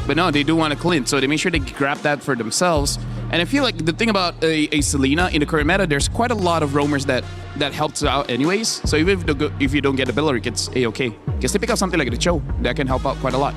But no, they do want to clean, so they make sure they grab that for themselves. And I feel like the thing about a Selena in the current meta, there's quite a lot of roamers that helps out anyways. So even if you don't get a Belleric, it's a-okay. Because they pick up something like the Cho that can help out quite a lot.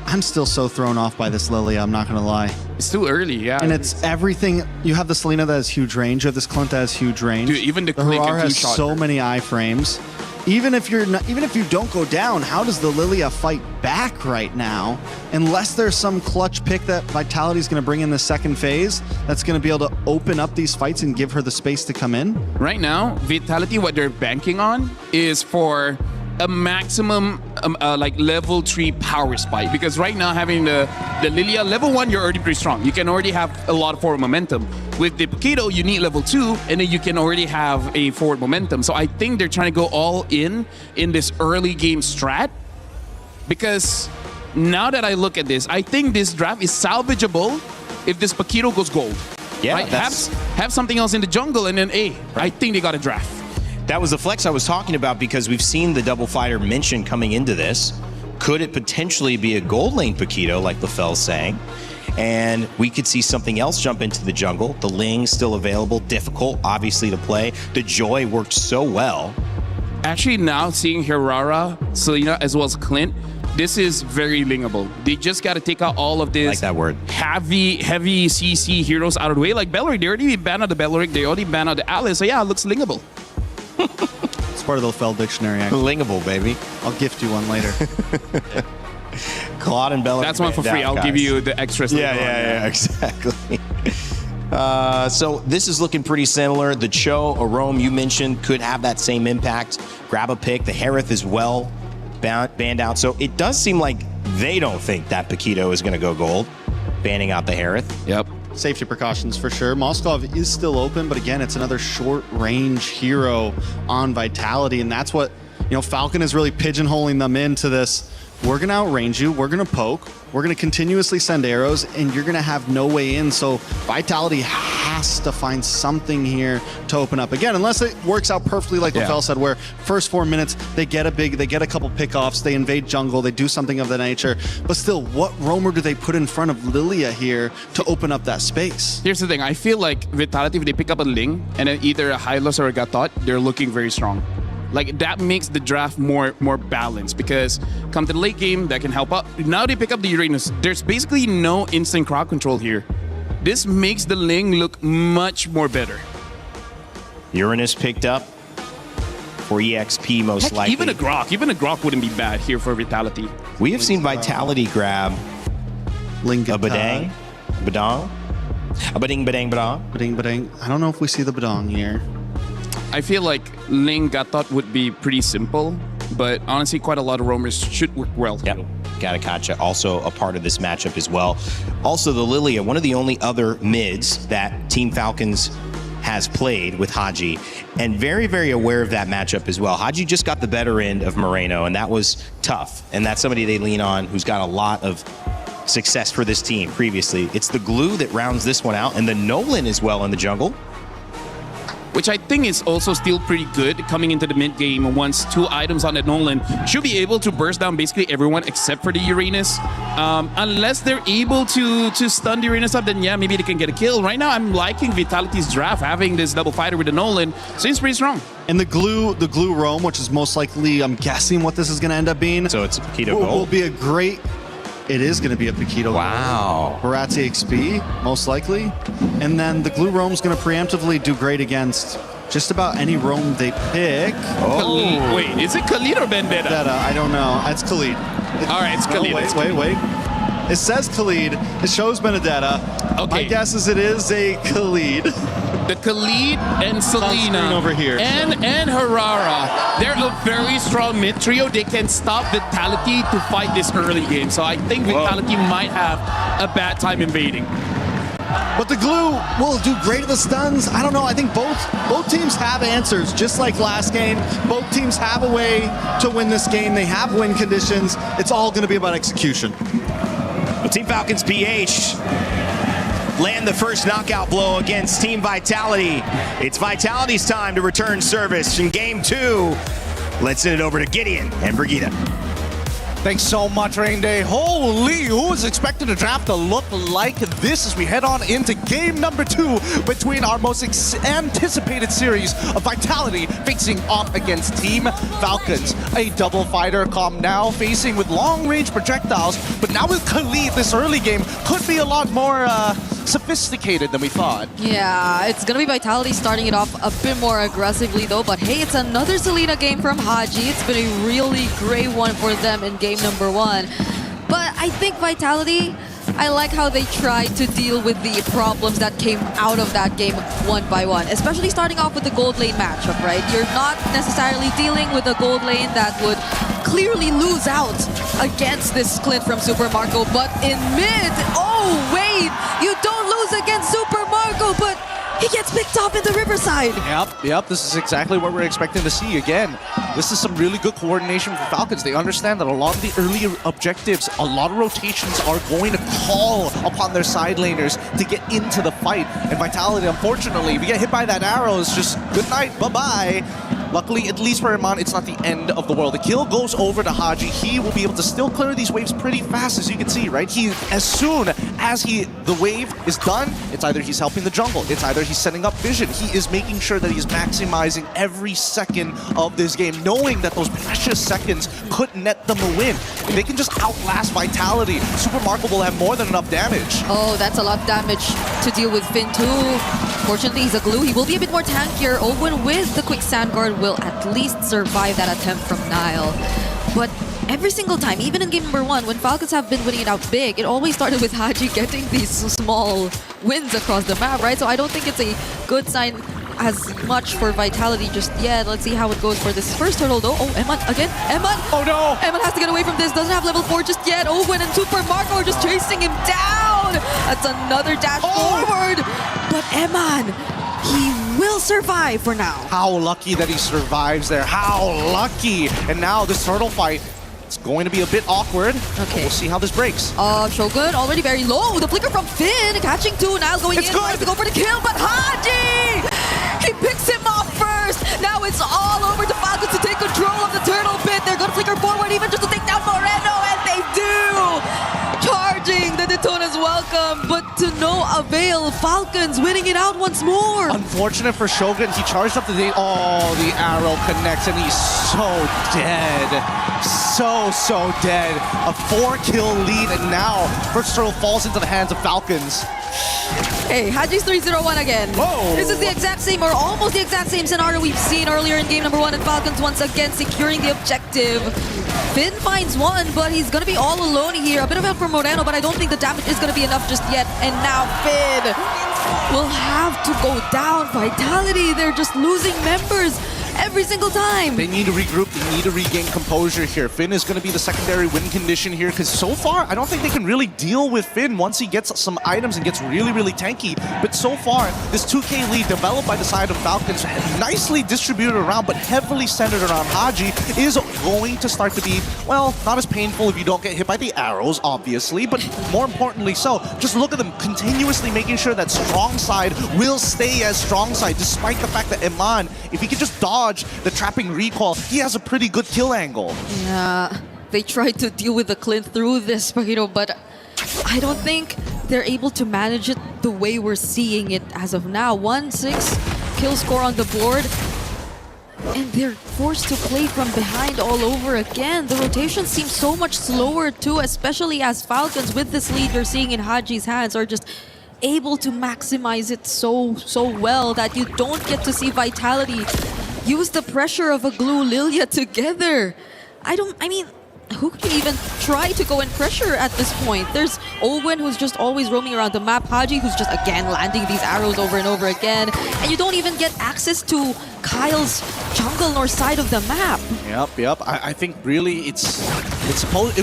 I'm still so thrown off by this Lily, I'm not going to lie. It's too early, yeah. And it's everything. You have the Selena that has huge range. You have this Clint that has huge range. Dude, even the Harar Clint can has two-shot so her. many iframes. Even if you don't go down, how does the Lilia fight back right now? Unless there's some clutch pick that Vitality's going to bring in the second phase, that's going to be able to open up these fights and give her the space to come in. Right now, Vitality, what they're banking on is for a maximum like level 3 power spike, because right now having the Lilia level 1, you're already pretty strong. You can already have a lot of forward momentum. With the Paquito, you need level 2, and then you can already have a forward momentum. So I think they're trying to go all in this early game strat, because now that I look at this, I think this draft is salvageable if this Paquito goes gold. Yeah, right? Have something else in the jungle, and then I think they got a draft. That was the flex I was talking about, because we've seen the double fighter mentioned coming into this. Could it potentially be a gold lane Paquito, like LaFell's saying? And we could see something else jump into the jungle. The Ling still available, difficult, obviously, to play. The Joy worked so well. Actually, now seeing Herrera, Selena, as well as Clint, this is very lingable. They just got to take out all of this Like that word. heavy CC heroes out of the way. Like Belleric, they already banned out the Belleric, they already banned out the Alice, so yeah, it looks lingable. It's part of the LaFell dictionary, actually. Lingable, baby. I'll gift you one later. Claude and Belleric. That's one for free. I'll give you the extras later on. Yeah, exactly. So this is looking pretty similar. The Cho, Arome, you mentioned, could have that same impact. Grab a pick. The Harith as well, banned out. So it does seem like they don't think that Paquito is going to go gold, banning out the Harith. Yep. Safety precautions for sure. Moskov is still open, but again, it's another short-range hero on Vitality, and that's what, Falcon is really pigeonholing them into this. We're going to outrange you, we're going to poke, we're going to continuously send arrows, and you're going to have no way in. So Vitality has to find something here to open up. Again, unless it works out perfectly like LaFell said, where first 4 minutes, they get a couple pickoffs, they invade jungle, they do something of that nature. But still, what roamer do they put in front of Lilia here to open up that space? Here's the thing. I feel like Vitality, if they pick up a Ling and then either a Hylos or a Gatot, they're looking very strong. Like, that makes the draft more balanced, because come to the late game, that can help out. Now they pick up the Uranus. There's basically no instant crowd control here. This makes the Ling look much more better. Uranus picked up for EXP, most likely. Even a Grok wouldn't be bad here for Vitality. We have seen Vitality grab a Badang, Badang, a Bading, Badang, Badang. Bading, Bading. I don't know if we see the Badong here. I feel like Ling Gatot would be pretty simple, but honestly, quite a lot of roamers should work well. Yep. Gatakacha also a part of this matchup as well. Also, the Lilia, one of the only other mids that Team Falcons has played with Haji, and very, very aware of that matchup as well. Haji just got the better end of Moreno, and that was tough. And that's somebody they lean on who's got a lot of success for this team previously. It's the Glue that rounds this one out, and the Nolan as well in the jungle. Which I think is also still pretty good coming into the mid game. Once 2 items on the Nolan, should be able to burst down basically everyone except for the Uranus. Unless they're able to stun the Uranus up, then yeah, maybe they can get a kill. Right now, I'm liking Vitality's draft, having this double fighter with the Nolan. Seems pretty strong. And the glue roam, which is most likely, I'm guessing what this is going to end up being. So it's a Paquito will be a great. It is going to be a Paquito. Wow. Baratzi XP, most likely. And then the glue roam's going to preemptively do great against just about any roam they pick. Oh. Wait, is it Khalid or Vendetta? I don't know. It's Khalid. All right, it's Khalid. Wait. It says Khalid. It shows Benedetta. Okay. My guess is it is a Khalid. the Khalid and Selena over here. and Harara, they're a very strong mid trio. They can stop Vitality to fight this early game. So I think Vitality might have a bad time invading. But the glue will do great at the stuns. I don't know. I think both teams have answers, just like last game. Both teams have a way to win this game. They have win conditions. It's all going to be about execution. Well, Team Falcons PH land the first knockout blow against Team Vitality. It's Vitality's time to return service in game 2. Let's send it over to Gideon and Brigitte. Thanks so much, Rain Day. Holy, who was expecting the draft to look like this as we head on into game number 2 between our most anticipated series of Vitality facing off against Team Falcons. A double fighter comp now facing with long-range projectiles, but now with Khalid, this early game could be a lot more sophisticated than we thought. Yeah, it's gonna be Vitality starting it off a bit more aggressively though, but hey, it's another Selena game from Haji. It's been a really great one for them in game number 1. But I think Vitality, I like how they tried to deal with the problems that came out of that game one by one, especially starting off with the gold lane matchup, right? You're not necessarily dealing with a gold lane that would clearly lose out against this Clint from Super Marco, but in mid, oh wait, you don't lose against Super Marco, but he gets picked off in the Riverside. Yep, this is exactly what we're expecting to see. Again, this is some really good coordination for Falcons. They understand that a lot of the early objectives, a lot of rotations are going to call upon their side laners to get into the fight. And Vitality, unfortunately, if you get hit by that arrow, it's just good night, bye-bye. Luckily, at least for Iman, it's not the end of the world. The kill goes over to Haji. He will be able to still clear these waves pretty fast, as you can see, right? As soon as the wave is done, it's either he's helping the jungle, it's either he's setting up vision. He is making sure that he's maximizing every second of this game, knowing that those precious seconds could net them a win. If they can just outlast Vitality, Super Marco will have more than enough damage. Oh, that's a lot of damage to deal with Finn too. Fortunately, he's a glue. He will be a bit more tankier. Owen with the quick sand guard will at least survive that attempt from Nile. But every single time, even in game number 1, when Falcons have been winning it out big, it always started with Haji getting these small wins across the map, right? So I don't think it's a good sign as much for Vitality just yet. Let's see how it goes for this first turtle though. Oh, Eman again. Eman! Oh no! Eman has to get away from this. Doesn't have level 4 just yet. Owen and Super Marco are just chasing him down. That's another dash forward. But Eman, he will survive for now. How lucky that he survives there. How lucky. And now this turtle fight, it's going to be a bit awkward. Okay. We'll see how this breaks. Shogun already very low. The flicker from Finn catching 2. Now going in. Tries to go for the kill, but Haji! He picks him off first. Now it's all over to Falcons to take control of the turtle pit. They're going to flicker forward even just to take down Moreno, and they do! Charging, the Daytona's welcome, but to no avail. Falcons winning it out once more. Unfortunate for Shogun, he charged up the the arrow connects and he's so dead. So dead. A 4-kill lead, and now first turtle falls into the hands of Falcons. Hey, Haji's 3-0-1 again. Whoa. This is the exact same, or almost the exact same scenario we've seen earlier in game number 1, and Falcons once again securing the objective. Finn finds one, but he's going to be all alone here. A bit of help from Moreno, but I don't think the damage is going to be enough just yet. And now Finn will have to go down. Vitality, they're just losing members every single time. They need to regroup, they need to regain composure here. Finn is going to be the secondary win condition here, because so far, I don't think they can really deal with Finn once he gets some items and gets really tanky. But so far, this 2K lead developed by the side of Falcons, nicely distributed around, but heavily centered around Haji, is going to start to be, well, not as painful if you don't get hit by the arrows, obviously, but more importantly so, just look at them continuously making sure that strong side will stay as strong side, despite the fact that Iman, if he could just dodge the trapping recoil, he has a pretty good kill angle. Yeah, they tried to deal with the Clint through this, but I don't think they're able to manage it the way we're seeing it as of now. 1-6 kill score on the board, and they're forced to play from behind all over again. The rotation seems so much slower too, especially as Falcons, with this lead you're seeing in Haji's hands, are just able to maximize it so well that you don't get to see Vitality use the pressure of a Glue Lilia together. I mean, who could you even try to go and pressure at this point? There's Owen, who's just always roaming around the map. Haji, who's just again landing these arrows over and over again. And you don't even get access to Kyle's jungle nor side of the map. Yep. I think really it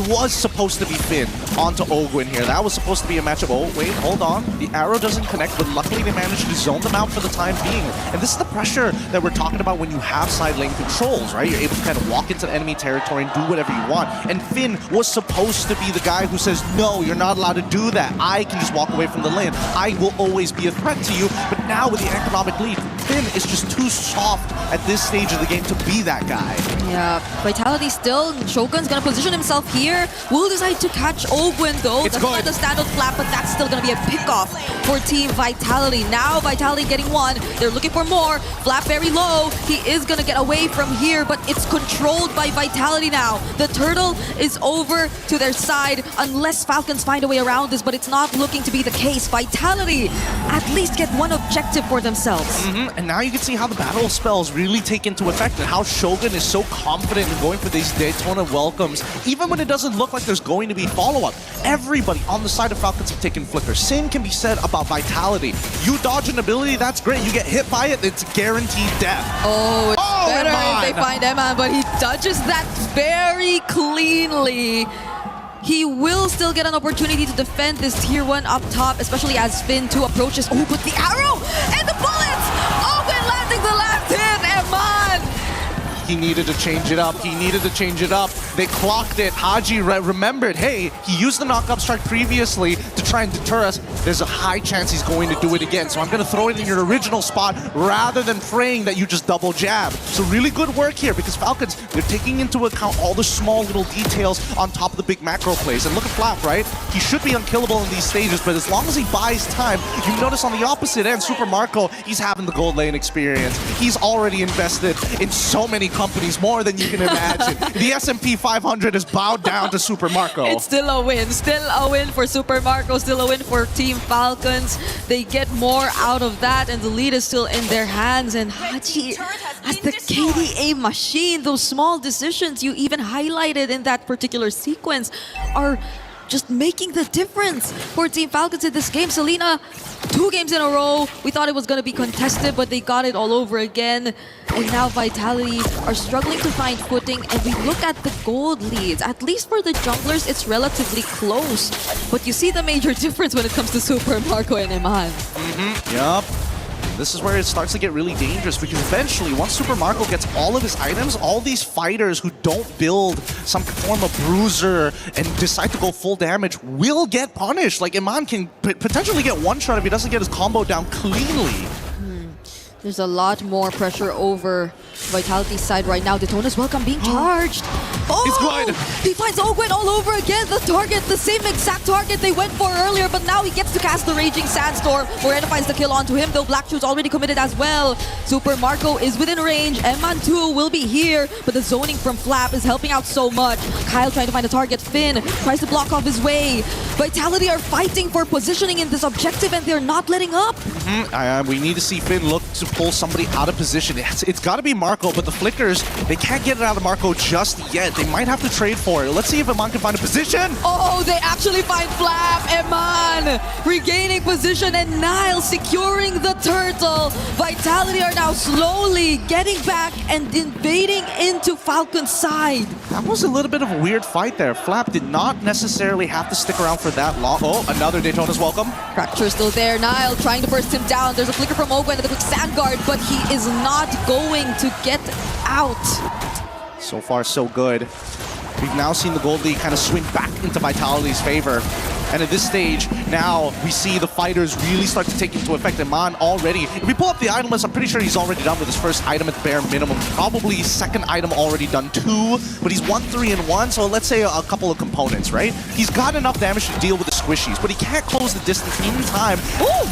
was supposed to be Finn onto Ogwyn here. That was supposed to be a matchup. Oh, wait, hold on. The arrow doesn't connect, but luckily they managed to zone them out for the time being. And this is the pressure that we're talking about when you have side lane controls, right? You're able to kind of walk into enemy territory and do whatever you want. And Finn was supposed to be the guy who says, no, you're not allowed to do that. I can just walk away from the lane. I will always be a threat to you. But now with the economic lead, Finn is just too soft at this stage of the game to be that guy. Yeah, Vitality still. Shogun's gonna position himself here. Will decide to catch Ogwyn though. That's not the standout flap, but that's still gonna be a pickoff for Team Vitality. Now Vitality getting one. They're looking for more. Flap very low. He is gonna get away from here, but it's controlled by Vitality now. The turtle is over to their side unless Falcons find a way around this, but it's not looking to be the case. Vitality at least get one objective for themselves. And now you can see how the battle spells really take into effect and how Shogun is so confident in going for these Daytona welcomes, even when it doesn't look like there's going to be follow-up. Everybody on the side of Falcons have taken flicker. Same can be said about Vitality. You dodge an ability, that's great. You get hit by it, it's guaranteed death. Oh, it's better if they find Eman, but he dodges that very cleanly. He will still get an opportunity to defend this tier 1 up top, especially as Finn 2 approaches. Oh, but the arrow and the bullets! Oh, we're landing the last hit, Eman! He needed to change it up. They clocked it. Haji remembered, hey, he used the knockup strike previously to try and deter us. There's a high chance he's going to do it again. So I'm going to throw it in your original spot rather than praying that you just double jab. So really good work here because Falcons, they're taking into account all the small little details on top of the big macro plays. And look at Flap, right? He should be unkillable in these stages, but as long as he buys time, you notice on the opposite end, Super Marco, he's having the gold lane experience. He's already invested in so many companies, more than you can imagine. The S&P 500 is bowed down to Super Marco. It's still a win for Super Marco, still a win for Team Falcons. They get more out of that, and the lead is still in their hands. And Haji has the KDA machine. Those small decisions you even highlighted in that particular sequence are just making the difference for Team Falcons in this game. Selena, 2 games in a row. We thought it was going to be contested, but they got it all over again. And now Vitality are struggling to find footing. And we look at the gold leads. At least for the junglers, it's relatively close. But you see the major difference when it comes to Super Marco and Eman. Yup. This is where it starts to get really dangerous because eventually, once Super Marco gets all of his items, all these fighters who don't build some form of bruiser and decide to go full damage will get punished. Like, Eman can potentially get one shot if he doesn't get his combo down cleanly. There's a lot more pressure over Vitality's side right now. Daytona's welcome being charged. Oh, he's good. He finds Ogwyn all over again. The target, the same exact target they went for earlier, but now he gets to cast the Raging Sandstorm. Morena finds the kill onto him, though Black Shoe's already committed as well. Super Marco is within range. Eman 2 will be here, but the zoning from Flap is helping out so much. Kyle trying to find a target. Finn tries to block off his way. Vitality are fighting for positioning in this objective, and they're not letting up. We need to see Finn look to pull somebody out of position. It's got to be Marco, but the flickers, they can't get it out of Marco just yet. They might have to trade for it. Let's see if Eman can find a position. Oh, they actually find Flap. Eman regaining position, and Nile securing the turtle. Vitality are now slowly getting back and invading into Falcon's side. That was a little bit of a weird fight there. Flap did not necessarily have to stick around for that long. Oh, another Daytona's welcome. Fracture still there. Nile trying to burst him down. There's a flicker from Ogwyn and the quick sand guard, but he is not going to get out. So far, so good. We've now seen the gold lead kind of swing back into Vitality's favor. And at this stage, now we see the fighters really start to take into effect. Eman already, if we pull up the item list, I'm pretty sure he's already done with his first item at the bare minimum. Probably his second item already done too, but he's 1-3-1, so let's say a couple of components, right? He's got enough damage to deal with the squishies, but he can't close the distance in time. Ooh!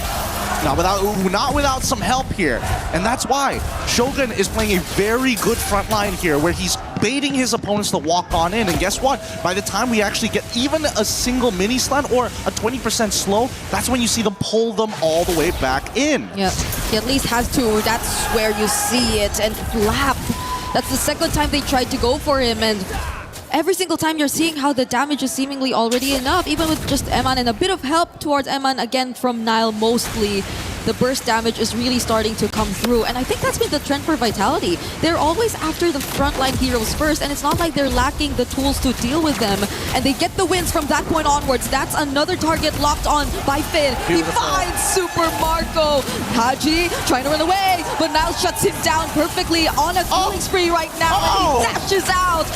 Not without some help here. And that's why Shogun is playing a very good front line here, where he's baiting his opponents to walk on in. And guess what? By the time we actually get even a single mini stun or a 20% slow, that's when you see them pull them all the way back in. Yep, he at least has to. That's where you see it. And Flap, that's the second time they tried to go for him. And every single time you're seeing how the damage is seemingly already enough, even with just Eman and a bit of help towards Eman, again from Nile mostly. The burst damage is really starting to come through. And I think that's been the trend for Vitality. They're always after the frontline heroes first, and it's not like they're lacking the tools to deal with them. And they get the wins from that point onwards. That's another target locked on by Finn. Beautiful. He finds Super Marco. Haji trying to run away, but Nile shuts him down perfectly on a killing spree right now. And he dashes out.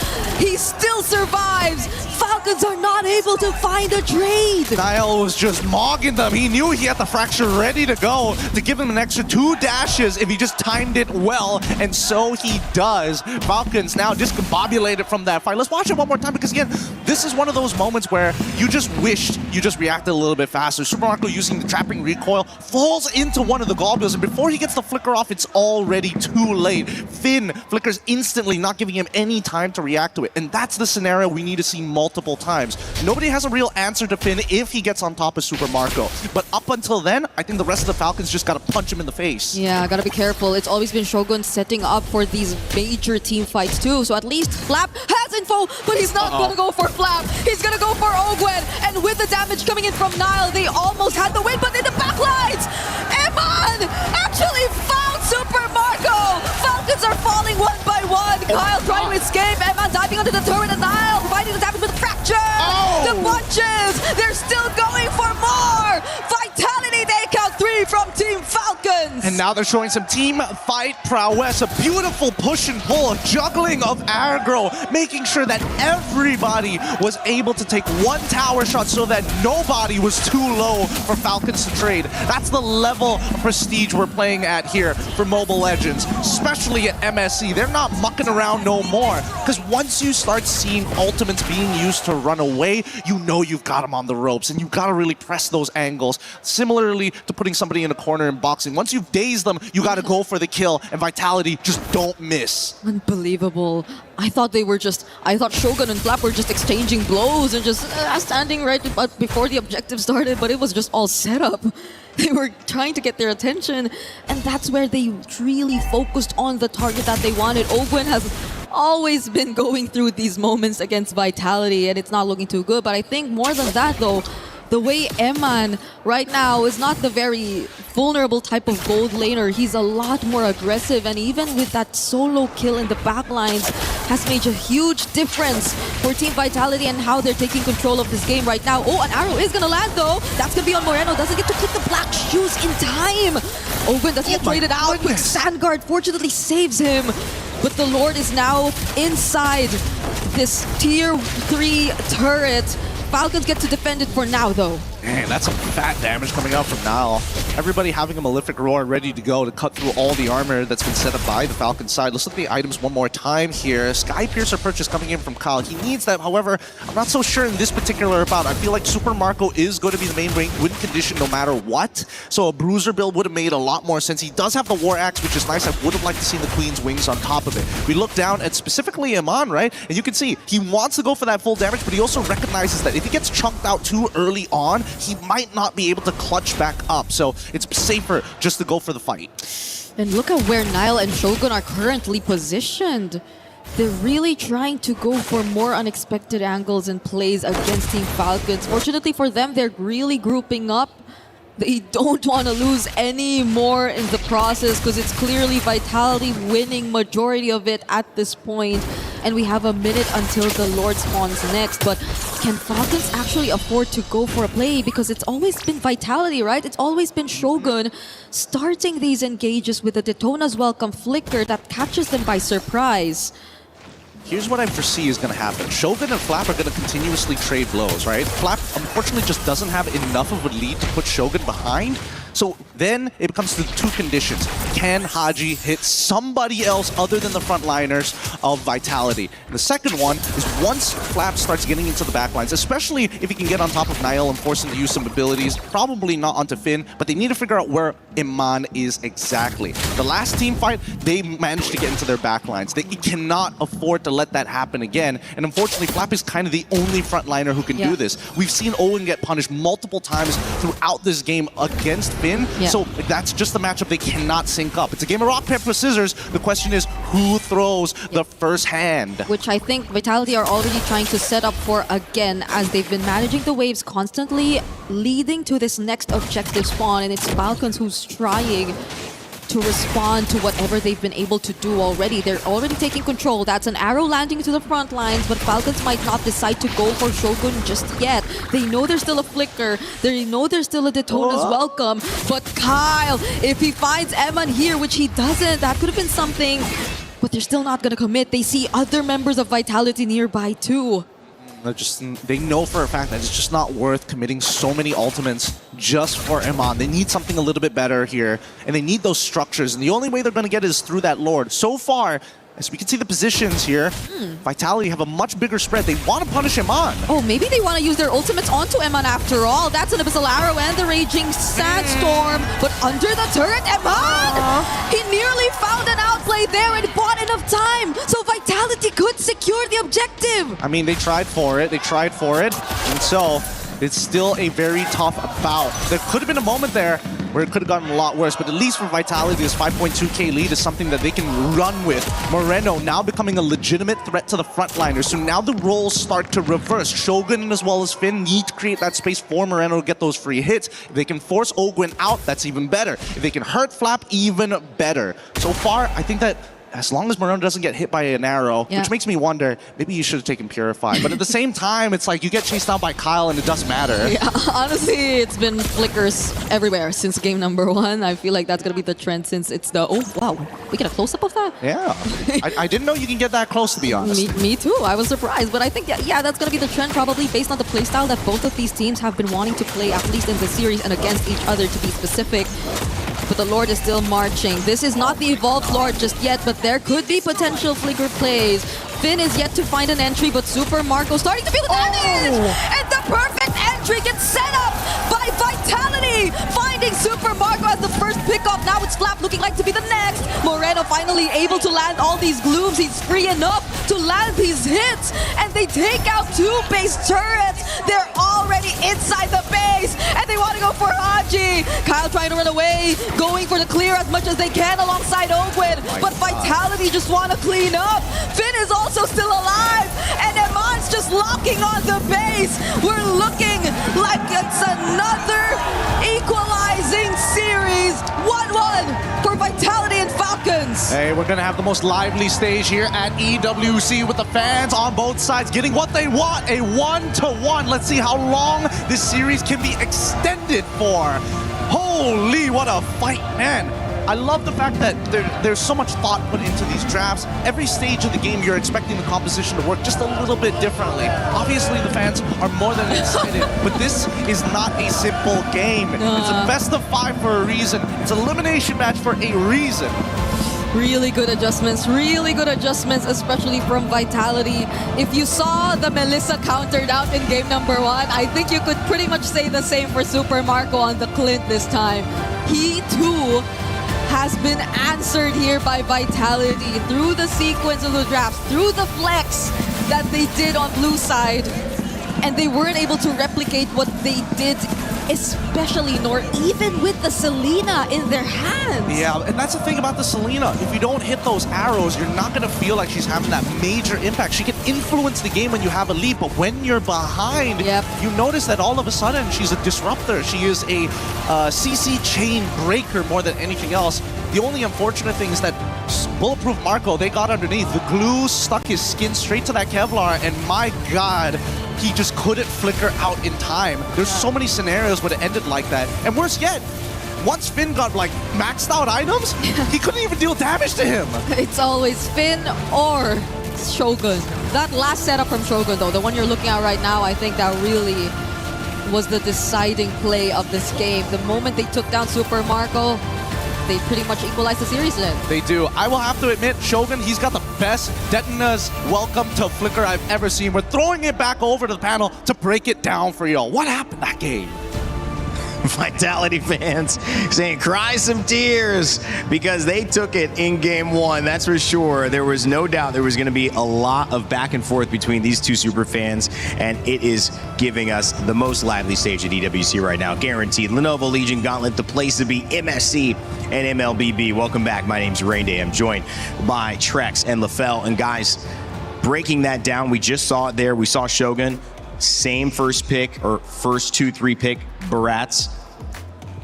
He still survives. Falcons are not able to find a trade. Nile was just mogging them. He knew he had the fracture ready to go to give him an extra 2 dashes if he just timed it well, and so he does. Falcons now discombobulated from that fight. Let's watch it one more time because, again, this is one of those moments where you just wished you just reacted a little bit faster. Super Marco using the trapping recoil falls into one of the goblins, and before he gets the flicker off, it's already too late. Finn flickers instantly, not giving him any time to react to it, and that's the scenario we need to see multiple times. Nobody has a real answer to Finn if he gets on top of Super Marco, but up until then, I think the rest of the Falcons just gotta punch him in the face. Yeah, gotta be careful. It's always been Shogun setting up for these major team fights too, so at least Flap has info, but he's not gonna go for Flap. He's gonna go for Ogwen, and with the damage coming in from Nile, they almost had the win, but in the backlines, Eman actually found Super Marco! Falcons are falling one by one. Kyle trying to escape, Eman diving onto the turret, and Nile providing the damage with the fracture! The punches! They're still going for more! Vitality take out 3 from Team Falcons! And now they're showing some team fight prowess, a beautiful push and pull, a juggling of aggro, making sure that everybody was able to take one tower shot so that nobody was too low for Falcons to trade. That's the level of prestige we're playing at here for Mobile Legends, especially at MSC. They're not mucking around no more, because once you start seeing ultimates being used to run away, you know you've got them on the ropes, and you've got to really press those angles. Similarly to putting somebody in a corner in boxing, once you've dazed them, you got to go for the kill, and Vitality just don't miss. Unbelievable. I thought Shogun and Flap were just exchanging blows and just standing right before the objective started, but it was just all set up. They were trying to get their attention, and that's where they really focused on the target that they wanted. Ogwen has always been going through these moments against Vitality, and it's not looking too good. But I think more than that, though, the way Eman right now is not the very vulnerable type of gold laner. He's a lot more aggressive, and even with that solo kill in the backlines has made a huge difference for Team Vitality and how they're taking control of this game right now. Oh, an arrow is gonna land though. That's gonna be on Moreno. Doesn't get to click the black shoes in time. Ogwen doesn't get traded out, but Sandguard fortunately saves him. But the Lord is now inside this tier 3 turret. Falcons get to defend it for now, though. Man, that's some fat damage coming out from Nile. Everybody having a Malefic Roar ready to go to cut through all the armor that's been set up by the Falcon side. Let's look at the items one more time here. Sky Piercer purchase coming in from Kyle. He needs that. However, I'm not so sure in this particular bout. I feel like Super Marco is going to be the main win condition no matter what. So a Bruiser build would have made a lot more sense. He does have the War Axe, which is nice. I would have liked to see the Queen's Wings on top of it. We look down at specifically Eman, right? And you can see he wants to go for that full damage, but he also recognizes that if he gets chunked out too early on, he might not be able to clutch back up. So it's safer just to go for the fight. And look at where Nile and Shogun are currently positioned. They're really trying to go for more unexpected angles and plays against Team Falcons. Fortunately for them, they're really grouping up. They don't want to lose any more in the process because it's clearly Vitality winning majority of it at this point. And we have a minute until the Lord spawns next. But can Falcons actually afford to go for a play? Because it's always been Vitality, right? It's always been Shogun starting these engages with a Daytona's Welcome Flicker that catches them by surprise. Here's what I foresee is going to happen. Shogun and Flap are going to continuously trade blows, right? Flap, unfortunately, just doesn't have enough of a lead to put Shogun behind. So then it comes to 2 conditions. Can Haji hit somebody else other than the frontliners of Vitality? And the second one is once Flap starts getting into the backlines, especially if he can get on top of Nile and force him to use some abilities, probably not onto Finn, but they need to figure out where Iman is exactly. The last team fight, they managed to get into their backlines. They cannot afford to let that happen again. And unfortunately, Flap is kind of the only frontliner who can do this. We've seen Owen get punished multiple times throughout this game against Finn. So that's just the matchup they cannot sync up. It's a game of rock, paper, scissors. The question is, who throws the first hand? Which I think Vitality are already trying to set up for again, as they've been managing the waves constantly, leading to this next objective spawn, and it's Falcons who's trying to respond to whatever they've been able to do already. They're already taking control. That's an arrow landing to the front lines, but Falcons might not decide to go for Shogun just yet. They know there's still a flicker. They know there's still a Daytona's welcome. But Kyle, if he finds Eman here, which he doesn't, that could have been something. But they're still not going to commit. They see other members of Vitality nearby too. They know for a fact that it's just not worth committing so many ultimates just for Iman. They need something a little bit better here, and they need those structures, and the only way they're going to get it is through that Lord. So far, as we can see the positions here, Vitality have a much bigger spread. They want to punish Iman. Oh, maybe they want to use their ultimates onto Eman after all. That's an Abyssal Arrow and the Raging Sandstorm. But under the turret, Eman! He nearly found an outplay there and bought enough time. So Vitality could secure the objective. I mean, they tried for it. And so it's still a very tough bout. There could have been a moment there where it could have gotten a lot worse, but at least for Vitality, this 5.2k lead is something that they can run with. Moreno now becoming a legitimate threat to the frontliners, so now the roles start to reverse. Shogun as well as Finn need to create that space for Moreno to get those free hits. If they can force Ogwin out, that's even better. If they can hurt Flap, even better. So far, I think that as long as Moreno doesn't get hit by an arrow, which makes me wonder, maybe you should have taken Purify. But at the same time, it's like you get chased down by Kyle and it doesn't matter. Yeah, honestly, it's been flickers everywhere since game number 1. I feel like that's going to be the trend since it's the... Oh, wow. We get a close-up of that? Yeah. I didn't know you can get that close, to be honest. Me too. I was surprised. But I think, yeah, that's going to be the trend probably based on the playstyle that both of these teams have been wanting to play, at least in the series and against each other, to be specific. But the Lord is still marching. This is not the evolved Lord just yet, but there could be potential flicker plays. Finn is yet to find an entry, but Super Marco starting to feel the damage! And the perfect entry gets set up by Vitality! Finding Super Marco as the first pickup. Now it's Flap looking like to be the next. Moreno finally able to land all these glooms. He's free enough to land these hits. And they take out 2 base turrets. They're already inside the base. And they want to go for Haji. Kyle trying to run away, going for the clear as much as they can alongside Ogwin. But Vitality just want to clean up. Finn is also still alive. And Eman's just locking on the base. We're looking like it's another equalizing series. 1-1 for Vitality and Falcons. Hey, we're going to have the most lively stage here at EWC with the fans on both sides getting what they want, a 1-1. Let's see how long this series can be extended for. Holy, what a fight, man. I love the fact that there's so much thought put into these drafts. Every stage of the game, you're expecting the composition to work just a little bit differently. Obviously, the fans are more than excited, but this is not a simple game. It's a best of 5 for a reason. It's an elimination match for a reason. Really good adjustments, especially from Vitality. If you saw the Melissa countered out in game number 1, I think you could pretty much say the same for Super Marco on the Clint this time. He too has been answered here by Vitality through the sequence of the drafts, through the flex that they did on blue side. And they weren't able to replicate what they did, especially nor even with the Selena in their hands. Yeah, and that's the thing about the Selena. If you don't hit those arrows, you're not going to feel like she's having that major impact. She can influence the game when you have a lead, but when you're behind, you notice that all of a sudden she's a disruptor. She is a CC chain breaker more than anything else. The only unfortunate thing is that Bulletproof Marco, they got underneath. The glue stuck his skin straight to that Kevlar, and my God, he just couldn't flicker out in time. There's so many scenarios where it ended like that. And worse yet, once Finn got like maxed out items, he couldn't even deal damage to him. It's always Finn or Shogun. That last setup from Shogun though, the one you're looking at right now, I think that really was the deciding play of this game. The moment they took down Super Marco, they pretty much equalized the series then. They do. I will have to admit, Shogun, he's got the best Detona's welcome to Flicker I've ever seen. We're throwing it back over to the panel to break it down for y'all. What happened that game? Vitality fans saying cry some tears because they took it in game one. That's for sure. There was no doubt there was going to be a lot of back and forth between these two super fans, and it is giving us the most lively stage at EWC right now. Guaranteed. Lenovo Legion Gauntlet, the place to be. MSC and MLBB. Welcome back. My name's Rain Day. I'm joined by Trex and LaFell. And guys, breaking that down, we just saw it there. We saw Shogun. Same first pick, or first 2-3 pick, Barats.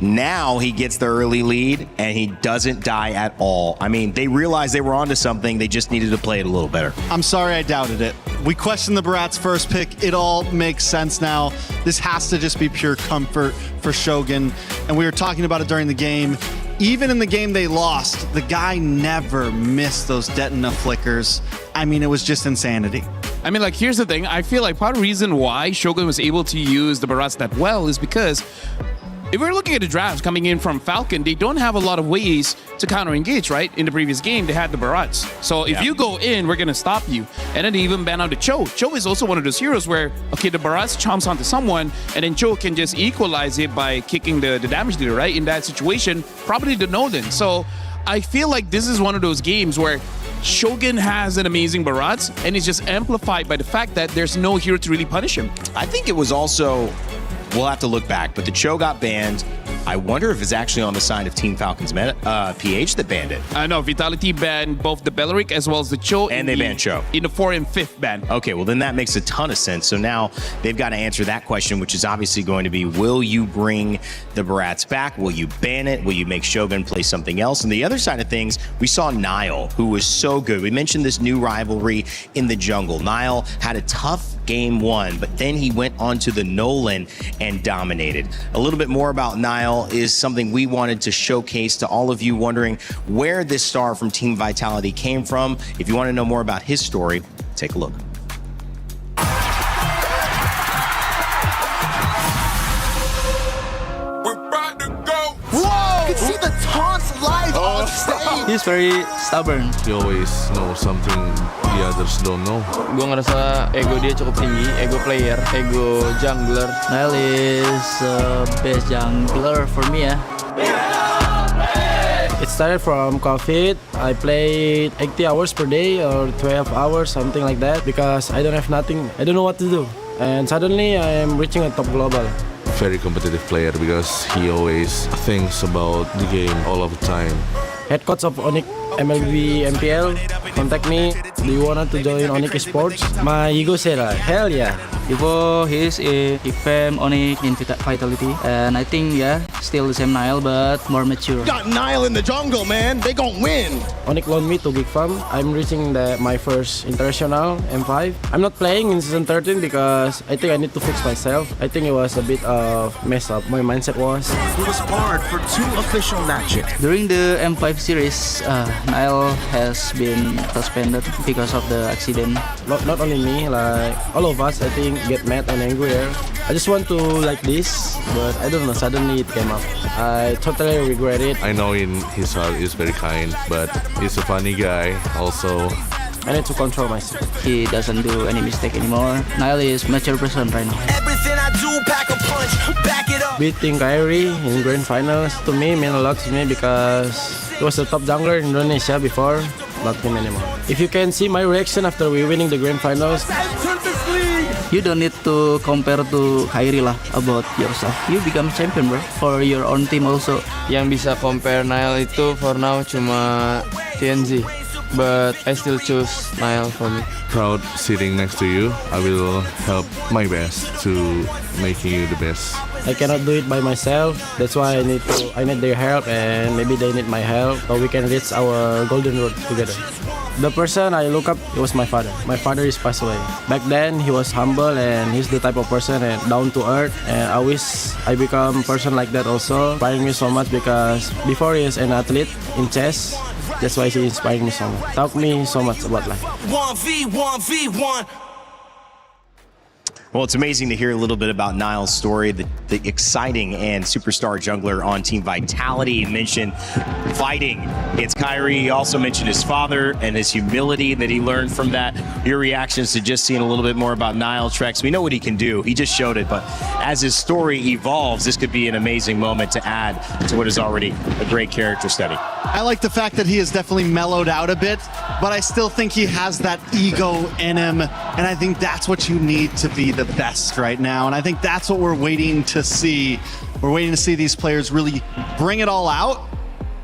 Now he gets the early lead, and he doesn't die at all. I mean, they realized they were onto something. They just needed to play it a little better. I'm sorry I doubted it. We questioned the Barats first pick. It all makes sense now. This has to just be pure comfort for Shogun. And we were talking about it during the game. Even in the game they lost, the guy never missed those Detona flickers. I mean, it was just insanity. I mean, like, here's the thing. I feel like part of the reason why Shogun was able to use the Barats that well is because if we're looking at the drafts coming in from Falcon, they don't have a lot of ways to counter-engage, right? In the previous game, they had the Barats. So if you go in, we're going to stop you. And then they even ban out the Cho. Cho is also one of those heroes where, okay, the Barats chomps onto someone, and then Cho can just equalize it by kicking the damage dealer, right? In that situation, probably the Nolan. So I feel like this is one of those games where Shogun has an amazing Barats, and it's just amplified by the fact that there's no hero to really punish him. I think it was also, we'll have to look back, but the Cho got banned. I wonder if it's actually on the side of Team Falcon's PH that banned it. I know Vitality banned both the Belleric as well as the Cho. And they banned Cho. In the 4th and 5th ban. Okay, well then that makes a ton of sense. So now they've got to answer that question, which is obviously going to be, will you bring the Barats back? Will you ban it? Will you make Shogun play something else? And the other side of things, we saw Nile, who was so good. We mentioned this new rivalry in the jungle. Nile had a tough game one, but then he went on to the Nolan and dominated. A little bit more about Nile is something we wanted to showcase to all of you wondering where this star from Team Vitality came from. If you want to know more about his story, take a look. Whoa! You can see the taunts live on stage. He's very stubborn. He always knows something the others don't know. Gue ngerasa ego dia cukup tinggi, ego player, ego jungler. Nile is best jungler for me ya. It started from COVID. I played 80 hours per day or 12 hours, something like that, because I don't have nothing. I don't know what to do. And suddenly I am reaching a top global. Very competitive player because he always thinks about the game all of the time. Head coach of Onyx MLB MPL contact me. Do you want to join Onyx Sports? My ego said, hell yeah. Before he's a fan Onyx in Vitality, and I think still the same Nile but more mature. Got Nile in the jungle, man. They gon' win. Onyx loaned me to Big Farm. I'm reaching my first international M5. I'm not playing in season 13 because I think I need to fix myself. I think it was a bit of mess up. My mindset was. He was barred for 2 official matches. During the M5 series, Nile has been suspended because of the accident. Not only me, like all of us, I think, get mad and angry there. I just want to like this, but I don't know, suddenly it came up. I totally regret it. I know in his heart he's very kind, but he's a funny guy also. I need to control myself. He doesn't do any mistake anymore. Nile is mature person right now. Everything I do, pack a punch, back it up. Beating Kyrie in grand finals to me mean a lot to me because he was the top jungler in Indonesia before, not him anymore. If you can see my reaction after we winning the grand finals, you don't need to compare to Kyrie lah about yourself. You become champion, bro, for your own team also. Yang bisa compare Nile itu for now cuma TNG, but I still choose Nile for me. Proud sitting next to you. I will help my best to making you the best. I cannot do it by myself. That's why I need their help, and maybe they need my help, so we can reach our golden road together. The person I look up, it was my father. My father is passed away. Back then, he was humble, and he's the type of person and down to earth. And I wish I become a person like that also. Inspiring me so much because before he is an athlete in chess, that's why he inspired me so much. Taught me so much about life. 1v1v1. Well, it's amazing to hear a little bit about Niall's story, the exciting and superstar jungler on Team Vitality. He mentioned fighting against Kyrie. He also mentioned his father and his humility that he learned from that. Your reactions to just seeing a little bit more about Niall, Trex. We know what he can do. He just showed it. But as his story evolves, this could be an amazing moment to add to what is already a great character study. I like the fact that he has definitely mellowed out a bit, but I still think he has that ego in him, and I think that's what you need to be the best right now, and I think that's what we're waiting to see. We're waiting to see these players really bring it all out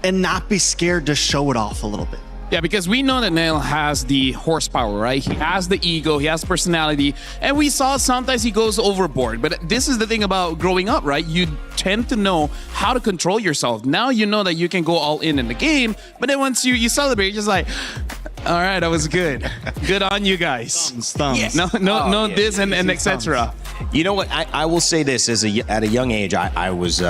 and not be scared to show it off a little bit. Yeah, because we know that Niall has the horsepower, right? He has the ego, he has personality, and we saw sometimes he goes overboard. But this is the thing about growing up, right? You tend to know how to control yourself. Now you know that you can go all in the game, but then once you celebrate, you're just like, all right, that was good. Good on you guys. Thumbs. Yes. No, this and etc. You know what? I will say this: at a young age, I was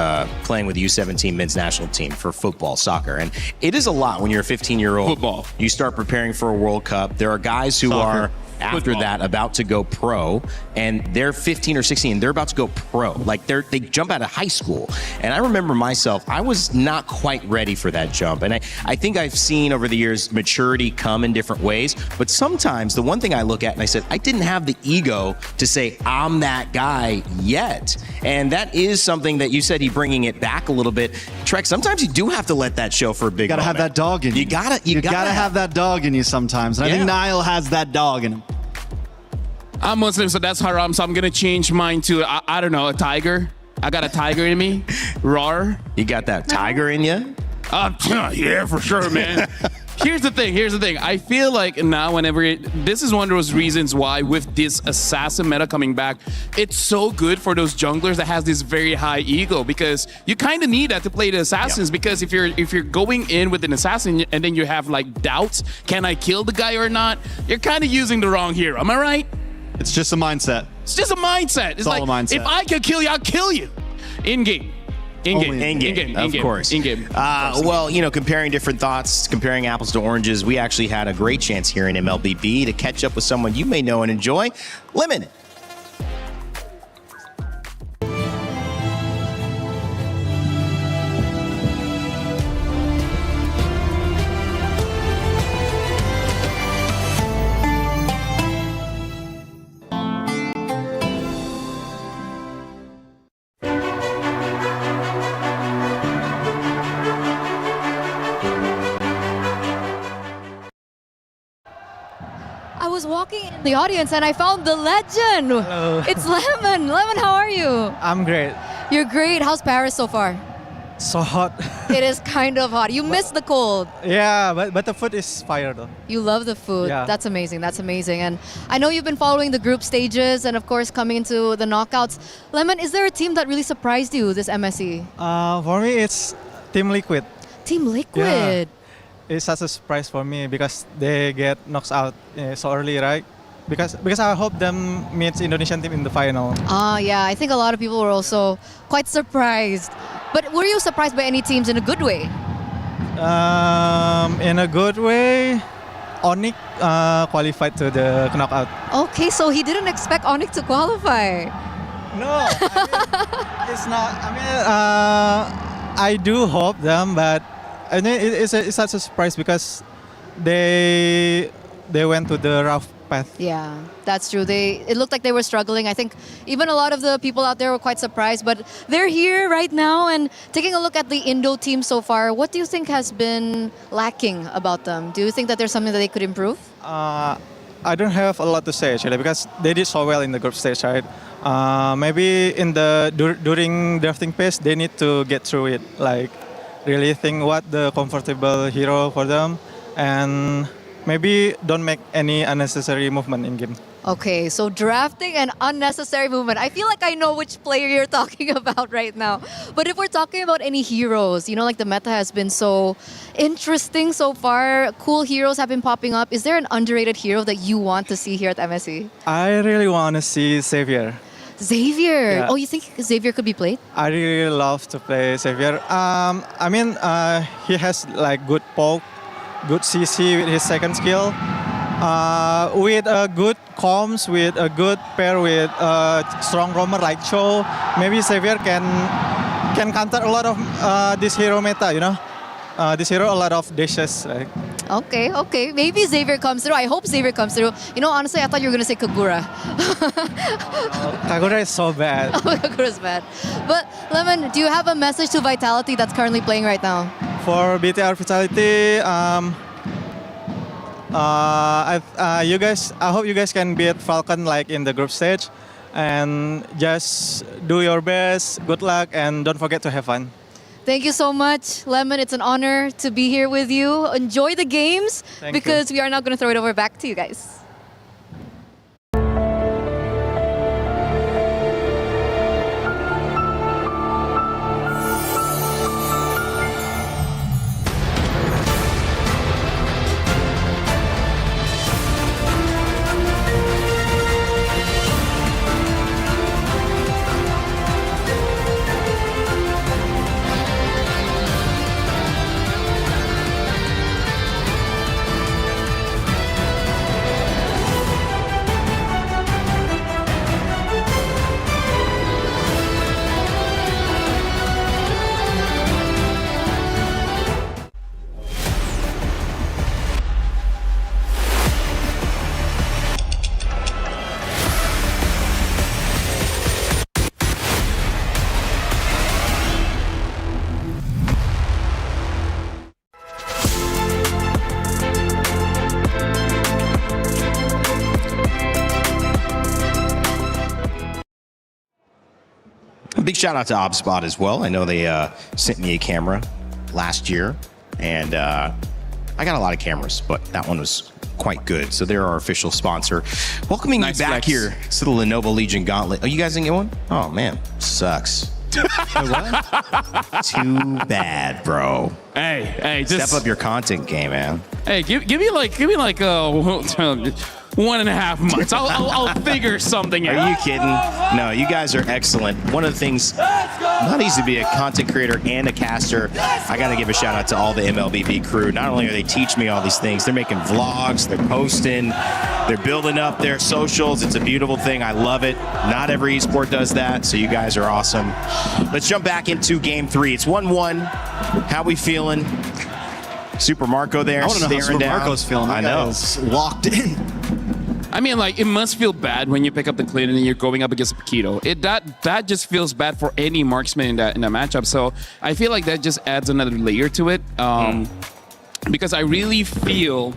playing with the U17 men's national team for football, soccer, and it is a lot when you're a 15-year-old. Football. You start preparing for a World Cup. There are guys who are after that about to go pro, and they're 15 or 16. They're about to go pro. Like they jump out of high school. And I remember myself, I was not quite ready for that jump. And I think I've seen over the years maturity come in different ways. But sometimes the one thing I look at and I said, I didn't have the ego to say I'm that guy yet. And that is something that you said, he bringing it back a little bit. Trex, sometimes you do have to let that show for a big You gotta have that dog in you. You gotta have that dog in you sometimes. And I think Niall has that dog in him. I'm Muslim, so that's haram. So I'm gonna change mine to I don't know, a tiger. I got a tiger in me. Roar. You got that tiger in you? Yeah, for sure, man. Here's the thing. I feel like now this is one of those reasons why with this assassin meta coming back, it's so good for those junglers that has this very high ego, because you kind of need that to play the assassins. Because if you're going in with an assassin and then you have like doubts, can I kill the guy or not? You're kind of using the wrong hero. Am I right? It's just a mindset. It's just a mindset. It's all like, a mindset. if I can kill you, I'll kill you. In game. Of course. In-game. Well, comparing different thoughts, comparing apples to oranges, we actually had a great chance here in MLBB to catch up with someone you may know and enjoy, Lemon. I was walking in the audience and I found the legend. Hello. It's Lemon. Lemon, how are you? I'm great. You're great. How's Paris so far? So hot. It is kind of hot. You miss the cold. Yeah, but the food is fire though. You love the food. Yeah. That's amazing. That's amazing. And I know you've been following the group stages and of course coming into the knockouts. Lemon, is there a team that really surprised you this MSC? For me, it's Team Liquid. Team Liquid. Yeah. It's such a surprise for me because they get knocked out so early, right? Because I hope them meet Indonesian team in the final. Yeah, I think a lot of people were also quite surprised. But were you surprised by any teams in a good way? In a good way, Onyx qualified to the knockout. Okay, so he didn't expect Onyx to qualify. No, it's not. I do hope them, but I mean, it's such a surprise because they went to the rough path. Yeah, that's true. It looked like they were struggling. I think even a lot of the people out there were quite surprised, but they're here right now. And taking a look at the Indo team so far, what do you think has been lacking about them? Do you think that there's something that they could improve? I don't have a lot to say actually because they did so well in the group stage, right? Maybe in during drafting phase, they need to get through it. Like really think what the comfortable hero for them, and maybe don't make any unnecessary movement in game. Okay, so drafting and unnecessary movement. I feel like I know which player you're talking about right now. But if we're talking about any heroes, like the meta has been so interesting so far. Cool heroes have been popping up. Is there an underrated hero that you want to see here at MSC? I really want to see Xavier. Xavier. Yeah. Oh, you think Xavier could be played? I really love to play Xavier. He has like good poke, good CC with his second skill, With a good comms, with a good pair with a strong roamer like Cho, maybe Xavier can counter a lot of this hero meta, you know? This hero, a lot of dishes. Like. Okay. Maybe Xavier comes through. I hope Xavier comes through. You know, honestly, I thought you were going to say Kagura. Kagura is so bad. Kagura's bad. But, Lemon, do you have a message to Vitality that's currently playing right now? For BTR Vitality, I hope you guys can beat Falcon like in the group stage. And just do your best, good luck, and don't forget to have fun. Thank you so much, Lemon. It's an honor to be here with you. Enjoy the games because we are now going to throw it over back to you guys. Big shout out to ObSpot as well. I know they sent me a camera last year, and I got a lot of cameras, but that one was quite good. So they're our official sponsor. Welcoming you back here to the Lenovo Legion Gauntlet. Oh, you guys didn't get one? Oh man, sucks. What? Too bad, bro. Hey, step up your content game, man. Hey, give me like 1.5 months. I'll figure something out. Are you kidding? No, you guys are excellent. One of the things, not easy to be a content creator and a caster. I got to give a shout out to all the MLBB crew. Not only are they teaching me all these things, they're making vlogs, they're posting, they're building up their socials. It's a beautiful thing. I love it. Not every esport does that, so you guys are awesome. Let's jump back into game 3. It's 1-1. How we feeling? Super Marco there. I want to know how Super Marco's feeling. I know. Locked in. I mean, like, it must feel bad when you pick up the Clint and you're going up against Paquito. That just feels bad for any marksman in that matchup. So I feel like that just adds another layer to it. Because I really feel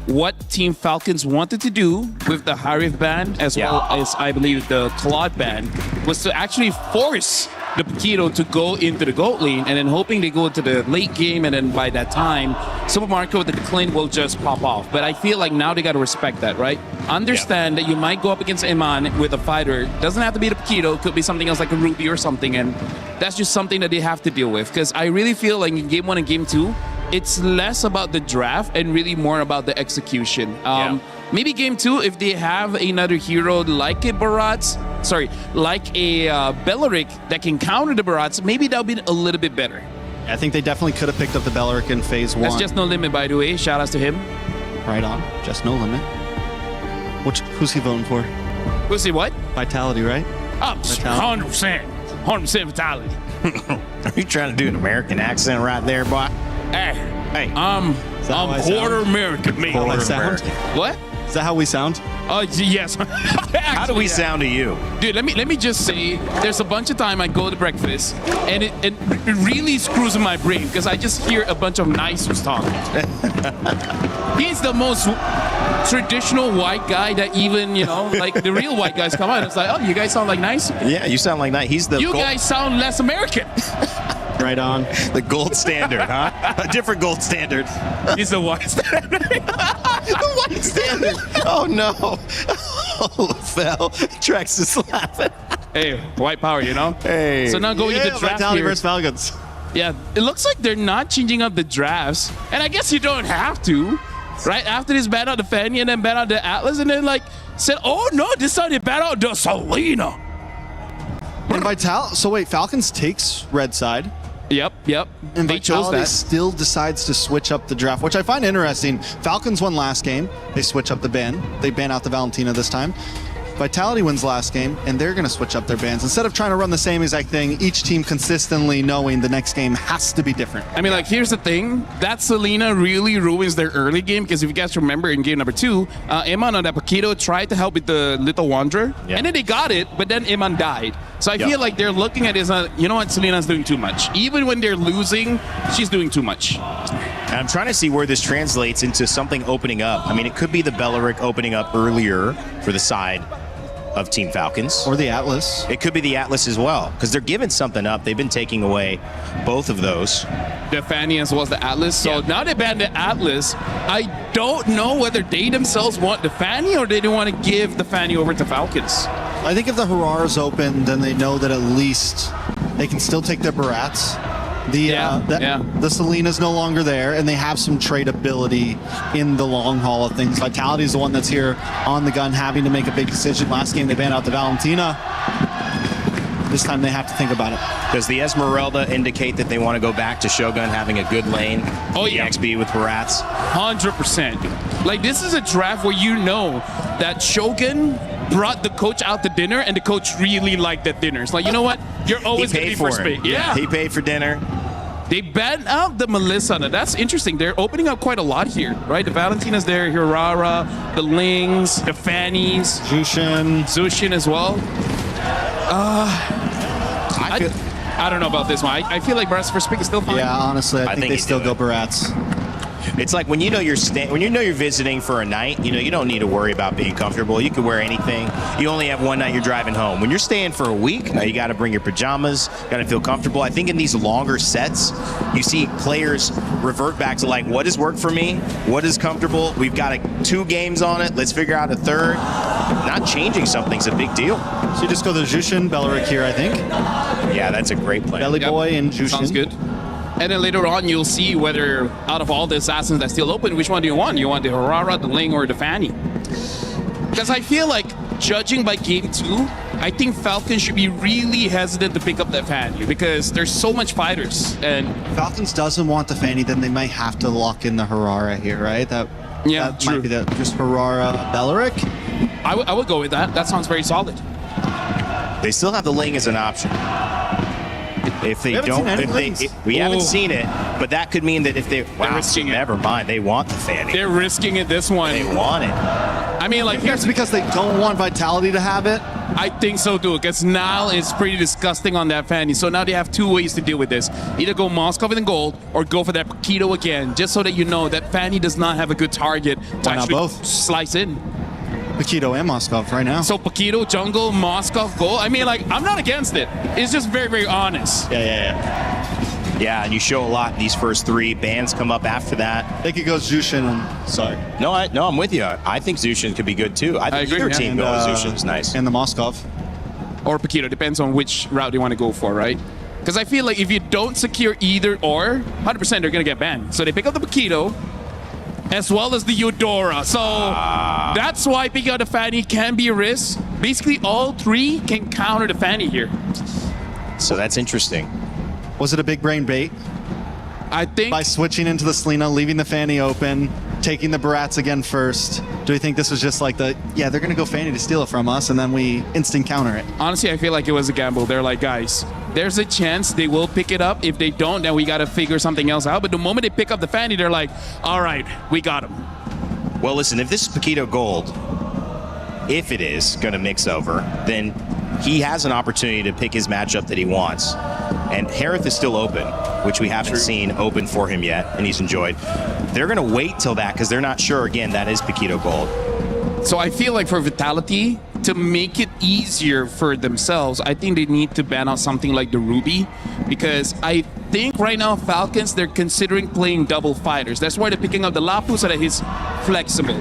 what Team Falcons wanted to do with the Harif ban, as well as I believe the Claude ban, was to actually force the Paquito to go into the gold lane, and then hoping they go into the late game, and then by that time, Super Marco with the Clint will just pop off. But I feel like now they got to respect that, right? Understand that you might go up against Iman with a fighter. Doesn't have to be the Paquito, could be something else like a Ruby or something, and that's just something that they have to deal with. Because I really feel like in Game 1 and Game 2, it's less about the draft and really more about the execution. Maybe Game 2, if they have another hero like a Barats, like a Belleric that can counter the Barats, maybe that'll be a little bit better. I think they definitely could have picked up the Belleric in Phase 1. That's Just No Limit, by the way. Shout outs to him. Right on. Just No Limit. Who's he voting for? Who's he what? Vitality, right? Oh, 100%. 100% Vitality. Are you trying to do an American accent right there, boy? Hey. I'm quarter American, mate. What? Is that how we sound? Yes. How do we sound to you? Dude, let me just say, there's a bunch of time I go to breakfast, and it really screws in my brain, because I just hear a bunch of nicers talking. He's the most traditional white guy that even, like the real white guys come out. It's like, oh, you guys sound like nice? Yeah, you sound like nice. He's the guys sound less American. Right on. The gold standard, huh? A different gold standard. He's the white standard. The white standard. Oh, no. Oh, fell. Trex is laughing. Hey, white power, Hey. So now going into draft Vitality here. versus Falcons. Yeah, it looks like they're not changing up the drafts. And I guess you don't have to. Right after this, ban out the Fanny and then ban out the Atlas, and then said, oh no, this time they ban out the Selena. And so wait, Falcons takes red side. Yep. And They chose Vitality that. still decides to switch up the draft, which I find interesting. Falcons won last game. They switch up the ban. They ban out the Valentina this time. Vitality wins last game, and they're going to switch up their bans. Instead of trying to run the same exact thing, each team consistently knowing the next game has to be different. I mean, like, here's the thing. That Selena really ruins their early game, because if you guys remember in game number 2, Iman on that Paquito tried to help with the Little Wanderer, and then they got it, but then Iman died. So I feel like they're looking at it as, you know what, Selena's doing too much. Even when they're losing, she's doing too much. And I'm trying to see where this translates into something opening up. I mean, it could be the Belleric opening up earlier for the side of Team Falcons. Or the Atlas. It could be the Atlas as well, because they're giving something up. They've been taking away both of those. The Fanny as well as the Atlas. So now they banned the Atlas. I don't know whether they themselves want the Fanny or they don't want to give the Fanny over to Falcons. I think if the Harar's open, then they know that at least they can still take their Barats. The Selena's no longer there, and they have some tradability in the long haul of things. Vitality is the one that's here on the gun, having to make a big decision. Last game, they banned out the Valentina. This time, they have to think about it. Does the Esmeralda indicate that they want to go back to Shogun having a good lane? Oh, yeah. XB with Barats? 100%. Like, this is a draft where you know that Shogun brought the coach out to dinner, and the coach really liked that dinner. It's like, you know what? You're always going to be first pick. Yeah. He paid for dinner. They banned out the Melissa. Now, that's interesting. They're opening up quite a lot here, right? The Valentina's there, Hirara, the Lings, the Fannies. Zushin as well. I don't know about this one. I feel like Barats first pick is still fine. Yeah, honestly, I think they still go Barats. It's like when you know you're visiting for a night, you don't need to worry about being comfortable. You can wear anything. You only have one night you're driving home. When you're staying for a week, now you got to bring your pajamas, got to feel comfortable. I think in these longer sets, you see players revert back to like, what has worked for me? What is comfortable? We've got 2 games on it. Let's figure out a third. Not changing something's a big deal. So you just go to Jushin, Belleric here, I think. Yeah, that's a great play. Belly Boy and Jushin. Sounds good. And then later on, you'll see whether out of all the assassins that's still open, which one do you want? You want the Harara, the Ling, or the Fanny? Because I feel like, judging by game 2, I think Falcons should be really hesitant to pick up that Fanny because there's so much fighters. And Falcons doesn't want the Fanny, then they might have to lock in the Harara here, right? That might be just Harara, Belleric. I would go with that. That sounds very solid. They still have the Ling as an option. If they don't, we haven't seen it, but that could mean that if they, never mind, they want the Fanny. They're risking it this one. They want it. I mean, like, it's because they don't want Vitality to have it. I think so too, because Nile is pretty disgusting on that Fanny. So now they have 2 ways to deal with this. Either go Moskov in gold or go for that Paquito again, just so that you know that Fanny does not have a good target to actually slice in. Paquito and Moskov right now. So Paquito, jungle, Moskov, gold. I mean, like, I'm not against it. It's just very, very honest. Yeah, and you show a lot in these first 3. Bans come up after that. They could go Zushin. Sorry. No, I'm with you. I think Zushin could be good too. I think either team go with Zushin's nice. And the Moskov. Or Paquito. Depends on which route you want to go for, right? Because I feel like if you don't secure either or, 100% they're going to get banned. So they pick up the Paquito as well as the Eudora. So that's why picking out the Fanny can be a risk. Basically, all 3 can counter the Fanny here. So that's interesting. Was it a big brain bait? I think by switching into the Selena, leaving the Fanny open, taking the Barats again first. Do we think this was just like they're going to go Fanny to steal it from us, and then we instant counter it? Honestly, I feel like it was a gamble. They're like, guys, there's a chance they will pick it up. If they don't, then we got to figure something else out. But the moment they pick up the Fanny, they're like, all right, we got him. Well, listen, if this is Paquito Gold, if it is going to mix over, then he has an opportunity to pick his matchup that he wants. And Harith is still open, which we haven't seen open for him yet, and he's enjoyed. They're going to wait till that because they're not sure, again, that is Paquito Gold. So I feel like for Vitality, to make it easier for themselves, I think they need to ban out something like the Ruby, because I think right now Falcons, they're considering playing double fighters. That's why they're picking up the Lapu so that he's flexible.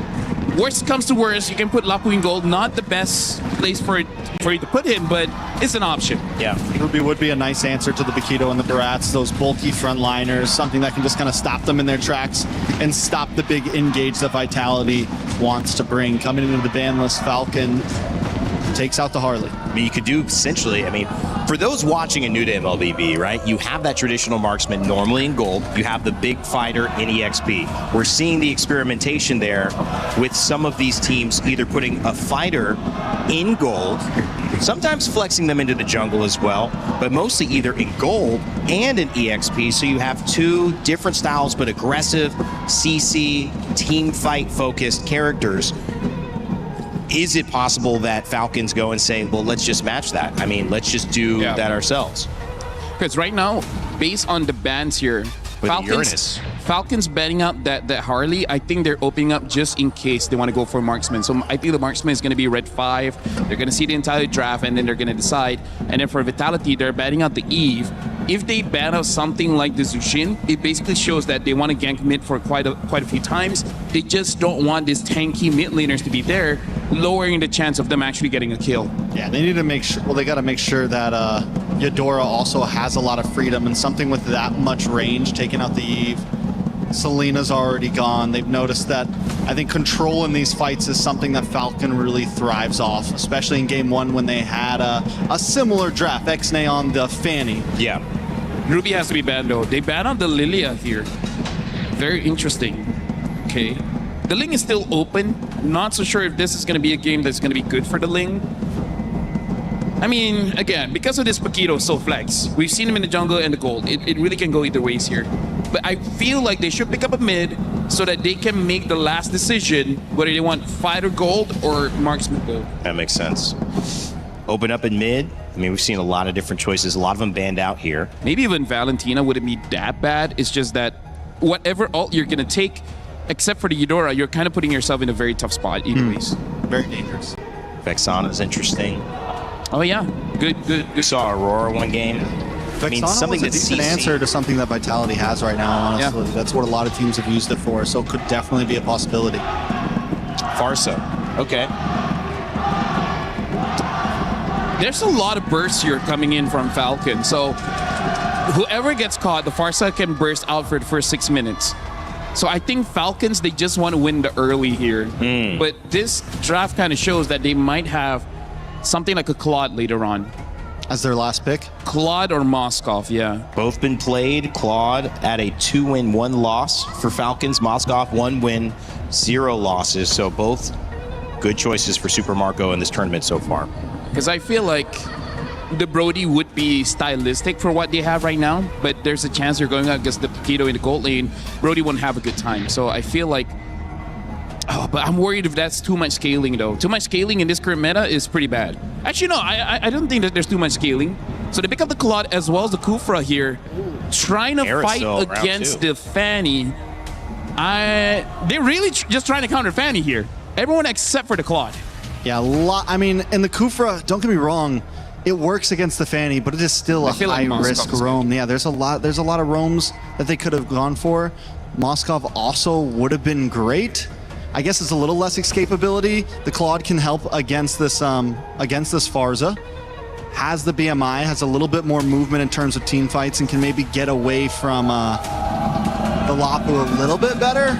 Worst comes to worst, you can put Lapu in gold. Not the best place for you to put him, but it's an option. Yeah. Ruby would be a nice answer to the Paquito and the Barats, those bulky frontliners, something that can just kind of stop them in their tracks and stop the big engage that Vitality wants to bring. Coming into the ban list, Falcon takes out the Harley. I mean, you could do essentially, I mean, for those watching a new to MLBB, right, you have that traditional marksman normally in gold. You have the big fighter in EXP. We're seeing the experimentation there with some of these teams either putting a fighter in gold, sometimes flexing them into the jungle as well, but mostly either in gold and in EXP. So you have two different styles, but aggressive, CC, team fight focused characters. Is it possible that Falcons go and say, well, let's just match that? I mean, let's just do that ourselves. Because right now, based on the bans here, Falcons banning out that Harley, I think they're opening up just in case they want to go for marksman. So I think the marksman is going to be red 5. They're going to see the entire draft and then they're going to decide. And then for Vitality, they're banning out the Eve. If they ban out something like the Zushin, it basically shows that they want to gank mid for quite a few times. They just don't want these tanky mid laners to be there, lowering the chance of them actually getting a kill. Yeah, they need to make sure, well, they got to make sure that Eudora also has a lot of freedom, and something with that much range, taking out the Eve. Selena's already gone. They've noticed that, I think, control in these fights is something that Falcon really thrives off, especially in game 1 when they had a similar draft, Xnay on the Fanny. Yeah. Ruby has to be banned though. They banned on the Lilia here. Very interesting. Okay. The Ling is still open. Not so sure if this is going to be a game that's going to be good for the Ling. I mean, again, because of this Paquito so flex, we've seen him in the jungle and the gold. It really can go either ways here. But I feel like they should pick up a mid so that they can make the last decision whether they want fighter gold or marksman gold. That makes sense. Open up in mid. I mean, we've seen a lot of different choices. A lot of them banned out here. Maybe even Valentina wouldn't be that bad. It's just that whatever ult you're going to take, except for the Eudora, you're kind of putting yourself in a very tough spot anyways. Very dangerous. Vexana's interesting. Oh, yeah. Good. We saw Aurora one game. I mean, something was a decent answer to something that Vitality has right now, honestly. Yeah. That's what a lot of teams have used it for, so it could definitely be a possibility. Pharsa. Okay. There's a lot of bursts here coming in from Falcon, so whoever gets caught, the Pharsa can burst out for the first 6 minutes. So I think Falcons, they just want to win the early here. But this draft kind of shows that they might have something like a Claude later on. As their last pick? Claude or Moskov, yeah. Both been played. Claude at a 2-win, 1-loss for Falcons. Moskov 1 win, 0 losses. So both good choices for Super Marco in this tournament so far. Because I feel like the Brody would be stylistic for what they have right now, but there's a chance they're going out against the Paquito in the gold lane. Brody won't have a good time. So I feel like, but I'm worried if that's too much scaling though. Too much scaling in this current meta is pretty bad. Actually, no, I don't think that there's too much scaling. So they pick up the Claude as well as the Kufra here, trying to fight against the Fanny. They're really just trying to counter Fanny here. Everyone except for the Claude. Yeah, I mean, in the Kufra, don't get me wrong, it works against the Fanny, but it is still a high-risk roam. Yeah, there's a lot of roams that they could have gone for. Moskov also would have been great. I guess it's a little less escapability. The Claude can help against this Pharsa. Has the BMI, has a little bit more movement in terms of team fights, and can maybe get away from the Lapu a little bit better.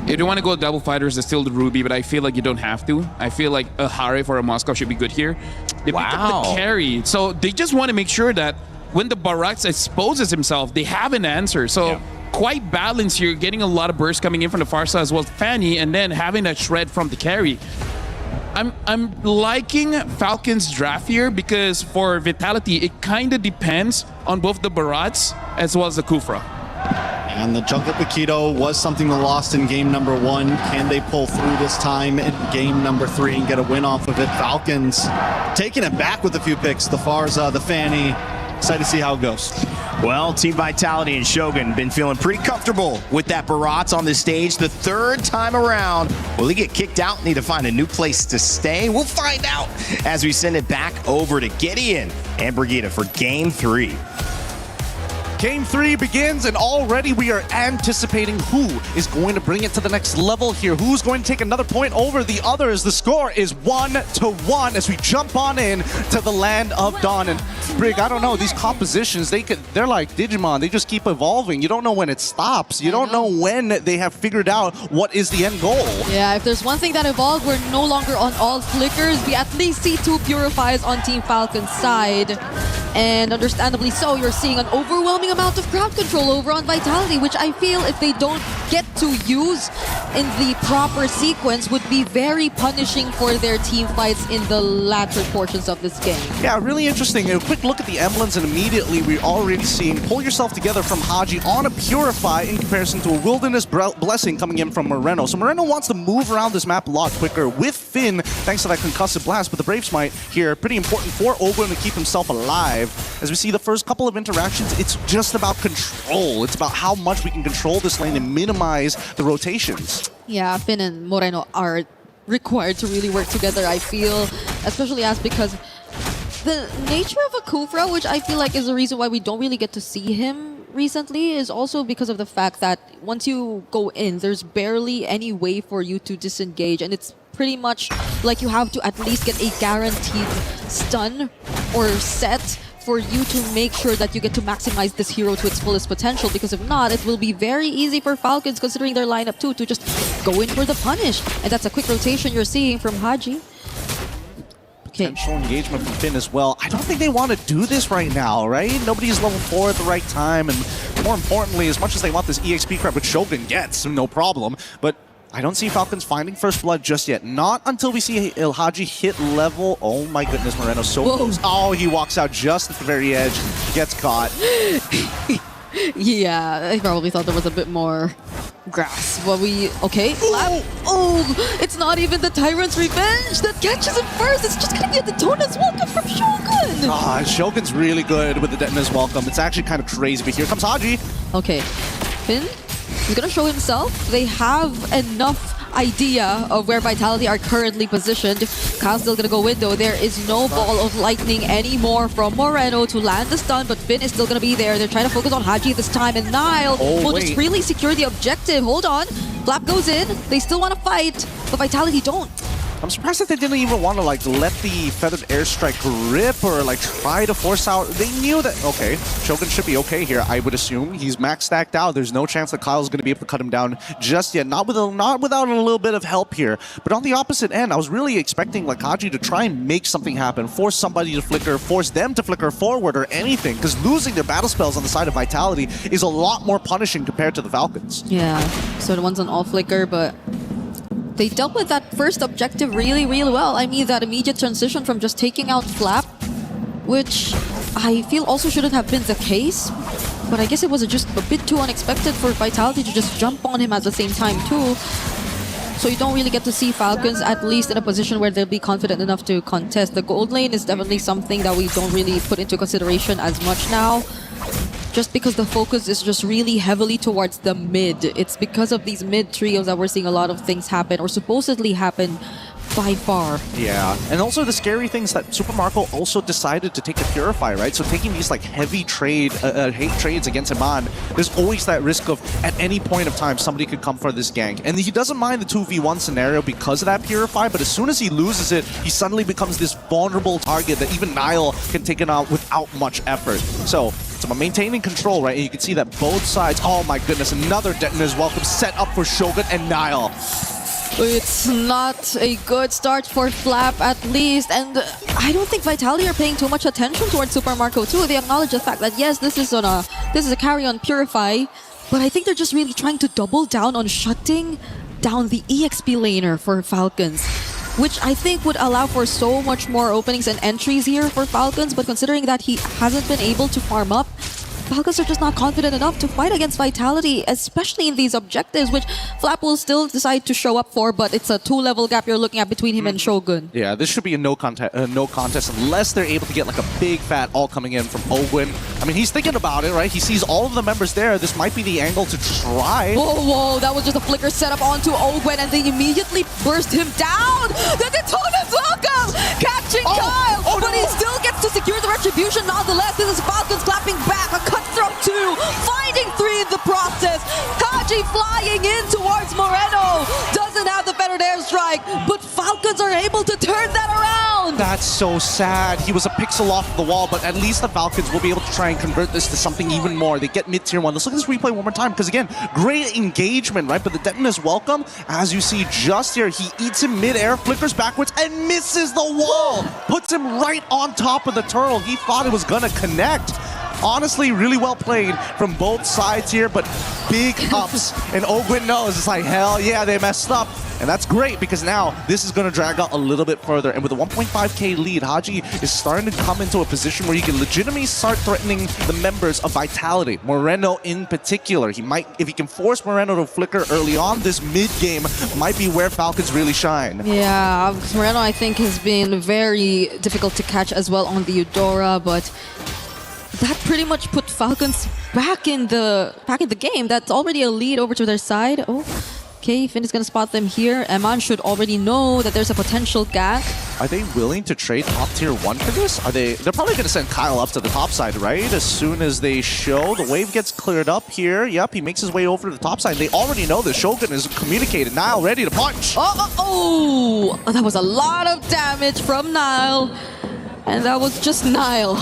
If you want to go double fighters, it's still the Ruby, but I feel like you don't have to. I feel like a Harif or a Moskov should be good here. They picked up the carry, so they just want to make sure that when the Barax exposes himself, they have an answer. So quite balanced here, getting a lot of bursts coming in from the Pharsa as well as Fanny, and then having that shred from the carry. I'm liking Falcon's draft here because for Vitality, it kind of depends on both the Barats as well as the Kufra. And the Jungle Paquito was something they lost in game number 1. Can they pull through this time in game number 3 and get a win off of it? Falcons taking it back with a few picks. The Pharsa, the Fanny. Excited to see how it goes. Well, Team Vitality and Shogun been feeling pretty comfortable with that Barats on the stage the 3rd time around. Will he get kicked out? Need to find a new place to stay? We'll find out as we send it back over to Gideon and Brigitte for game 3. Game 3 begins, and already we are anticipating who is going to bring it to the next level here. Who's going to take another point over the others? The score is 1-1 as we jump on in to the land of Dawn. And Brig, I don't know, these compositions, they're like Digimon. They just keep evolving. You don't know when it stops. You don't know when they have figured out what is the end goal. Yeah, if there's one thing that evolved, we're no longer on all flickers. We at least see 2 Purifies on Team Falcon's side. And understandably so, you're seeing an overwhelming amount of crowd control over on Vitality, which I feel if they don't get to use in the proper sequence would be very punishing for their team fights in the latter portions of this game. Yeah, really interesting. A quick look at the emblems, and immediately we're already seeing Pull Yourself Together from Haji on a Purify in comparison to a Wilderness Blessing coming in from Moreno. So Moreno wants to move around this map a lot quicker with Finn, thanks to that Concussive Blast, but the Brave Smite here, pretty important for Ogun to keep himself alive. As we see the first couple of interactions, it's just about control. It's about how much we can control this lane and minimize the rotations. Yeah, Finn and Moreno are required to really work together, I feel, especially because the nature of a Kufra, which I feel like is the reason why we don't really get to see him recently, is also because of the fact that once you go in, there's barely any way for you to disengage, and it's pretty much like you have to at least get a guaranteed stun or set for you to make sure that you get to maximize this hero to its fullest potential, because if not, it will be very easy for Falcons, considering their lineup too, to just go in for the punish. And that's a quick rotation you're seeing from Haji. Potential engagement from Finn as well. I don't think they want to do this right now, right? Nobody's level 4 at the right time, and more importantly, as much as they want this EXP crap, which Shogun gets, no problem, but I don't see Falcons finding First Blood just yet. Not until we see Ilhaji hit level. Oh my goodness, Moreno so close. Oh, he walks out just at the very edge. Gets caught. Yeah, I probably thought there was a bit more grass. But okay. Oh, it's not even the Tyrant's Revenge that catches him first. It's just gonna be a Detona's Welcome from Shogun. Ah, Shogun's really good with the Detona's Welcome. It's actually kind of crazy, but here comes Haji. Okay, Finn, he's gonna show himself. They have enough idea of where Vitality are currently positioned. Kyle's still gonna go window. There is no Ball of Lightning anymore from Moreno to land the stun, but Finn is still gonna be there. They're trying to focus on Haji this time, and Nile will just really secure the objective. Hold on. Flap goes in. They still want to fight, but Vitality don't. I'm surprised that they didn't even want to let the Feathered Airstrike rip or try to force out. They knew that, okay, Shogun should be okay here, I would assume. He's max stacked out. There's no chance that Kyle's going to be able to cut him down just yet. Not without a little bit of help here. But on the opposite end, I was really expecting Haji to try and make something happen, force somebody to flicker, force them to flicker forward or anything, because losing their battle spells on the side of Vitality is a lot more punishing compared to the Falcons. Yeah, so the one's on all flicker, but they dealt with that first objective really, really well. I mean, that immediate transition from just taking out Flap, which I feel also shouldn't have been the case, but I guess it was just a bit too unexpected for Vitality to just jump on him at the same time too. So you don't really get to see Falcons at least in a position where they'll be confident enough to contest. The gold lane is definitely something that we don't really put into consideration as much now, just because the focus is just really heavily towards the mid. It's because of these mid trios that we're seeing a lot of things happen, or supposedly happen, by far. Yeah, and also the scary thing is that Super Marco also decided to take the Purify, right? So taking these heavy hate trades against Iman, there's always that risk of at any point of time somebody could come for this gank. And he doesn't mind the 2v1 scenario because of that Purify, but as soon as he loses it, he suddenly becomes this vulnerable target that even Nile can take it out without much effort. So it's about maintaining control, right? And you can see that both sides, oh my goodness, another Detona's Welcome set up for Shogun and Nile. It's not a good start for Flap, at least, and I don't think Vitality are paying too much attention towards Super Marco too. They acknowledge the fact that yes, this is a carry on Purify, but I think they're just really trying to double down on shutting down the EXP laner for Falcons, which I think would allow for so much more openings and entries here for Falcons. But considering that he hasn't been able to farm up, Falcons are just not confident enough to fight against Vitality, especially in these objectives, which Flap will still decide to show up for, but it's a 2-level gap you're looking at between him and Shogun. Yeah, this should be a no contest unless they're able to get a big fat all coming in from Owen. I mean, he's thinking about it, right? He sees all of the members there. This might be the angle to try. Whoa, that was just a flicker setup onto Owen, and they immediately burst him down. The Detona's Welcome! catching Kyle, but he still gets to secure the retribution nonetheless. This is Falcons clapping back, a cutthroat 2, finding 3 in the process. Haji flying in towards Moreno, doesn't have the feathered airstrike, but Falcons are able to turn that around. That's so sad. He was a pixel off the wall, but at least the Falcons will be able to try and convert this to something even more. They get mid-tier 1. Let's look at this replay one more time, because again, great engagement, right? But the Denton is welcome. As you see just here, he eats him mid-air, flickers backwards, and misses the wall. Puts him right on top of the turtle. He thought it was gonna connect. Honestly, really well played from both sides here, but big ups. And Ogwin knows, it's like, hell yeah, they messed up. And that's great, because now this is going to drag out a little bit further. And with a 1.5k lead, Haji is starting to come into a position where he can legitimately start threatening the members of Vitality. Moreno in particular. He might, if he can force Moreno to flicker early on, this mid-game might be where Falcons really shine. Yeah, because Moreno, I think, has been very difficult to catch as well on the Eudora, but that pretty much put Falcons back in the game. That's already a lead over to their side. Oh, okay, Finn is gonna spot them here. Eman should already know that there's a potential gank. Are they willing to trade top tier 1 for this? They're probably gonna send Kyle up to the top side, right? As soon as they show, the wave gets cleared up here. Yep, he makes his way over to the top side. They already know the Shogun is communicated. Nile ready to punch. Oh, that was a lot of damage from Nile. And that was just Nile.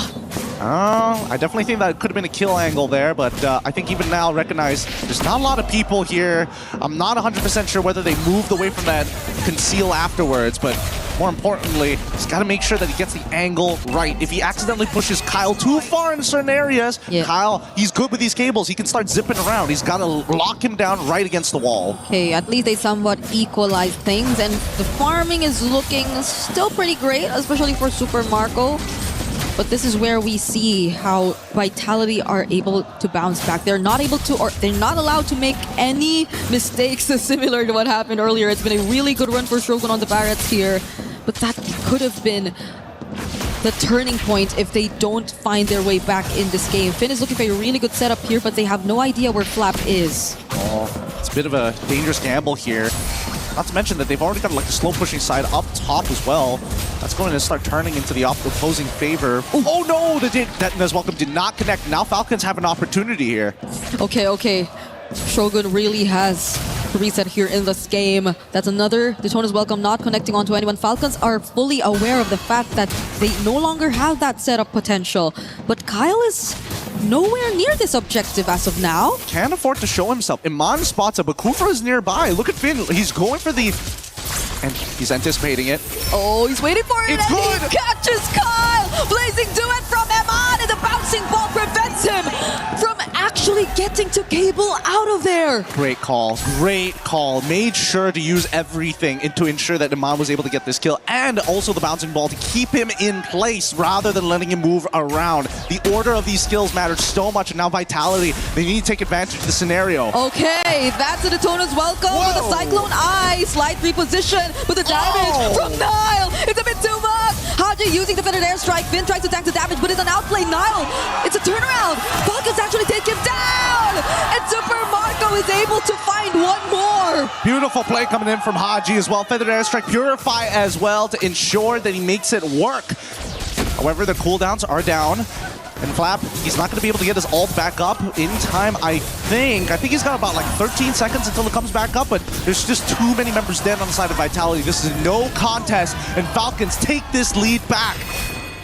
I definitely think that could have been a kill angle there, but I think even now recognize there's not a lot of people here. I'm not 100% sure whether they moved away from that conceal afterwards, but more importantly, he's got to make sure that he gets the angle right. If he accidentally pushes Kyle too far in certain areas, Kyle, he's good with these cables. He can start zipping around. He's got to lock him down right against the wall. Okay, at least they somewhat equalize things, and the farming is looking still pretty great, especially for Super Marco. But this is where we see how Vitality are able to bounce back. They're not able to, or they're not allowed to make any mistakes similar to what happened earlier. It's been a really good run for Shogun on the Barretts here, but that could have been the turning point if they don't find their way back in this game. Finn is looking for a really good setup here, but they have no idea where Flap is. Oh, it's a bit of a dangerous gamble here. Not to mention that they've already got like a slow pushing side up top as well. That's going to start turning into the opposing favor. Oh no, the Detona's welcome did not connect. Now Falcons have an opportunity here. Okay. Shogun really has reset here in this game. That's another Detona's welcome not connecting onto anyone. Falcons are fully aware of the fact that they no longer have that setup potential. But Kyle is nowhere near this objective as of now. Can't afford to show himself. Iman spots it, but Kufra is nearby. Look at Finn. He's going for the... And he's anticipating it. Oh, he's waiting for it. It's good. He catches Kyle. Blazing duet from Eman, and the bouncing ball prevents him from actually getting to cable out of there. Great call. Great call. Made sure to use everything to ensure that Iman was able to get this kill, and also the bouncing ball to keep him in place rather than letting him move around. The order of these skills matters so much, and now Vitality, they need to take advantage of the scenario. Okay, that's a Detona's welcome with a Cyclone Eye. Slight reposition. With the damage from Nile, it's a bit too much. Haji using the feathered airstrike. Finn tries to tank the damage, but it's an outplay. Nile, it's a turnaround. Falcons actually take him down, and Super Marco is able to find one more. Beautiful play coming in from Haji as well. Feathered airstrike, Purify as well to ensure that he makes it work. However, the cooldowns are down. And Flap, he's not going to be able to get his ult back up in time, I think. I think he's got about like 13 seconds until it comes back up, but there's just too many members dead on the side of Vitality. This is no contest, and Falcons take this lead back.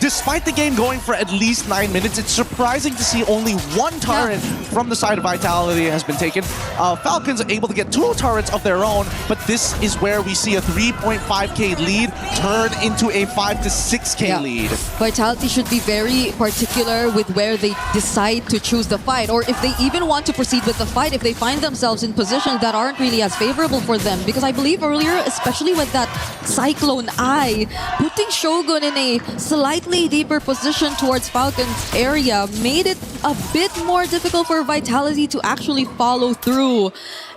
Despite the game going for at least 9 minutes, it's surprising to see only one turret from the side of Vitality has been taken. Falcons are able to get 2 turrets of their own, but this is where we see a 3.5k lead turn into a 5 to 6k lead. Vitality should be very particular with where they decide to choose the fight, or if they even want to proceed with the fight, if they find themselves in positions that aren't really as favorable for them. Because I believe earlier, especially with that Cyclone Eye, putting Shogun in a slightly deeper position towards Falcon's area made it a bit more difficult for Vitality to actually follow through.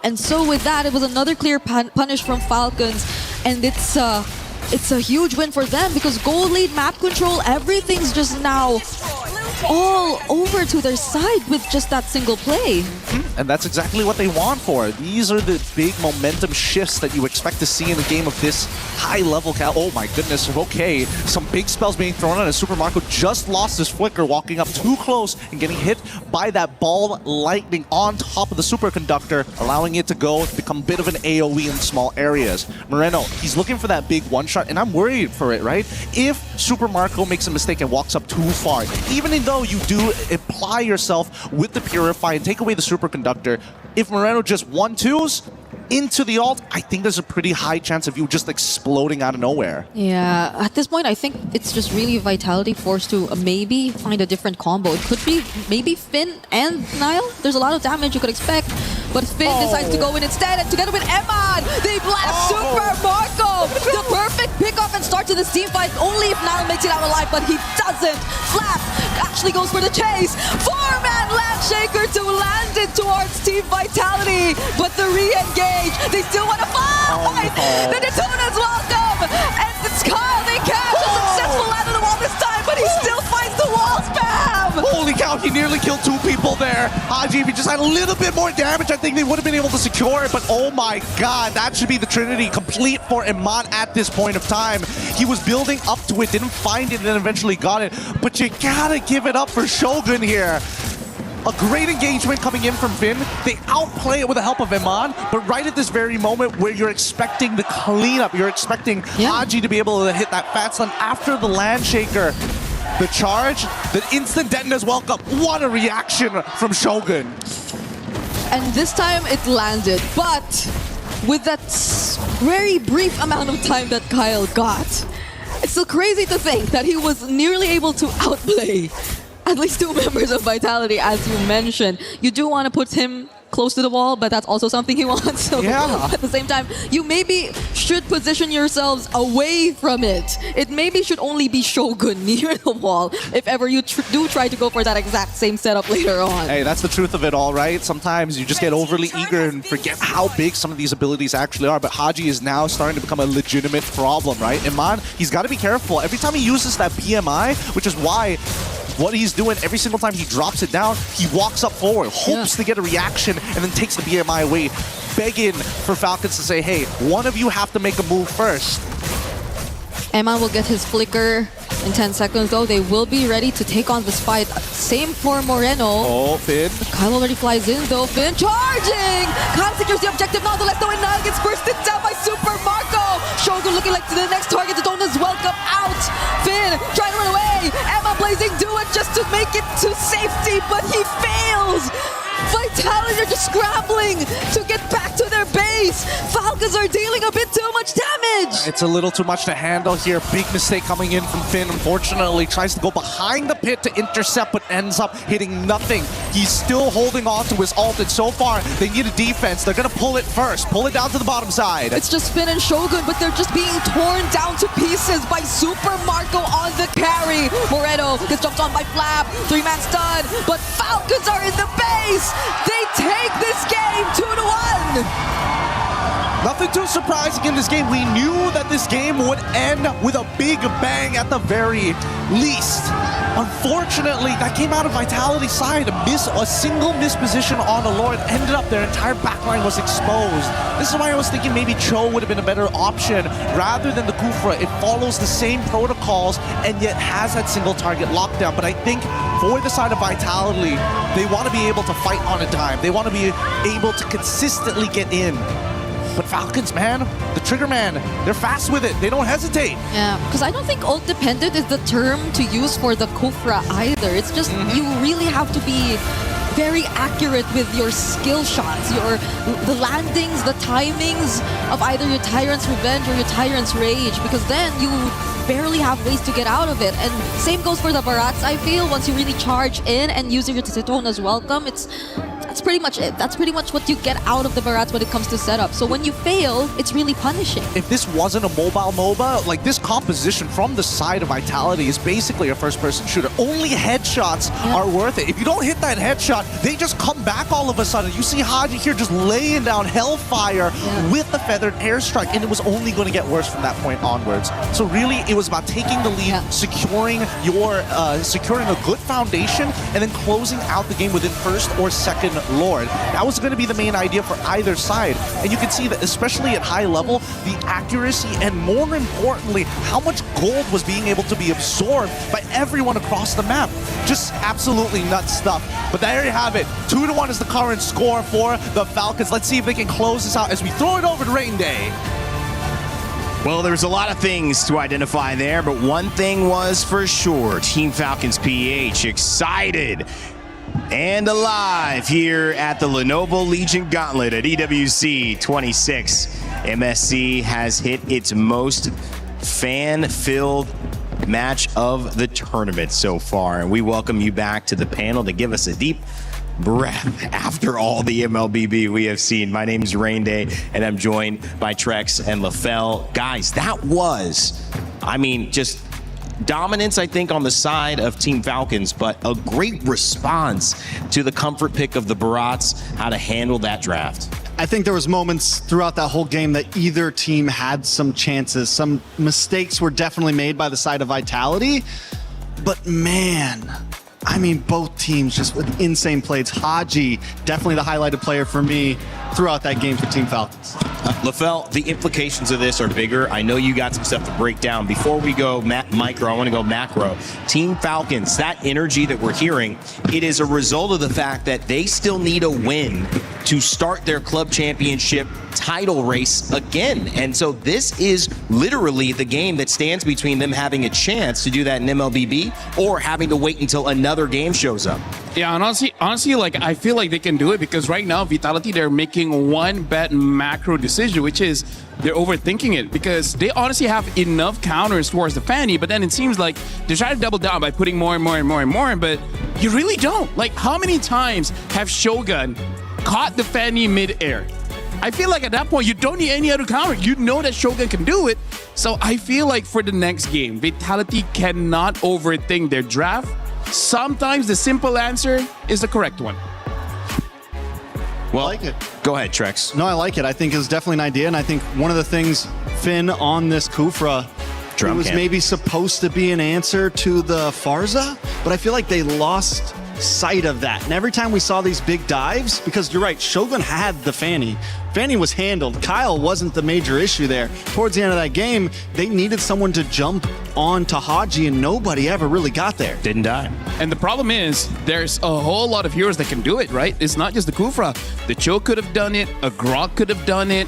And so with that, it was another clear punish from Falcons, and it's a huge win for them because gold lead, map control, everything's just now all over to their side with just that single play. And that's exactly what they want for. These are the big momentum shifts that you expect to see in a game of this high level. Oh my goodness, okay. Some big spells being thrown on, and Super Marco just lost his flicker, walking up too close and getting hit by that ball lightning on top of the superconductor, allowing it to go become a bit of an AoE in small areas. Moreno, he's looking for that big one shot, and I'm worried for it, right? If Super Marco makes a mistake and walks up too far, even though you do apply yourself with the Purify and take away the superconductor, if Moreno just 1-2s into the ult, I think there's a pretty high chance of you just exploding out of nowhere. Yeah, at this point, I think it's just really Vitality forced to maybe find a different combo. It could be maybe Finn and Niall. There's a lot of damage you could expect, but Finn decides to go in instead, and together with Eman, they blast Super Marco! The perfect pickoff and start to this team fight, only if Niall makes it out alive, but he doesn't. Flap actually goes for the chase. 4-man Landshaker to land it towards Team Vitality, but the re-engage, they still want to fight! The Daytona's welcome! And it's Kyle, they catch a successful land on the wall this time, but he still finds the wall spam! Holy cow, he nearly killed 2 people there. Haji, if he just had a little bit more damage, I think they would have been able to secure it, but oh my god, that should be the Trinity complete for Iman at this point of time. He was building up to it, didn't find it, and then eventually got it, but you gotta give it up for Shogun here. A great engagement coming in from Finn. They outplay it with the help of Iman, but right at this very moment where you're expecting the cleanup, you're expecting Haji to be able to hit that fat stun after the Landshaker. The charge, the instant Detona's welcome. What a reaction from Shogun. And this time it landed, but with that very brief amount of time that Kyle got, it's still crazy to think that he was nearly able to outplay at least 2 members of Vitality, as you mentioned. You do want to put him close to the wall, but that's also something he wants. So at the same time, you maybe should position yourselves away from it. It maybe should only be Shogun near the wall if ever you do try to go for that exact same setup later on. Hey, that's the truth of it all, right? Sometimes you just get overly eager and forget how big some of these abilities actually are, but Haji is now starting to become a legitimate problem, right? Iman, he's got to be careful. Every time he uses that BMI, which is why what he's doing every single time he drops it down, he walks up forward, hopes to get a reaction, and then takes the BMI away, begging for Falcons to say, hey, one of you have to make a move first. Eman will get his flicker in 10 seconds, though. They will be ready to take on this fight. Same for Moreno. Oh, Finn. Kyle already flies in, though. Finn charging! Kyle secures the objective nonetheless, though, and Niall gets bursted down by Super Marco. Shogun looking like the next target. Daytona's welcome out. Finn trying to run away. Emma blazing, do it just to make it to safety, but he fails. Vitality are just scrambling to get back to their base. Falcons are dealing a bit too much damage. It's a little too much to handle here. Big mistake coming in from Finn. Unfortunately, tries to go behind the pit to intercept, but ends up hitting nothing. He's still holding on to his ult, and so far, they need a defense. They're going to pull it first. Pull it down to the bottom side. It's just Finn and Shogun, but they're just being torn down to pieces by Super Marco on the carry. Moreno gets jumped on by Flap. 3-man stun, but Falcons are in the base. They take this game 2-1. Nothing too surprising in this game. We knew that this game would end with a big bang at the very least. Unfortunately, that came out of Vitality's side. A single misposition on the Lord ended up their entire backline was exposed. This is why I was thinking maybe Cho would have been a better option rather than the Kufra. It follows the same protocols and yet has that single target lockdown. But I think for the side of Vitality, they want to be able to fight on a dime. They want to be able to consistently get in. But Falcons, man, the trigger man, they're fast with it. They don't hesitate. Yeah, because I don't think ult dependent is the term to use for the Kufra either. It's just you really have to be very accurate with your skill shots, the landings, the timings of either your Tyrant's Revenge or your Tyrant's Rage, because then you barely have ways to get out of it. And same goes for the Barats, I feel. Once you really charge in and use your Daytona's welcome, it's that's pretty much it. That's pretty much what you get out of the Barats when it comes to setup. So when you fail, it's really punishing. If this wasn't a mobile MOBA, like this composition from the side of Vitality is basically a first-person shooter. Only headshots are worth it. If you don't hit that headshot, they just come back all of a sudden. You see Haji here just laying down hellfire with the feathered airstrike, and it was only going to get worse from that point onwards. So really, it was about taking the lead, securing a good foundation, and then closing out the game within first or second Lord. That was going to be the main idea for either side. And you can see that, especially at high level, the accuracy and, more importantly, how much gold was being able to be absorbed by everyone across the map. Just absolutely nuts stuff. But there you have it. 2-1 is the current score for the Falcons. Let's see if they can close this out as we throw it over to Rain Day. Well, there's a lot of things to identify there, but one thing was for sure. Team Falcons PH excited and alive here at the Lenovo Legion Gauntlet at EWC 26. MSC has hit its most fan-filled match of the tournament so far. And we welcome you back to the panel to give us a deep breath after all the MLBB we have seen. My name's Rain Day, and I'm joined by Trex and LaFell. Guys, that was, I mean, just dominance, I think, on the side of Team Falcons, but a great response to the comfort pick of the Barats, how to handle that draft. I think there was moments throughout that whole game that either team had some chances. Some mistakes were definitely made by the side of Vitality, but man, I mean, both teams just with insane plays. Haji, definitely the highlighted player for me throughout that game for Team Falcons. LaFell, the implications of this are bigger. I know you got some stuff to break down. Before we go micro, I want to go macro. Team Falcons, that energy that we're hearing, it is a result of the fact that they still need a win to start their club championship title race again. And so this is literally the game that stands between them having a chance to do that in MLBB or having to wait until another game shows up. Yeah, and honestly, like, I feel like they can do it because right now, Vitality, they're making one bad macro decision, which is they're overthinking it because they honestly have enough counters towards the Fanny, but then it seems like they're trying to double down by putting more and more and more and more, but you really don't. Like, how many times have Shogun caught the Fanny mid-air? I feel like at that point, you don't need any other counter. You know that Shogun can do it. So I feel like for the next game, Vitality cannot overthink their draft. Sometimes the simple answer is the correct one. Well, I like it. Go ahead, Trex. No, I like it. I think it's definitely an idea, and I think one of the things, Finn, on this Kufra, it was maybe supposed to be an answer to the Farza, but I feel like they lost sight of that. And every time we saw these big dives, because you're right, Shogun had the Fanny. Fanny was handled. Kyle wasn't the major issue there. Towards the end of that game, they needed someone to jump on to Haji, and nobody ever really got there. Didn't die. And the problem is, there's a whole lot of heroes that can do it, right? It's not just the Kufra. The Cho could have done it. A Grok could have done it.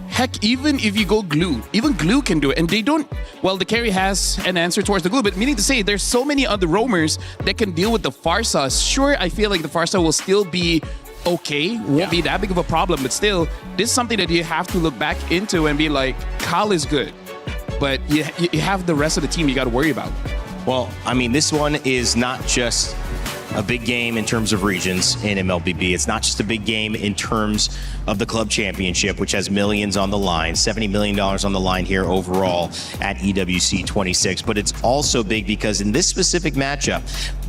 Heck, even if you go Glue, even Glue can do it. And they don't, well, the carry has an answer towards the Glue, but meaning to say there's so many other roamers that can deal with the Farsa. Sure, I feel like the Farsa will still be okay, won't be that big of a problem, but still, this is something that you have to look back into and be like, Kyle is good, but you have the rest of the team you got to worry about. Well, I mean, this one is not just a big game in terms of regions in MLBB. It's not just a big game in terms of the club championship, which has millions on the line, $70 million on the line here overall at EWC 26. But it's also big because in this specific matchup,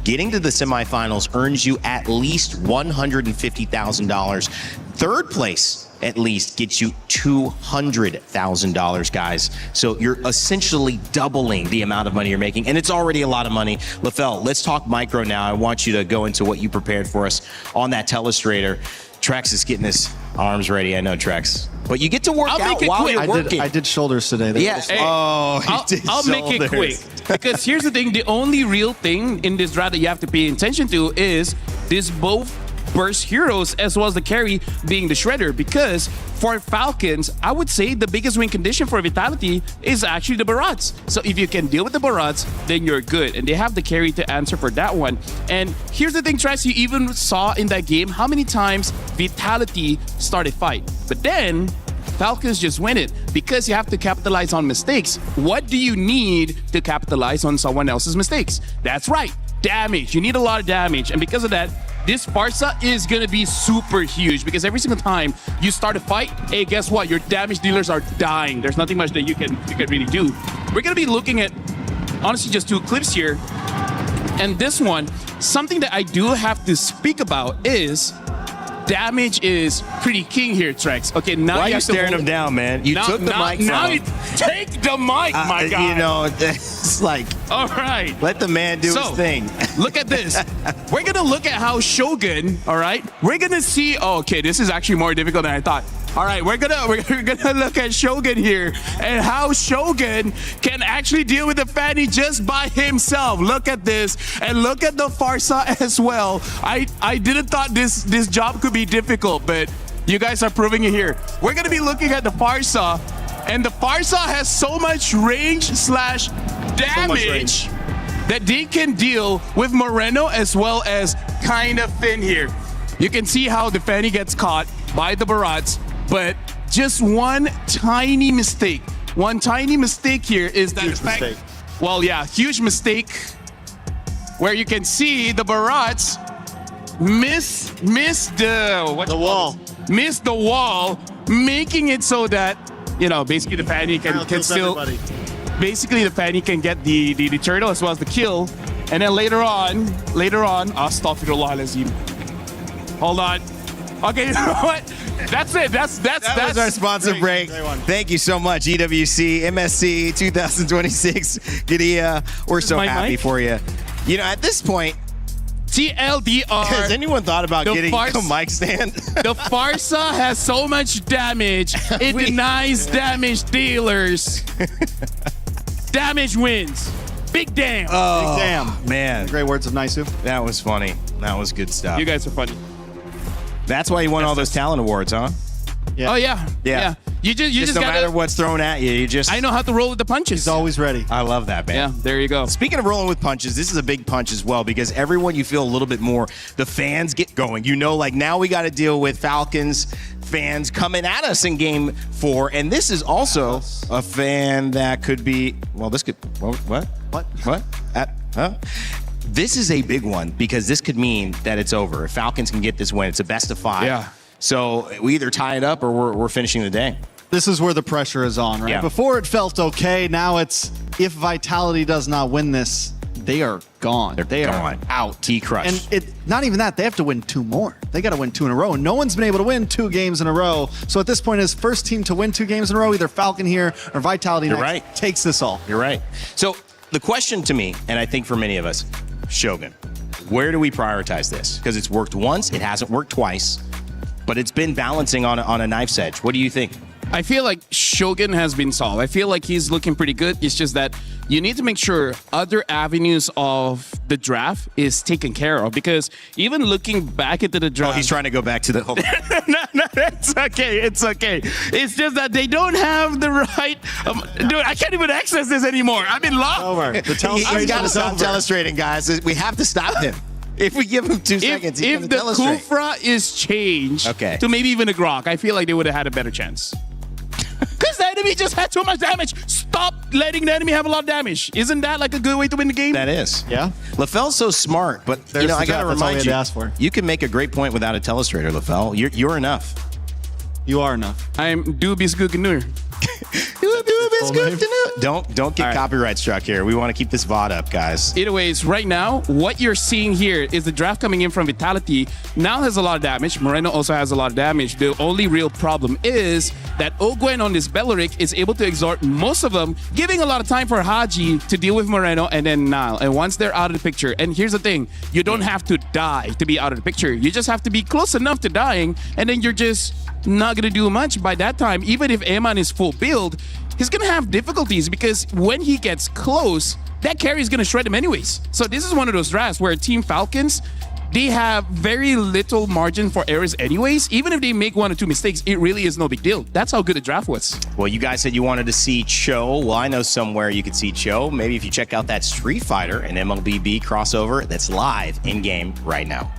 getting to the semifinals earns you at least $150,000. Third place at least gets you $200,000, guys. So you're essentially doubling the amount of money you're making, and it's already a lot of money. LaFell, let's talk micro now. I want you to go into what you prepared for us on that telestrator. Trex is getting his arms ready. I know, Trex. But you get to work out while you're working. I did shoulders today. Yeah. Hey, I'll make it quick. Because here's the thing. The only real thing in this draft that you have to pay attention to is this both burst heroes as well as the carry being the Shredder, because for Falcons, I would say the biggest win condition for Vitality is actually the Barats. So if you can deal with the Barats, then you're good. And they have the carry to answer for that one. And here's the thing, Trace, you even saw in that game how many times Vitality started fight. But then Falcons just win it because you have to capitalize on mistakes. What do you need to capitalize on someone else's mistakes? That's right, damage. You need a lot of damage. And because of that, this Farsa is going to be super huge because every single time you start a fight, hey, guess what? Your damage dealers are dying. There's nothing much that you can really do. We're going to be looking at, honestly, just 2 clips here. And this one, something that I do have to speak about is damage is pretty king here, Trex. Okay, now Why are you you have to staring hold him it. down, man? You took the mic from Now him. take the mic, my guy. You know, it's like, all right. Let the man do his thing. Look at this. We're going to look at how Shogun, all right? We're going to see, oh, okay, this is actually more difficult than I thought. All right, we're gonna look at Shogun here and how Shogun can actually deal with the Fanny just by himself. Look at this and look at the Farsa as well. I didn't thought this job could be difficult, but you guys are proving it here. We're gonna be looking at the Farsa, and the Farsa has so much range / damage that they can deal with Moreno as well as kind of Finn here. You can see how the Fanny gets caught by the Barats. But just one tiny mistake. One tiny mistake here is that Huge mistake. Well, yeah, huge mistake. Where you can see the Barats miss the wall. Miss the wall, making it so that, you know, basically the Fanny can still basically the Fanny can get the turtle as well as the kill. And then later on, astaghfirullah lazim. Hold on. Okay, you know what? That's it. That's was our sponsor break. Thank you so much, EWC, MSC 2026. Gidia, we're so happy mic? for you. You know, at this point, TLDR. has anyone thought about getting a Farsa- mic stand? The Farsa has so much damage, it denies damage dealers. Damage wins. Big damn. Oh, Big damn. man. Great words of Naisu. That was funny. That was good stuff. You guys are funny. That's why you won all those talent awards, huh? Yeah. Oh yeah. You just no gotta, matter what's thrown at you, you just. I know how to roll with the punches. He's always ready. I love that, man. Yeah, there you go. Speaking of rolling with punches, this is a big punch as well because everyone you feel a little bit more, the fans get going. You know, like now we got to deal with Falcons fans coming at us in game 4. And this is also a fan that could be, well, this could, what? This is a big one because this could mean that it's over. If Falcons can get this win, it's a best of 5. Yeah. So we either tie it up or we're finishing the day. This is where the pressure is on, right? Yeah. Before it felt okay. Now it's, if Vitality does not win this, they are gone. They are out. T-Crush. And it not even that, they have to win 2 more. They got to win 2 in a row. No one's been able to win 2 games in a row. So at this point, his first team to win 2 games in a row, either Falcon here or Vitality You're next, right. takes this all. You're right. So the question to me, and I think for many of us, Shogun, where do we prioritize this? Because it's worked once, it hasn't worked twice, but it's been balancing on a knife's edge. What do you think? I feel like Shogun has been solved. I feel like he's looking pretty good. It's just that you need to make sure other avenues of the draft is taken care of because even looking back into the draft. Oh, he's trying to go back to the. No, it's okay. It's okay. It's just that they don't have the right. Dude, I can't even access this anymore. I'm in love. Over. The He's got to stop telestrating, guys. We have to stop him. If we give him 2 seconds, he's if going the to telestrate. Kufra is changed Okay. to maybe even a Grok, I feel like they would have had a better chance. Because the enemy just had too much damage. Stop letting the enemy have a lot of damage. Isn't that like a good way to win the game? That is. Yeah. LaFell's so smart, but There's you know, the I got to draft. That's all we remind had you, to ask for. you can make a great point without a telestrator, LaFell. You're enough. You are enough. I'm Dubis Guganur. Don't get copyright struck here. We want to keep this VOD up, guys. Either ways, right now, what you're seeing here is the draft coming in from Vitality now has a lot of damage. Moreno also has a lot of damage. The only real problem is that Ogwen on this Belleric is able to exhort most of them, giving a lot of time for Haji to deal with Moreno and then Nile. And once they're out of the picture, and here's the thing, you don't have to die to be out of the picture. You just have to be close enough to dying, and then you're just not going to do much by that time. Even if Eman is full build, he's going to have difficulties because when he gets close, that carry is going to shred him anyways. So this is one of those drafts where Team Falcons, they have very little margin for errors anyways. Even if they make 1 or 2 mistakes, it really is no big deal. That's how good the draft was. Well, you guys said you wanted to see Cho. Well, I know somewhere you could see Cho. Maybe if you check out that Street Fighter and MLBB crossover that's live in-game right now.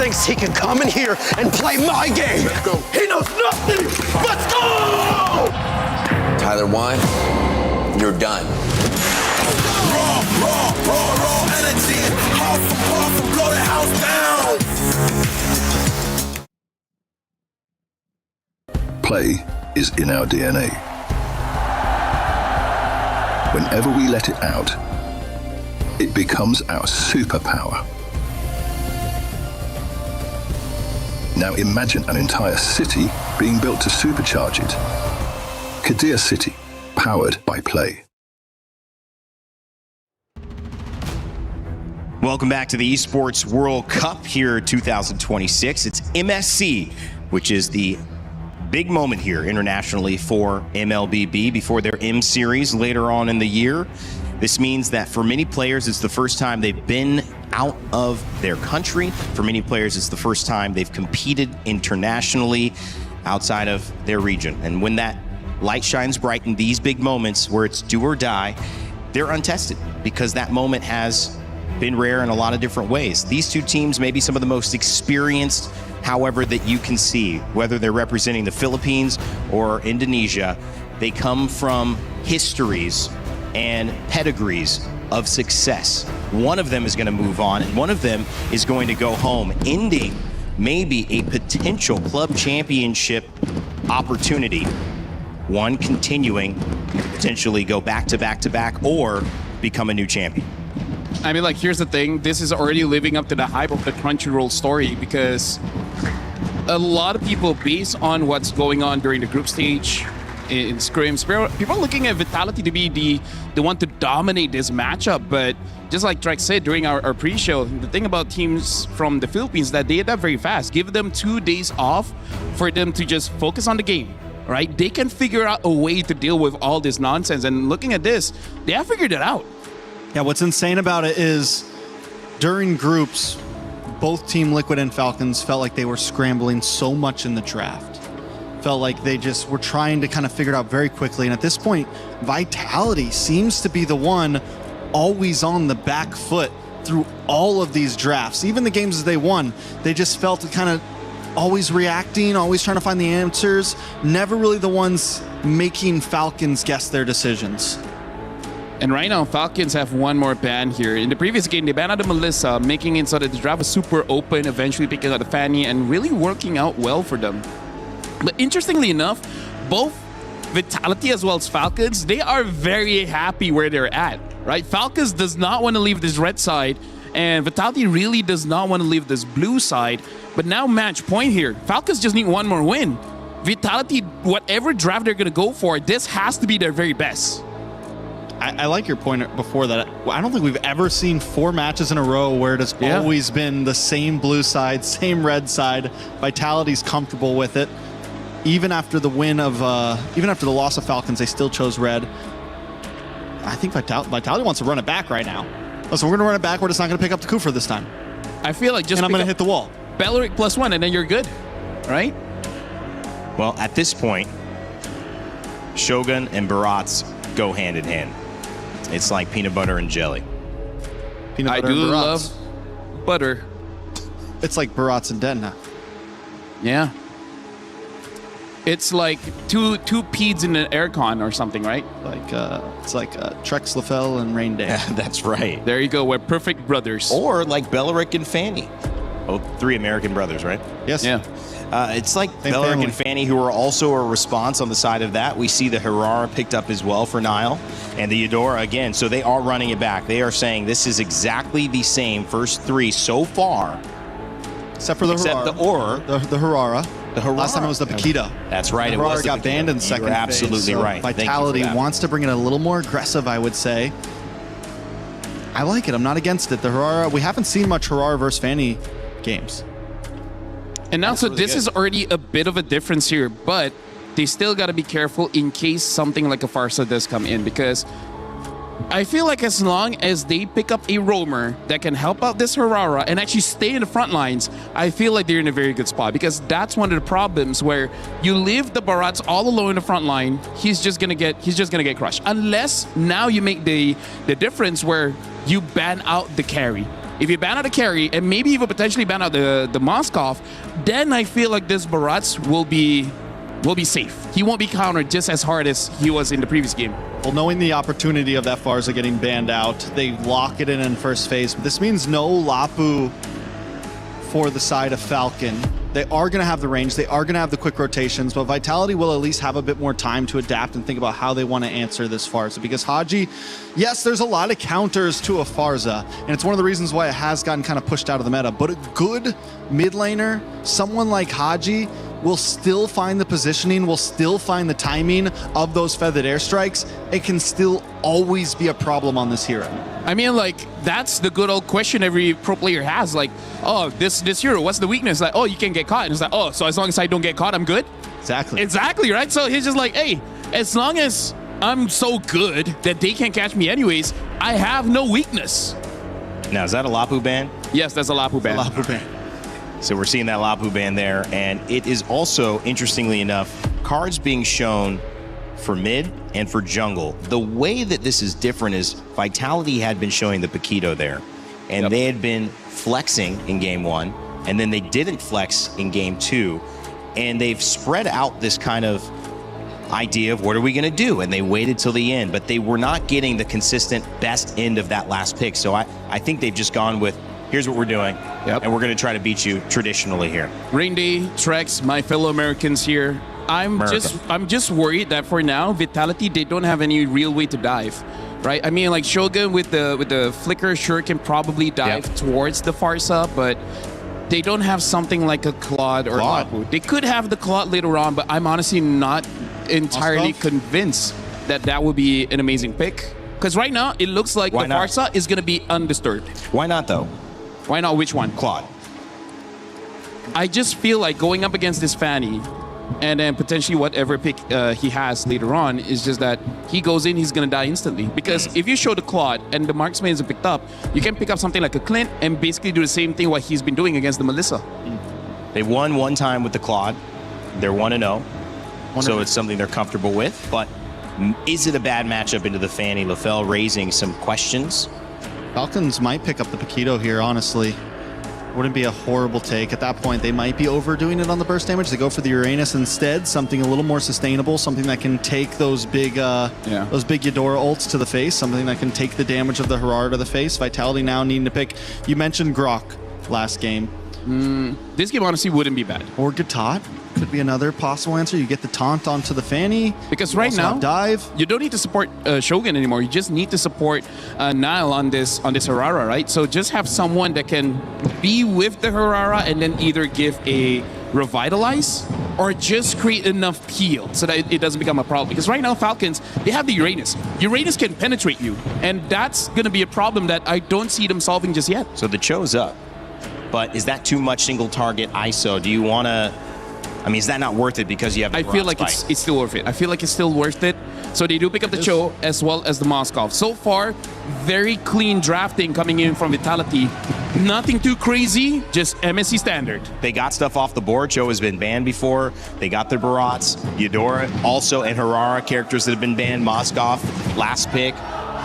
thinks he can come in here and play my game. He knows nothing. Let's go! Tyler Wine, you're done. Raw energy. Half and blow the house down. Play is in our DNA. Whenever we let it out, it becomes our superpower. Now imagine an entire city being built to supercharge it. Kadir City, powered by Play. Welcome back to the Esports World Cup here 2026. It's MSC, which is the big moment here internationally for MLBB before their M Series later on in the year. This means that for many players, it's the first time they've been out of their country. For many players, it's the first time they've competed internationally outside of their region. And when that light shines bright in these big moments where it's do or die, they're untested because that moment has been rare in a lot of different ways. These two teams may be some of the most experienced, however, that you can see, whether they're representing the Philippines or Indonesia. They come from histories and pedigrees of success. One of them is going to move on, and one of them is going to go home, ending maybe a potential club championship opportunity. One continuing, potentially go back to back to back, or become a new champion. I mean, like, here's the thing. This is already living up to the hype of the Crunchyroll story because a lot of people, based on what's going on during the group stage in scrims, people are looking at Vitality to be the one to dominate this matchup. But just like Drex said during our pre-show, the thing about teams from the Philippines is that they adapt very fast. Give them 2 days off for them to just focus on the game, right? They can figure out a way to deal with all this nonsense. And looking at this, they have figured it out. Yeah, what's insane about it is during groups, both Team Liquid and Falcons felt like they were scrambling so much in the draft. Felt like they just were trying to kind of figure it out very quickly. And at this point, Vitality seems to be the one always on the back foot through all of these drafts. Even the games that they won, they just felt kind of always reacting, always trying to find the answers, never really the ones making Falcons guess their decisions. And right now, Falcons have one more ban here. In the previous game, they banned out the Melissa, making it so that the draft was super open, eventually picking out the Fanny, and really working out well for them. But interestingly enough, both Vitality as well as Falcons, they are very happy where they're at, right? Falcons does not want to leave this red side, and Vitality really does not want to leave this blue side. But now match point here. Falcons just need one more win. Vitality, whatever draft they're going to go for, this has to be their very best. I like your point before that. I don't think we've ever seen 4 matches in a row where it has always been the same blue side, same red side. Vitality's comfortable with it. Even after the win of, even after the loss of Falcons, they still chose red. I think Vitality wants to run it back right now. So we're going to run it back. We're just not going to pick up the Kufra this time. I feel like just and I'm going to hit the wall. Belleric +1, and then you're good, right? Well, at this point, Shogun and Barats go hand in hand. It's like peanut butter and jelly. Peanut butter I do and Barats. love butter. It's like Barats and Denna. Yeah. It's like two peds in an aircon or something, right? Like it's like Trex Lafell and Rain Day. That's right. There you go. We're perfect brothers. Or like Belleric and Fanny. Both 3 American brothers, right? Yes. Yeah. It's like Same Belleric family. and Fanny, who are also a response on the side of that. We see the Herrera picked up as well for Nile, and the Eudora again. So they are running it back. They are saying this is exactly the same first 3 so far. Except for the Herrera. The Herrera. The Herrera. Last time it was the Paquita. That's right. The It Herrera was the got Paquita. banned in second You're phase, absolutely so right. Thank you for Vitality that. wants to bring it a little more aggressive, I would say. I like it. I'm not against it. The Herrera, we haven't seen much Herrera versus Fanny games. And now, so this is already a bit of a difference here, but they still got to be careful in case something like a Farsa does come in, because I feel like as long as they pick up a roamer that can help out this Herrera and actually stay in the front lines, I feel like they're in a very good spot, because that's one of the problems where you leave the Barats all alone in the front line, he's just gonna get crushed. Unless now you make the difference where you ban out the carry. if you ban out a carry and maybe even potentially ban out the Moskov, then I feel like this Barats will be safe. He won't be countered just as hard as he was in the previous game. Well, knowing the opportunity of that Farza getting banned out, they lock it in first phase. But this means no Lapu for the side of Falcon. They are going to have the range, they are going to have the quick rotations, but Vitality will at least have a bit more time to adapt and think about how they want to answer this Farza. Because Haji, yes, there's a lot of counters to a Farza, and it's one of the reasons why it has gotten kind of pushed out of the meta. But a good mid laner, someone like Haji, will still find the positioning, will still find the timing of those feathered airstrikes. It can still always be a problem on this hero. I mean, like, that's the good old question every pro player has. Like, oh, this hero, what's the weakness? Like, oh, you can get caught. And it's like, oh, so as long as I don't get caught, I'm good? Exactly. Exactly, right? So he's just like, hey, as long as I'm so good that they can't catch me anyways, I have no weakness. Now, is that a Lapu ban? Yes, that's a Lapu ban. Lapu ban. So we're seeing that Lapu ban there, and it is also, interestingly enough, cards being shown for mid and for jungle. The way that this is different is Vitality had been showing the Paquito there, and they had been flexing in game 1, and then they didn't flex in game 2, and they've spread out this kind of idea of what are we going to do, and they waited till the end, but they were not getting the consistent best end of that last pick. So I think they've just gone with, here's what we're doing, and we're going to try to beat you traditionally here. Rain Day, Trex, my fellow Americans here. I'm just worried that for now, Vitality, they don't have any real way to dive, right? I mean, like Shogun with the flicker sure can probably dive towards the Farsa, but they don't have something like a Claude or Lapu. They could have the Claude later on, but I'm honestly not entirely convinced that that would be an amazing pick. Because right now, it looks like the Farsa is going to be undisturbed. Why not, though? Why not? Which one? Claude. I just feel like going up against this Fanny and then potentially whatever pick he has later on is just that he goes in, he's going to die instantly. Because if you show the Claude and the marksman isn't picked up, you can pick up something like a Clint and basically do the same thing what he's been doing against the Melissa. They won one time with the Claude. They're 1-0. So it's something they're comfortable with. But is it a bad matchup into the Fanny? LaFell raising some questions. Falcons might pick up the Paquito here, honestly. Wouldn't be a horrible take. At that point, they might be overdoing it on the burst damage. They go for the Uranus instead, something a little more sustainable, something that can take those big Eudora ults to the face, something that can take the damage of the Herard to the face. Vitality now needing to pick. You mentioned Grok last game. This game honestly wouldn't be bad. Or Gatot could be another possible answer. You get the taunt onto the Fanny. Because right now, dive. You don't need to support Shogun anymore. You just need to support Nile on this Harara, right? So just have someone that can be with the Harara and then either give a revitalize or just create enough peel so that it doesn't become a problem. Because right now, Falcons, they have the Uranus. Uranus can penetrate you, and that's going to be a problem that I don't see them solving just yet. So the Cho's up. But is that too much single target ISO? Do you want to... I mean, is that not worth it because you have the I feel like it's still worth it. I feel like it's still worth it. So they do pick up the Cho as well as the Moskov. So far, very clean drafting coming in from Vitality. Nothing too crazy, just MSC standard. They got stuff off the board. Cho has been banned before. They got their Barats, Eudora, also and Harara, characters that have been banned. Moskov, last pick.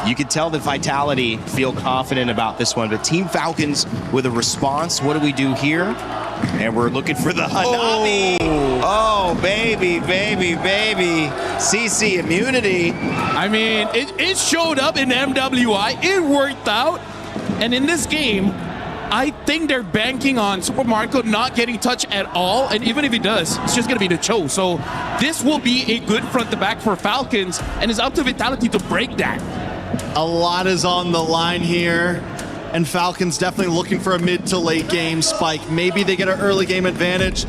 You can tell that Vitality feel confident about this one, but Team Falcons with a response. What do we do here? And we're looking for the Hanami. Oh, baby, baby, baby. CC immunity. I mean, it showed up in MWI. It worked out. And in this game, I think they're banking on Super Marco not getting touched at all. And even if he does, it's just going to be the Cho. So this will be a good front to back for Falcons. And it's up to Vitality to break that. A lot is on the line here, and Falcons definitely looking for a mid to late game spike. Maybe they get an early game advantage.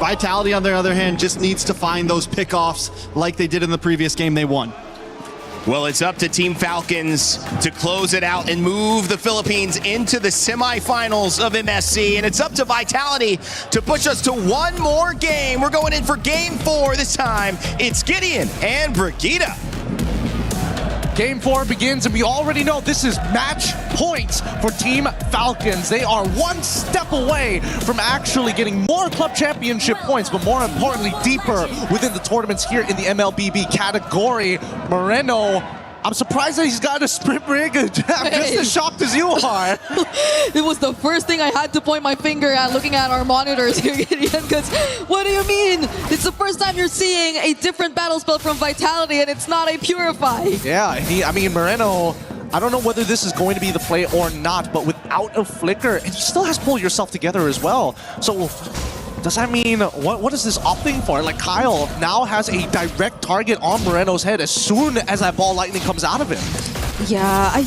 Vitality, on the other hand, just needs to find those pickoffs like they did in the previous game they won. Well, it's up to Team Falcons to close it out and move the Philippines into the semifinals of MSC. And it's up to Vitality to push us to one more game. We're going in for game 4 this time. It's Gideon and Brigitte. Game 4 begins, and we already know this is match points for Team Falcons. They are one step away from actually getting more club championship points, but more importantly, deeper within the tournaments here in the MLBB category. Moreno I'm surprised that he's got a sprint break. I'm just as shocked as you are. It was the first thing I had to point my finger at looking at our monitors here, Gideon, because what do you mean? It's the first time you're seeing a different battle spell from Vitality and it's not a Purify. Yeah, I mean, Moreno, I don't know whether this is going to be the play or not, but without a flicker, and he still has to pull yourself together as well. So does that mean, what is this opting for? Like, Kyle now has a direct target on Moreno's head as soon as that ball lightning comes out of him. Yeah,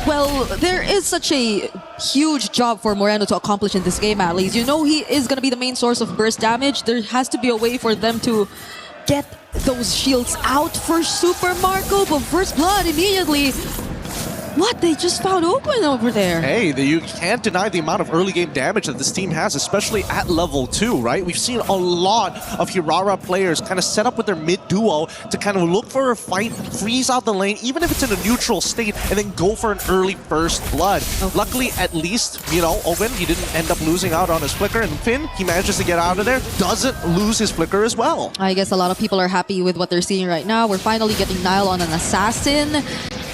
well, there is such a huge job for Moreno to accomplish in this game, at least. You know he is going to be the main source of burst damage. There has to be a way for them to get those shields out for Super Marco, but First Blood immediately... What? They just found Oakland over there. Hey, you can't deny the amount of early game damage that this team has, especially at level 2, right? We've seen a lot of Hirara players kind of set up with their mid duo to kind of look for a fight, freeze out the lane, even if it's in a neutral state, and then go for an early First Blood. Okay. Luckily, at least, you know, Owen, he didn't end up losing out on his flicker, and Finn, he manages to get out of there, doesn't lose his flicker as well. I guess a lot of people are happy with what they're seeing right now. We're finally getting Nile on an assassin.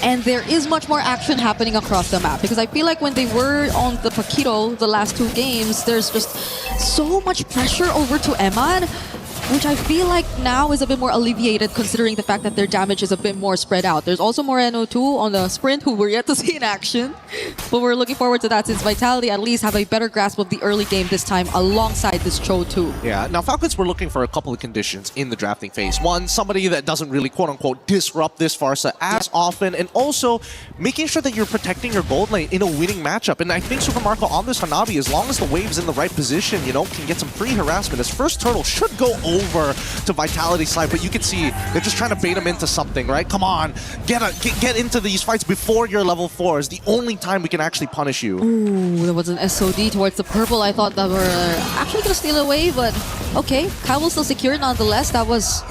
And there is much more action happening across the map, because I feel like when they were on the Paquito the last 2 games, there's just so much pressure over to Eman, which I feel like now is a bit more alleviated considering the fact that their damage is a bit more spread out. There's also Moreno too on the sprint, who we're yet to see in action. But we're looking forward to that since Vitality at least have a better grasp of the early game this time alongside this Cho too. Yeah, now Falcons were looking for a couple of conditions in the drafting phase. One, somebody that doesn't really quote-unquote disrupt this Pharsa as often, and also making sure that you're protecting your gold lane in a winning matchup. And I think Super Marco on this Hanabi, as long as the wave's in the right position, you know, can get some free harassment. His first turtle should go over to Vitality's side, but you can see they're just trying to bait him into something, right? Come on, get into these fights before you're level 4 is the only time we can actually punish you. Ooh, there was an SOD towards the purple. I thought that were actually going to steal away, but okay. Kyle will still secure nonetheless. That was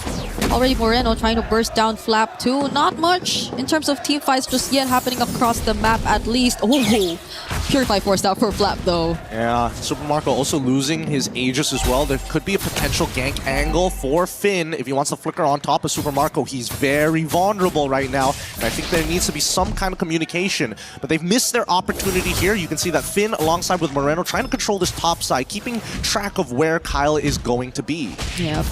already Moreno trying to burst down Flap too. Not much in terms of team fights just yet happening across the map at least. Oh, Purify forced out for Flap though. Yeah, Super Marco also losing his Aegis as well. There could be a potential gank angle for Finn if he wants to flicker on top of Super Marco. He's very vulnerable right now, and I think there needs to be some kind of communication. But they've missed their opportunity here. You can see that Finn alongside with Moreno trying to control this top side, keeping track of where Kyle is going to be. Yeah,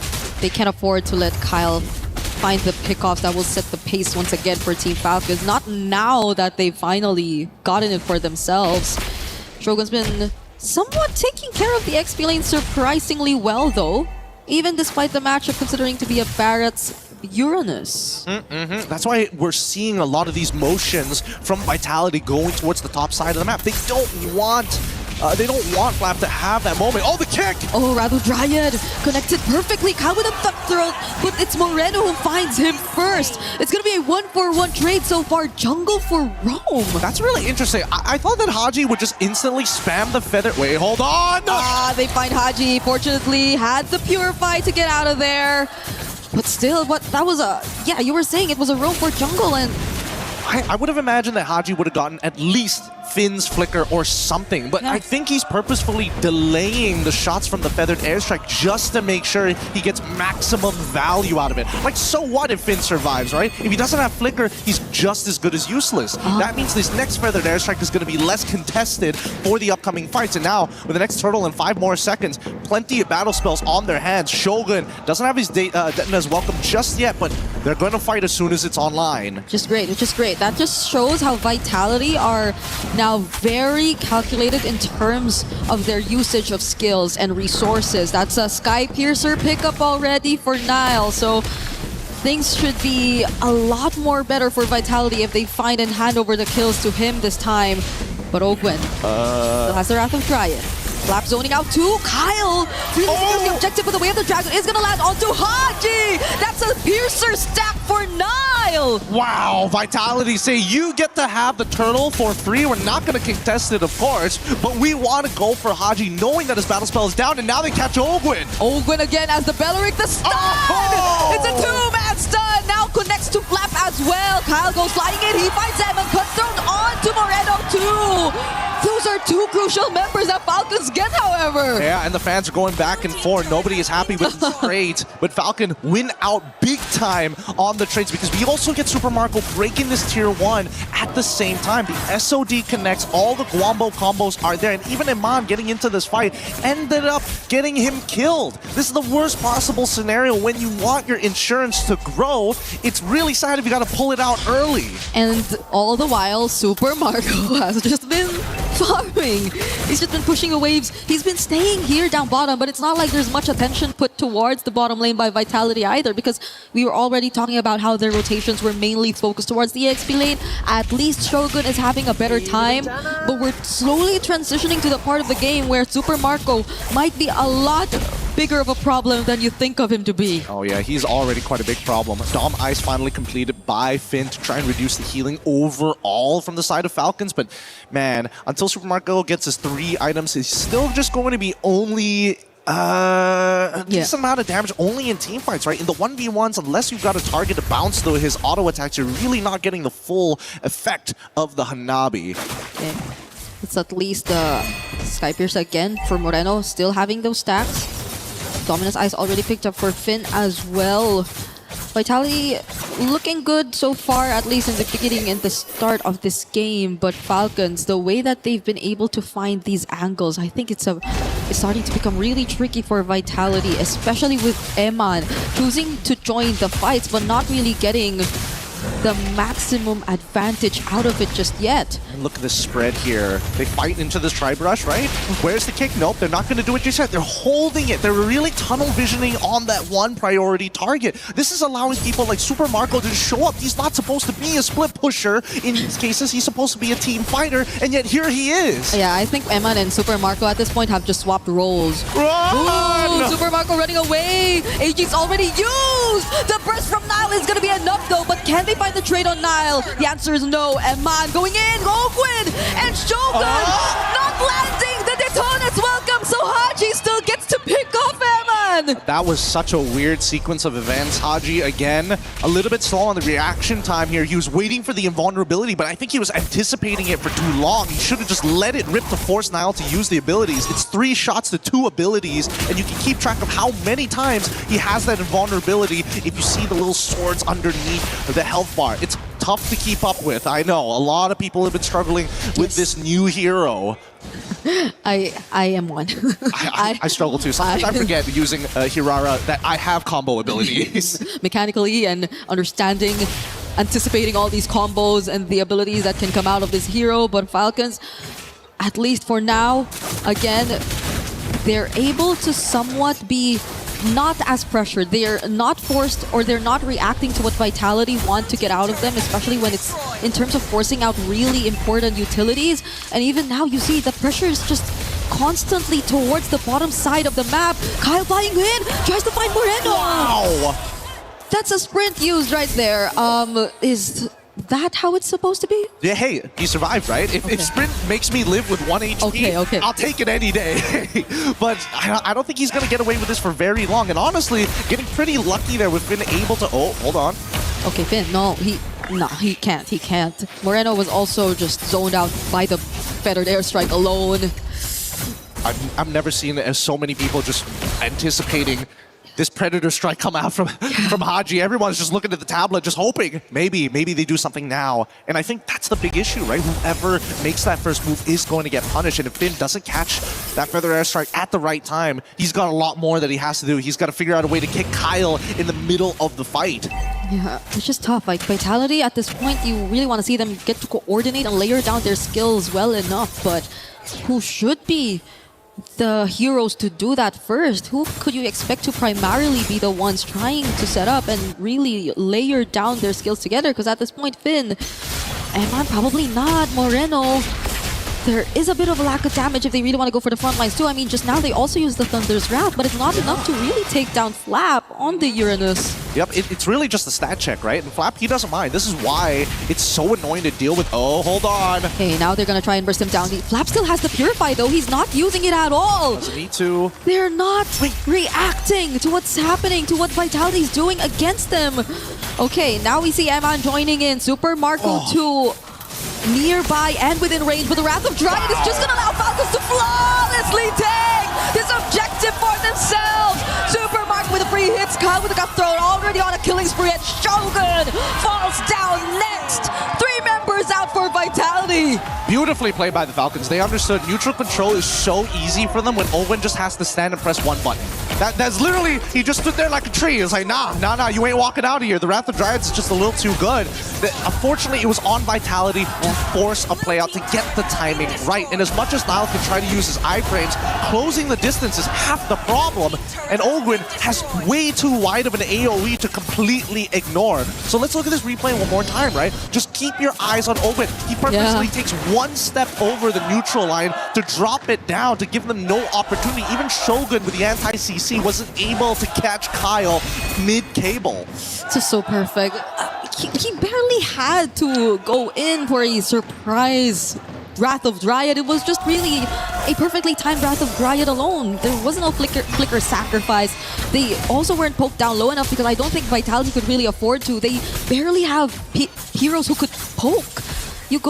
they can't afford to let Kyle find the pickoffs that will set the pace once again for Team Falcons. Not now that they've finally gotten it for themselves. Shogun's been somewhat taking care of the XP lane surprisingly well though, even despite the matchup considering to be a Barrett's Uranus. That's why we're seeing a lot of these motions from Vitality going towards the top side of the map. They don't want Flap to have that moment. Oh, the kick! Oh, Radu Dryad connected perfectly. Kyle with a thumb throw, but it's Moreno who finds him first. It's going to be a 1-for-1 trade so far. Jungle for Rome. That's really interesting. I thought that Haji would just instantly spam the feather. Wait, hold on! They find Haji. Fortunately, had the Purify to get out of there. But still, that was a... Yeah, you were saying it was a roam for jungle, and... I would have imagined that Haji would have gotten at least Finn's flicker or something, but I think he's purposefully delaying the shots from the feathered airstrike just to make sure he gets maximum value out of it. Like, so what if Finn survives, right? If he doesn't have flicker, he's just as good as useless. That means this next feathered airstrike is going to be less contested for the upcoming fights. And now, with the next turtle in 5 more seconds, plenty of battle spells on their hands. Shogun doesn't have his Detna's welcome just yet, but they're going to fight as soon as it's online. Just great, which is great. That just shows how Vitality are now very calculated in terms of their usage of skills and resources. That's a Sky Piercer pickup already for Nile, so things should be a lot more better for Vitality if they find and hand over the kills to him this time. But Ogwen still has the Wrath of Dryad. Flap zoning out to Kyle. Really the objective, but the way of the dragon is gonna land onto Haji. That's a Piercer stack for Nile. Wow, Vitality say you get to have the turtle for free. We're not gonna contest it, of course, but we want to go for Haji, knowing that his battle spell is down, and now they catch Ogwen. Ogwen again as the Belleric, the stun. It's a 2-man stun. Now connects to Flap as well. Kyle goes sliding in. He finds him and cuts down onto Moreno too. Those are two crucial members that Falcons get, however. Yeah, and the fans are going back and forth. Nobody is happy with the trades, but Falcon win out big time on the trades because we also get Super Marco breaking this tier 1 at the same time. The SOD connects, all the Guambo combos are there, and even Iman getting into this fight ended up getting him killed. This is the worst possible scenario when you want your insurance to grow. It's really sad if you got to pull it out early. And all the while, Super Marco has just been farming. He's just been pushing the waves. He's been staying here down bottom, but it's not like there's much attention put towards the bottom lane by Vitality either, because we were already talking about how their rotations were mainly focused towards the EXP lane. At least Shogun is having a better time, but we're slowly transitioning to the part of the game where Super Marco might be a lot bigger of a problem than you think of him to be. Oh yeah, he's already quite a big problem. Dom Ice finally completed by Finn to try and reduce the healing overall from the side of Falcons, but man, until Super Marco gets his 3 items, he's still just going to be only a decent amount of damage only in team fights, right? In the 1v1s, unless you've got a target to bounce though his auto attacks, you're really not getting the full effect of the Hanabi. Okay. It's at least Sky Pierce again for Moreno, still having those stacks. Dominus Ice already picked up for Finn as well. Vitality looking good so far, at least in the beginning and the start of this game. But Falcons, the way that they've been able to find these angles, I think it's starting to become really tricky for Vitality, especially with Eman choosing to join the fights but not really getting the maximum advantage out of it just yet. And look at this spread here. They fight into this Tri-Brush, right? Where's the kick? Nope, they're not going to do it just yet. They're holding it. They're really tunnel visioning on that one priority target. This is allowing people like Super Marco to show up. He's not supposed to be a split pusher. In these cases, he's supposed to be a team fighter, and yet here he is. Yeah, I think Eman and Super Marco at this point have just swapped roles. Run! Ooh, Super Marco running away. AG's already used. The burst from Nile is going to be enough though, but can they find the trade on Nile? The answer is no. Eman going in, Gogwin, and Shogun not landing. The Daytona's welcome, so Haji still gets to pick off Eman. That was such a weird sequence of events. Haji, again, a little bit slow on the reaction time here. He was waiting for the invulnerability, but I think he was anticipating it for too long. He should have just let it rip to force Nile to use the abilities. It's 3 shots to 2 abilities, and you can keep track of how many times he has that invulnerability if you see the little swords underneath the health bar. It's tough to keep up with. I know, a lot of people have been struggling with this new hero. I am one. I struggle too. Sometimes I forget using Hirara that I have combo abilities. Mechanically and understanding, anticipating all these combos and the abilities that can come out of this hero. But Falcons, at least for now, again, they're able to somewhat be not as pressured. They're not forced, or they're not reacting to what Vitality want to get out of them, especially when it's in terms of forcing out really important utilities. And even now you see the pressure is just constantly towards the bottom side of the map. Kyle flying in, tries to find Moreno. Wow! That's a sprint used right there. Is that how it's supposed to be? Yeah, hey, he survived, right? If sprint makes me live with 1 HP, I'll take it any day. But I don't think he's going to get away with this for very long. And honestly, getting pretty lucky there with Finn able to... Oh, hold on. Okay, Finn, no, he can't. He can't. Moreno was also just zoned out by the fettered airstrike alone. I've never seen so many people just anticipating this Predator strike come out from Haji. Everyone's just looking at the tablet, just hoping maybe they do something now. And I think that's the big issue, right? Whoever makes that first move is going to get punished. And if Finn doesn't catch that feather airstrike at the right time, he's got a lot more that he has to do. He's got to figure out a way to kick Kyle in the middle of the fight. Yeah, it's just tough. Like, Vitality, at this point, you really want to see them get to coordinate and layer down their skills well enough. But who should be the heroes to do that first? Who could you expect to primarily be the ones trying to set up and really layer down their skills together? Because at this point, Finn, Eman probably not. Moreno, there is a bit of a lack of damage if they really want to go for the front lines too. I mean, just now they also use the Thunder's Wrath, but it's not enough to really take down Flap on the Uranus. Yep, it's really just a stat check, right? And Flap, he doesn't mind. This is why it's so annoying to deal with. Oh, hold on. Okay, now they're going to try and burst him down. Flap still has the Purify, though. He's not using it at all. Doesn't need to. They're not reacting to what's happening, to what Vitality's doing against them. Okay, now we see Eman joining in. Super Marco 2. nearby and within range, but the Wrath of Dryad is just going to allow Falcons to flawlessly take this objective for themselves. Supermark with a free hit, Kyle with a gut thrown, already on a killing spree, and Shogun falls down next. 3 members out for Vitality. Beautifully played by the Falcons. They understood neutral control is so easy for them when Owen just has to stand and press one button. That's literally, he just stood there like a tree. It's like, nah, you ain't walking out of here. The Wrath of Dryads is just a little too good. Unfortunately, it was on Vitality to force a play out to get the timing right. And as much as Niall can try to use his iframes, closing the distance is half the problem. And Ogwin has way too wide of an AoE to completely ignore. So let's look at this replay one more time, right? Just keep your eyes on Ogwin. He purposely takes one step over the neutral line to drop it down, to give them no opportunity. Even Shogun with the anti-CC wasn't able to catch Kyle mid-cable. Just so perfect. He barely had to go in for a surprise Wrath of Dryad. It was just really a perfectly timed Wrath of Dryad alone. There was no flicker sacrifice. They also weren't poked down low enough because I don't think Vitality could really afford to. They barely have heroes who could poke. You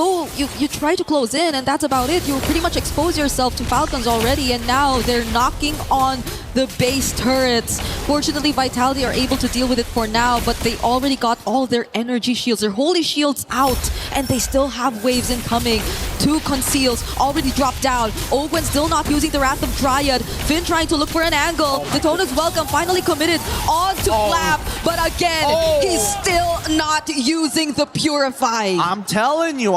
try to close in, and that's about it. You pretty much expose yourself to Falcons already, and now they're knocking on the base turrets. Fortunately, Vitality are able to deal with it for now, but they already got all their energy shields, their holy shields out, and they still have waves incoming. 2 conceals already dropped down. Ogwen still not using the Wrath of Dryad. Finn trying to look for an angle. Daytona's welcome finally committed onto Flap, but again, he's still not using the Purify. I'm telling you,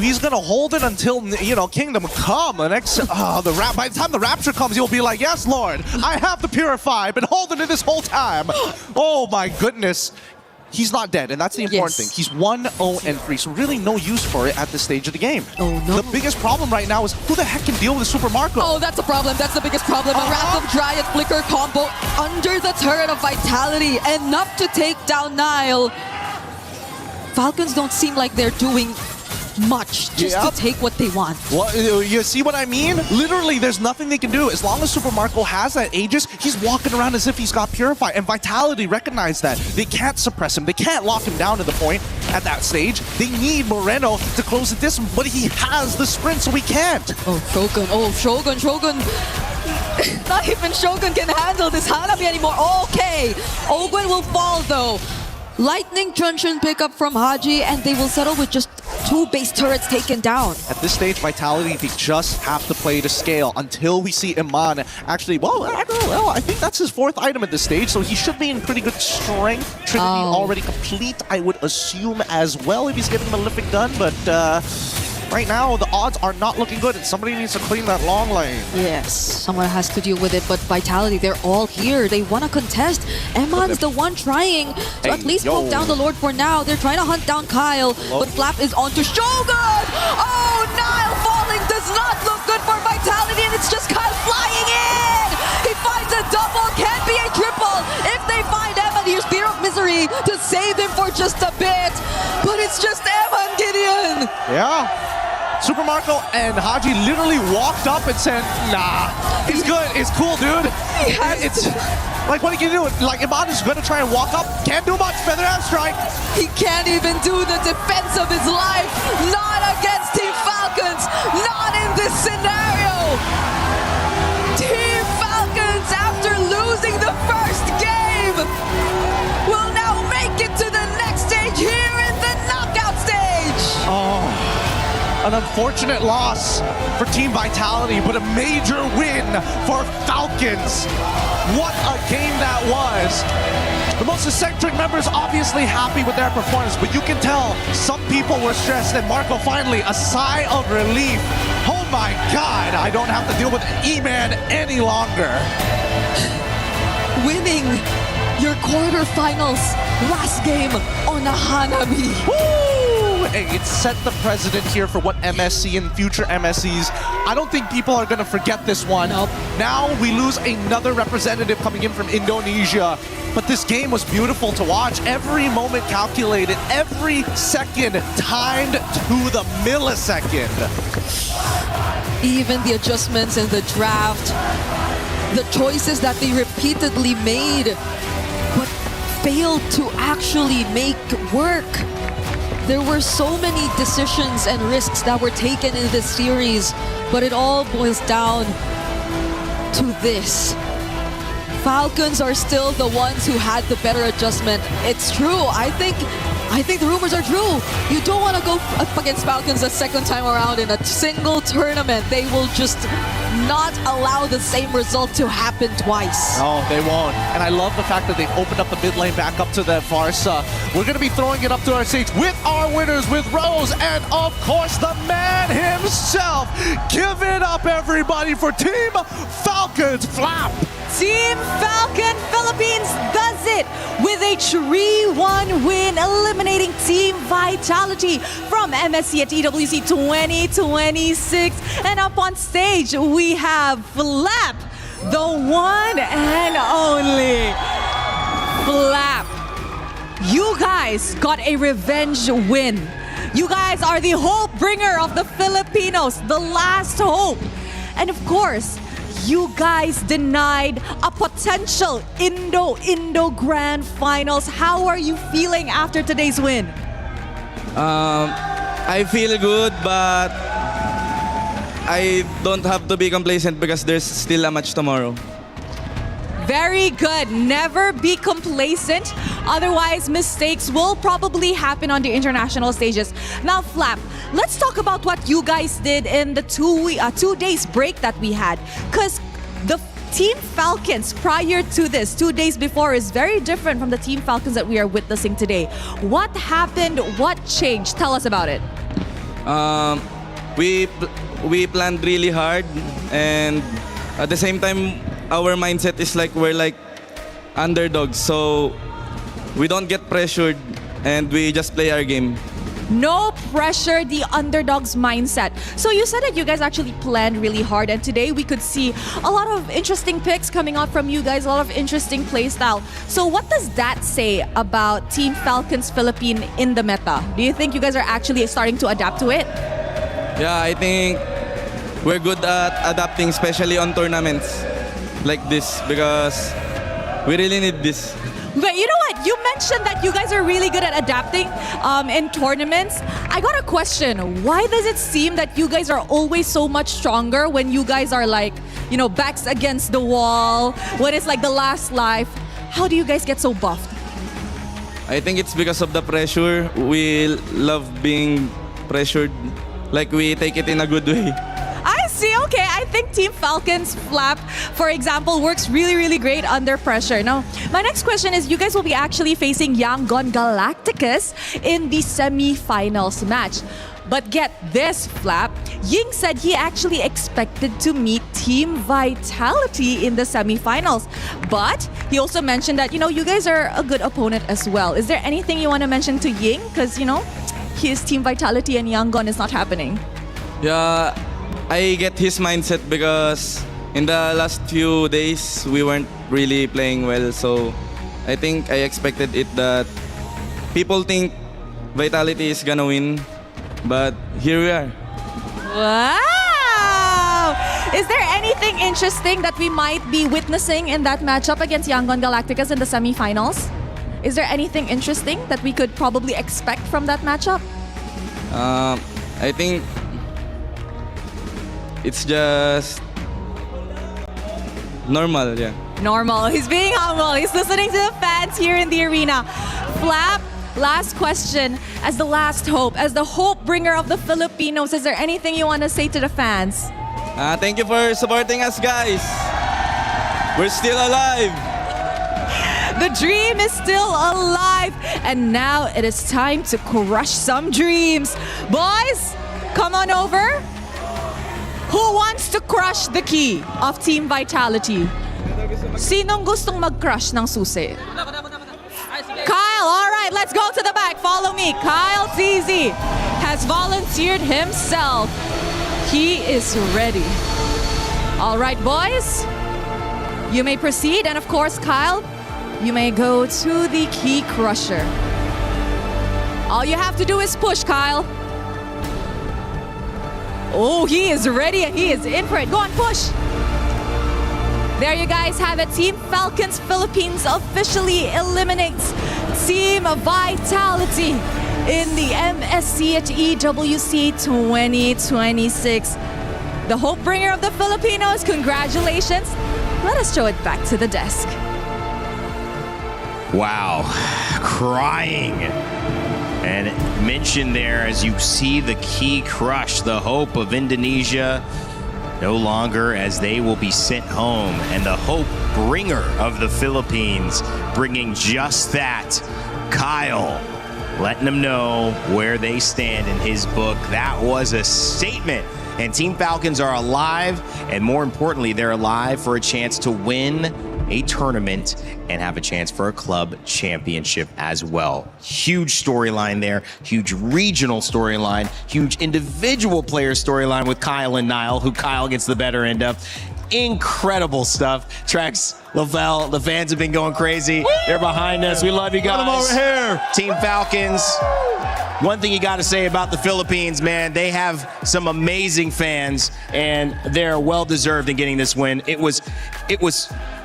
he's gonna hold it until, you know, Kingdom Come. The next, by the time the Rapture comes, you'll be like, yes, Lord, I have the Purify. I've been holding it this whole time. Oh my goodness. He's not dead, and that's the important thing. He's 1-0-3, so really no use for it at this stage of the game. Oh no. The biggest problem right now is who the heck can deal with Super Marco? Oh, that's a problem. That's the biggest problem. A Wrath of Dryad Flicker combo under the turret of Vitality. Enough to take down Niall. Falcons don't seem like they're doing much just to take what they want. Well, you see what I mean? Literally, there's nothing they can do. As long as Super Marco has that Aegis, he's walking around as if he's got Purify. And Vitality recognize that. They can't suppress him. They can't lock him down to the point at that stage. They need Moreno to close the distance, but he has the sprint, so he can't. Oh, Shogun. Oh, Shogun. Not even Shogun can handle this Hanabi anymore. Okay. Ogwen will fall, though. Lightning Truncheon pickup from Haji, and they will settle with just 2 base turrets taken down. At this stage, Vitality, they just have to play to scale until we see Iman actually, I think that's his 4th item at this stage, so he should be in pretty good strength. Trinity already complete, I would assume, as well, if he's getting a Malefic gun, but right now, the odds are not looking good, and somebody needs to clean that long lane. Yes, someone has to deal with it, but Vitality, they're all here. They want to contest. Eman's the one trying to at least poke down the Lord for now. They're trying to hunt down Kyle, but Flap is onto Shogun! Oh, Niall falling does not look good for Vitality, and it's just Kyle flying in! He finds a double, can be a triple if they find Eman. Here's Spear of Misery to save him for just a bit, but it's just Eman, Gideon! Yeah. Super Marco and Haji literally walked up and said, nah, it's good, it's cool, dude. It's like, what can you do? Like, Iman is gonna try and walk up, can't do much, Feather Half Strike. He can't even do the defense of his life. Not against Team Falcons, not in this scenario. Team Falcons, after losing the first game, will now make it to the next stage here in the knockout stage. Oh. An unfortunate loss for Team Vitality, but a major win for Falcons. What a game that was. The most eccentric members obviously happy with their performance, but you can tell some people were stressed, and Marco finally, a sigh of relief. Oh my God, I don't have to deal with E-Man any longer. Winning your quarterfinals last game on a Hanabi. Woo! Hey, it set the precedent here for what MSC and future MSCs. I don't think people are going to forget this one. Nope. Now we lose another representative coming in from Indonesia. But this game was beautiful to watch. Every moment calculated, every second timed to the millisecond. Even the adjustments in the draft, the choices that they repeatedly made, but failed to actually make work. There were so many decisions and risks that were taken in this series, but it all boils down to this. Falcons are still the ones who had the better adjustment. It's true. I think the rumors are true. You don't want to go up against Falcons a second time around in a single tournament. They will just not allow the same result to happen twice. No, they won't. And I love the fact that they've opened up the mid lane back up to the Varsa. We're going to be throwing it up to our stage with our winners, with Rose, and of course the man himself. Give it up, everybody, for Team Falcons. Flap. Team Falcon Philippines does it with a 3-1 win, eliminating Team Vitality from MSC at EWC 2026. And up on stage, we have Flap, the one and only Flap. You guys got a revenge win. You guys are the hope bringer of the Filipinos, the last hope. And of course, you guys denied a potential Indo Grand Finals. How are you feeling after today's win? I feel good, but I don't have to be complacent because there's still a match tomorrow. Very good. Never be complacent. Otherwise, mistakes will probably happen on the international stages. Now, Flap, let's talk about what you guys did in the 2 days break that we had. Because the Team Falcons prior to this, 2 days before, is very different from the Team Falcons that we are witnessing today. What happened? What changed? Tell us about it. We planned really hard, and at the same time, our mindset is like we're like underdogs, so we don't get pressured and we just play our game. No pressure, the underdog's mindset. So you said that you guys actually planned really hard, and today we could see a lot of interesting picks coming out from you guys, a lot of interesting play style. So what does that say about Team Falcons Philippine in the meta? Do you think you guys are actually starting to adapt to it? Yeah, I think we're good at adapting, especially on tournaments like this, because we really need this. But you know what? You mentioned that you guys are really good at adapting in tournaments. I got a question. Why does it seem that you guys are always so much stronger when you guys are like, you know, backs against the wall, when it's like the last life? How do you guys get so buffed? I think it's because of the pressure. We love being pressured. Like, we take it in a good way. I see. Okay, I think Team Falcons Flap, for example, works really, really great under pressure. Now, my next question is, you guys will be actually facing Yangon Galacticus in the semi-finals match. But get this, Flap. Ying said he actually expected to meet Team Vitality in the semi-finals. But he also mentioned that, you know, you guys are a good opponent as well. Is there anything you want to mention to Ying? Because, you know, his Team Vitality and Yangon is not happening. Yeah, I get his mindset because in the last few days, we weren't really playing well. So I think I expected it that people think Vitality is gonna win. But here we are. Wow! Is there anything interesting that we might be witnessing in that matchup against Yangon Galacticus in the semifinals? Is there anything interesting that we could probably expect from that matchup? I think it's just normal, yeah. Normal. He's being humble. He's listening to the fans here in the arena. Flap, last question. As the last hope, as the hope bringer of the Filipinos, is there anything you want to say to the fans? Thank you for supporting us, guys. We're still alive. The dream is still alive. And now it is time to crush some dreams. Boys, come on over. Who wants to crush the key of Team Vitality? Sinong gustong mag-crush ng susi? Kyle, all right, let's go to the back. Follow me. Kyle ZZ has volunteered himself. He is ready. All right, boys, you may proceed. And of course, Kyle, you may go to the key crusher. All you have to do is push, Kyle. Oh, he is ready and he is in for it. Go on, push. There you guys have it. Team Falcons Philippines officially eliminates Team Vitality in the MSC at EWC 2026. The hope bringer of the Filipinos, congratulations. Let us show it back to the desk. Wow, crying. And mentioned there as you see the key crush, the hope of Indonesia no longer, as they will be sent home. And the hope bringer of the Philippines bringing just that, Kyle, letting them know where they stand in his book. That was a statement. And Team Falcons are alive, and more importantly, they're alive for a chance to win a tournament and have a chance for a club championship as well. Huge storyline there, huge regional storyline, huge individual player storyline with Kyle and Niall, who Kyle gets the better end of. Incredible stuff. Trex, Lavelle, the fans have been going crazy. They're behind us. We love you guys. Get them over here. Team Falcons. One thing you got to say about the Philippines, man, they have some amazing fans, and they're well-deserved in getting this win. It was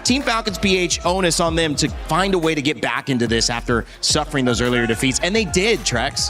Team Falcons PH onus on them to find a way to get back into this after suffering those earlier defeats, and they did, Trex.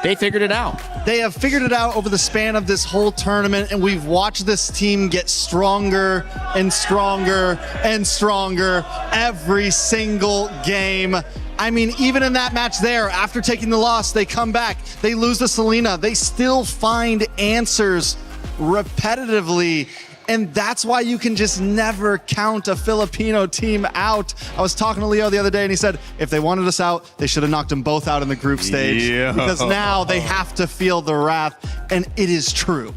They figured it out. They have figured it out over the span of this whole tournament, and we've watched this team get stronger and stronger and stronger every single game. I mean, even in that match there, after taking the loss, they come back, they lose to Selena, they still find answers repetitively. And that's why you can just never count a Filipino team out. I was talking to Leo the other day, and he said if they wanted us out, they should have knocked them both out in the group stage. Yeah. Because now they have to feel the wrath, and it is true.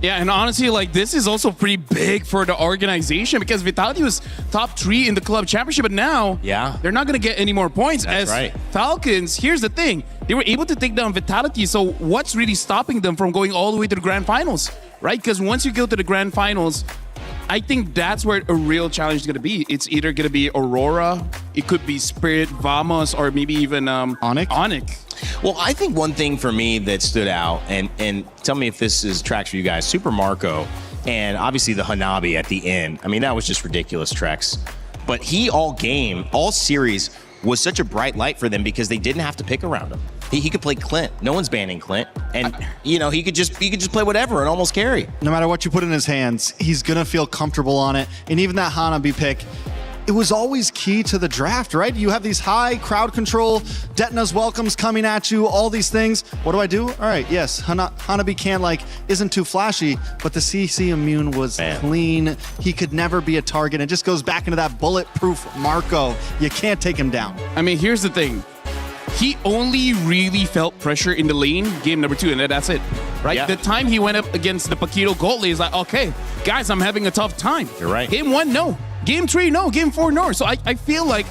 Yeah, and honestly, like, this is also pretty big for the organization because Vitality was top 3 in the club championship, but now they're not going to get any more points. That's right. Falcons, here's the thing. They were able to take down Vitality, so what's really stopping them from going all the way to the grand finals, right? Because once you go to the grand finals, I think that's where a real challenge is going to be. It's either going to be Aurora, it could be Spirit, Vamos, or maybe even Onyx. Well, I think one thing for me that stood out, and tell me if this is tracks for you guys, Super Marco, and obviously the Hanabi at the end. I mean, that was just ridiculous, Trex. But he all game, all series, was such a bright light for them because they didn't have to pick around him. He could play Clint. No one's banning Clint. And, he could just play whatever and almost carry. No matter what you put in his hands, he's going to feel comfortable on it. And even that Hanabi pick, it was always key to the draft, right? You have these high crowd control, Detna's welcomes coming at you, all these things. What do? All right, yes, Hanabi isn't too flashy, but the CC immune was clean. He could never be a target. It just goes back into that bulletproof Marco. You can't take him down. I mean, here's the thing. He only really felt pressure in the lane game number 2, and that's it, right? Yeah. The time he went up against the Paquito gold lane, he's like, okay, guys, I'm having a tough time. You're right. Game 1, no. Game 3, no. Game 4, no. So I feel like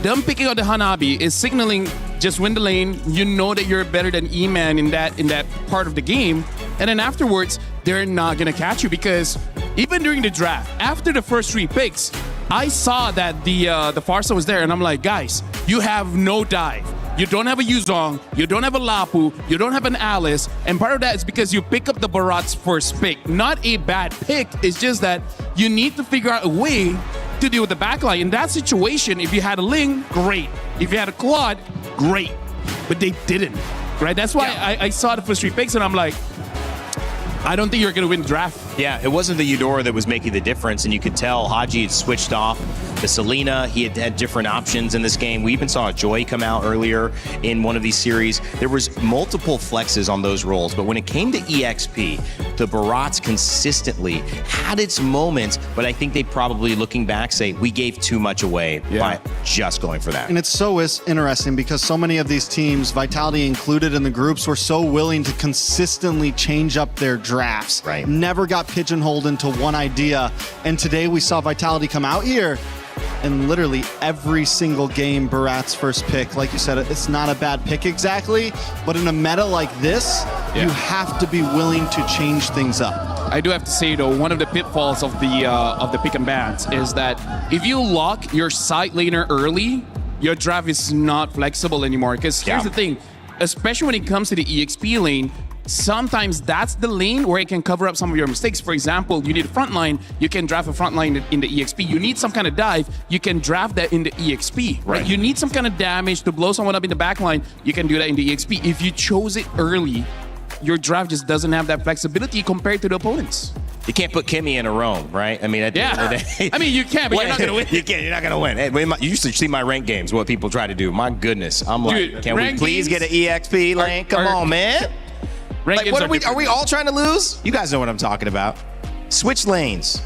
them picking out the Hanabi is signaling just win the lane. You know that you're better than E-Man in that part of the game. And then afterwards, they're not going to catch you because even during the draft, after the first 3 picks, I saw that the Farsa was there, and I'm like, guys, you have no dive. You don't have a Yuzong, you don't have a Lapu, you don't have an Alice, and part of that is because you pick up the Barat's first pick. Not a bad pick, it's just that you need to figure out a way to deal with the backline. In that situation, if you had a Ling, great. If you had a Claude, great. But they didn't, right? That's why I saw the first 3 picks, and I'm like, I don't think you're going to win the draft. Yeah, it wasn't the Eudora that was making the difference, and you could tell Haji had switched off the Selena. He had different options in this game. We even saw Joy come out earlier in one of these series. There was multiple flexes on those roles, but when it came to EXP, the Barats consistently had its moments, but I think they probably, looking back, say, we gave too much away by just going for that. And it's so interesting because so many of these teams, Vitality included in the groups, were so willing to consistently change up their drafts. Right. Never got pigeonholed into one idea. And today we saw Vitality come out here and literally every single game, Barat's first pick, like you said, it's not a bad pick exactly, but in a meta like this, you have to be willing to change things up. I do have to say though, one of the pitfalls of the pick and bans is that if you lock your side laner early, your draft is not flexible anymore. Because here's the thing, especially when it comes to the EXP lane, sometimes that's the lane where it can cover up some of your mistakes. For example, you need a front line, you can draft a front line in the EXP. You need some kind of dive, you can draft that in the EXP. Right? You need some kind of damage to blow someone up in the back line, you can do that in the EXP. If you chose it early, your draft just doesn't have that flexibility compared to the opponents. You can't put Kimmy in a Rome, right? I mean, at the end of the day, I mean, you can, but you're not going to win. You can't. You're not going to win. Hey, you used to see my rank games. What people try to do. My goodness, I'm like, Dude, can we please get an EXP lane? Come on, man. Rank Like, games what are are we all trying to lose? You guys know what I'm talking about. Switch lanes.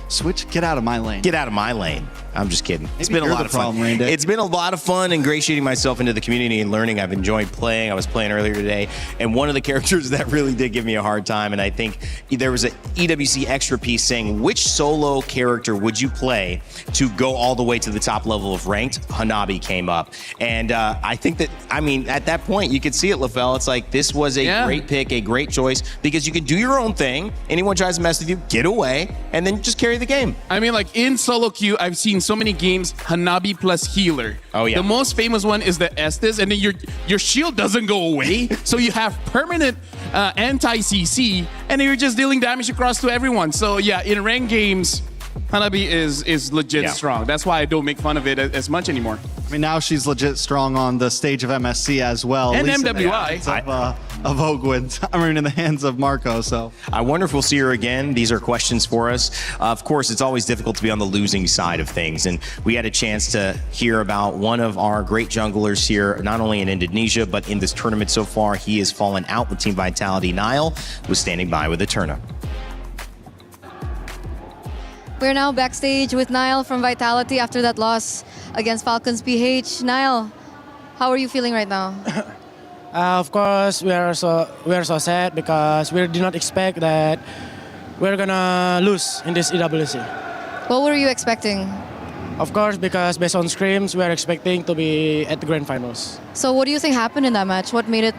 Switch, get out of my lane. Get out of my lane. I'm just kidding. It's Maybe been a you're lot the of fun. problem, Randy. It's been a lot of fun ingratiating myself into the community and learning. I've enjoyed playing. I was playing earlier today, and one of the characters that really did give me a hard time, and I think there was an EWC extra piece saying, which solo character would you play to go all the way to the top level of ranked? Hanabi came up. And I think that, I mean, at that point, you could see it, LaFell. It's like, this was a great pick, a great choice, because you can do your own thing. Anyone tries to mess with you, get away, and then just carry the game. I mean, like in solo queue, I've seen so many games, Hanabi plus healer. Oh, yeah. The most famous one is the Estes, and then your shield doesn't go away, so you have permanent anti-CC, and then you're just dealing damage across to everyone. So yeah, in ranked games, Hanabi is legit strong. That's why I don't make fun of it as much anymore. I mean, now she's legit strong on the stage of MSC as well. And at least in the MWI. hands of Ogwin. I mean, in the hands of Marco, so. I wonder if we'll see her again. These are questions for us. Of course, it's always difficult to be on the losing side of things. And we had a chance to hear about one of our great junglers here, not only in Indonesia, but in this tournament so far. He has fallen out with Team Vitality. Niall was standing by with a turnip. We're now backstage with Niall from Vitality after that loss against Falcons PH. Niall, how are you feeling right now? Of course, we are so sad because we did not expect that we're gonna lose in this EWC. What were you expecting? Of course, because based on scrims, we are expecting to be at the grand finals. So what do you think happened in that match? What made it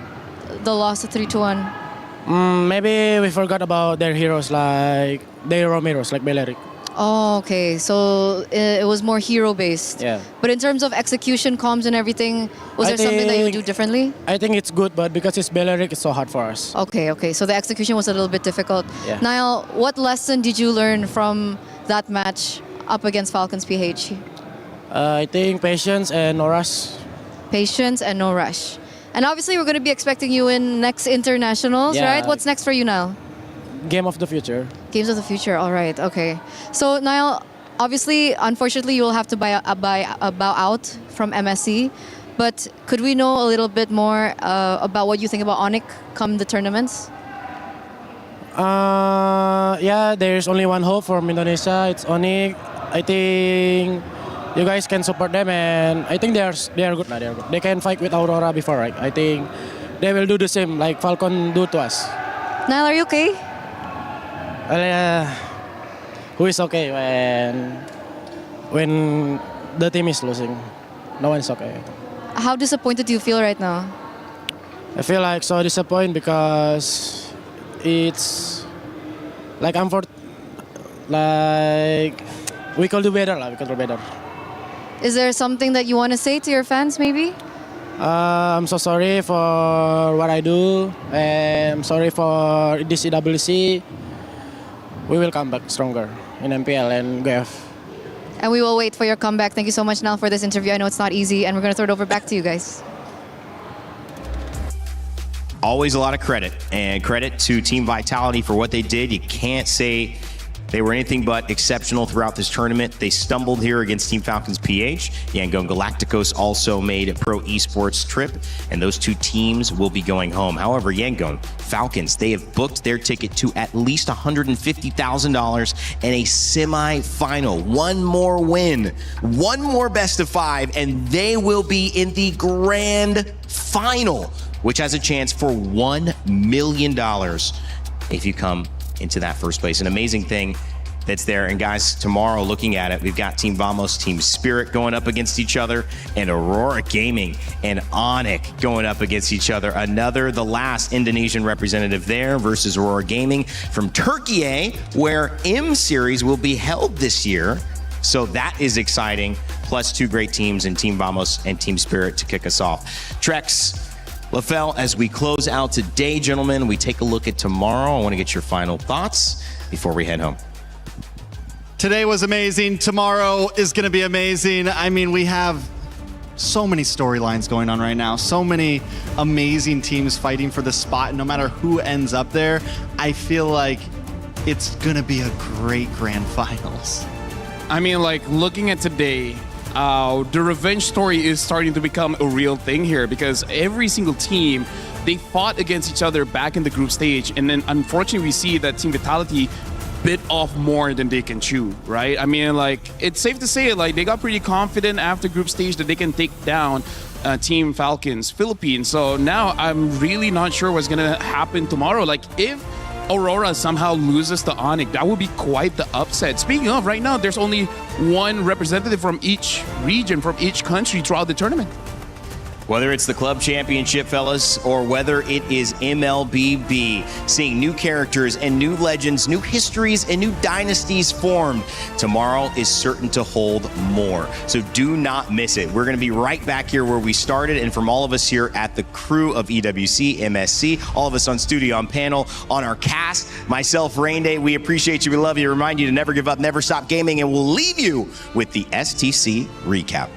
the loss to 3-1? Maybe we forgot about their heroes, like their Romeros, like Beleric. Oh, okay. So it was more hero-based. Yeah. But in terms of execution, comms and everything, was there something that you would do differently? I think it's good, but because it's Beleric, it's so hard for us. Okay. So the execution was a little bit difficult. Yeah. Niall, what lesson did you learn from that match up against Falcons PH? I think patience and no rush. Patience and no rush. And obviously, we're going to be expecting you in next internationals, Yeah. right? What's next for you now? Game of the future. Games of the future. All right. Okay. So Niall, obviously, unfortunately, you will have to bow out from MSC. But could we know a little bit more about what you think about Onyx come the tournaments? Yeah, there's only one hope from Indonesia. It's Onyx. I think you guys can support them, and I think they are good. They are good. They can fight with Aurora before, right? I think they will do the same like Falcon do to us. Niall, are you okay? Who is okay when the team is losing? No one's okay. How disappointed do you feel right now? I feel like so disappointed because it's like we could do better. We could do better. Is there something that you want to say to your fans, maybe? I'm so sorry for what I do. I'm sorry for this EWC. We will come back stronger in MPL and GF. And we will wait for your comeback. Thank you so much, Niall, for this interview. I know it's not easy, and we're going to throw it over back to you guys. Always a lot of credit, and credit to Team Vitality for what they did. You can't say they were anything but exceptional throughout this tournament. They stumbled here against Team Falcons PH. Yangon Galacticos also made a pro esports trip, and those two teams will be going home. However, Yangon Falcons, they have booked their ticket to at least $150,000 and a semi-final. One more win, one more best of 5, and they will be in the grand final, which has a chance for $1 million if you come into that first place. An amazing thing that's there. And guys, tomorrow looking at it, we've got Team Vamos, Team Spirit going up against each other, and Aurora Gaming and Onyx going up against each other. The last Indonesian representative there versus Aurora Gaming from Turkey, where M Series will be held this year. So that is exciting. Plus 2 great teams in Team Vamos and Team Spirit to kick us off. Trex, LaFell, as we close out today, gentlemen, we take a look at tomorrow. I want to get your final thoughts before we head home. Today was amazing. Tomorrow is going to be amazing. I mean, we have so many storylines going on right now. So many amazing teams fighting for the spot. And no matter who ends up there, I feel like it's going to be a great grand finals. I mean, like, looking at today, the revenge story is starting to become a real thing here because every single team, they fought against each other back in the group stage. And then unfortunately, we see that Team Vitality bit off more than they can chew, right? I mean, like, it's safe to say, like, they got pretty confident after group stage that they can take down Team Falcons, Philippines. So now I'm really not sure what's gonna happen tomorrow. Like, if Aurora somehow loses to Onyx, that would be quite the upset. Speaking of, right now, there's only one representative from each region, from each country throughout the tournament. Whether it's the club championship, fellas, or whether it is MLBB, seeing new characters and new legends, new histories and new dynasties formed, tomorrow is certain to hold more. So do not miss it. We're going to be right back here where we started, and from all of us here at the crew of EWC, MSC, all of us on studio, on panel, on our cast, myself, Rain Day, we appreciate you, we love you, remind you to never give up, never stop gaming, and we'll leave you with the STC recap.